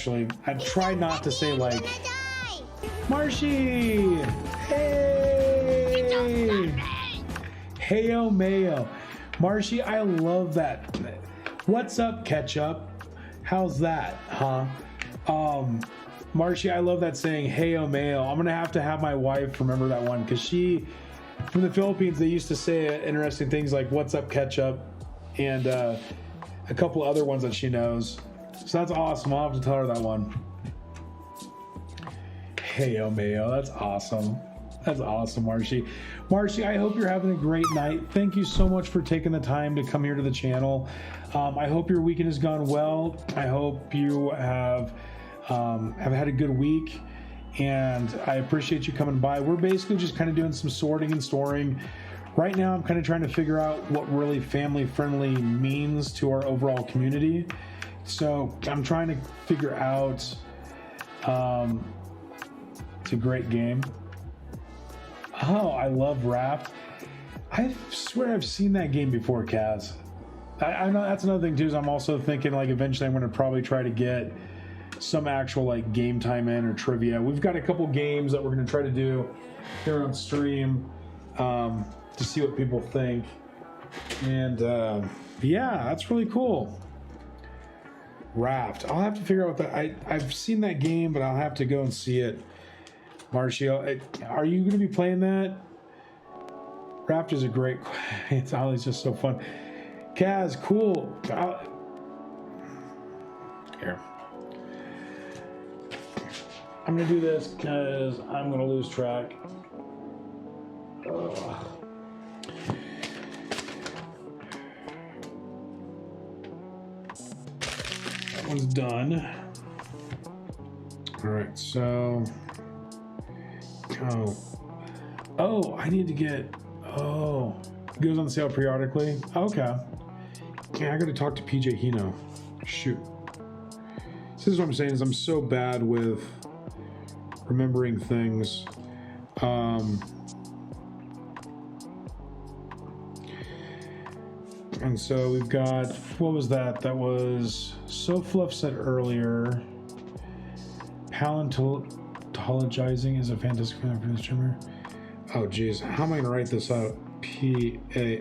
try not to say like, Marshy, hey, heyo mayo. Marshy, I love that. What's up, ketchup? How's that, huh? Marshy, I love that saying, heyo mayo. I'm gonna have to have my wife remember that one because she, from the Philippines, they used to say interesting things like what's up, ketchup, and a couple other ones that she knows. So that's awesome. I'll have to tell her that one. Heyo mayo, that's awesome. That's awesome, Marshy. Marshy, I hope you're having a great night. Thank you so much for taking the time to come here to the channel. I hope your weekend has gone well. I hope you have had a good week, and I appreciate you coming by. We're basically just kind of doing some sorting and storing. Right now, I'm kind of trying to figure out what really family friendly means to our overall community. So I'm trying to figure out, it's a great game. Oh, I love Raft. I swear I've seen that game before, Kaz. I know that's another thing too, is I'm also thinking like eventually I'm going to probably try to get some actual like game time in or trivia. We've got a couple games that we're going to try to do here on stream to see what people think. And yeah, that's really cool. Raft. I'll have to figure out what that. I've seen that game, but I'll have to go and see it. Marshall, are you going to be playing that? Raft is a great. It's always just so fun. Kaz, cool. Here. I'm going to do this because I'm going to lose track. That one's done. All right, so. Oh, I need to get. Oh, it goes on sale periodically. Okay. Yeah, I got to talk to PJ Hino. Shoot. This is what I'm saying is I'm so bad with remembering things. And so we've got, what was that? That was So Fluff said earlier. Paleontologizing is a fantastic film for the streamer. Oh geez, how am I gonna write this out? PALEONTOLOGIZING,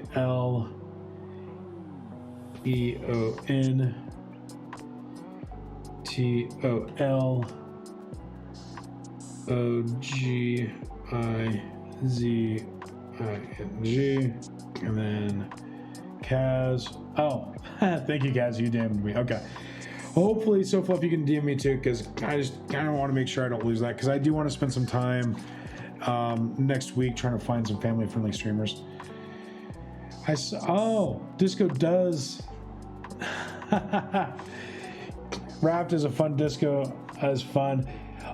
and then Kaz. Oh, thank you, Kaz. You DM'd me. Okay. Hopefully, So Fluff, you can DM me too, because I just kind of want to make sure I don't lose that, because I do want to spend some time next week trying to find some family-friendly streamers. Oh, Disco does. Raft is a fun disco. As fun.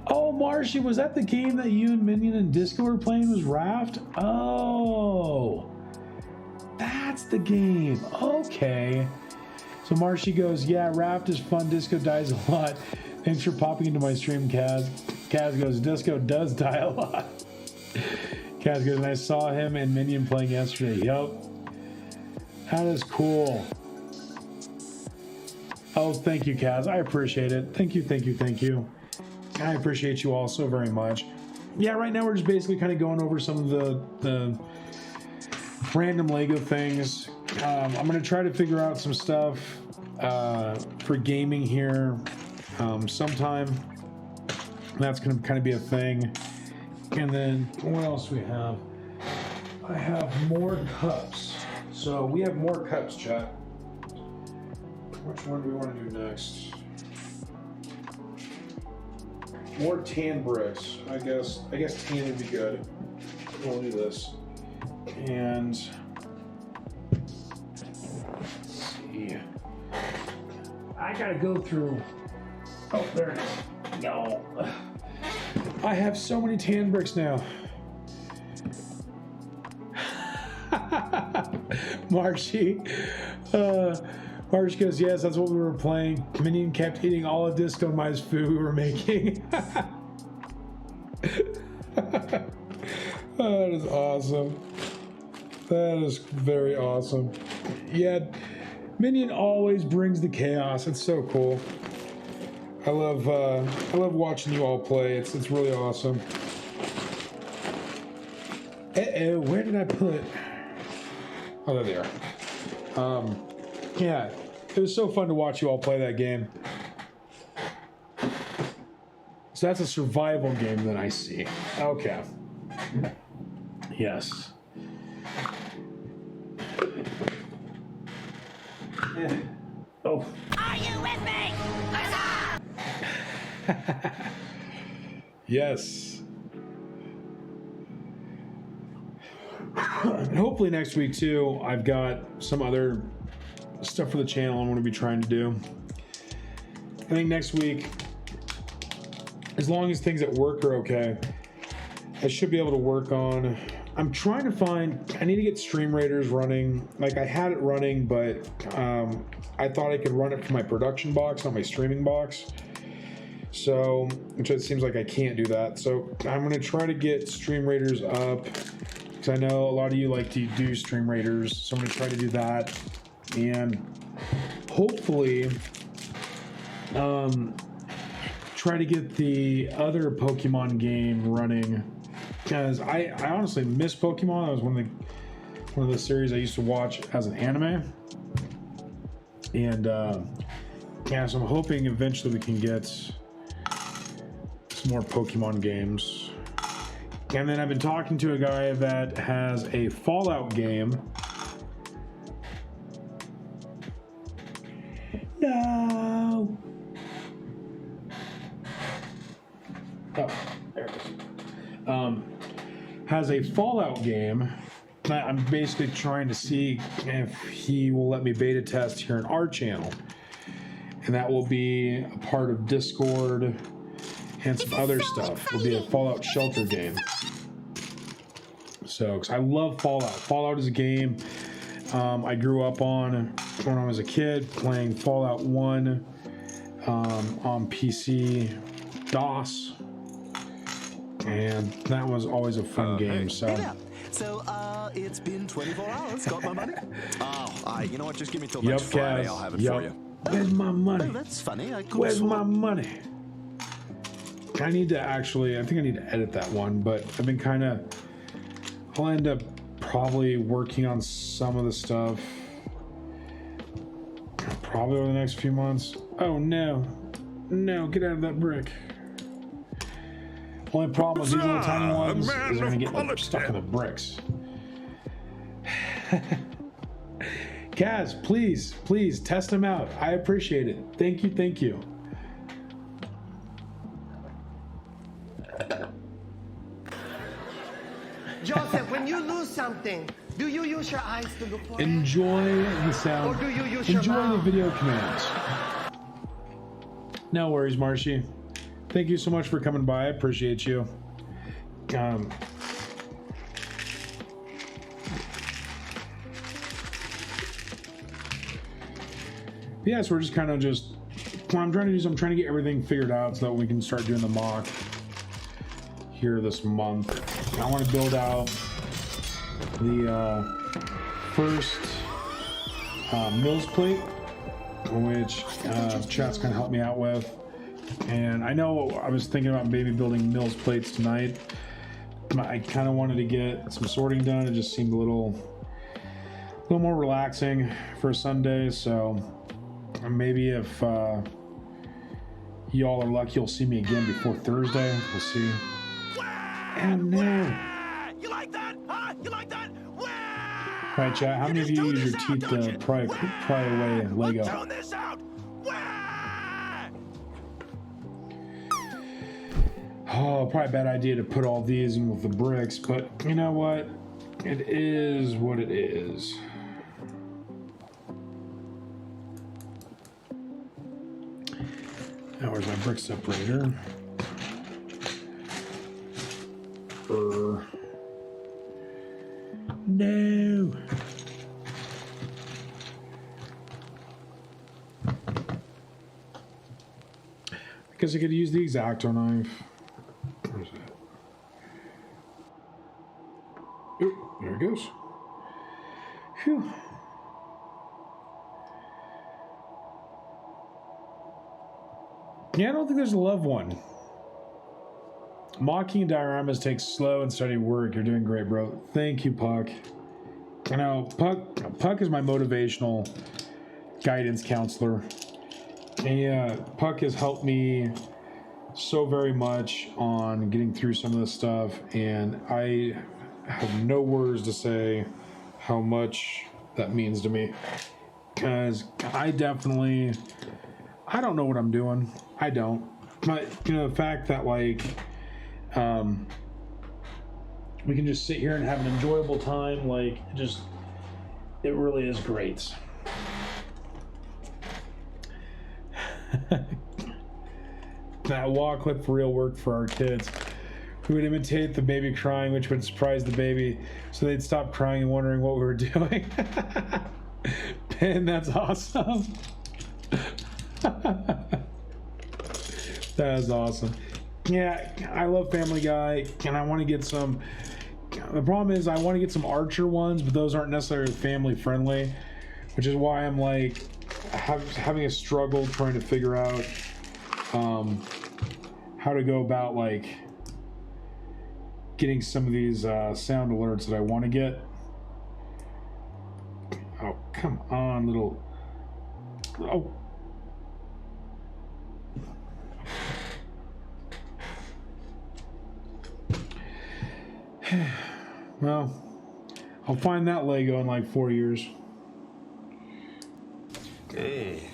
Oh, Marshy, was that the game that you and Minion and Disco were playing? Was Raft? Oh, that's the game. Okay. So Marshy goes, yeah, Raft is fun. Disco dies a lot. Thanks for popping into my stream, Kaz. Kaz goes, Disco does die a lot. Kaz goes, and I saw him and Minion playing yesterday. Yup. That is cool. Oh, thank you, Kaz. I appreciate it. Thank you, thank you, thank you. I appreciate you all so very much. Yeah, right now we're just basically kind of going over some of the random Lego things. I'm going to try to figure out some stuff for gaming here sometime. That's going to kind of be a thing. And then what else we have? I have more cups. So we have more cups, chat. Which one do we want to do next? more tan bricks. I guess tan would be good. We'll do this. And let's see. I gotta go through. Oh, there it is. No. I have so many tan bricks now. Marshy. Marsh goes, yes, that's what we were playing. Minion kept eating all of Disco Mi's food we were making. Oh, that is awesome. That is very awesome. Yeah, Minion always brings the chaos. It's so cool. I love watching you all play. It's really awesome. Where did I put? Oh, there they are. Yeah, it was so fun to watch you all play that game. So that's a survival game that I see. Okay. Yes. Oh. Are you with me? Huzzah! Yes. And hopefully next week too, I've got some other stuff for the channel I'm going to be trying to do. I think next week, as long as things at work are okay, I should be able to work on. I'm trying to find. I need to get Stream Raiders running. Like I had it running, but I thought I could run it from my production box, not my streaming box. So, which it seems like I can't do that. So I'm going to try to get Stream Raiders up because I know a lot of you like to do Stream Raiders. So I'm going to try to do that. And hopefully try to get the other Pokemon game running, because I honestly miss Pokemon. That was one of the series I used to watch as an anime. And yeah, so I'm hoping eventually we can get some more Pokemon games. And then I've been talking to a guy that has a Fallout game. No. Oh, there it is. Has a Fallout game. I'm basically trying to see if he will let me beta test here on our channel, and that will be a part of Discord and some other stuff. It'll be a Fallout Shelter game. So, because I love Fallout. Fallout is a game I grew up on when I was a kid, playing Fallout 1 on PC DOS, and that was always a fun game. So it's been 24 hours. Got my money? You know what? Just give me till next Friday. I'll have it for you. Where's my money? Oh, that's funny. Where's my money? I need to actually. I think I need to edit that one, but I've been kind of. I'll end up probably working on some of the stuff probably over the next few months. Oh no, get out of that brick. Only problem with these little tiny ones is they're gonna get like, stuck in the bricks. Kaz, please test them out. I appreciate it. Thank you. Joseph, when you lose something, do you use your eyes to look for it? Enjoy the sound. Or do you use your Enjoy the mouth? video commands. No worries, Marshy. Thank you so much for coming by. I appreciate you. Yeah, so we're just kind of what I'm trying to do is I'm trying to get everything figured out so that we can start doing the mock here this month. I want to build out the first Mills plate, which chat's going to help me out with. And I know I was thinking about maybe building Mills plates tonight. I kind of wanted to get some sorting done. It just seemed a little more relaxing for a Sunday. So maybe if y'all are lucky, you'll see me again before Thursday. We'll see. And now, You like that? Huh? You like that? right, chat. How many of you use your teeth to pry away Lego? Tone this out. Oh, probably a bad idea to put all these in with the bricks, but you know what? It is what it is. Now where's my brick separator? No. I guess I could use the X-Acto knife. Where's that? Oh, there it goes. Phew. Yeah, I don't think there's a love one. Mocking dioramas takes slow and steady work. You're doing great, bro. Thank you, Puck. You know, Puck is my motivational guidance counselor. And Puck has helped me so very much on getting through some of this stuff, and I have no words to say how much that means to me. Because I don't know what I'm doing. I don't. But, you know, the fact that, like, we can just sit here and have an enjoyable time, like, it really is great. That wall clip for real worked for our kids. We would imitate the baby crying, which would surprise the baby, so they'd stop crying and wondering what we were doing. Ben, that's awesome. That is awesome. Yeah, I love Family Guy, and I want to get some. The problem is, I want to get some Archer ones, but those aren't necessarily family friendly, which is why I'm like having a struggle trying to figure out how to go about like getting some of these sound alerts that I want to get. Oh, come on, little. Oh. Well, I'll find that Lego in like 4 years. Hey.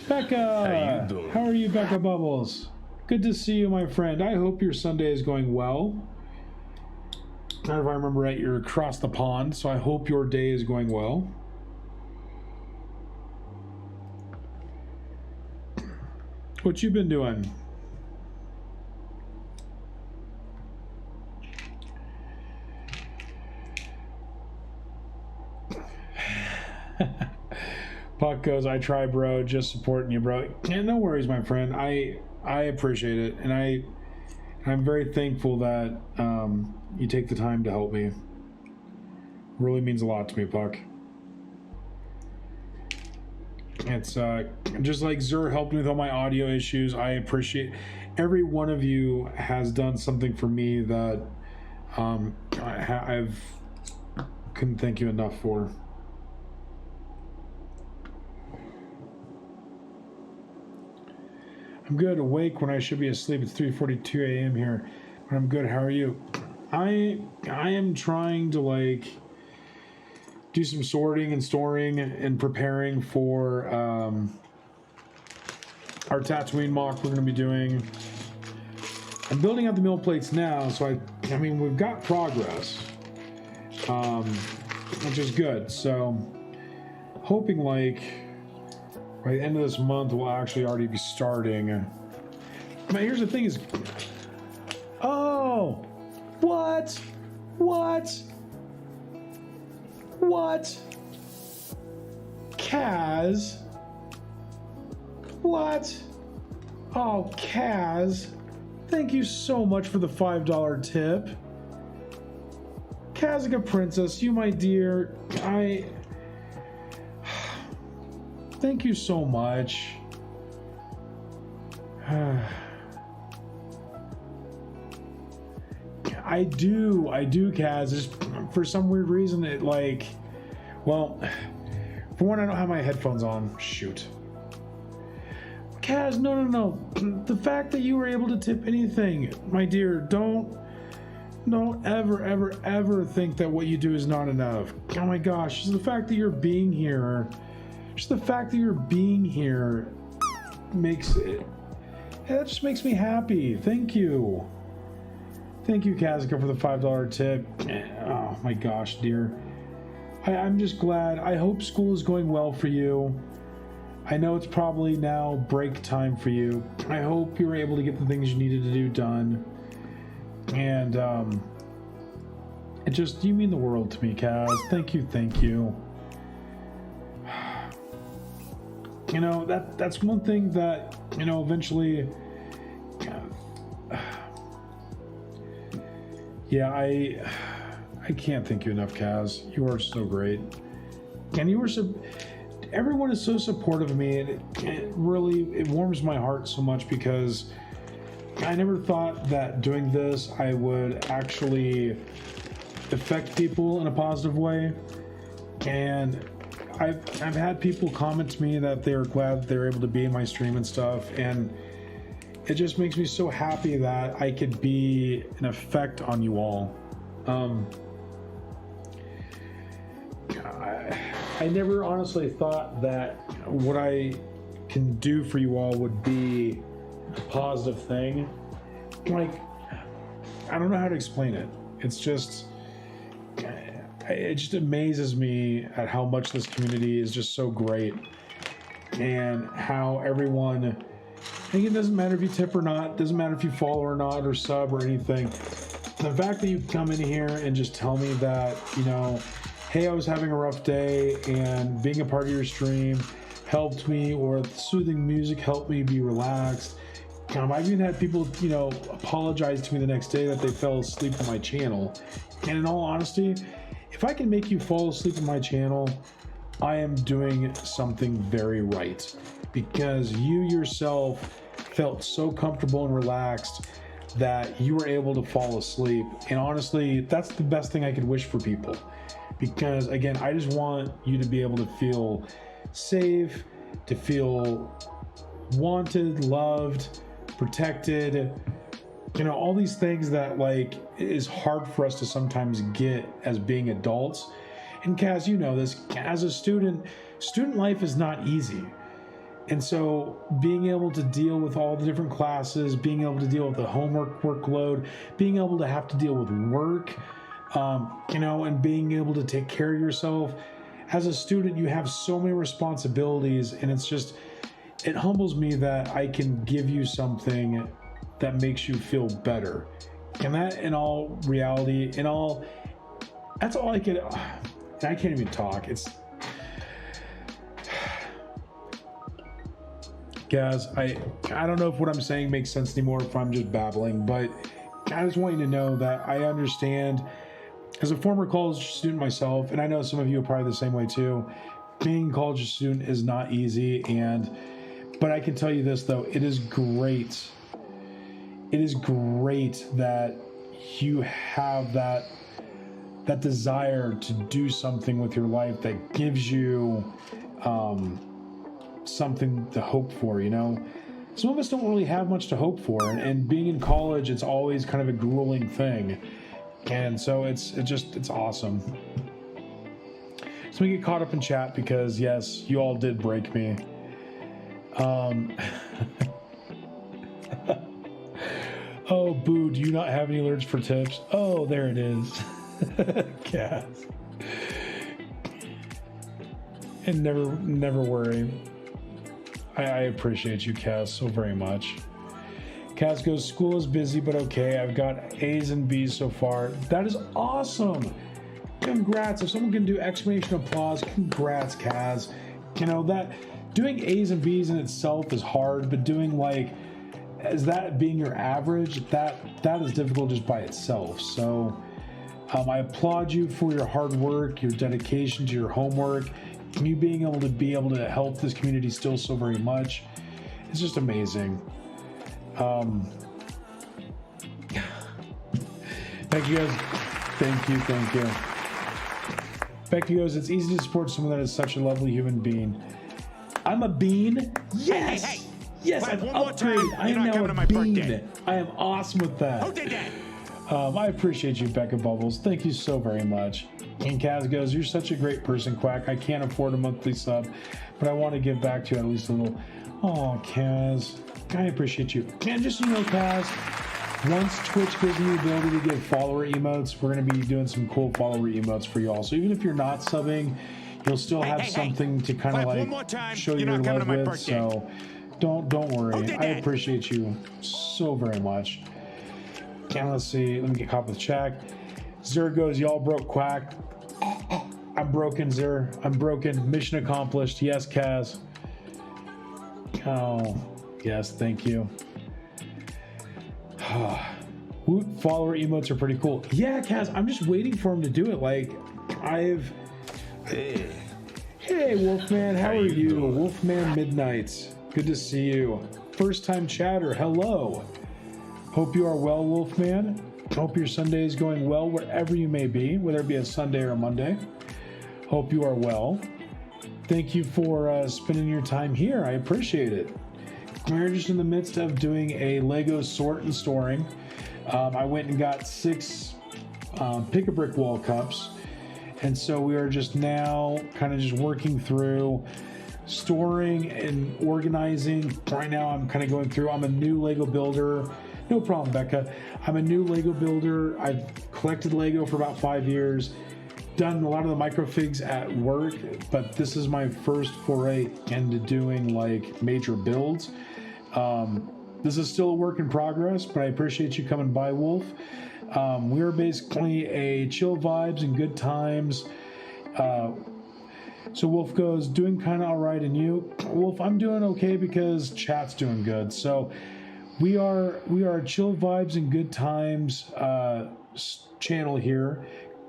Becca! How you doing? How are you, Becca Bubbles? Good to see you, my friend. I hope your Sunday is going well. If I remember right, you're across the pond, so I hope your day is going well. What you been doing? Puck goes, I try, bro, just supporting you, bro. Yeah, no worries, my friend. I appreciate it, and I'm very thankful that you take the time to help me. It really means a lot to me, Puck. It's just like Zur helped me with all my audio issues. I appreciate every one of you has done something for me that I've couldn't thank you enough for. I'm good. Awake when I should be asleep. It's 3:42 a.m. here, but I'm good. How are you? I am trying to like do some sorting and storing and preparing for our Tatooine mock we're going to be doing. I'm building out the mill plates now, so I mean we've got progress, which is good. So hoping like by the end of this month, we'll actually already be starting. Now, here's the thing is... Oh! What? Kaz? What? Oh, Kaz. Thank you so much for the $5 tip. Kazica Princess, you my dear, thank you so much. I do, Kaz. Just for some weird reason, it like, well, for one, I don't have my headphones on. Shoot. Kaz, no. The fact that you were able to tip anything, my dear, don't ever think that what you do is not enough. Oh my gosh, just the fact that you're being here. Just the fact that you're being here makes it that just makes me happy. Thank you. Thank you, Kazuka, for the $5 tip. Oh my gosh, dear. I'm just glad. I hope school is going well for you. I know it's probably now break time for you. I hope you were able to get the things you needed to do done. And you mean the world to me, Kaz. Thank you, thank you. You know, that's one thing that, you know, eventually, yeah, I can't thank you enough, Kaz. You are so great. And you were everyone is so supportive of me, and it really warms my heart so much, because I never thought that doing this I would actually affect people in a positive way. And I've had people comment to me that they're glad that they're able to be in my stream and stuff, and it just makes me so happy that I could be an effect on you all. I never honestly thought that what I can do for you all would be a positive thing. Like, I don't know how to explain it. It just amazes me at how much this community is just so great, and how everyone, I think it doesn't matter if you tip or not, doesn't matter if you follow or not, or sub or anything. The fact that you come in here and just tell me that, you know, hey, I was having a rough day and being a part of your stream helped me, or soothing music helped me be relaxed. I've even had people, you know, apologize to me the next day that they fell asleep on my channel. And in all honesty, if I can make you fall asleep on my channel, I am doing something very right, because you yourself felt so comfortable and relaxed that you were able to fall asleep. And honestly, that's the best thing I could wish for people, because again, I just want you to be able to feel safe, to feel wanted, loved, protected, you know, all these things that like is hard for us to sometimes get as being adults. And Kaz, you know this, as a student life is not easy. And so being able to deal with all the different classes, being able to deal with the homework workload, being able to have to deal with work, you know, and being able to take care of yourself. As a student, you have so many responsibilities, and it's just, it humbles me that I can give you something that makes you feel better. And that, in all reality, that's all I can't even talk. Guys, I don't know if what I'm saying makes sense anymore, if I'm just babbling, but I just want you to know that I understand, as a former college student myself, and I know some of you are probably the same way too, being a college student is not easy, but I can tell you this though, it is great. It is great that you have that desire to do something with your life that gives you something to hope for, you know? Some of us don't really have much to hope for, and being in college, it's always kind of a grueling thing. And so it's awesome. So we get caught up in chat because yes, you all did break me. Oh, boo, do you not have any alerts for tips? Oh, there it is. Cass. And never worry. I appreciate you, Cass, so very much. Cass goes, school is busy, but okay. I've got A's and B's so far. That is awesome. Congrats. If someone can do exclamation applause, congrats, Cass. You know, that doing A's and B's in itself is hard, but doing as that being your average, that is difficult just by itself. So I applaud you for your hard work, your dedication to your homework, and you being able to help this community still so very much. It's just amazing. Thank you guys. Thank you. Becky goes, it's easy to support someone that is such a lovely human being. I'm a bean? Yes! Hey. Yes, I've upgraded. I am now a bean. Birthday. I am awesome with that. Who did that? I appreciate you, Becca Bubbles. Thank you so very much. And Kaz goes, you're such a great person, Quack. I can't afford a monthly sub, but I want to give back to you at least a little. Oh, Kaz. I appreciate you. And just so you know, Kaz, once Twitch gives me the ability to give follower emotes, we're going to be doing some cool follower emotes for y'all. So even if you're not subbing, you'll still have something to kind of like show your love with. So don't worry. I appreciate you so very much. And let's see. Let me get caught with Jack. Zer goes, y'all broke Quack. I'm broken, Zer. I'm broken. Mission accomplished. Yes, Kaz. Oh, yes. Thank you. Follower emotes are pretty cool. Yeah, Kaz. I'm just waiting for him to do it. Like, Hey, Wolfman. How are you? Wolfman Midnights. Good to see you. First time chatter. Hello. Hope you are well, Wolfman. Hope your Sunday is going well wherever you may be, whether it be a Sunday or a Monday. Hope you are well. Thank you for spending your time here. I appreciate it. We're just in the midst of doing a Lego sort and storing. I went and got 6 pick-a-brick wall cups. And so we are just now kind of just working through storing and organizing. Right now I'm kind of going through. I'm a new Lego builder. No problem, Becca. I'm a new Lego builder. I've collected Lego for about 5 years. Done a lot of the microfigs at work, but this is my first foray into doing like major builds. This is still a work in progress, but I appreciate you coming by, Wolf. We are basically a chill vibes and good times. So Wolf goes, doing kind of all right, and you? Wolf, I'm doing okay because chat's doing good. So we are a chill vibes and good times channel here.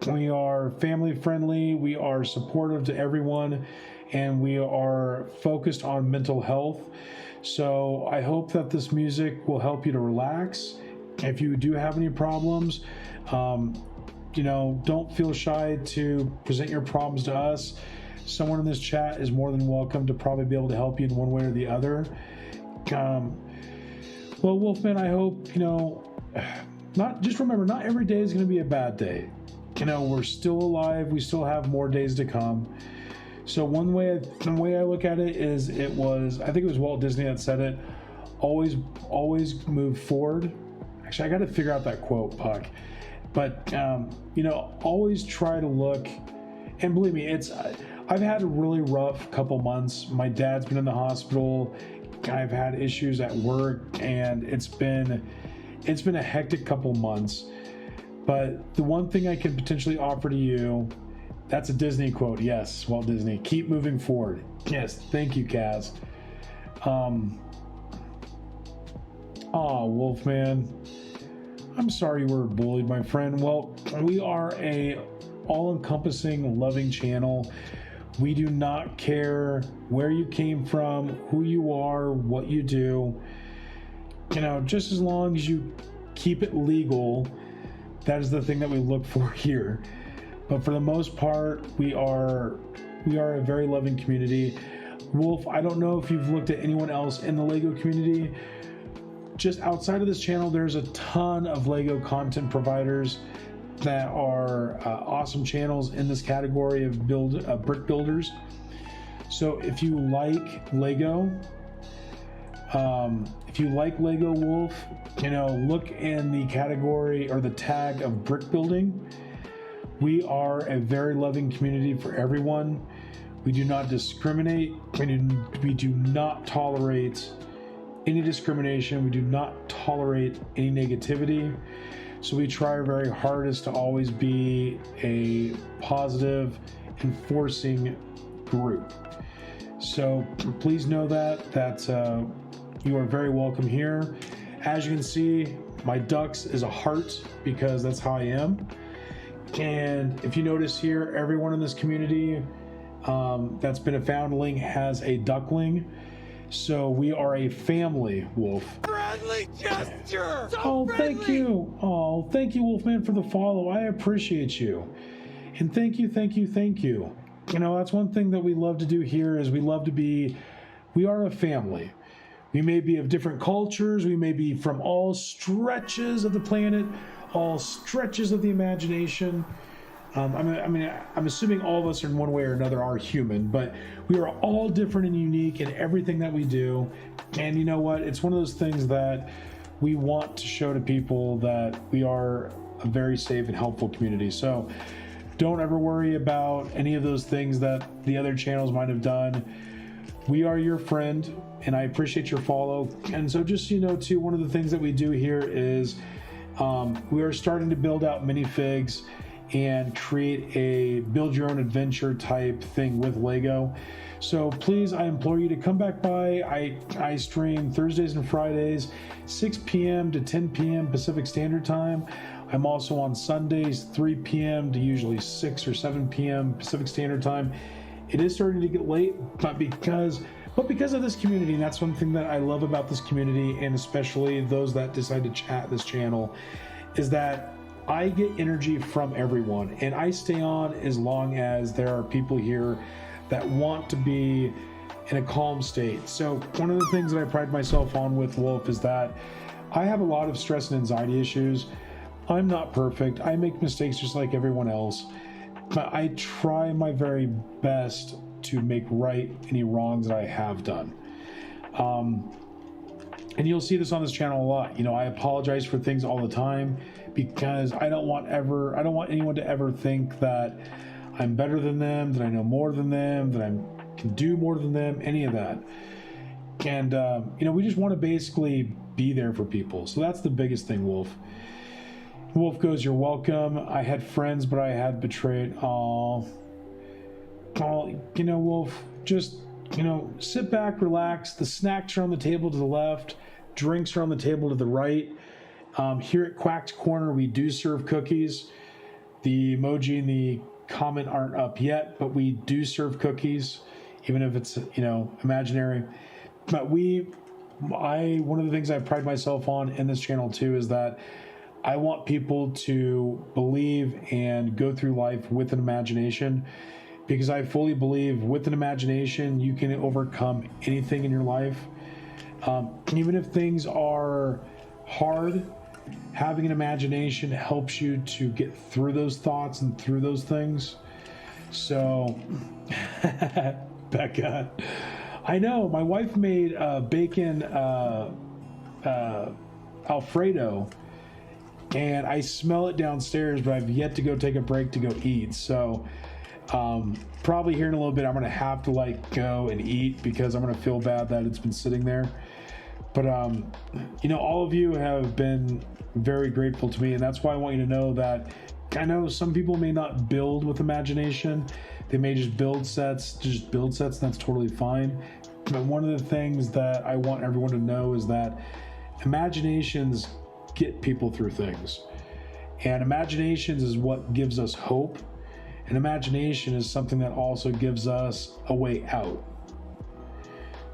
We are family friendly. We are supportive to everyone, and we are focused on mental health. So I hope that this music will help you to relax. If you do have any problems, don't feel shy to present your problems to us. Someone in this chat is more than welcome to probably be able to help you in one way or the other. Well, Wolfman, I hope, remember, not every day is going to be a bad day. We're still alive. We still have more days to come. So the way I look at it is I think it was Walt Disney that said it, always move forward. Actually, I got to figure out that quote, Puck. But, always try to look, and believe me, I've had a really rough couple months. My dad's been in the hospital. I've had issues at work, and it's been a hectic couple months. But the one thing I can potentially offer to you, that's a Disney quote. Yes, Walt Disney. Keep moving forward. Yes, thank you, Kaz. Wolfman. I'm sorry you were bullied, my friend. Well, we are a all-encompassing, loving channel. We do not care where you came from, who you are, what you do. Just as long as you keep it legal, that is the thing that we look for here. But for the most part, we are a very loving community. Wolf, I don't know if you've looked at anyone else in the Lego community. Just outside of this channel, there's a ton of Lego content providers that are awesome channels in this category of brick builders. So if you like Lego, Wolf, look in the category or the tag of brick building. We are a very loving community for everyone. We do not discriminate. We do not tolerate any discrimination. We do not tolerate any negativity. So we try our very hardest to always be a positive, enforcing group. So please know that you are very welcome here. As you can see, my ducks is a heart because that's how I am. And if you notice here, everyone in this community that's been a foundling has a duckling. So we are a family, Wolf. Friendly gesture! Thank you. Oh, thank you, Wolfman, for the follow. I appreciate you. And thank you. That's one thing that we love to do here is we are a family. We may be of different cultures. We may be from all stretches of the planet, all stretches of the imagination. I'm assuming all of us in one way or another are human, but we are all different and unique in everything that we do. And you know what? It's one of those things that we want to show to people that we are a very safe and helpful community. So don't ever worry about any of those things that the other channels might have done. We are your friend, and I appreciate your follow. And so just, you know, too, one of the things that we do here is we are starting to build out minifigs and create a build your own adventure type thing with Lego. So please, I implore you to come back by. I stream Thursdays and Fridays, 6 p.m. to 10 p.m. Pacific Standard Time. I'm also on Sundays, 3 p.m. to usually 6 or 7 p.m. Pacific Standard Time. It is starting to get late, but because of this community, and that's one thing that I love about this community, and especially those that decide to chat this channel, is that I get energy from everyone, and I stay on as long as there are people here that want to be in a calm state. So one of the things that I pride myself on with Wolf is that I have a lot of stress and anxiety issues. I'm not perfect. I make mistakes just like everyone else, but I try my very best to make right any wrongs that I have done. And you'll see this on this channel a lot. You know, I apologize for things all the time because I don't want anyone to ever think that I'm better than them, that I know more than them, that I can do more than them, any of that. And, you know, we just want to basically be there for people. So that's the biggest thing, Wolf. Wolf goes, you're welcome. I had friends, but I had betrayed. Oh, you know, Wolf, just, you know, sit back, relax. The snacks are on the table to the left. Drinks are on the table to the right. Here at Quack's Corner, we do serve cookies. The emoji and the comment aren't up yet, but we do serve cookies, even if it's, you know, imaginary. But one of the things I pride myself on in this channel too is that I want people to believe and go through life with an imagination, because I fully believe with an imagination you can overcome anything in your life. Even if things are hard, having an imagination helps you to get through those thoughts and through those things. So, Becca, I know my wife made bacon Alfredo, and I smell it downstairs, but I've yet to go take a break to go eat. So probably here in a little bit I'm gonna have to go and eat, because I'm gonna feel bad that it's been sitting there. But you know, all of you have been very grateful to me, and that's why I want you to know that I know some people may not build with imagination. They may just build sets, and that's totally fine. But one of the things that I want everyone to know is that imaginations get people through things, and imaginations is what gives us hope, and imagination is something that also gives us a way out.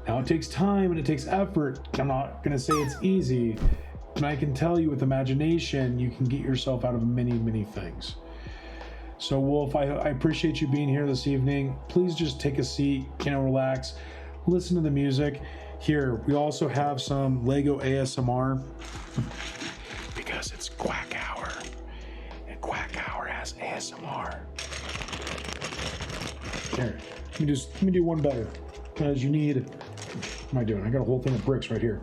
Now, it takes time and it takes effort. I'm not going to say it's easy, but I can tell you with imagination you can get yourself out of many things. So Wolf, I appreciate you being here this evening. Please just take a seat, you know, relax, listen to the music. Here, we also have some Lego ASMR, because it's Quack Hour, and Quack Hour has ASMR. Here, let me do one better, because you need, what am I doing? I got a whole thing of bricks right here.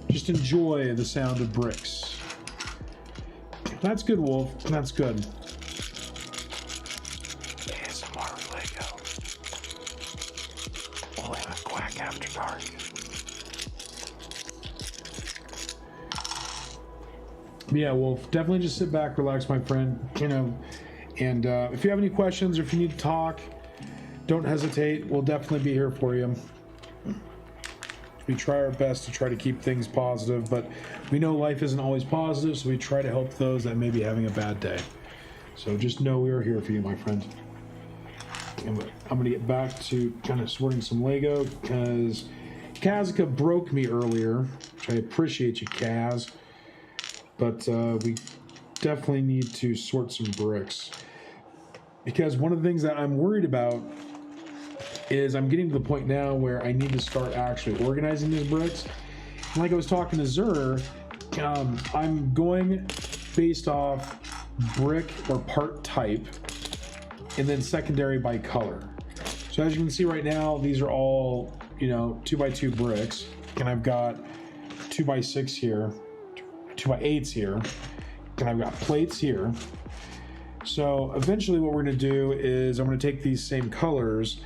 Just enjoy the sound of bricks. That's good, Wolf. That's good. ASMR with Lego. Only on Quack After Dark. Yeah, Wolf. Definitely just sit back, relax, my friend. You know, and if you have any questions or if you need to talk, don't hesitate. We'll definitely be here for you. We try our best to try to keep things positive, but we know life isn't always positive, so we try to help those that may be having a bad day. So just know we are here for you, my friend. And I'm going to get back to kind of sorting some Lego, because Kazuka broke me earlier, which I appreciate you, Kaz. But we definitely need to sort some bricks, because one of the things that I'm worried about is I'm getting to the point now where I need to start actually organizing these bricks. And like I was talking to Zur, I'm going based off brick or part type, and then secondary by color. So as you can see right now, these are all, 2x2 bricks, and I've got 2x6 here, 2x8s here, and I've got plates here. So eventually what we're going to do is I'm going to take these same colors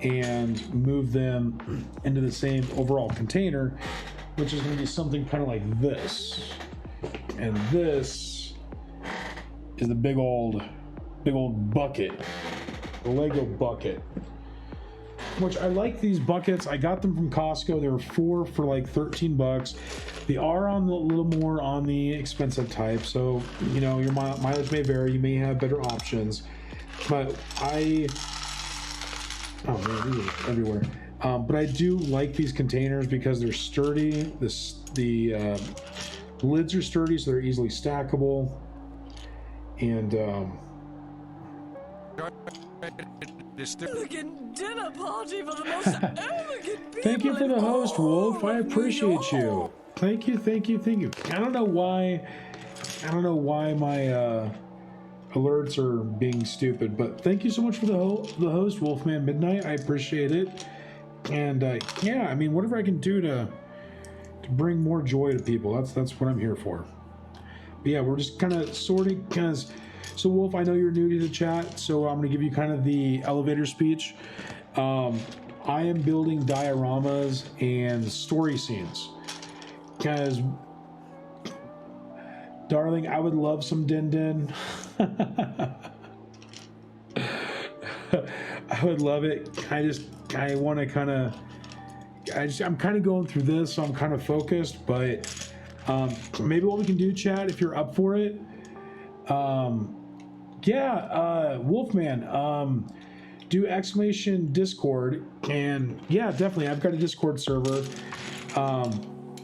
and move them into the same overall container, which is going to be something kind of like this. And this is the big old bucket, the Lego bucket, which I like these buckets. I got them from Costco. They were 4 for like 13 bucks. They are on a little more on the expensive type. So, your mileage may vary. You may have better options, but oh man, these are everywhere. But I do like these containers because they're sturdy. The lids are sturdy, so they're easily stackable. And elegant dinner party for the most elegant people. thank you for the host, Wolf. I appreciate you. Thank you. I don't know why my alerts are being stupid, but thank you so much for the host, Wolfman Midnight. I appreciate it. And yeah, I mean, whatever I can do to bring more joy to people, that's what I'm here for. But yeah, we're just kind of sorting, so Wolf, I know you're new to the chat, so I'm going to give you kind of the elevator speech. I am building dioramas and story scenes because, darling, I would love some Din. I would love it. I want to kind of, I'm kind of going through this, so I'm kind of focused, but maybe what we can do, chat, if you're up for it, Wolfman, do exclamation Discord, and yeah, definitely, I've got a Discord server.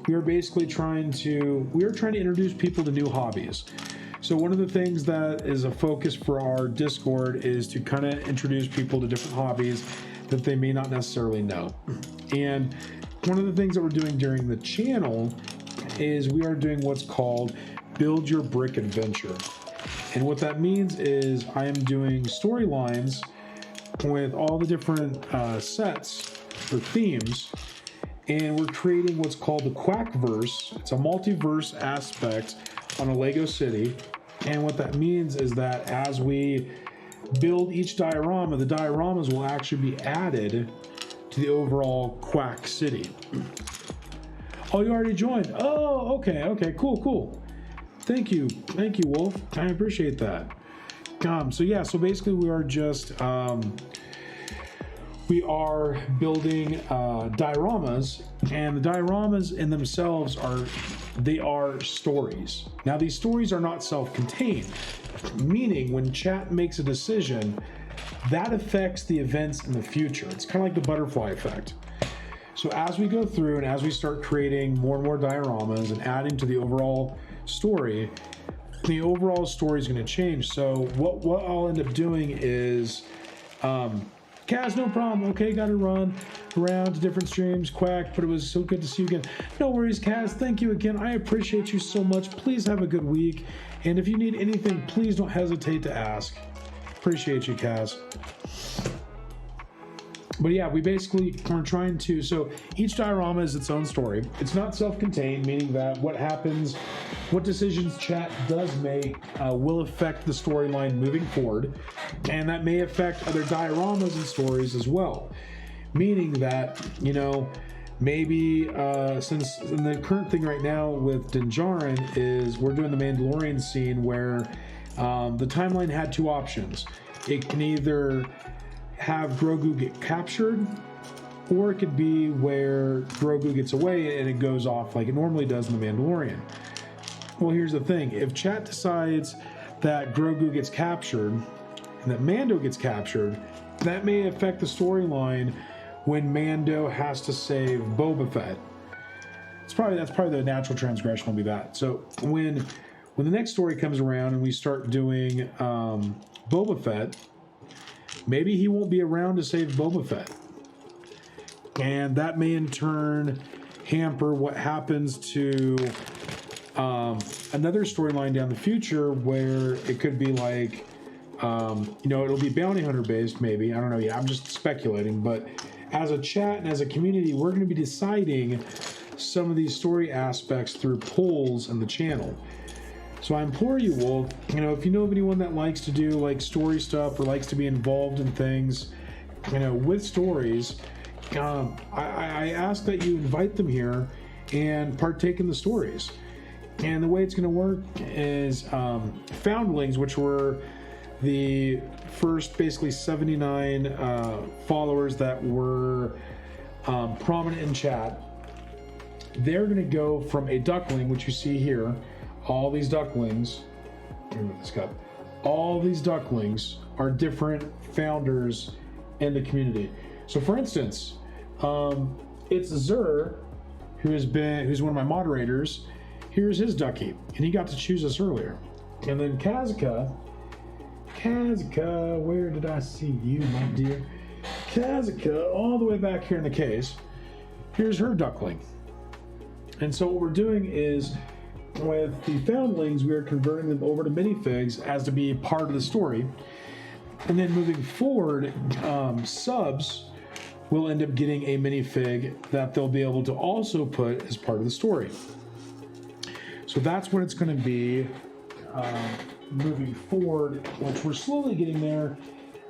We are basically trying to introduce people to new hobbies. So one of the things that is a focus for our Discord is to kind of introduce people to different hobbies that they may not necessarily know. And one of the things that we're doing during the channel is we are doing what's called Build Your Brick Adventure. And what that means is I am doing storylines with all the different sets or themes, and we're creating what's called the Quackverse. It's a multiverse aspect on a Lego city. And what that means is that as we build each diorama, the dioramas will actually be added to the overall Quack city. Oh, you already joined? Oh, okay, cool. Thank you, Wolf. I appreciate that. So basically we are just we are building dioramas, and the dioramas in themselves are stories. Now these stories are not self-contained, meaning when chat makes a decision, that affects the events in the future. It's kind of like the butterfly effect. So as we go through and as we start creating more and more dioramas and adding to the overall story, the overall story is going to change. So what I'll end up doing is, Kaz, no problem. Okay, got to run around to different streams. Quack, but it was so good to see you again. No worries, Kaz. Thank you again. I appreciate you so much. Please have a good week. And if you need anything, please don't hesitate to ask. Appreciate you, Kaz. But yeah, we're trying to, so each diorama is its own story. It's not self-contained, meaning that what happens, what decisions chat does make will affect the storyline moving forward, and that may affect other dioramas and stories as well. Meaning that, maybe since the current thing right now with Din Djarin is we're doing the Mandalorian scene where the timeline had two options. It can either have Grogu get captured, or it could be where Grogu gets away and it goes off like it normally does in The Mandalorian. Well, here's the thing. If chat decides that Grogu gets captured and that Mando gets captured, that may affect the storyline when Mando has to save Boba Fett. That's probably the natural transgression will be that. So when the next story comes around and we start doing Boba Fett, maybe he won't be around to save Boba Fett. and that may in turn hamper what happens to another storyline down the future, where it could be like, it'll be bounty hunter based, maybe. I don't know yet. I'm just speculating. But as a chat and as a community, we're going to be deciding some of these story aspects through polls in the channel. So I implore you all, if you know of anyone that likes to do like story stuff or likes to be involved in things, with stories, I ask that you invite them here and partake in the stories. And the way it's going to work is Foundlings, which were the first basically 79 followers that were prominent in chat, they're going to go from a duckling, which you see here, all these ducklings, all these ducklings are different founders in the community. So for instance, it's Zur, who's one of my moderators. Here's his ducky, and he got to choose us earlier. And then Kazuka, where did I see you, my dear? Kazuka, all the way back here in the case, here's her duckling. And so what we're doing is, with the foundlings, we are converting them over to minifigs as to be part of the story. And then moving forward, subs will end up getting a minifig that they'll be able to also put as part of the story. So that's what it's going to be moving forward, which we're slowly getting there.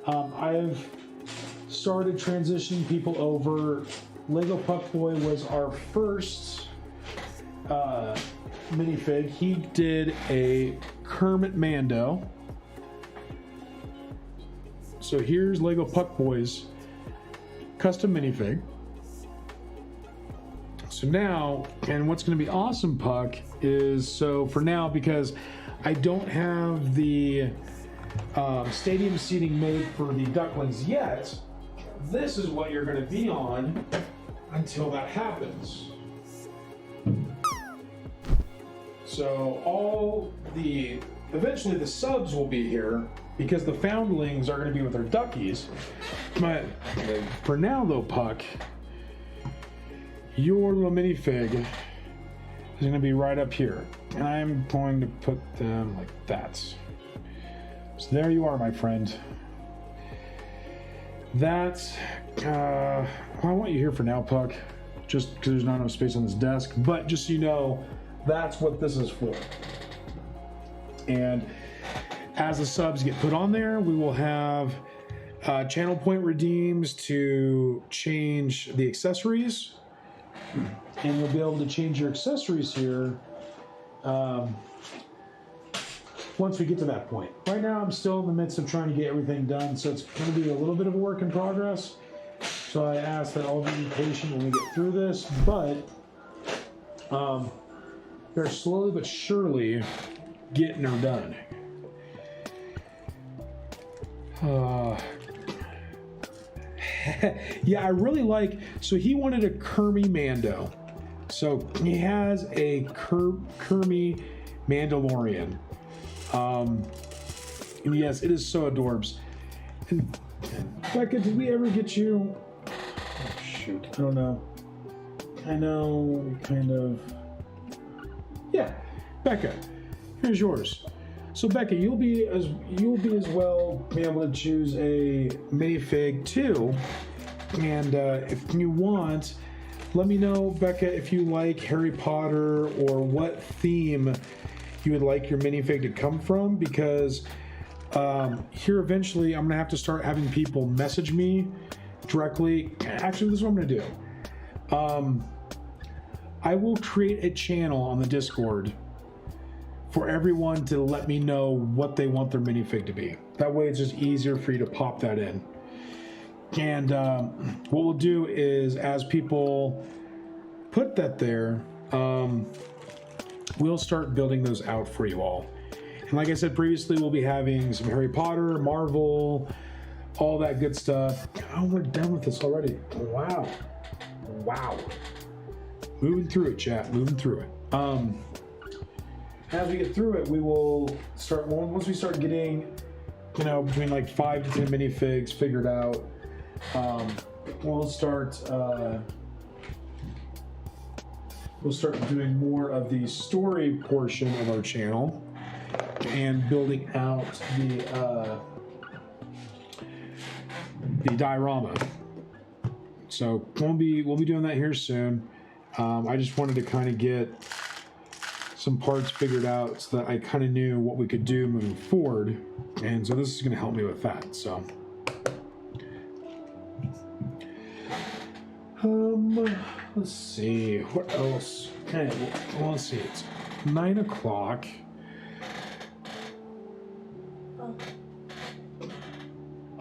I've started transitioning people over. Lego Puck Boy was our first minifig. He did a Kermit Mando. So here's Lego Puck Boy's custom minifig. So now, and what's going to be awesome, Puck, is, so for now, because I don't have the stadium seating made for the ducklings yet, this is what you're going to be on until that happens. So eventually the subs will be here, because the foundlings are going to be with their duckies. But for now though, Puck, your little minifig is going to be right up here. And I'm going to put them like that. So there you are, my friend. That's, I want you here for now, Puck, just because there's not enough space on this desk. But just so you know, that's what this is for. And as the subs get put on there, we will have channel point redeems to change the accessories. And you'll be able to change your accessories here once we get to that point. Right now, I'm still in the midst of trying to get everything done, so it's going to be a little bit of a work in progress. So I ask that all of you be patient when we get through this, but they're slowly but surely getting her done. Yeah, I really like, so he wanted a Kermit Mando. So he has a Kermit Mandalorian. And yes, it is so adorbs. And Becca, did we ever get you? Oh, shoot, I don't know. I know, kind of. Yeah, Becca, here's yours. So Becca, you'll be as well be able to choose a minifig too. And if you want, let me know, Becca, if you like Harry Potter or what theme you would like your minifig to come from, because here eventually I'm gonna have to start having people message me directly. Actually, this is what I'm gonna do. I will create a channel on the Discord for everyone to let me know what they want their minifig to be. That way it's just easier for you to pop that in. And what we'll do is, as people put that there, we'll start building those out for you all. And like I said previously, we'll be having some Harry Potter, Marvel, all that good stuff. Oh, we're done with this already. Wow. Wow. Moving through it, chat, moving through it. As we get through it, we will start, once we start getting, between like 5 to 10 minifigs figured out, we'll start doing more of the story portion of our channel and building out the diorama. So we'll be doing that here soon. I just wanted to kind of get some parts figured out so that I kind of knew what we could do moving forward, and so this is going to help me with that. So let's see what else. Okay, well, let's see. It's 9 o'clock.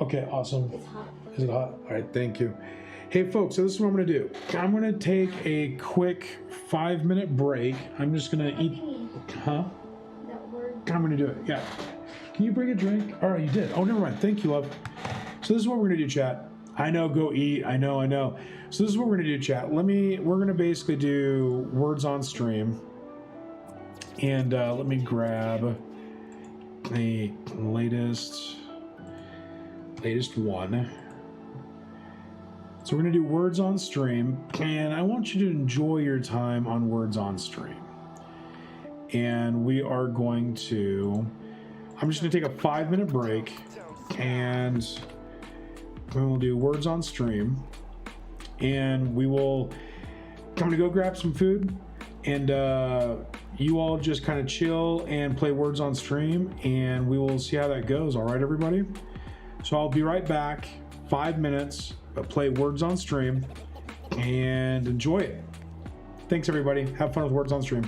Oh, Okay, awesome. it's hot. Is it hot? All right, thank you. Hey, folks, so this is what I'm going to do. I'm going to take a quick 5-minute break. I'm just going to eat. Huh? That word. I'm going to do it, yeah. Can you bring a drink? All right, you did. Oh, never mind. Thank you, love. So this is what we're going to do, chat. I know, go eat. I know. So this is what we're going to do, chat. We're going to basically do words on stream. And let me grab the latest one. So we're going to do words on stream, and I want you to enjoy your time on words on stream. And we are going to, I'm just going to take a 5-minute break, and we'll do words on stream, and I'm going to go grab some food, and you all just kind of chill and play words on stream, and we will see how that goes. All right, everybody? So I'll be right back, 5 minutes, but play words on stream and enjoy it. Thanks, everybody. Have fun with words on stream.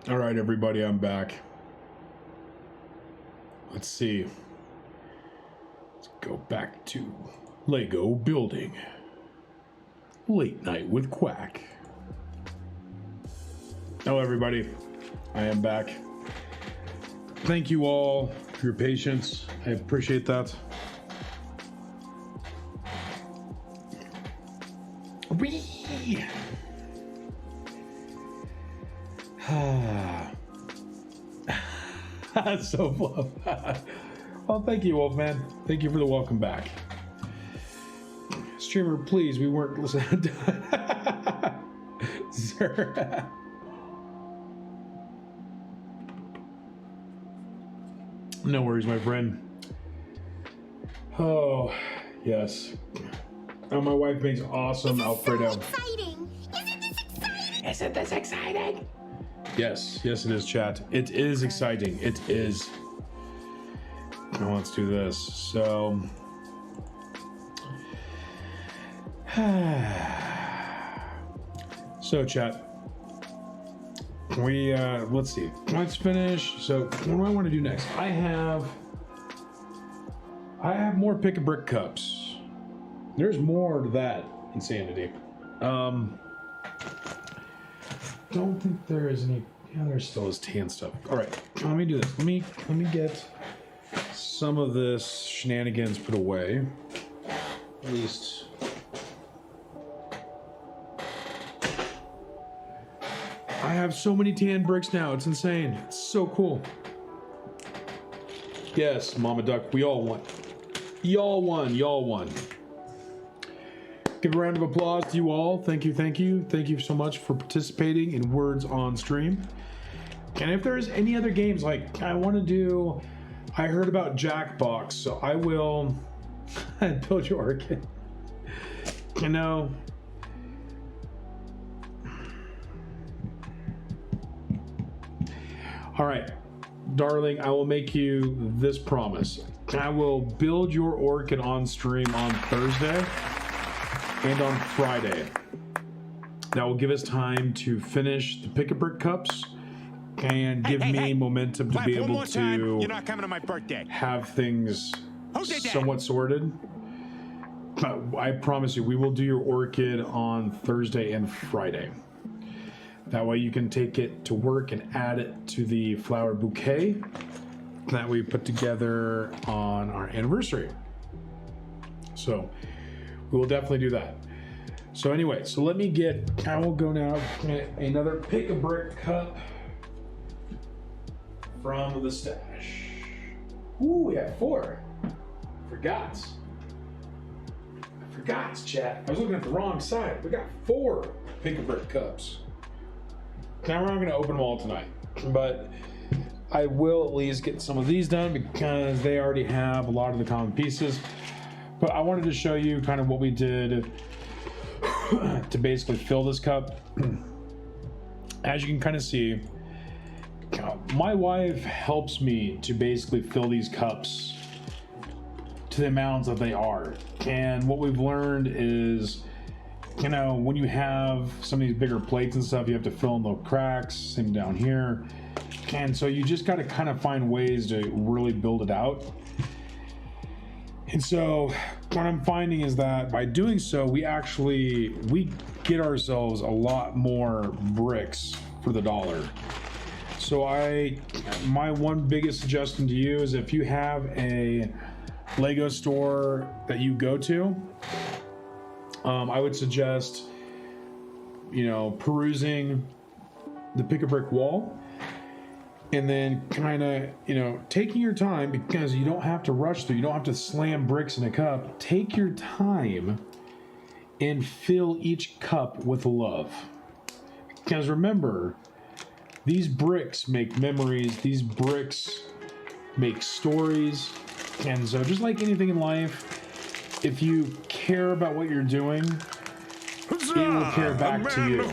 All right, everybody, I'm back. Let's see. Let's go back to Lego building. Late night with Quack. Hello, everybody. I am back. Thank you all for your patience. I appreciate that. Whee! So fun. Well, thank you, Wolfman. Thank you for the welcome back. Streamer, please, we weren't listening. Sir. No worries, my friend. Oh, yes. Oh, my wife makes awesome Alfredo. So exciting! Isn't this exciting? Isn't this exciting? Yes, yes, it is, chat. It is exciting. It is. Now let's do this. So, chat. We let's see. Let's finish. So, what do I want to do next? I have more pick a brick cups. There's more to that insanity. Don't think there is any. Yeah, there still is tan stuff. All right, let me do this. Let me get some of this shenanigans put away. At least. I have so many tan bricks now. It's insane. It's so cool. Yes, Mama Duck. We all won. Y'all won. Y'all won. Give a round of applause to you all. Thank you, thank you. Thank you so much for participating in Words on Stream. And if there's any other games, like I want to do, I heard about Jackbox, so I will build your orchid. You know, all right, darling, I will make you this promise. I will build your orchid on stream on Thursday and on Friday. That will give us time to finish the pick-a-brick cups and give me momentum to be able to You're not coming to my birthday. have things somewhat sorted. I promise you, we will do your orchid on Thursday and Friday. That way you can take it to work and add it to the flower bouquet that we put together on our anniversary. So we will definitely do that. So anyway, so let me get, I will go now, another pick-a-brick cup from the stash. Ooh, we have 4. Forgot, chat. I was looking at the wrong side. We got 4 pick-a-brick cups. Now we're not gonna open them all tonight, but I will at least get some of these done because they already have a lot of the common pieces. But I wanted to show you kind of what we did to basically fill this cup. As you can kind of see, my wife helps me to basically fill these cups to the amounts that they are. And what we've learned is, you know, when you have some of these bigger plates and stuff, you have to fill in the cracks, same down here. And so you just got to kind of find ways to really build it out. And so what I'm finding is that by doing so, we get ourselves a lot more bricks for the dollar. So my one biggest suggestion to you is if you have a Lego store that you go to, I would suggest, you know, perusing the pick-a-brick wall and then kind of, you know, taking your time, because you don't have to rush through, you don't have to slam bricks in a cup. Take your time and fill each cup with love. Because remember, these bricks make memories, these bricks make stories. And so just like anything in life, if you care about what you're doing, it will care back to you.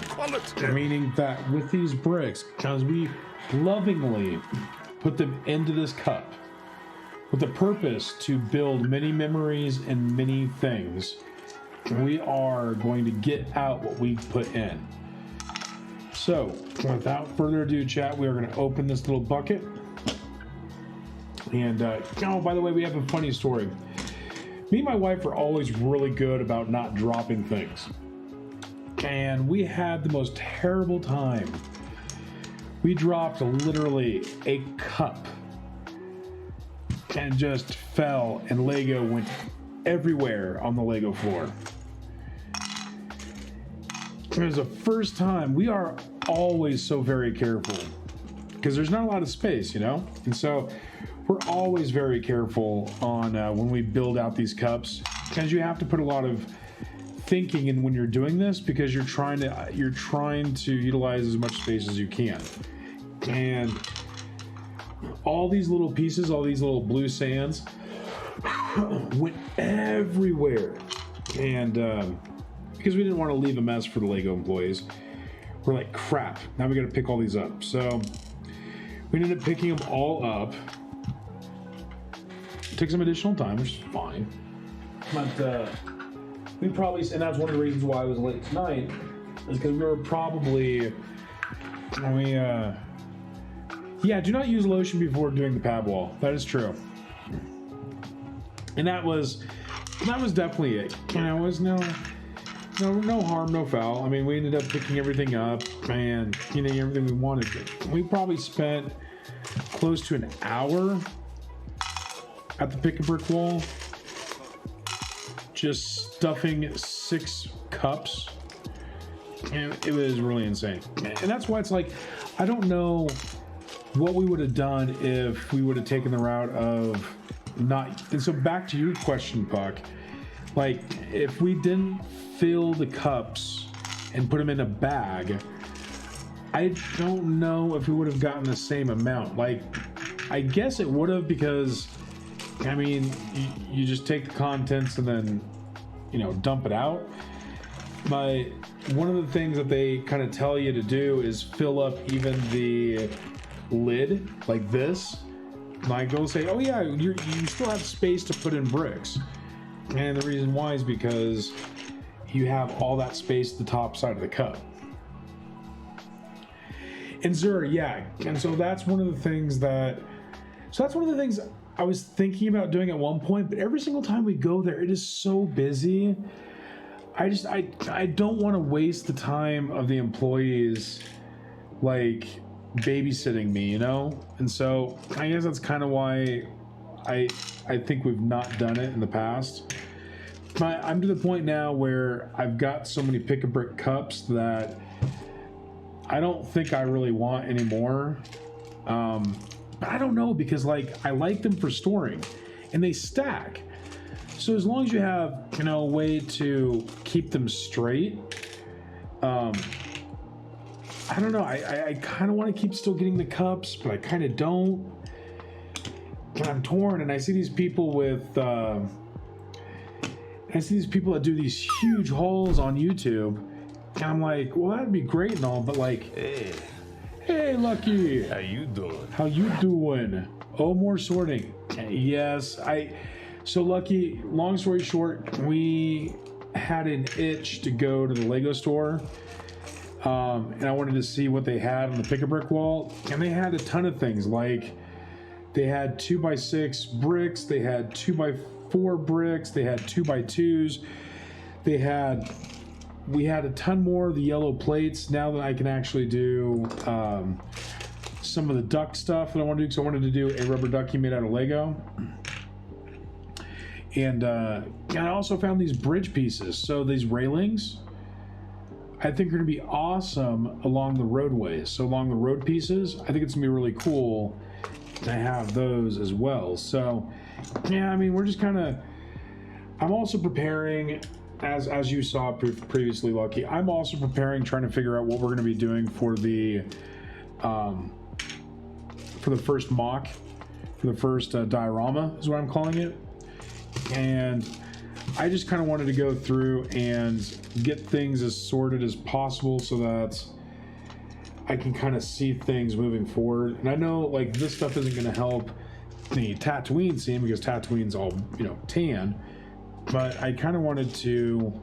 Meaning that with these bricks, because we lovingly put them into this cup with the purpose to build many memories and many things, we are going to get out what we put in. So, without further ado, chat, we are going to open this little bucket. And, oh, by the way, we have a funny story. Me and my wife are always really good about not dropping things. And we had the most terrible time. We dropped literally a cup and just fell, and Lego went everywhere on the Lego floor. It was the first time. We are always so very careful because there's not a lot of space, you know? And so we're always very careful on when we build out these cups, because you have to put a lot of thinking in when you're doing this, because you're trying to utilize as much space as you can. And all these little pieces, all these little blue sands went everywhere. And because we didn't want to leave a mess for the Lego employees, we're like, crap, now we got to pick all these up. So we ended up picking them all up. It took some additional time, which is fine. But we probably, and that's one of the reasons why I was late tonight, is because we were probably, yeah, do not use lotion before doing the PAB wall. That is true. And that was definitely it. You know, it was no harm, no foul. I mean, we ended up picking everything up and getting everything we wanted to. We probably spent close to an hour at the pick-a-brick wall, just stuffing 6 cups. And it was really insane. And that's why it's like, I don't know what we would have done if we would have taken the route of not. And so back to your question, Puck, like if we didn't fill the cups and put them in a bag, I don't know if we would have gotten the same amount. Like, I guess it would have, because I mean, you just take the contents and then, you know, dump it out. But one of the things that they kind of tell you to do is fill up even the lid like this. Like they'll say, oh yeah, you still have space to put in bricks. And the reason why is because you have all that space at the top side of the cup. And Zur, yeah, and so that's one of the things I was thinking about doing at one point, but every single time we go there, it is so busy. I don't want to waste the time of the employees, like, babysitting me, you know? And so I guess that's kind of why I think we've not done it in the past. But I'm to the point now where I've got so many pick-a-brick cups that I don't think I really want anymore. But I don't know, because like I like them for storing and they stack. So as long as you have, you know, a way to keep them straight, I don't know. I kind of want to keep still getting the cups, but I kind of don't. And I'm torn, and I see these people with, that do these huge hauls on YouTube, and I'm like, well, that'd be great and all, but like, hey, Lucky. How you doing? How you doing? Oh, more sorting. Yes, so Lucky, long story short, we had an itch to go to the Lego store. And I wanted to see what they had on the pick-a-brick wall. And they had a ton of things. Like, they had 2x6 bricks. They had 2x4 bricks. They had 2x2s. We had a ton more of the yellow plates. Now that I can actually do some of the duck stuff that I want to do, because I wanted to do a rubber ducky made out of Lego. And I also found these bridge pieces. So these railings, I think are going to be awesome along the roadways. So along the road pieces, I think it's going to be really cool to have those as well. So yeah, I mean, we're just kind of, I'm also preparing, as you saw previously, Lucky, I'm also preparing, trying to figure out what we're going to be doing for the first mock, for the first diorama is what I'm calling it. And I just kind of wanted to go through and get things as sorted as possible so that I can kind of see things moving forward. And I know, like, this stuff isn't going to help the Tatooine scene because Tatooine's all, you know, tan. But I kind of wanted to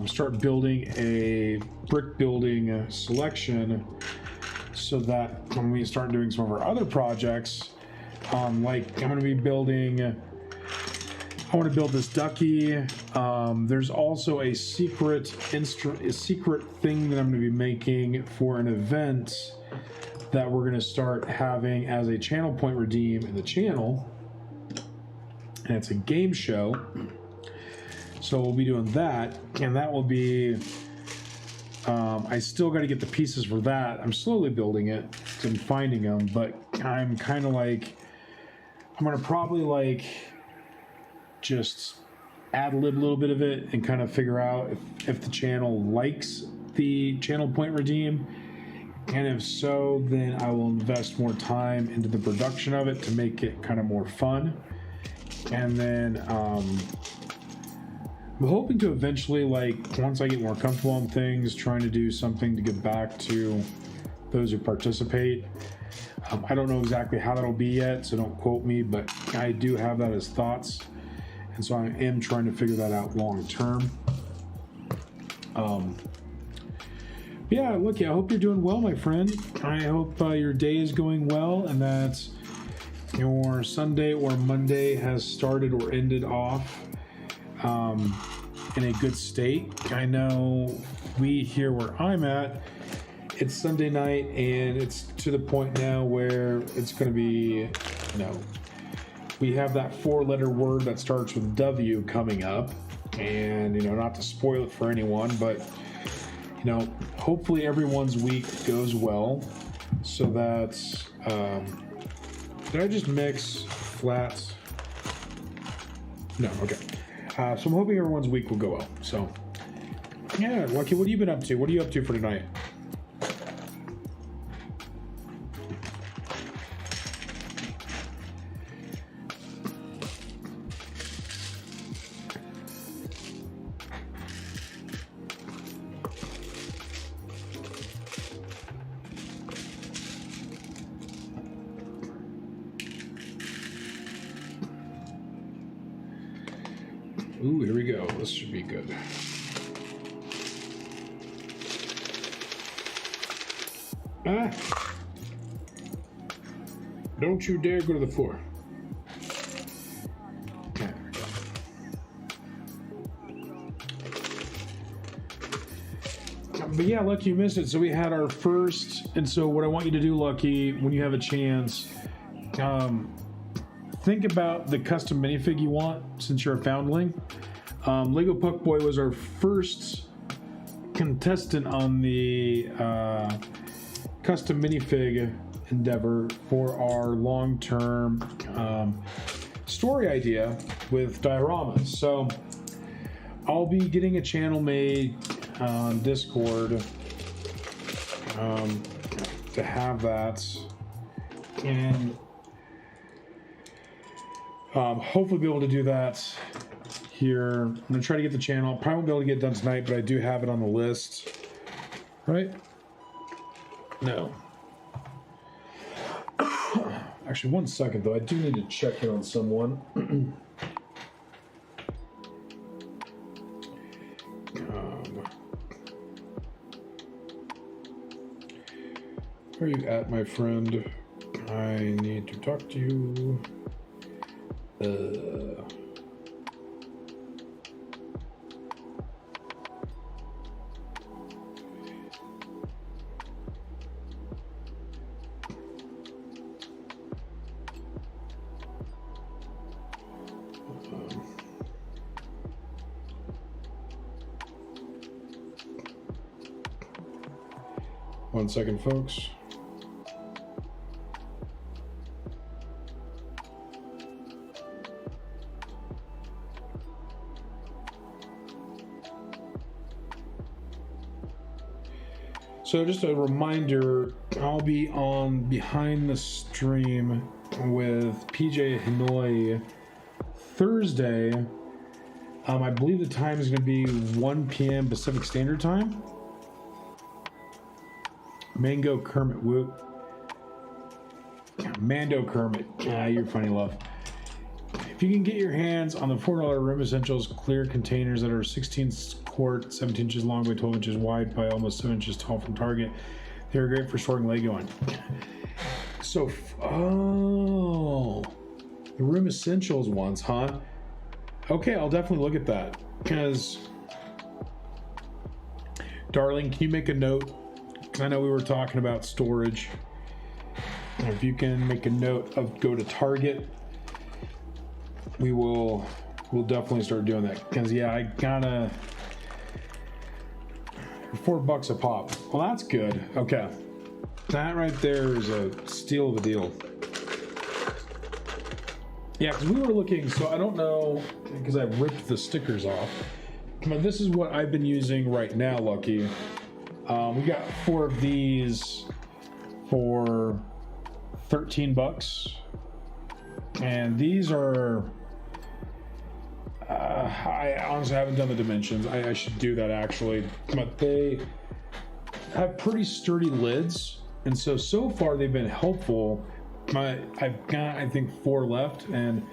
start building a brick building selection so that when we start doing some of our other projects, like I'm going to be building, I want to build this ducky. There's also a secret thing that I'm going to be making for an event that we're going to start having as a channel point redeem in the channel. And it's a game show. So we'll be doing that. And that will be, I still got to get the pieces for that. I'm slowly building it and finding them, but I'm kind of like, I'm going to probably like just ad-lib a little bit of it and kind of figure out if the channel likes the channel point redeem, and if so, then I will invest more time into the production of it to make it kind of more fun. And then I'm hoping to eventually, like, once I get more comfortable on things, trying to do something to give back to those who participate. I don't know exactly how that'll be yet, so don't quote me, but I do have that as thoughts. And so I am trying to figure that out long term. Yeah, look, I hope you're doing well, my friend. I hope your day is going well and that your Sunday or Monday has started or ended off in a good state. I know we here where I'm at, it's Sunday night and it's to the point now where it's going to be, we have that 4-letter word that starts with W coming up, and not to spoil it for anyone, but hopefully everyone's week goes well, so that did I just mix flats? No, okay. So I'm hoping everyone's week will go well. So yeah, Lucky, what have you been up to? What are you up to for tonight? Ooh, here we go. This should be good. Ah! Don't you dare go to the floor. Okay. But yeah, Lucky, you missed it. So we had our first, and so what I want you to do, Lucky, when you have a chance, think about the custom minifig you want since you're a foundling. Lego Puck Boy was our first contestant on the custom minifig endeavor for our long-term story idea with dioramas. So I'll be getting a channel made on Discord to have that, and hopefully be able to do that here. I'm gonna try to get the channel. Probably won't be able to get it done tonight, but I do have it on the list. Right? No. Actually, one second though. I do need to check in on someone. Where are you at, my friend? I need to talk to you. 1 second, folks. So just a reminder, I'll be on Behind the Stream with PJ Hanoi Thursday. I believe the time is going to be 1 p.m. Pacific Standard Time. Mango Kermit Woot. Mando Kermit. Ah, you're funny, love. If you can get your hands on the $4 Room Essentials clear containers that are 16 quart, 17 inches long by 12 inches wide by almost 7 inches tall from Target, they're great for storing Lego in. So, oh, the Room Essentials ones, huh? Okay, I'll definitely look at that. Because, darling, can you make a note? I know we were talking about storage. If you can make a note of go to Target, we'll definitely start doing that. Because yeah, I gotta $4 a pop. Well, that's good. Okay, that right there is a steal of a deal. Yeah, because we were looking. So I don't know because I ripped the stickers off. But this is what I've been using right now, Lucky. We got 4 of these for $13, and these are I honestly haven't done the dimensions. I should do that actually, but they have pretty sturdy lids, and so far they've been helpful. I've got, I think, 4 left, and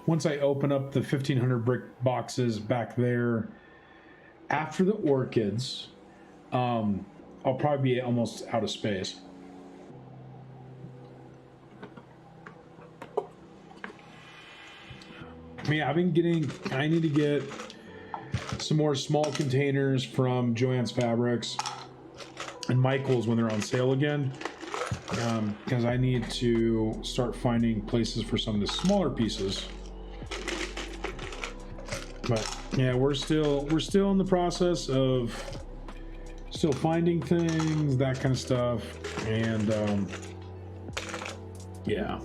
once I open up the 1,500 brick boxes back there after the orchids, I'll probably be almost out of space. Yeah, I need to get some more small containers from Joann's Fabrics and Michael's when they're on sale again, because I need to start finding places for some of the smaller pieces. But yeah, we're still in the process of still finding things, that kind of stuff, and yeah.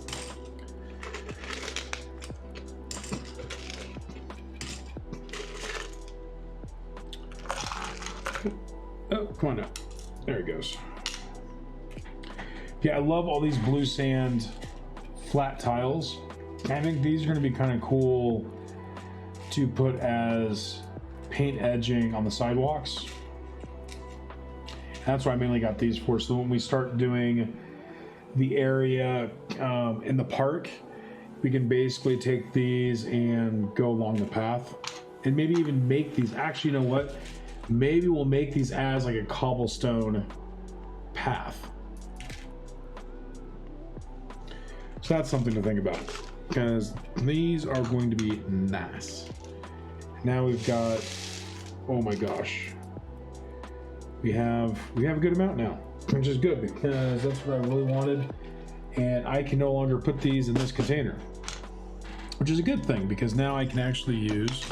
Oh, come on up. There it goes. Yeah, I love all these blue sand flat tiles. I think these are going to be kind of cool to put as paint edging on the sidewalks. That's why I mainly got these for. So when we start doing the area in the park, we can basically take these and go along the path, and maybe even make these. Actually, you know what? Maybe we'll make these as like a cobblestone path. So that's something to think about, because these are going to be nice. Now we've got, oh my gosh, we have a good amount now, which is good because that's what I really wanted, and I can no longer put these in this container, which is a good thing because now I can actually use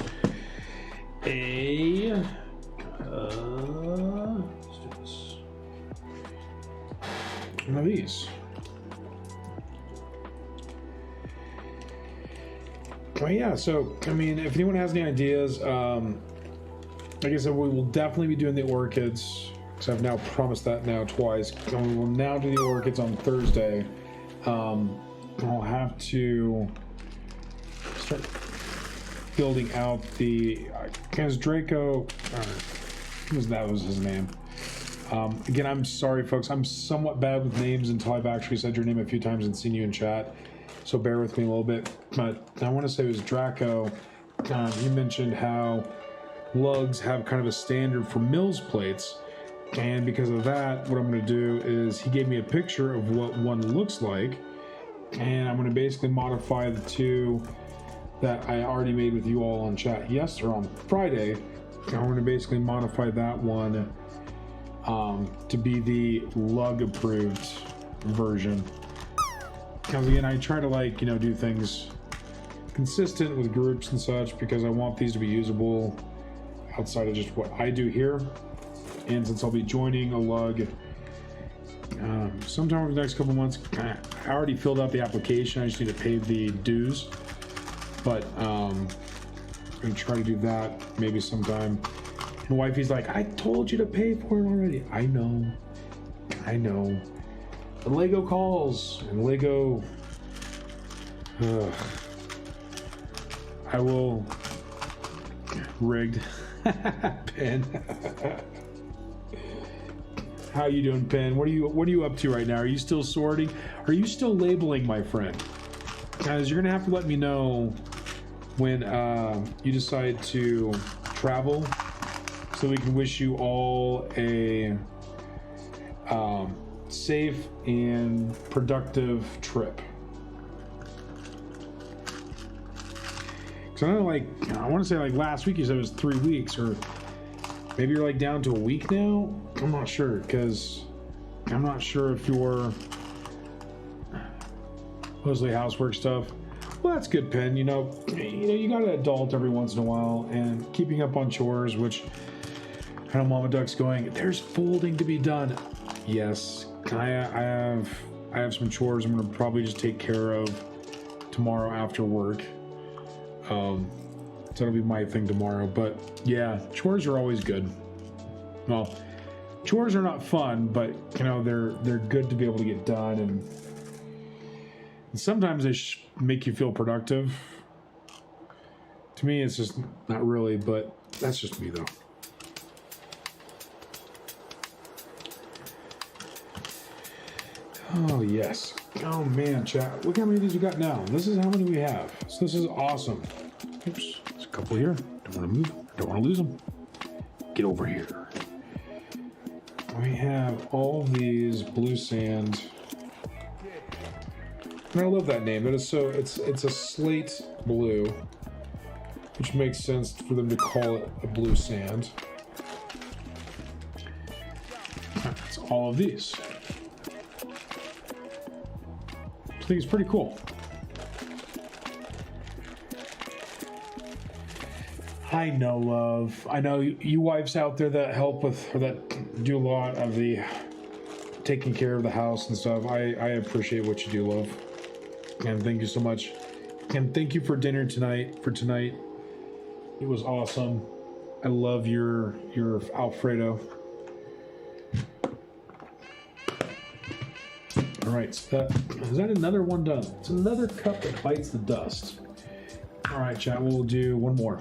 a let's do this. One of these. Well, yeah, so I mean, if anyone has any ideas, like I said, we will definitely be doing the orchids, because I've now promised that now twice, and we will now do the orchids on Thursday. I'll have to start building out the, because Draco, that was his name. Again, I'm sorry, folks. I'm somewhat bad with names until I've actually said your name a few times and seen you in chat. So bear with me a little bit. But I want to say it was Draco. He mentioned how lugs have kind of a standard for Mills plates. And because of that, what I'm going to do is he gave me a picture of what one looks like. And I'm going to basically modify the 2 that I already made with you all on chat yesterday, on Friday. I'm going to basically modify that one to be the lug approved version. Because again, I try to, like, you know, do things consistent with groups and such, because I want these to be usable outside of just what I do here. And since I'll be joining a lug sometime over the next couple months, I already filled out the application. I just need to pay the dues. But I'm gonna try to do that maybe sometime. My wifey's like, I told you to pay for it already. I know. The Lego calls and Lego. I will. Rigged. Pen. How you doing, Pen? What are you up to right now? Are you still sorting? Are you still labeling, my friend? Guys, you're gonna have to let me know when you decide to travel, so we can wish you all a safe and productive trip. So I know, like, I want to say like last week you said it was 3 weeks, or maybe you're like down to a week now. I'm not sure, because I'm not sure if you're mostly housework stuff. Well, that's good, Pen. You know, you got to adult every once in a while, and keeping up on chores, which I know Mama Duck's going, there's folding to be done. Yes, I have some chores I'm gonna probably just take care of tomorrow after work. So that'll be my thing tomorrow. But yeah, chores are always good. Well, chores are not fun, but you know, they're good to be able to get done, and sometimes they make you feel productive. To me, it's just not really, but that's just me though. Oh yes. Oh man, chat. Look how many of these we got now. This is how many we have. So this is awesome. Oops, there's a couple here. Don't want to move. Don't want to lose them. Get over here. We have all these blue sand. And I love that name. That is so. It's a slate blue, which makes sense for them to call it a blue sand. It's all of these. I think it's pretty cool. I know, love. I know you wives out there that help with, or that do a lot of the taking care of the house and stuff. I appreciate what you do, love. And thank you so much. And thank you for dinner tonight. It was awesome. I love your Alfredo. All right, so is that another one done? It's another cup that bites the dust. All right, chat, we'll do one more.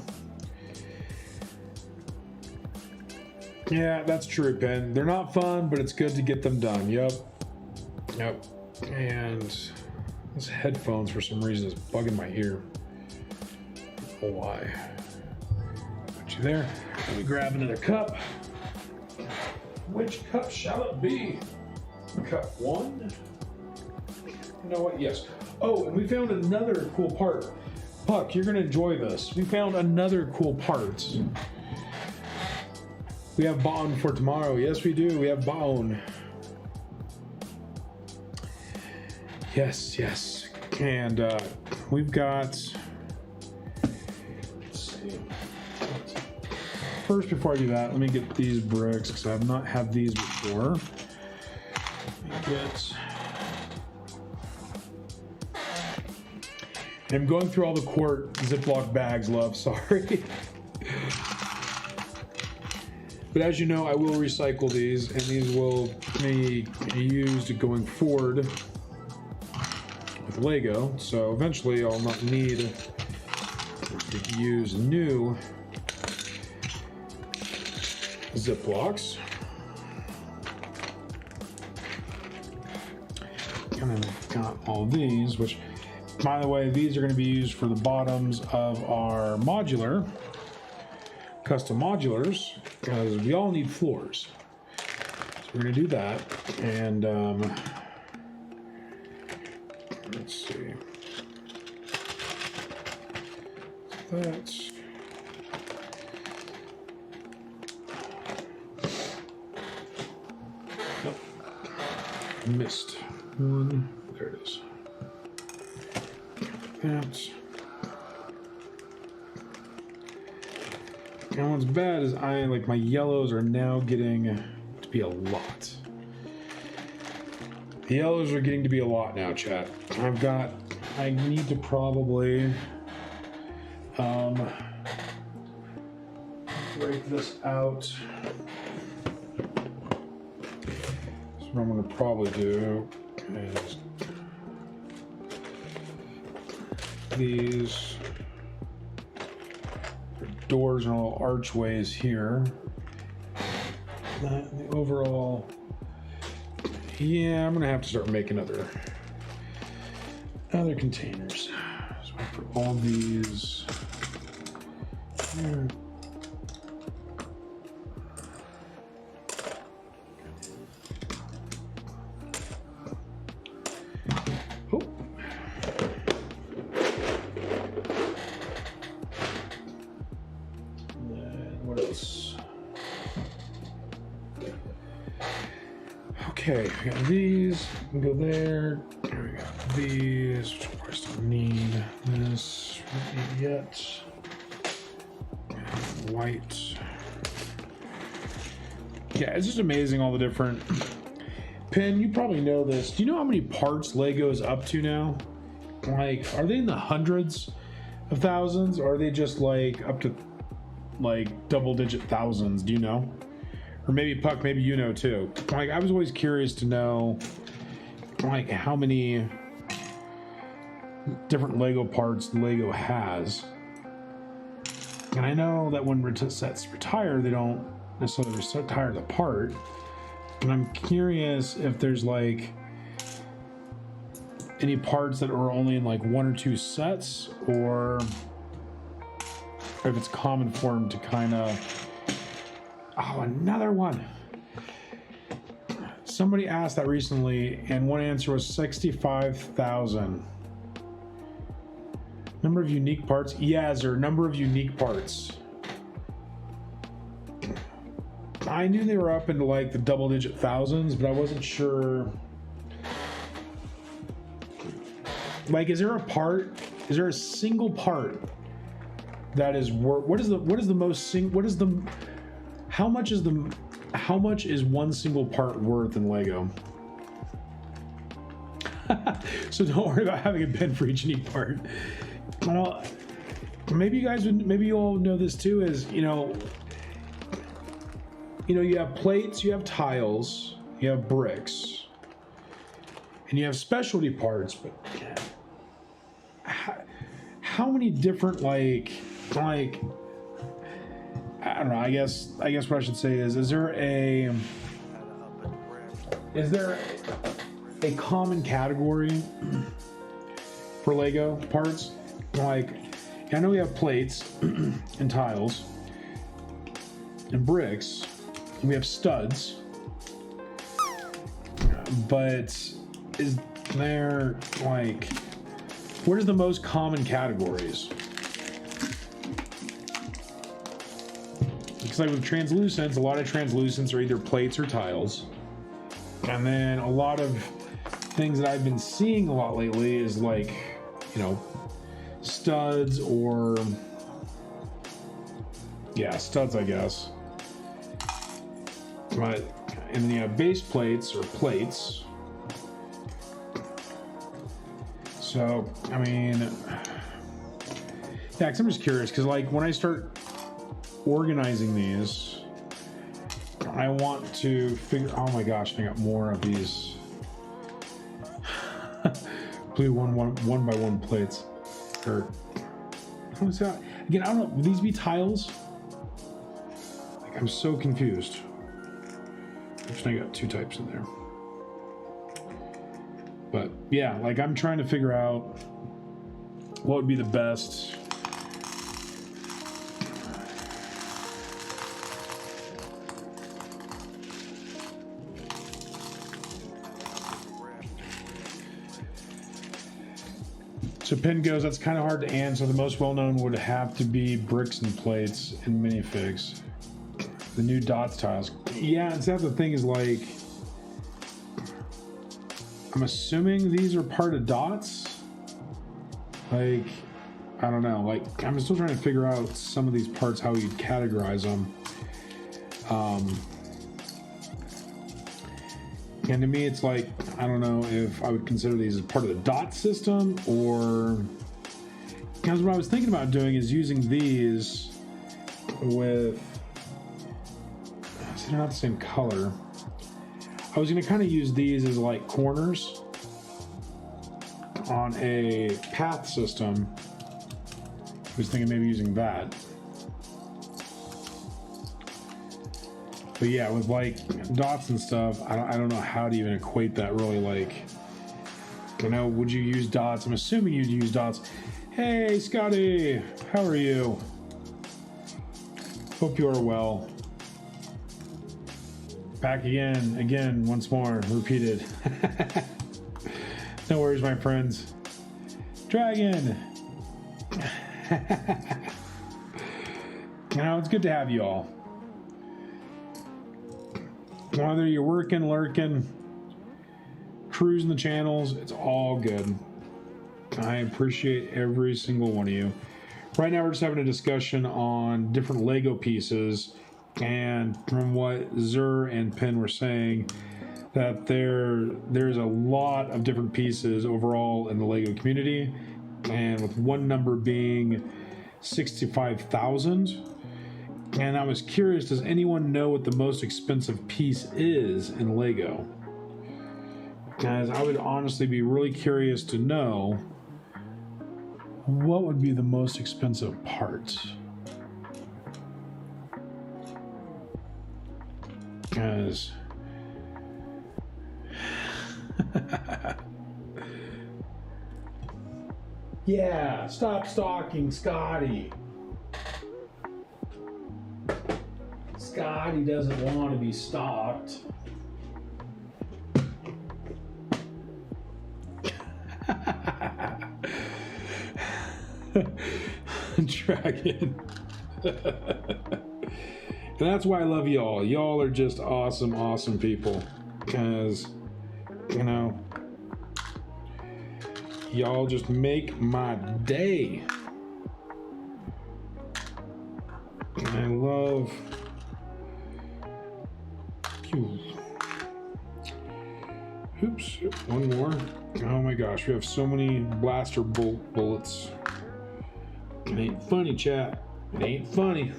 Yeah, that's true, Ben. They're not fun, but it's good to get them done. Yep. And this headphones, for some reason, is bugging my ear. I don't know why. Put you there. Let me grab another cup. Which cup shall it be? Cup one. You know what? Yes. Oh, and we found another cool part. Puck, you're going to enjoy this. We found another cool part. We have Baon for tomorrow. Yes, we do. We have Baon. Yes. And we've got... Let's see. First, before I do that, let me get these bricks, because I have not had these before. Let me get... I'm going through all the quart Ziploc bags, love. Sorry. But as you know, I will recycle these, and these will be used going forward with Lego. So eventually I'll not need to use new Ziplocs. And then I've got all these, which, by the way, these are going to be used for the bottoms of our custom modulars, because we all need floors. So we're going to do that. And let's see. That's... Nope. Missed one. There it is. That. And what's bad is my yellows are now getting to be a lot. The yellows are getting to be a lot now, chat. I need to probably break this out. So what I'm gonna probably do is these doors and all archways here. The overall, yeah, I'm gonna have to start making other containers. So I put all these Oh. And what else? Okay, we got these. We can go there. There we got these. Which of course don't need this. Not yet. White. Yeah, it's just amazing all the different. Pin, you probably know this. Do you know how many parts Lego is up to now? Like, are they in the hundreds of thousands, or are they just like up to like double-digit thousands? Do you know? Or maybe Puck, maybe you know too. Like, I was always curious to know, like, how many different Lego parts Lego has. And I know that when sets retire, they don't necessarily retire the part. And I'm curious if there's like any parts that are only in like 1 or 2 sets, or if it's common for them to kind of. Oh, another one. Somebody asked that recently, and one answer was 65,000. Number of unique parts? Yeah, is there a number of unique parts? I knew they were up into like the double-digit thousands, but I wasn't sure. Like, is there a part? Is there a single part that is worth? What is the most? How much is one single part worth in Lego? So don't worry about having a bin for each unique part. Well, maybe you all know this too. Is you know, you have plates, you have tiles, you have bricks, and you have specialty parts. But how many different like I don't know. I guess what I should say is there a common category for Lego parts? Like, I know we have plates and tiles and bricks, and we have studs, but is there like, what is the most common categories? Because like with translucents, a lot of translucents are either plates or tiles. And then a lot of things that I've been seeing a lot lately is like, studs or, yeah, studs, I guess. But, and then you have base plates or plates. So, I mean, yeah, 'cause I'm just curious, because like when I start organizing these, I want to figure. Oh my gosh, I got more of these blue one by one plates. Or how is that again? I don't know. Would these be tiles? Like, I'm so confused. Actually, I got 2 types in there. But yeah, like I'm trying to figure out what would be the best. So Pin goes, that's kind of hard to answer. The most well-known would have to be bricks and plates and minifigs. The new dots tiles. Yeah, and that's the thing is like, I'm assuming these are part of dots. Like, I don't know. Like, I'm still trying to figure out some of these parts, how you'd categorize them. And to me, it's like, I don't know if I would consider these as part of the dot system, or because what I was thinking about doing is using these with, so they're not the same color. I was going to kind of use these as like corners on a path system. I was thinking maybe using that. But yeah, with like dots and stuff, I don't know how to even equate that really. Like, would you use dots? I'm assuming you'd use dots. Hey, Scotty, how are you? Hope you are well. Back again, once more, repeated. No worries, my friends. Dragon! It's good to have you all. Whether you're working, lurking, cruising the channels, it's all good. I appreciate every single one of you. Right now we're just having a discussion on different Lego pieces, and from what Zur and Penn were saying, that there's a lot of different pieces overall in the Lego community, and with one number being 65,000. And I was curious, does anyone know what the most expensive piece is in Lego? Guys, I would honestly be really curious to know what would be the most expensive part. Guys. Yeah, stop stalking Scotty. Scotty doesn't want to be stalked. Dragon. And that's why I love y'all. Y'all are just awesome people. Because, y'all just make my day. I love... Oops, one more. Oh my gosh, we have so many blaster bullets. It ain't funny, chat. It ain't funny.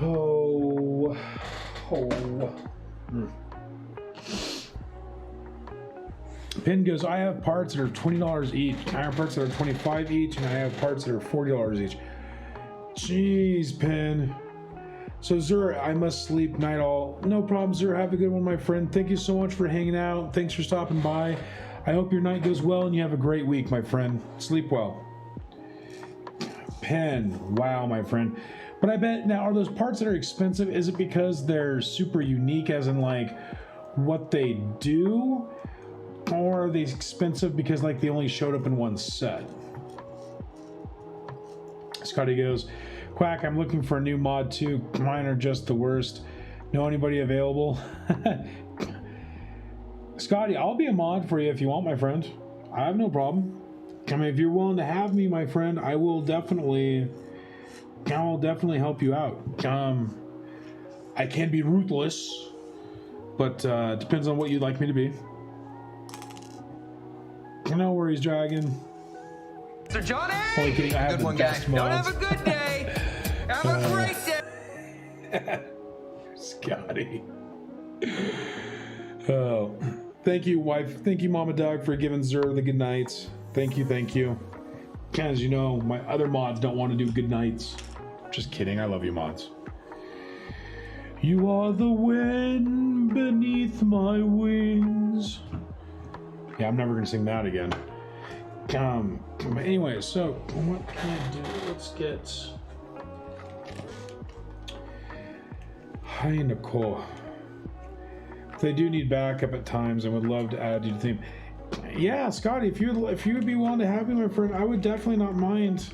Oh. Pin goes, I have parts that are $20 each. I have parts that are $25 each, and I have parts that are $40 each. Jeez, Pin. So Zur, I must sleep night all. No problem, Zur. Have a good one, my friend. Thank you so much for hanging out. Thanks for stopping by. I hope your night goes well and you have a great week, my friend. Sleep well. Pen. Wow, my friend. But I bet, now, are those parts that are expensive, is it because they're super unique, as in, like, what they do? Or are they expensive because, like, they only showed up in one set? Scotty goes, Quack, I'm looking for a new mod too. Mine are just the worst. Know anybody available? Scotty, I'll be a mod for you if you want, my friend. I have no problem. I mean, if you're willing to have me, my friend, I will definitely help you out. I can be ruthless, but it depends on what you'd like me to be. No worries, Dragon. Sir Johnny! Only kidding, I have Good the one, best guys. Don't mods. have a good day. Have a great day. Scotty. Oh, thank you, wife. Thank you, Mama Doug, for giving Zur the good nights. Thank you. As you know, my other mods don't want to do good nights. Just kidding. I love you, mods. You are the wind beneath my wings. Yeah, I'm never gonna sing that again. But anyway, so what can I do? Let's get. Hi, Nicole. They do need backup at times, and would love to add you to the theme. Yeah, Scotty, if you would be willing to have me, my friend, I would definitely not mind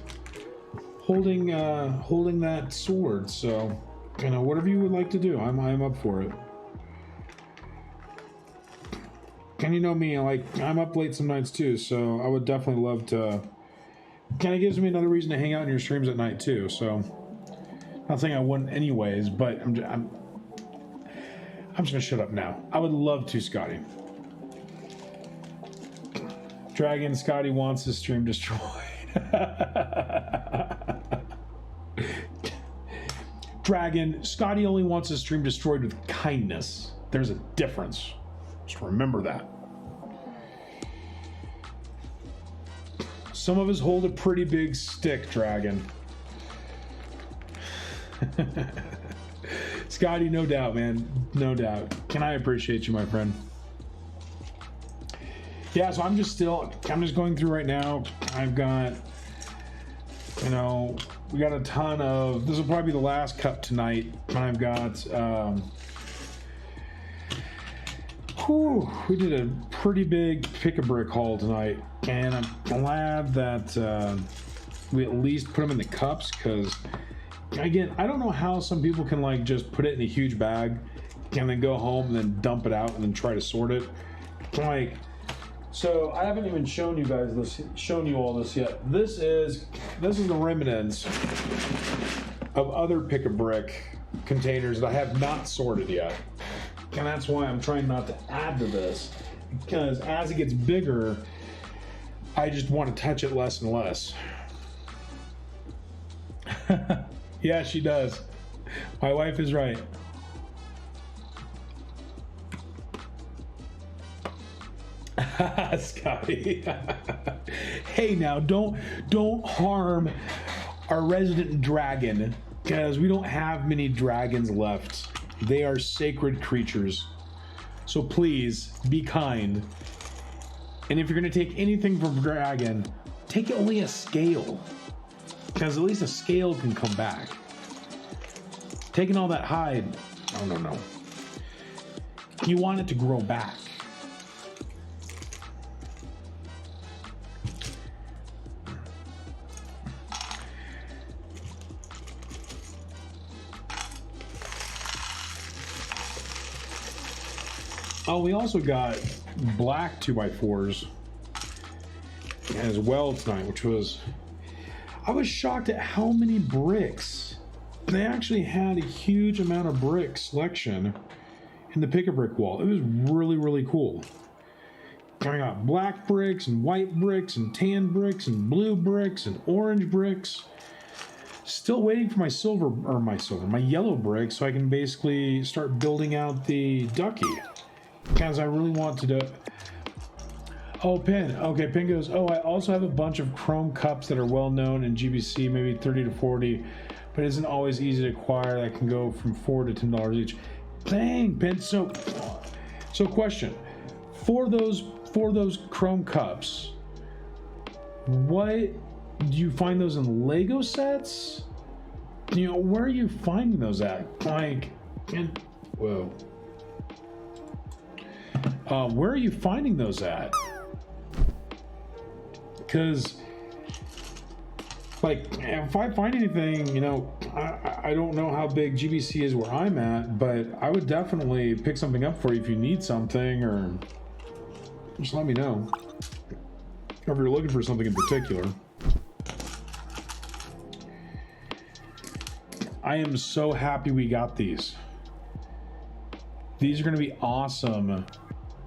holding that sword. So, whatever you would like to do, I'm up for it. And you know me, like, I'm up late some nights too, so I would definitely love to. Kind of gives me another reason to hang out in your streams at night too. So, not saying I wouldn't anyways, but I'm just gonna shut up now. I would love to, Scotty. Dragon, Scotty wants his stream destroyed. Dragon, Scotty only wants his stream destroyed with kindness. There's a difference. Just remember that. Some of us hold a pretty big stick, Dragon. Scotty, no doubt, man. No doubt. Can I appreciate you, my friend? Yeah, so I'm just going through right now. I've got You know, we got a ton of, this will probably be the last cup tonight. And I've got, we did a pretty big pick-a-brick haul tonight. And I'm glad that we at least put them in the cups, because, again, I don't know how some people can, like, just put it in a huge bag and then go home and then dump it out and then try to sort it. Like, so I haven't even shown you guys this, shown you all this yet. This is the remnants of other pick-a-brick containers that I have not sorted yet. And that's why I'm trying not to add to this, because as it gets bigger, I just want to touch it less and less. Yeah, she does. My wife is right. Scotty. Hey, now don't harm our resident dragon, because we don't have many dragons left. They are sacred creatures, so please be kind. And if you're gonna take anything from a dragon, take only a scale, because at least a scale can come back. Taking all that hide, no. You want it to grow back. Oh, we also got black 2x4s as well tonight, which was, I was shocked at how many bricks. They actually had a huge amount of brick selection in the pick-a-brick wall. It was really, really cool. I got black bricks and white bricks and tan bricks and blue bricks and orange bricks. Still waiting for my yellow brick, so I can basically start building out the ducky. Because I really want to do. Oh, Pin. Okay, Pin goes, oh, I also have a bunch of chrome cups that are well known in GBC, maybe 30 to 40, but isn't always easy to acquire. That can go from $4 to $10 each. Dang, Pin. So question. For those chrome cups, what do you find those in Lego sets? You know, where are you finding those at? Like, whoa. Where are you finding those at? Because, like, if I find anything, you know, I don't know how big GBC is where I'm at, but I would definitely pick something up for you if you need something, or just let me know. Or if you're looking for something in particular. I am so happy we got these. These are going to be awesome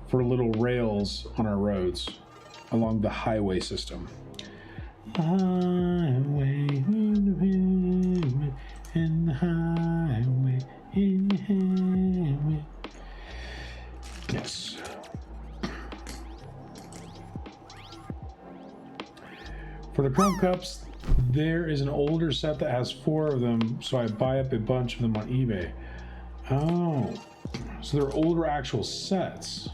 for little rails on our roads along the highway system. Highway, in the highway, in the highway. Yes. For the chrome cups, there is an older set that has 4 of them, so I buy up a bunch of them on eBay. Oh, so they're older actual sets.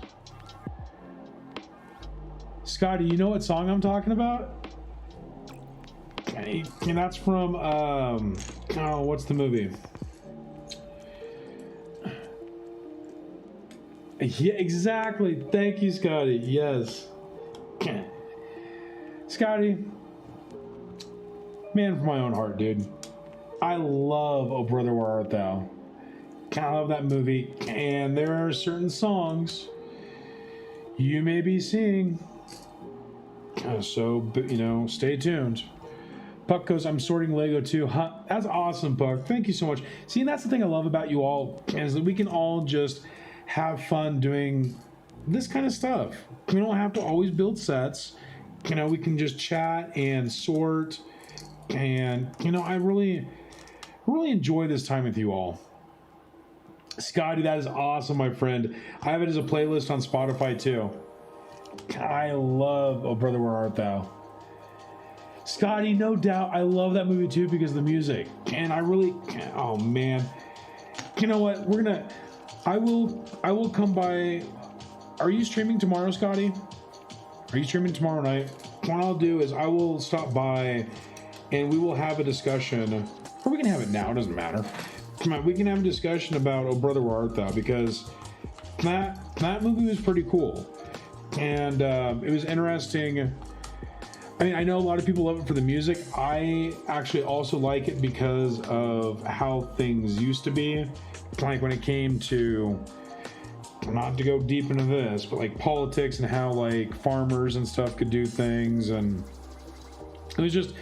Scotty, you know what song I'm talking about? And that's from, oh, what's the movie? Yeah, exactly. Thank you, Scotty. Yes. Scotty, man from my own heart, dude. I love Oh Brother, Where Art Thou? I love that movie. And there are certain songs you may be seeing. So, you know, stay tuned. Puck goes, I'm sorting Lego too. Huh? That's awesome, Puck. Thank you so much. See, and that's the thing I love about you all, is that we can all just have fun doing this kind of stuff. We don't have to always build sets. You know, we can just chat and sort. And, you know, I really enjoy this time with you all. Scotty, that is awesome, my friend. I have it as a playlist on Spotify too. I love Oh Brother, Where Art Thou? Scotty, no doubt. I love that movie too because of the music. And I really, oh man. You know what? I will come by. Are you streaming tomorrow, Scotty? Are you streaming tomorrow night? What I'll do is I will stop by and we will have a discussion, or we can have it now, it doesn't matter. Come on, we can have a discussion about Oh Brother Where Art Thou, because that movie was pretty cool. And it was interesting. I mean, I know a lot of people love it for the music. I actually also like it because of how things used to be. Like when it came to, not to go deep into this, but like politics and how like farmers and stuff could do things. And it was an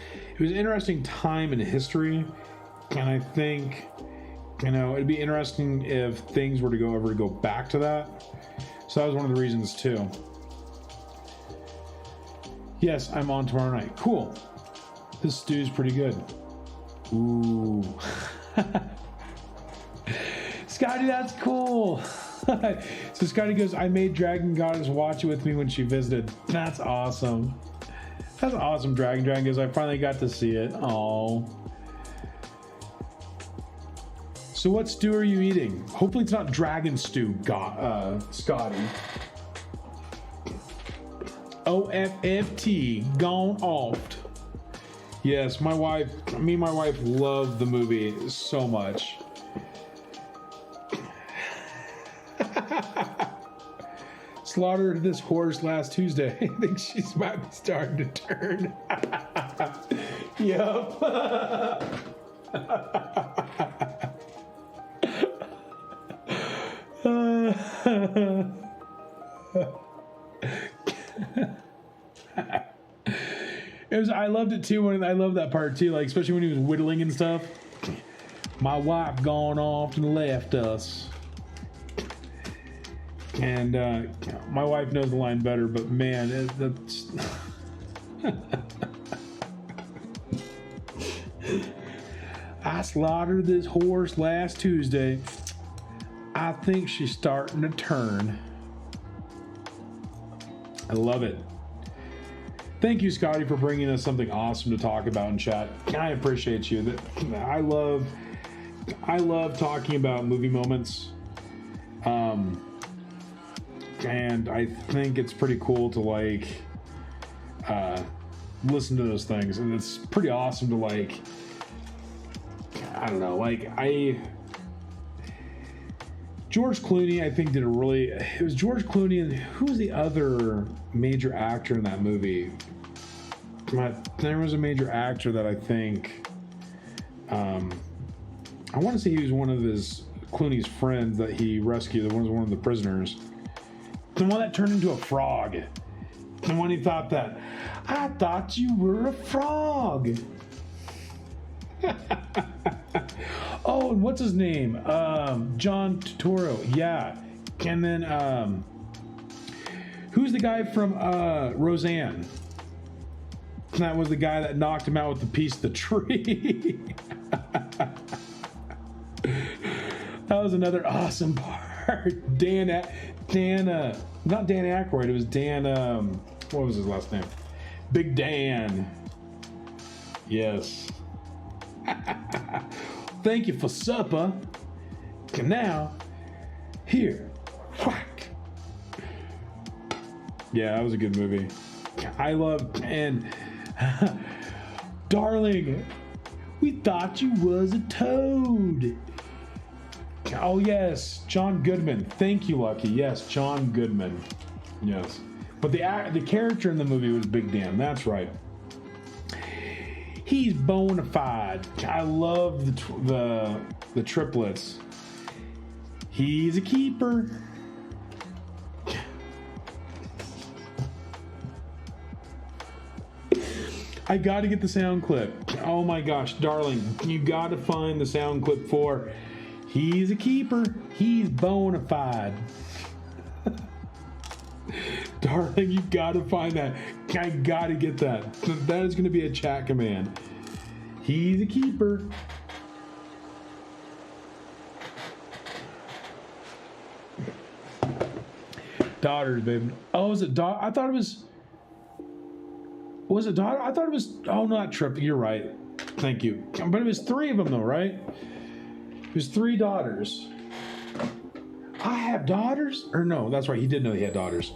interesting time in history. And I think, you know, it'd be interesting if things were to ever go back to that. So that was one of the reasons too. Yes, I'm on tomorrow night. Cool. This stew's pretty good. Ooh. Scotty, that's cool. So Scotty goes, I made Dragon Goddess watch it with me when she visited. That's awesome. That's awesome, Dragon. Dragon goes, I finally got to see it. Oh. So what stew are you eating? Hopefully it's not dragon stew, Scotty. OFFT, gone off. Yes, me and my wife love the movie so much. Slaughtered this horse last Tuesday. I think she's about to start to turn. Yup. I loved it too. I love that part too, like especially when he was whittling and stuff. My wife gone off and left us. And my wife knows the line better, but man, that's I slaughtered this horse last Tuesday. I think she's starting to turn. I love it. Thank you, Scotty, for bringing us something awesome to talk about in chat. I appreciate you. I love talking about movie moments. And I think it's pretty cool to like listen to those things, and it's pretty awesome to like, I don't know, like George Clooney, I think, it was George Clooney, and who was the other major actor in that movie? There was a major actor that I think, I want to say he was one of Clooney's friends that he rescued, that was one of the prisoners. The one that turned into a frog. The one he thought that, I thought you were a frog. Oh, and what's his name? John Turturro. Yeah. And then, who's the guy from Roseanne? That was the guy that knocked him out with the piece of the tree. That was another awesome part. Not Dan Aykroyd, it was Dan, what was his last name? Big Dan. Yes. Thank you for supper. And now, here, Quack. Yeah, that was a good movie. I love, and darling, we thought you was a toad. Oh yes, John Goodman. Thank you, Lucky. Yes, John Goodman. Yes, but the character in the movie was Big Dan. That's right. He's bona fide. I love the triplets. He's a keeper. I got to get the sound clip. Oh my gosh, darling, you got to find the sound clip for he's a keeper. He's bona fide. Darling, you got to find that. I got to get that. That is going to be a chat command. He's a keeper. Daughters, baby. Oh, is it daughter? I thought it was. Was it daughter? I thought it was. Oh, not trip. You're right. Thank you. But it was 3 of them, though, right? It was 3 daughters. I have daughters? Or no, that's right. He did know he had daughters.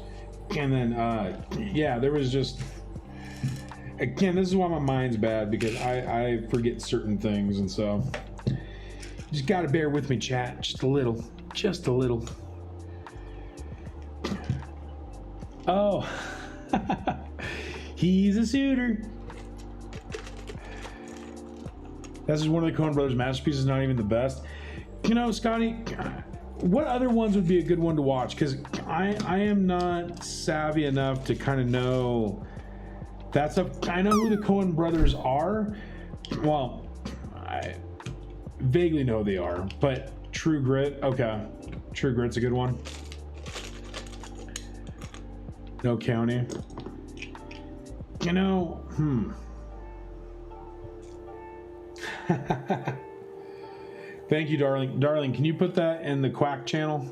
And then, yeah, there was just. again, this is why my mind's bad, because I forget certain things, and so you just gotta bear with me, chat, just a little. Oh, he's a suitor. This is one of the Coen Brothers masterpieces, not even the best. You know, Scotty, what other ones would be a good one to watch? Because I am not savvy enough to kind of know that stuff. I know who the Coen Brothers are. Well, I vaguely know who they are, but True Grit, okay. True Grit's a good one. No County. You know, Thank you, darling. Darling, can you put that in the Quack channel?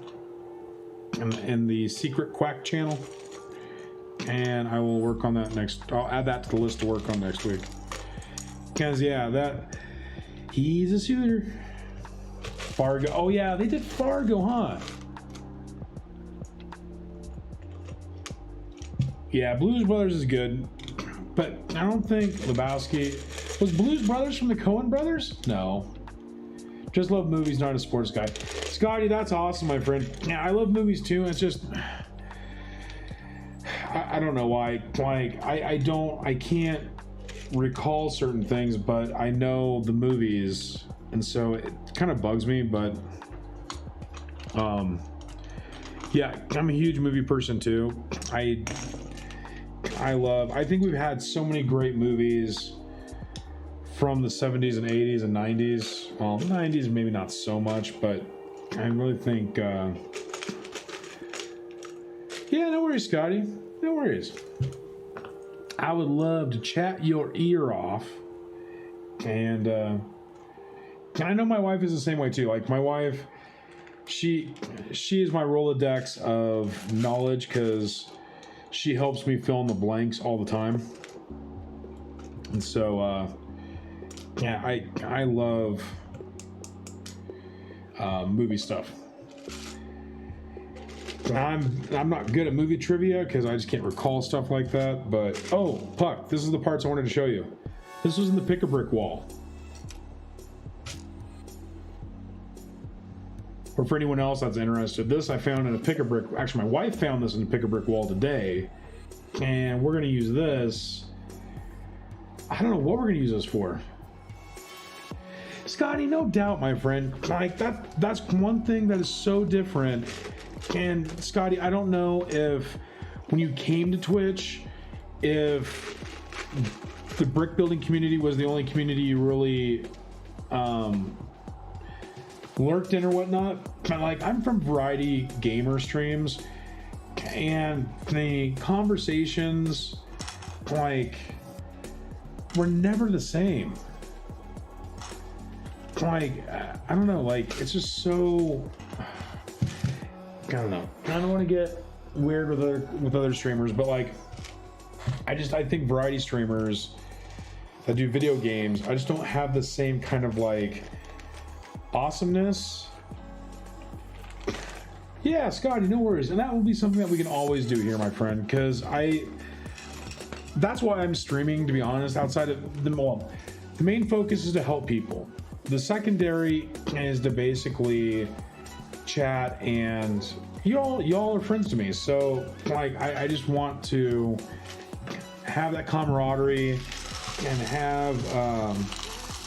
In the secret Quack channel? And I will work on that next. I'll add that to the list to work on next week. Because, yeah, he's a suitor. Fargo. Oh, yeah, they did Fargo, huh? Yeah, Blues Brothers is good. But I don't think Lebowski... Was Blues Brothers from the Coen Brothers? No. Just love movies, not a sports guy. Scotty, that's awesome, my friend. Yeah, I love movies too. It's just... I don't know why. Like, I can't recall certain things, but I know the movies. And so it kind of bugs me, but... yeah, I'm a huge movie person too. I think we've had so many great movies from the 70s and 80s and 90s. Well, the 90s maybe not so much, but I really think yeah, no worries, Scotty, no worries. I would love to chat your ear off. And I know my wife is the same way too. Like, my wife, she is my Rolodex of knowledge, because she helps me fill in the blanks all the time. And so, yeah, I love movie stuff. I'm not good at movie trivia because I just can't recall stuff like that. But, oh, Puck, this is the parts I wanted to show you. This was in the Pick-a-Brick wall. Or for anyone else that's interested, this I found in a Pick-a-Brick. Actually, my wife found this in the Pick-a-Brick wall today, and we're going to use this. I don't know what we're going to use this for. Scotty, no doubt, my friend. Like, that's one thing that is so different. And Scotty, I don't know if when you came to Twitch, if the brick building community was the only community you really lurked in or whatnot. Like, I'm from Variety Gamer streams, and the conversations, like, were never the same. Like, I don't know, like, it's just so, I don't know. I don't want to get weird with other streamers, but like, I think variety streamers that do video games, I just don't have the same kind of like awesomeness. Yeah, Scotty, no worries. And that will be something that we can always do here, my friend, because that's why I'm streaming, to be honest. Outside of the main focus is to help people. The secondary is to basically chat, and y'all are friends to me. So like, I just want to have that camaraderie and have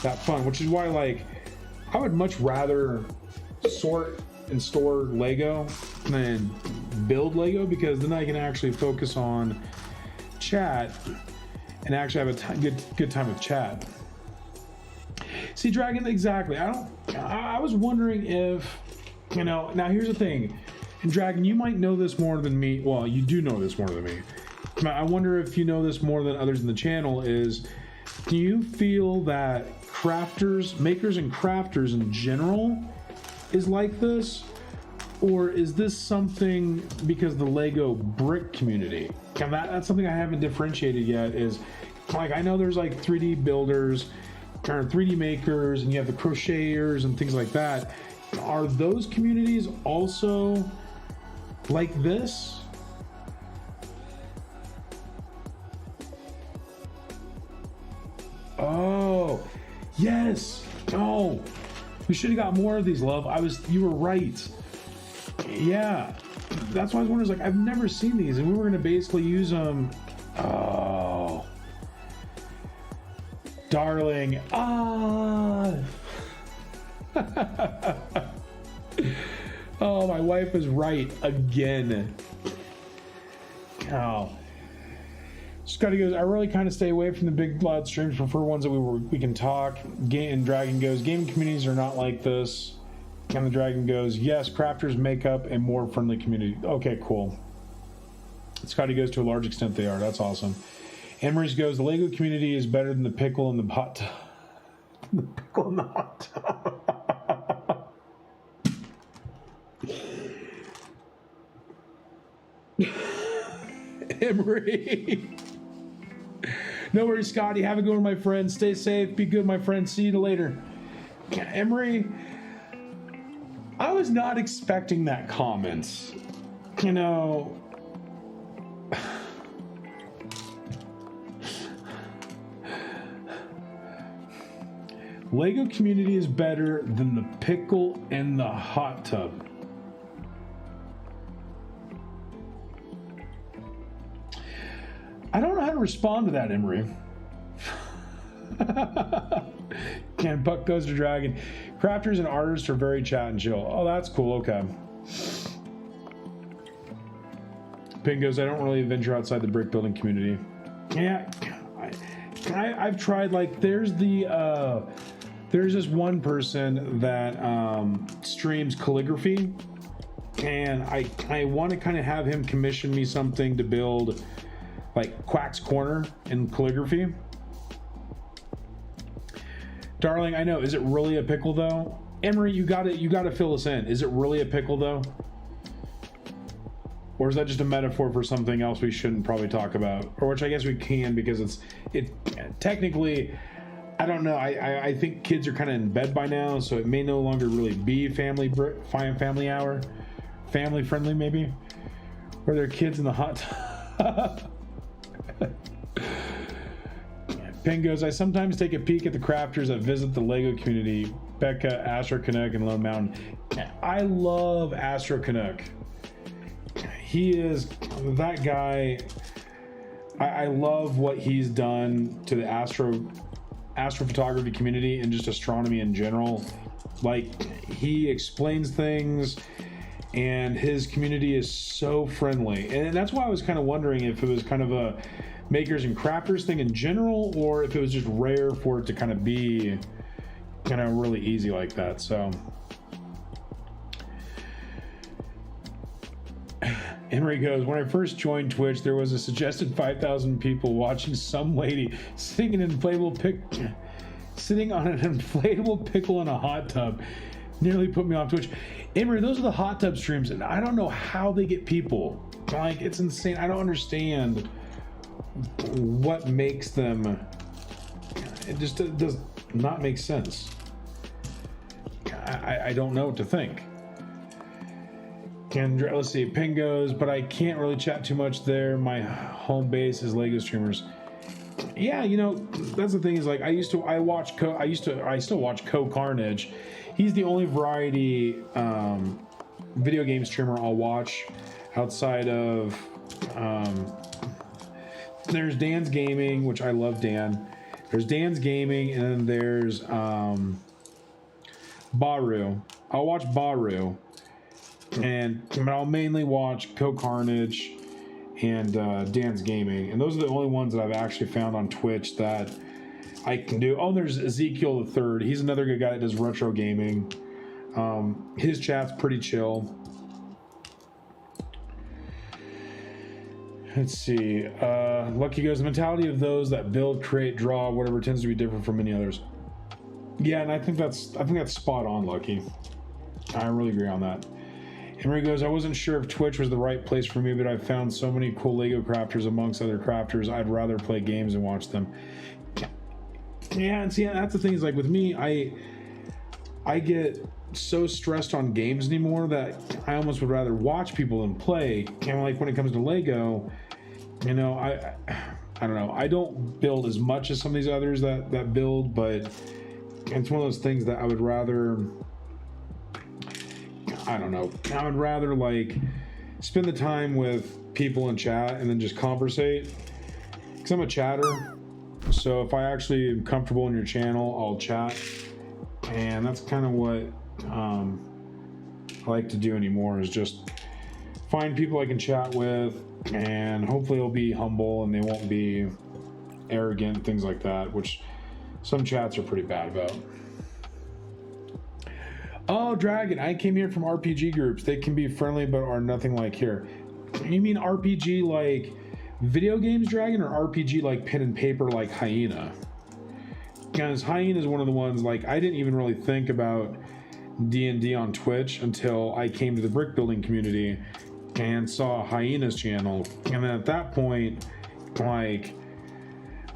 that fun, which is why, like, I would much rather sort and store Lego than build Lego, because then I can actually focus on chat and actually have a good time with chat. See, Dragon, exactly. I was wondering if, you know, now here's the thing, and Dragon, you might know this more than me. Well, you do know this more than me. I wonder if you know this more than others in the channel. Is, do you feel that makers and crafters in general is like this? Or is this something because the Lego brick community? And that's something I haven't differentiated yet. Is, like, I know there's like 3D builders or 3D makers, and you have the crocheters and things like that. Are those communities also like this? Oh, yes. Oh, we should have got more of these, love. You were right. Yeah, that's why I was wondering, like, I've never seen these, and we were gonna basically use them. Oh, darling. Ah. Oh, my wife was right again. Oh. Scotty goes, I really kind of stay away from the big loud streams, prefer ones that we can talk. And Dragon goes, gaming communities are not like this. And the Dragon goes, yes, crafters make up a more friendly community. Okay, cool. Scotty goes, to a large extent they are. That's awesome. Emery's goes, the Lego community is better than the pickle in the hot tub. The pickle in the hot tub. Emery. No worries, Scotty. Have a good one, my friend. Stay safe. Be good, my friend. See you later. Emery, I was not expecting that comment. You know, Lego community is better than the pickle in the hot tub. I don't know how to respond to that, Emery. And Buck goes to Dragon. Crafters and artists are very chat and chill. Oh, that's cool. Okay. Ping goes, I don't really venture outside the brick building community. Yeah, I've tried. Like, there's this one person that streams calligraphy, and I want to kind of have him commission me something to build, like Quack's Corner in calligraphy. Darling, I know. Is it really a pickle though? Emery, you gotta fill us in. Is it really a pickle though? Or is that just a metaphor for something else we shouldn't probably talk about? Or which I guess we can, because it technically, I don't know. I think kids are kind of in bed by now, so it may no longer really be family hour, family friendly maybe, or there are kids in the hot tub. Ping goes, I sometimes take a peek at the crafters that visit the Lego community. Becca, Astro Canuck, and Lone Mountain. I love Astro Canuck. He is that guy. I love what he's done to the astrophotography community and just astronomy in general. Like, he explains things, and his community is so friendly. And that's why I was kind of wondering if it was kind of a makers and crafters thing in general, or if it was just rare for it to kind of be kind of really easy like that. So Emery goes, when I first joined Twitch, there was a suggested 5,000 people watching some lady sitting on an inflatable pickle in a hot tub. Nearly put me off Twitch. Emery, those are the hot tub streams, and I don't know how they get people. Like, it's insane. I don't understand what makes them. It just does not make sense. I don't know what to think. Kendra, let's see. Ping goes, but I can't really chat too much there. My home base is Lego streamers. Yeah, you know, that's the thing, is like, I still watch Co Carnage. He's the only variety video game streamer I'll watch outside of there's Dan's Gaming, which I love Dan. There's Dan's Gaming, and then there's Baru. I'll watch Baru, and I'll mainly watch Co Carnage and Dan's Gaming, and those are the only ones that I've actually found on Twitch that I can do. Oh, there's Ezekiel the Third. He's another good guy that does retro gaming. His chat's pretty chill. Let's see. Lucky goes, the mentality of those that build, create, draw, whatever, tends to be different from many others. Yeah, and I think that's spot on, Lucky. I really agree on that. Henry goes, I wasn't sure if Twitch was the right place for me, but I've found so many cool Lego crafters amongst other crafters. I'd rather play games and watch them. Yeah, and see, that's the thing, is like with me, I get so stressed on games anymore that I almost would rather watch people than play. And like when it comes to Lego, you know, I don't know. I don't build as much as some of these others that build, but it's one of those things that I would rather, I don't know. I would rather like spend the time with people in chat and then just conversate. Because I'm a chatter. So if I actually am comfortable in your channel, I'll chat. And that's kind of what I like to do anymore, is just find people I can chat with, and hopefully they'll be humble and they won't be arrogant, things like that, which some chats are pretty bad about. Oh, Dragon, I came here from RPG groups. They can be friendly but are nothing like here. You mean RPG like video games, Dragon, or RPG like pen and paper like Hyena? Because Hyena is one of the ones, like, I didn't even really think about D&D on Twitch until I came to the brick building community and saw Hyena's channel. And then at that point, like,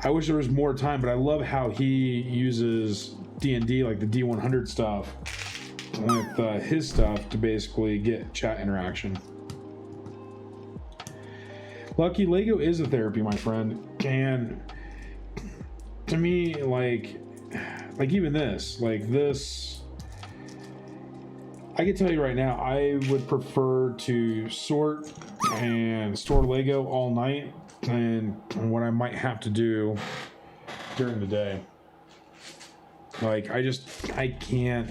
I wish there was more time, but I love how he uses D&D, like the D100 stuff, with his stuff to basically get chat interaction. Lucky, Lego is a therapy, my friend. And to me, like even this, I can tell you right now, I would prefer to sort and store Lego all night than what I might have to do during the day. Like, I can't,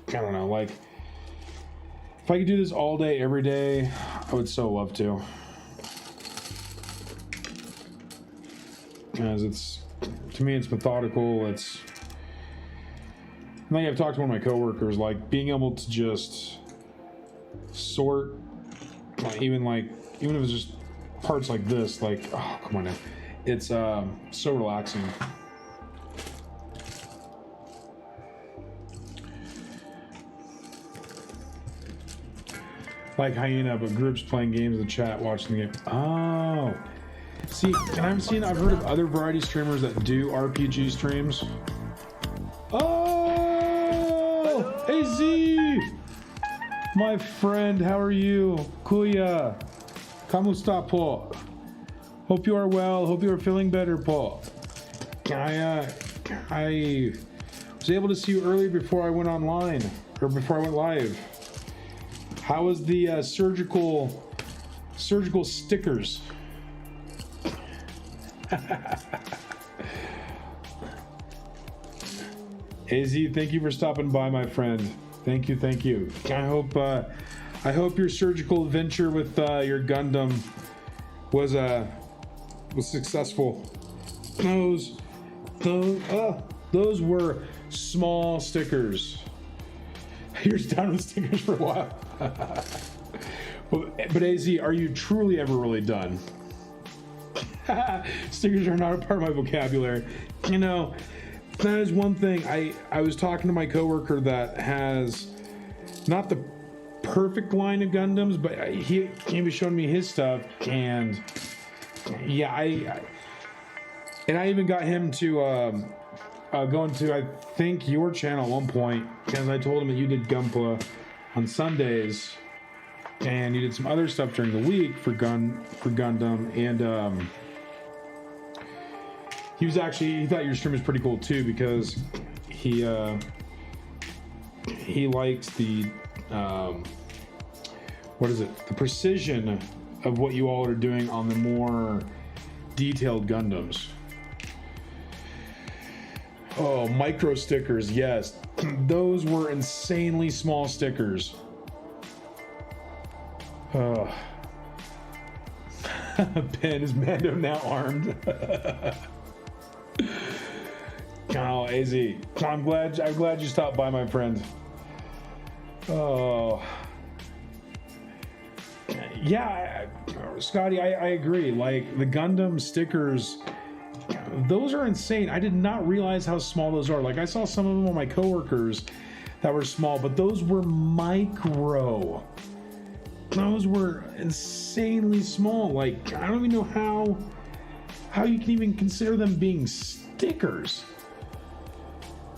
I don't know, like, if I could do this all day, every day, I would so love to. Because to me, it's methodical. It's like I've talked to one of my coworkers, like being able to just sort, like, even if it's just parts like this, like, oh, come on now, it's so relaxing. Like Hyena, but groups playing games in the chat, watching the game. Oh. See, and I've heard of other variety streamers that do RPG streams. Oh, AZ, my friend, how are you? Kuya, ¿cómo está, po? Hope you are well. Hope you are feeling better, po. I was able to see you earlier before I went online, or before I went live. How was the surgical stickers? AZ, thank you for stopping by, my friend. Thank you. I hope your surgical venture with your Gundam was successful. Those were small stickers. You're down with stickers for a while. But AZ, are you truly ever really done? Stickers are not a part of my vocabulary. You know, that is one thing. I was talking to my coworker that has not the perfect line of Gundams, but he was showing me his stuff, and yeah, I even got him to go into, I think, your channel at one point, because I told him that you did Gunpla on Sundays, and you did some other stuff during the week for Gundam, and he thought your stream was pretty cool too, because he likes the the precision of what you all are doing on the more detailed Gundams. Oh, micro stickers, yes. Those were insanely small stickers. Oh. Ben, is Mando now armed? Oh, AZ, I'm glad you stopped by, my friend. Oh, yeah, Scotty, I agree. Like, the Gundam stickers, those are insane. I did not realize how small those are. Like, I saw some of them on my coworkers that were small, but those were micro. Those were insanely small. Like, I don't even know how you can even consider them being stickers.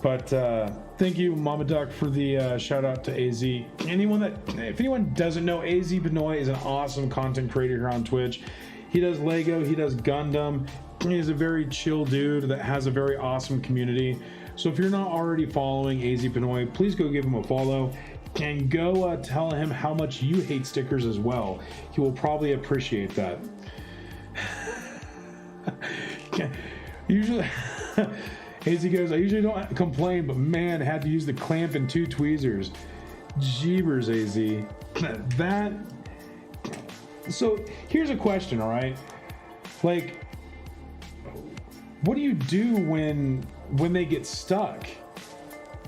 But thank you, Mama Duck, for the shout out to AZ. If anyone doesn't know, AZ Benoit is an awesome content creator here on Twitch. He does Lego, he does Gundam. He's a very chill dude that has a very awesome community. So if you're not already following AZ Pinoy, please go give him a follow and go tell him how much you hate stickers as well. He will probably appreciate that. Usually, AZ goes, I usually don't complain, but man, had to use the clamp and 2 tweezers. Jeebers, AZ. That. So here's a question, all right? Like, what do you do when they get stuck?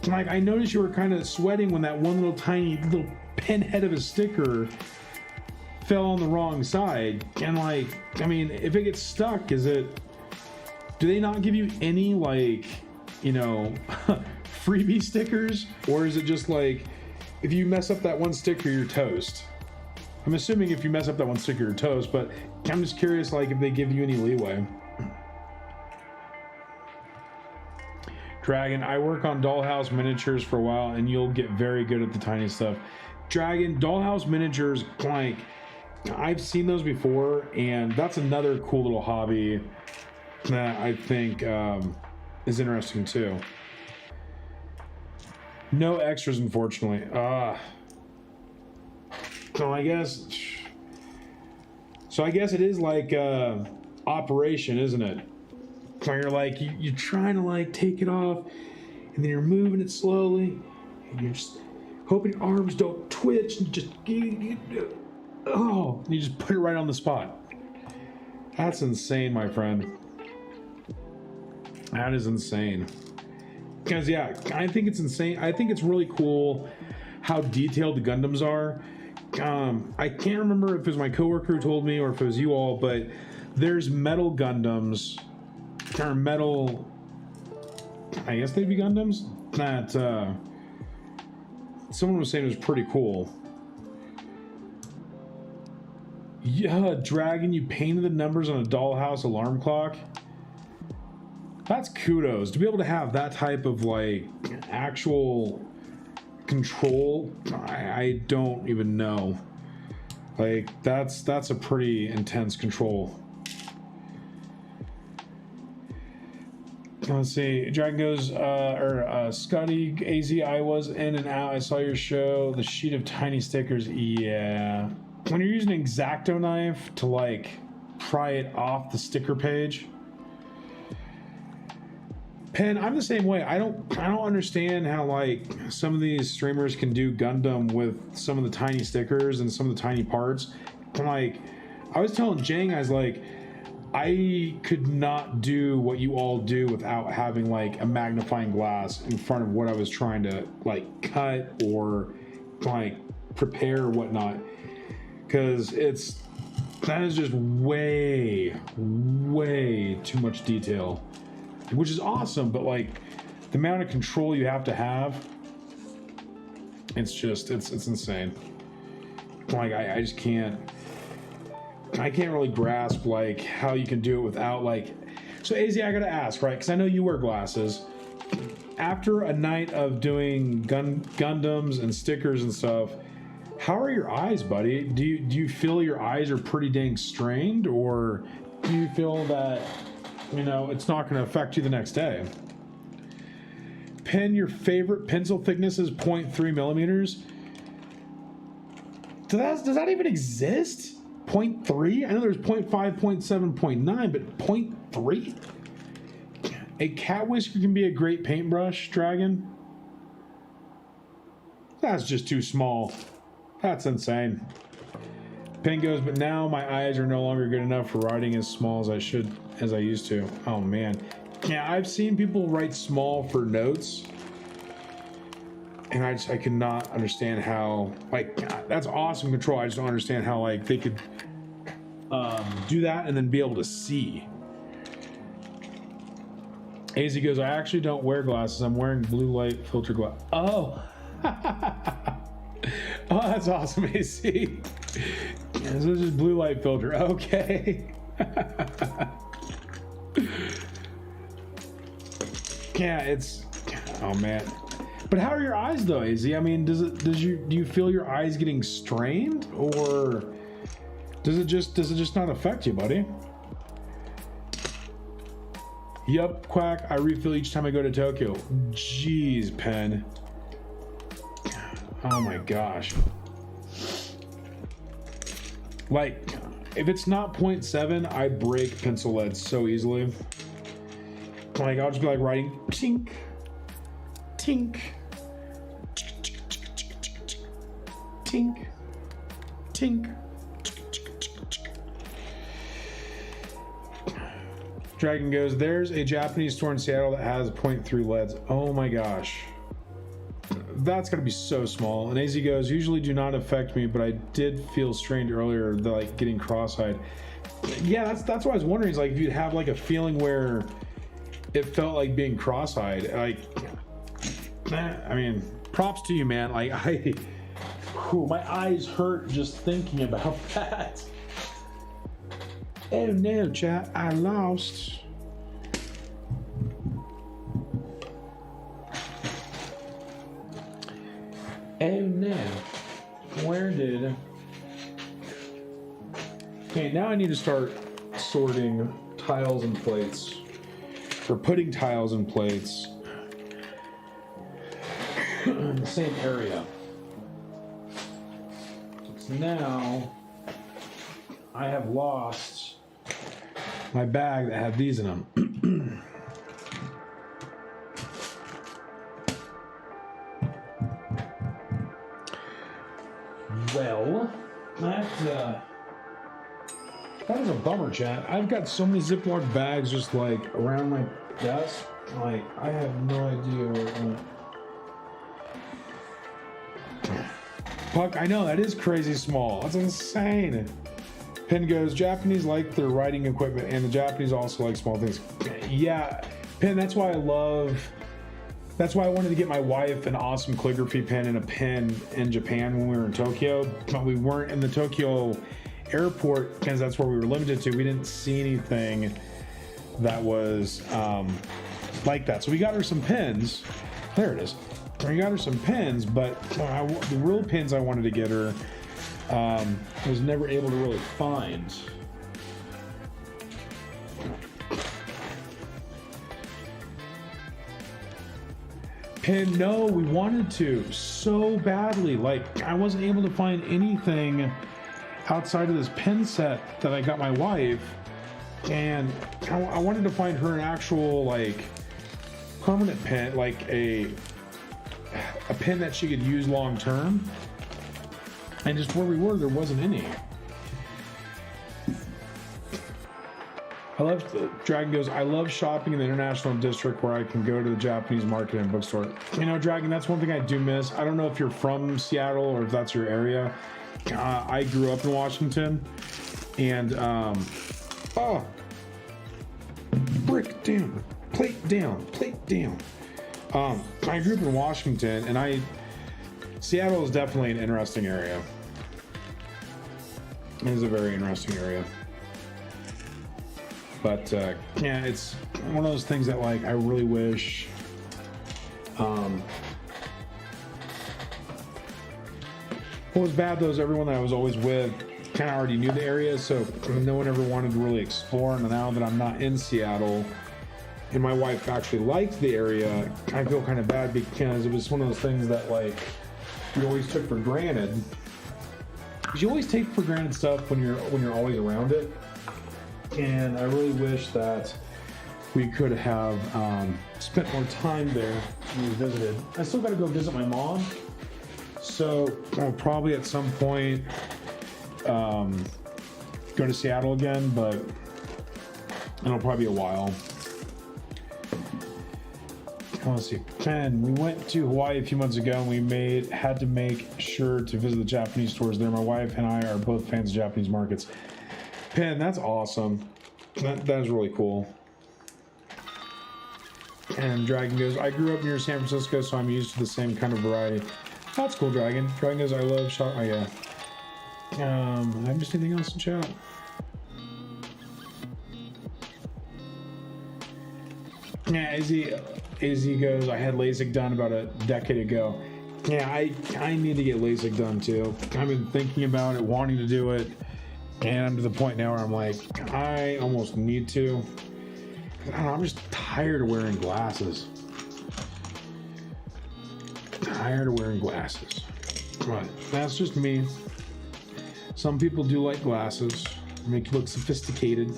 Like, I noticed you were kind of sweating when that one little tiny little pinhead of a sticker fell on the wrong side. And like, I mean, if it gets stuck, do they not give you any, like, you know, freebie stickers? Or is it just like, if you mess up that one sticker, you're toast? I'm assuming if you mess up that one sticker, you're toast, but I'm just curious, like, if they give you any leeway. Dragon, I work on dollhouse miniatures for a while, and you'll get very good at the tiny stuff. Dragon, dollhouse miniatures, like, I've seen those before, and that's another cool little hobby that I think is interesting too. No extras, unfortunately. So I guess it is like operation, isn't it? So you're like, you're trying to like take it off, and then you're moving it slowly, and you're just hoping your arms don't twitch, and just and you just put it right on the spot. That's insane, my friend. That is insane. Because yeah, I think it's insane. I think it's really cool how detailed the Gundams are. I can't remember if it was my coworker who told me or if it was you all, but there's metal Gundams, or metal, I guess they'd be Gundams, that someone was saying it was pretty cool. Yeah, Dragon, you painted the numbers on a dollhouse alarm clock. That's kudos. To be able to have that type of like actual control, I don't even know. Like that's a pretty intense control. Let's see. Dragon goes, Scotty AZ, I was in and out. I saw your show. The sheet of tiny stickers. Yeah. When you're using an X-Acto knife to like pry it off the sticker page. Pen, I'm the same way. I don't understand how like some of these streamers can do Gundam with some of the tiny stickers and some of the tiny parts. Like, I was telling Jang, I was like, I could not do what you all do without having like a magnifying glass in front of what I was trying to like cut or like prepare or whatnot, because that is just way too much detail. Which is awesome, but like the amount of control you have to have, it's insane. Like I just can't really grasp like how you can do it without like. So AZ, I gotta ask, right? Because I know you wear glasses. After a night of doing Gundams and stickers and stuff, how are your eyes, buddy? Do you feel your eyes are pretty dang strained, or do you feel that, you know, it's not going to affect you the next day? Pen, your favorite pencil thickness is 0.3 millimeters. Does that even exist? 0.3? I know there's 0.5, 0.7, 0.9, but 0.3? A cat whisker can be a great paintbrush, Dragon. That's just too small. That's insane. Pen goes, but now my eyes are no longer good enough for writing as small as I used to. Oh man. Yeah, I've seen people write small for notes, and I cannot understand how, like, that's awesome control. I just don't understand how like they could do that and then be able to see. AZ goes, I actually don't wear glasses. I'm wearing blue light filter glass. Oh. Oh, that's awesome, AC. This is just blue light filter. Okay. Yeah, it's, oh man. But how are your eyes though, AZ? I mean, do you feel your eyes getting strained, or Does it just not affect you, buddy? Yup, Quack, I refill each time I go to Tokyo. Jeez, Pen. Oh my gosh. Like, if it's not 0.7, I break pencil lead so easily. Like, I'll just be like writing tink, tink, tink, tink. Dragon goes, there's a Japanese store in Seattle that has 0.3 leads. Oh my gosh. That's gonna be so small. And AZ goes, usually do not affect me, but I did feel strained earlier, like getting cross-eyed. Yeah, that's what I was wondering, is like if you'd have like a feeling where it felt like being cross-eyed. Like, I mean, props to you, man. Like, my eyes hurt just thinking about that. Oh no, chat, I lost. Oh no. Where did... Okay, now I need to start sorting tiles and plates. Or putting tiles and plates in the same area. So now I have lost my bag that had these in them. Well, that is a bummer, chat. I've got so many Ziploc bags just like around my desk. Like, I have no idea where it went. Puck, I know, that is crazy small. That's insane. Pen goes, Japanese like their writing equipment, and the Japanese also like small things. Yeah, Pen, that's why I wanted to get my wife an awesome calligraphy pen and a pen in Japan when we were in Tokyo, but we weren't in the Tokyo airport because that's where we were limited to. We didn't see anything that was like that. So we got her some pens. There it is. We got her some pens, but the real pens I wanted to get her, I was never able to really find. Pen, no, we wanted to so badly. Like, I wasn't able to find anything outside of this pen set that I got my wife, and I wanted to find her an actual, like, permanent pen, like a pen that she could use long term. And just where we were, there wasn't any. Dragon goes, I love shopping in the international district where I can go to the Japanese market and bookstore. You know, Dragon, that's one thing I do miss. I don't know if you're from Seattle or if that's your area. I grew up in Washington, and brick down, plate down, plate down. I grew up in Washington, and Seattle is definitely an interesting area. It is a very interesting area. But yeah, it's one of those things that, like, I really wish what was bad though is everyone that I was always with kind of already knew the area, so no one ever wanted to really explore. And now that I'm not in Seattle and my wife actually liked the area, I feel kind of bad because it was one of those things that, like, you always took for granted. Because you always take for granted stuff when you're always around it. And I really wish that we could have spent more time there when we visited. I still got to go visit my mom, so I'll probably at some point go to Seattle again, but it'll probably be a while. Let's see. Ken, we went to Hawaii a few months ago, and we had to make sure to visit the Japanese stores there. My wife and I are both fans of Japanese markets. Pen, that's awesome. That is really cool. And Dragon goes, I grew up near San Francisco, so I'm used to the same kind of variety. That's cool, Dragon. Dragon goes, I love shop. Oh, yeah. I missed anything else in chat? Yeah, AZ goes, I had LASIK done about a decade ago. Yeah, I need to get LASIK done too. I've been thinking about it, wanting to do it. And I'm to the point now where I'm like, I almost need to. I don't know, I'm just tired of wearing glasses. But that's just me. Some people do like glasses, make you look sophisticated.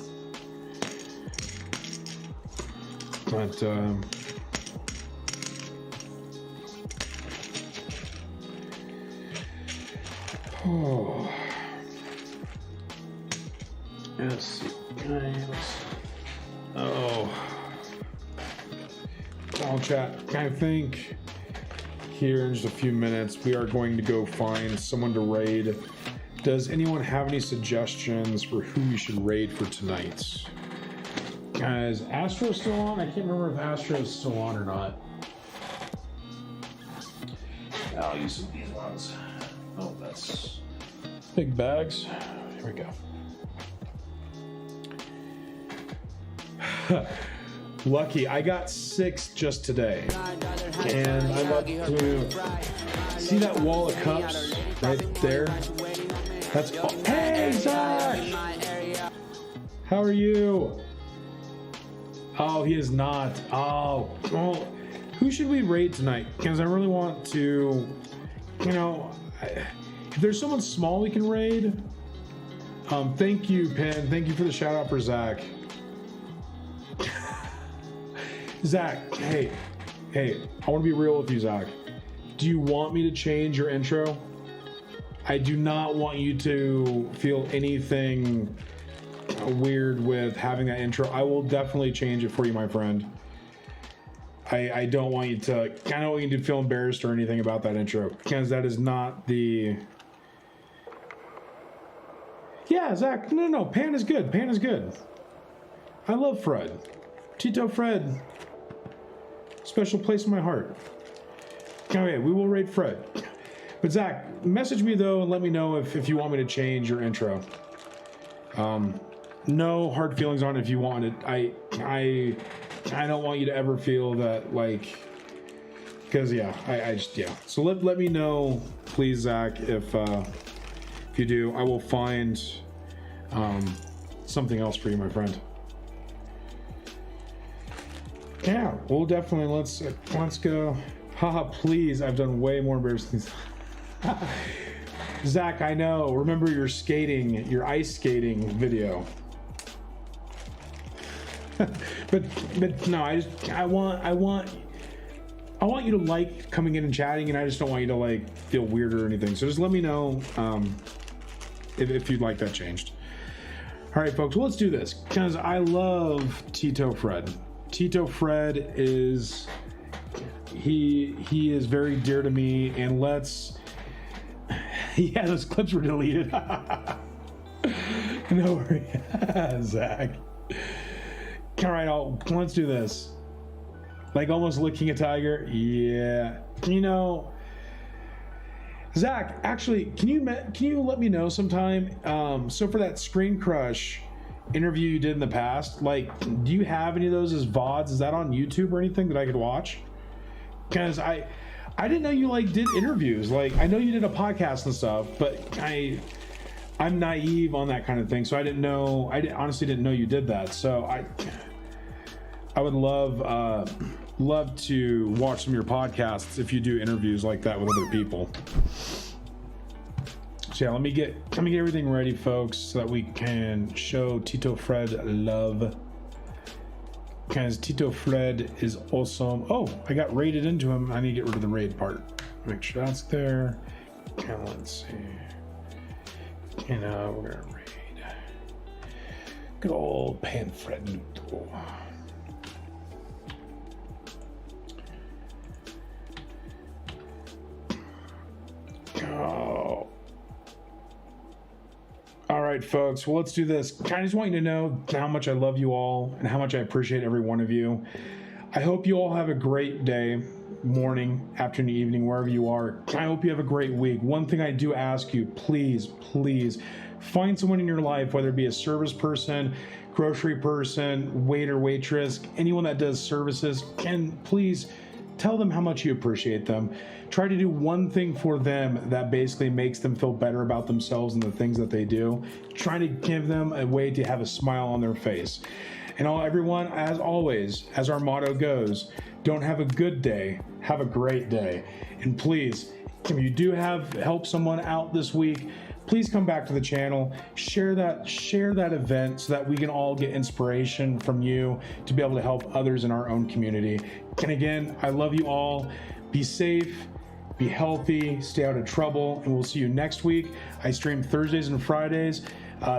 But oh, let's see, guys. Oh, I'll chat. I think here in just a few minutes we are going to go find someone to raid. Does anyone have any suggestions for who we should raid for tonight? Guys, Astro still on? I can't remember if Astro is still on or not. I'll use some of these ones. Oh, that's big bags. Here we go. Lucky, I got 6 just today. And I'm up to, see that wall of cups right there? That's, hey, Zach! How are you? Oh, he is not. Oh, well, who should we raid tonight? Because I really want to, you know, if there's someone small we can raid. Thank you, Pen. Thank you for the shout out for Zach. Zach, hey, I want to be real with you, Zach. Do you want me to change your intro? I do not want you to feel anything weird with having that intro. I will definitely change it for you, my friend. I don't want you to, I don't want you to feel embarrassed or anything about that intro, because that is not the... Yeah, Zach, no, Pan is good. Pan is good. I love Fred. Tito Fred. Special place in my heart. Okay, we will raid Fred. But Zach, message me though and let me know if you want me to change your intro. No hard feelings on it if you want it. I don't want you to ever feel that, like, because yeah, I just, yeah. So let me know, please, Zach, if you do. I will find something else for you, my friend. Yeah, we'll definitely, let's go. Haha, please, I've done way more embarrassing things. Zach, I know. Remember your skating, your ice skating video. but no, I want you to like coming in and chatting, and I just don't want you to like feel weird or anything. So just let me know if you'd like that changed. All right, folks, well, let's do this because I love Tito Fred. Tito Fred is he is very dear to me, and yeah, those clips were deleted. No worries, Zach. All right, let's do this. Like almost licking a tiger. Yeah, you know, Zach. Actually, can you let me know sometime? So for that Screen Crush interview you did in the past, like, do you have any of those as VODs? Is that on YouTube or anything that I could watch? Because I didn't know you like did interviews. Like, I know you did a podcast and stuff, but I'm naive on that kind of thing, so I didn't know. Honestly didn't know you did that. So I would love to watch some of your podcasts if you do interviews like that with other people. So yeah, let me get everything ready, folks, so that we can show Tito Fred love. Because Tito Fred is awesome. Oh, I got raided into him. I need to get rid of the raid part. Make sure that's there. Okay, let's see. You know, we're gonna raid. Good old Pan Fred Noodle. Oh. All right, folks. Well, let's do this. I just want you to know how much I love you all and how much I appreciate every one of you. I hope you all have a great day, morning, afternoon, evening, wherever you are. I hope you have a great week. One thing I do ask you, please find someone in your life, whether it be a service person, grocery person, waiter, waitress, anyone that does services, and please tell them how much you appreciate them. Try to do one thing for them that basically makes them feel better about themselves and the things that they do. Try to give them a way to have a smile on their face. And everyone, as always, as our motto goes, don't have a good day, have a great day. And please, if you do help someone out this week, please come back to the channel, share that event so that we can all get inspiration from you to be able to help others in our own community. And again, I love you all. Be safe, be healthy, stay out of trouble, and we'll see you next week. I stream Thursdays and Fridays,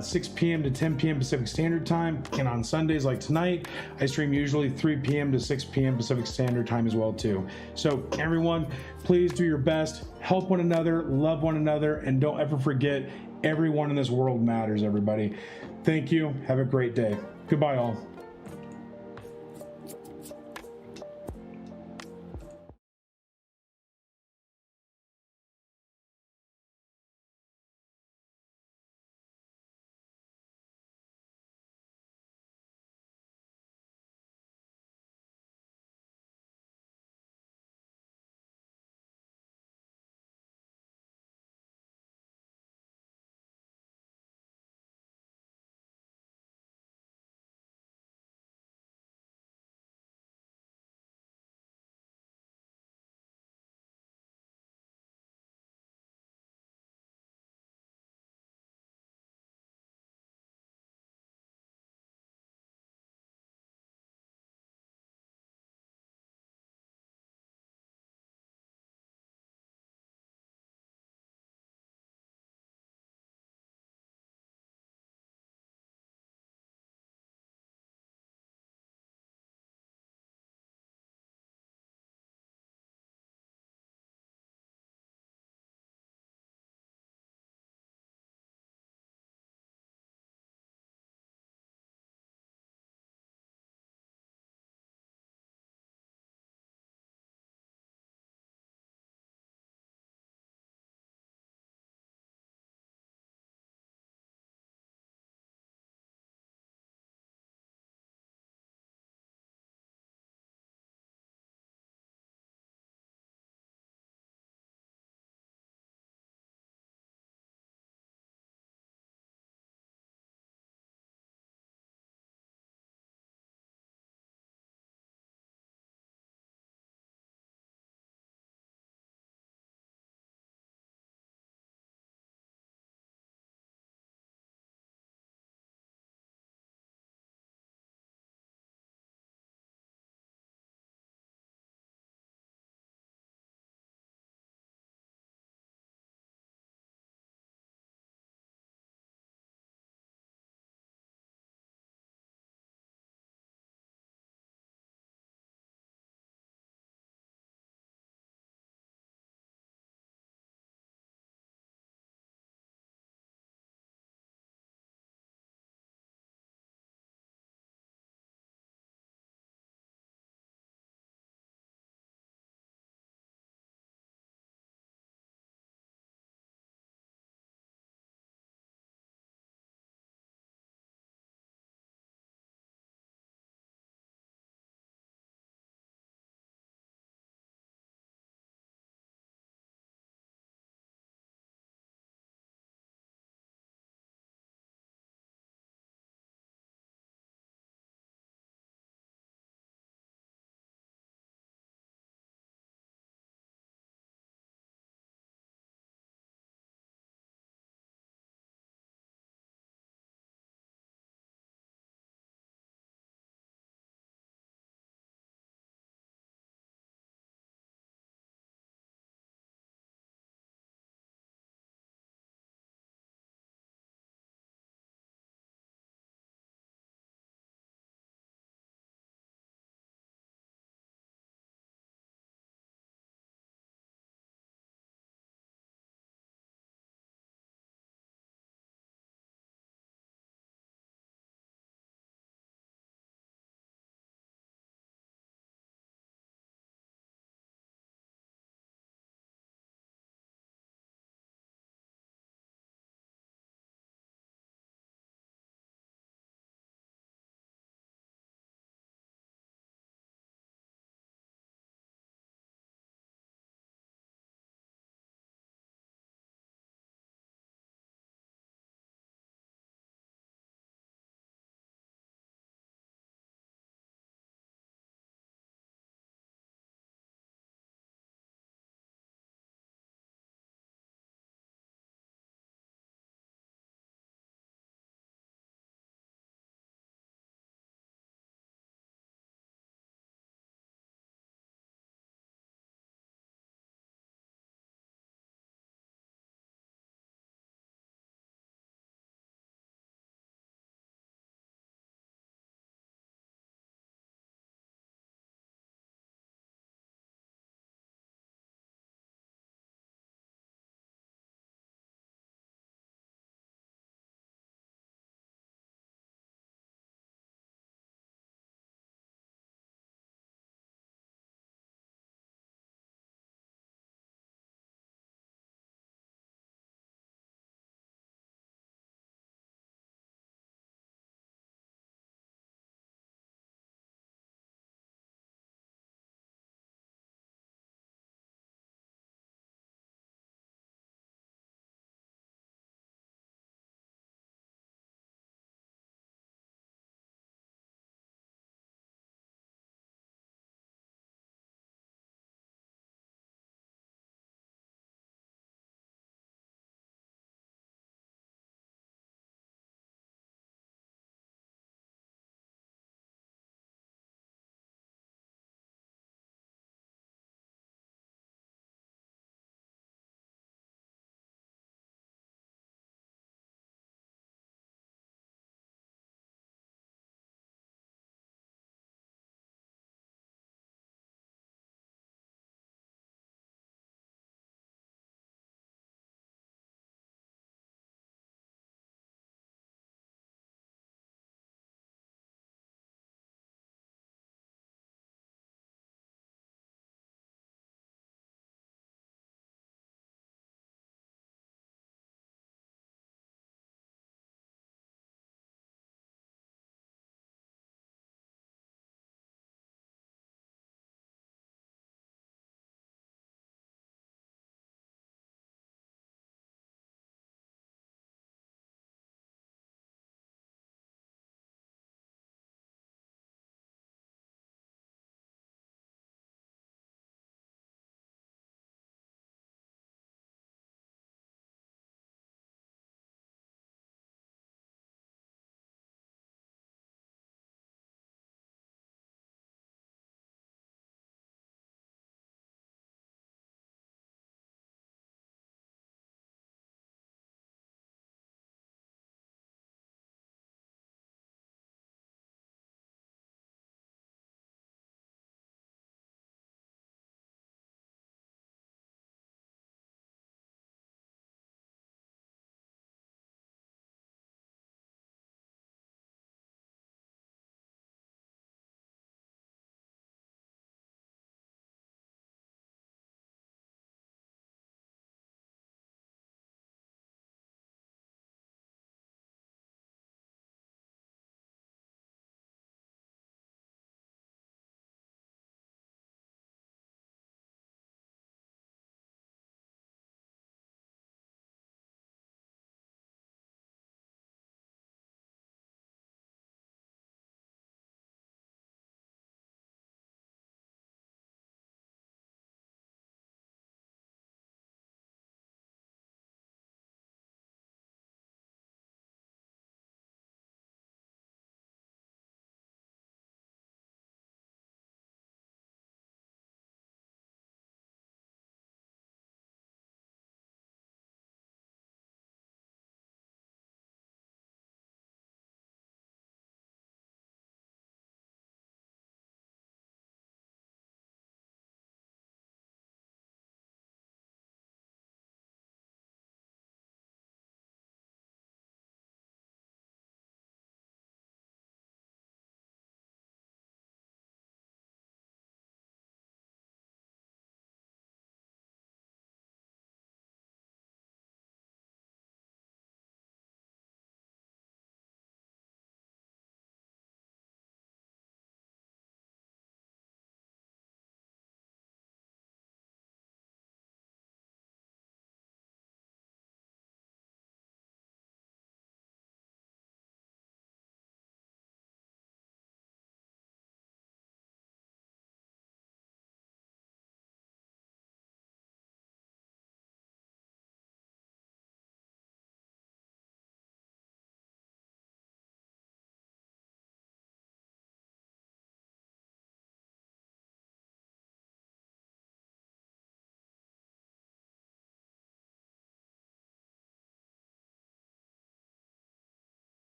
6 p.m. to 10 p.m. Pacific Standard Time, and on Sundays like tonight, I stream usually 3 p.m. to 6 p.m. Pacific Standard Time as well too. So everyone, please do your best, help one another, love one another, and don't ever forget, everyone in this world matters, everybody. Thank you. Have a great day. Goodbye, all.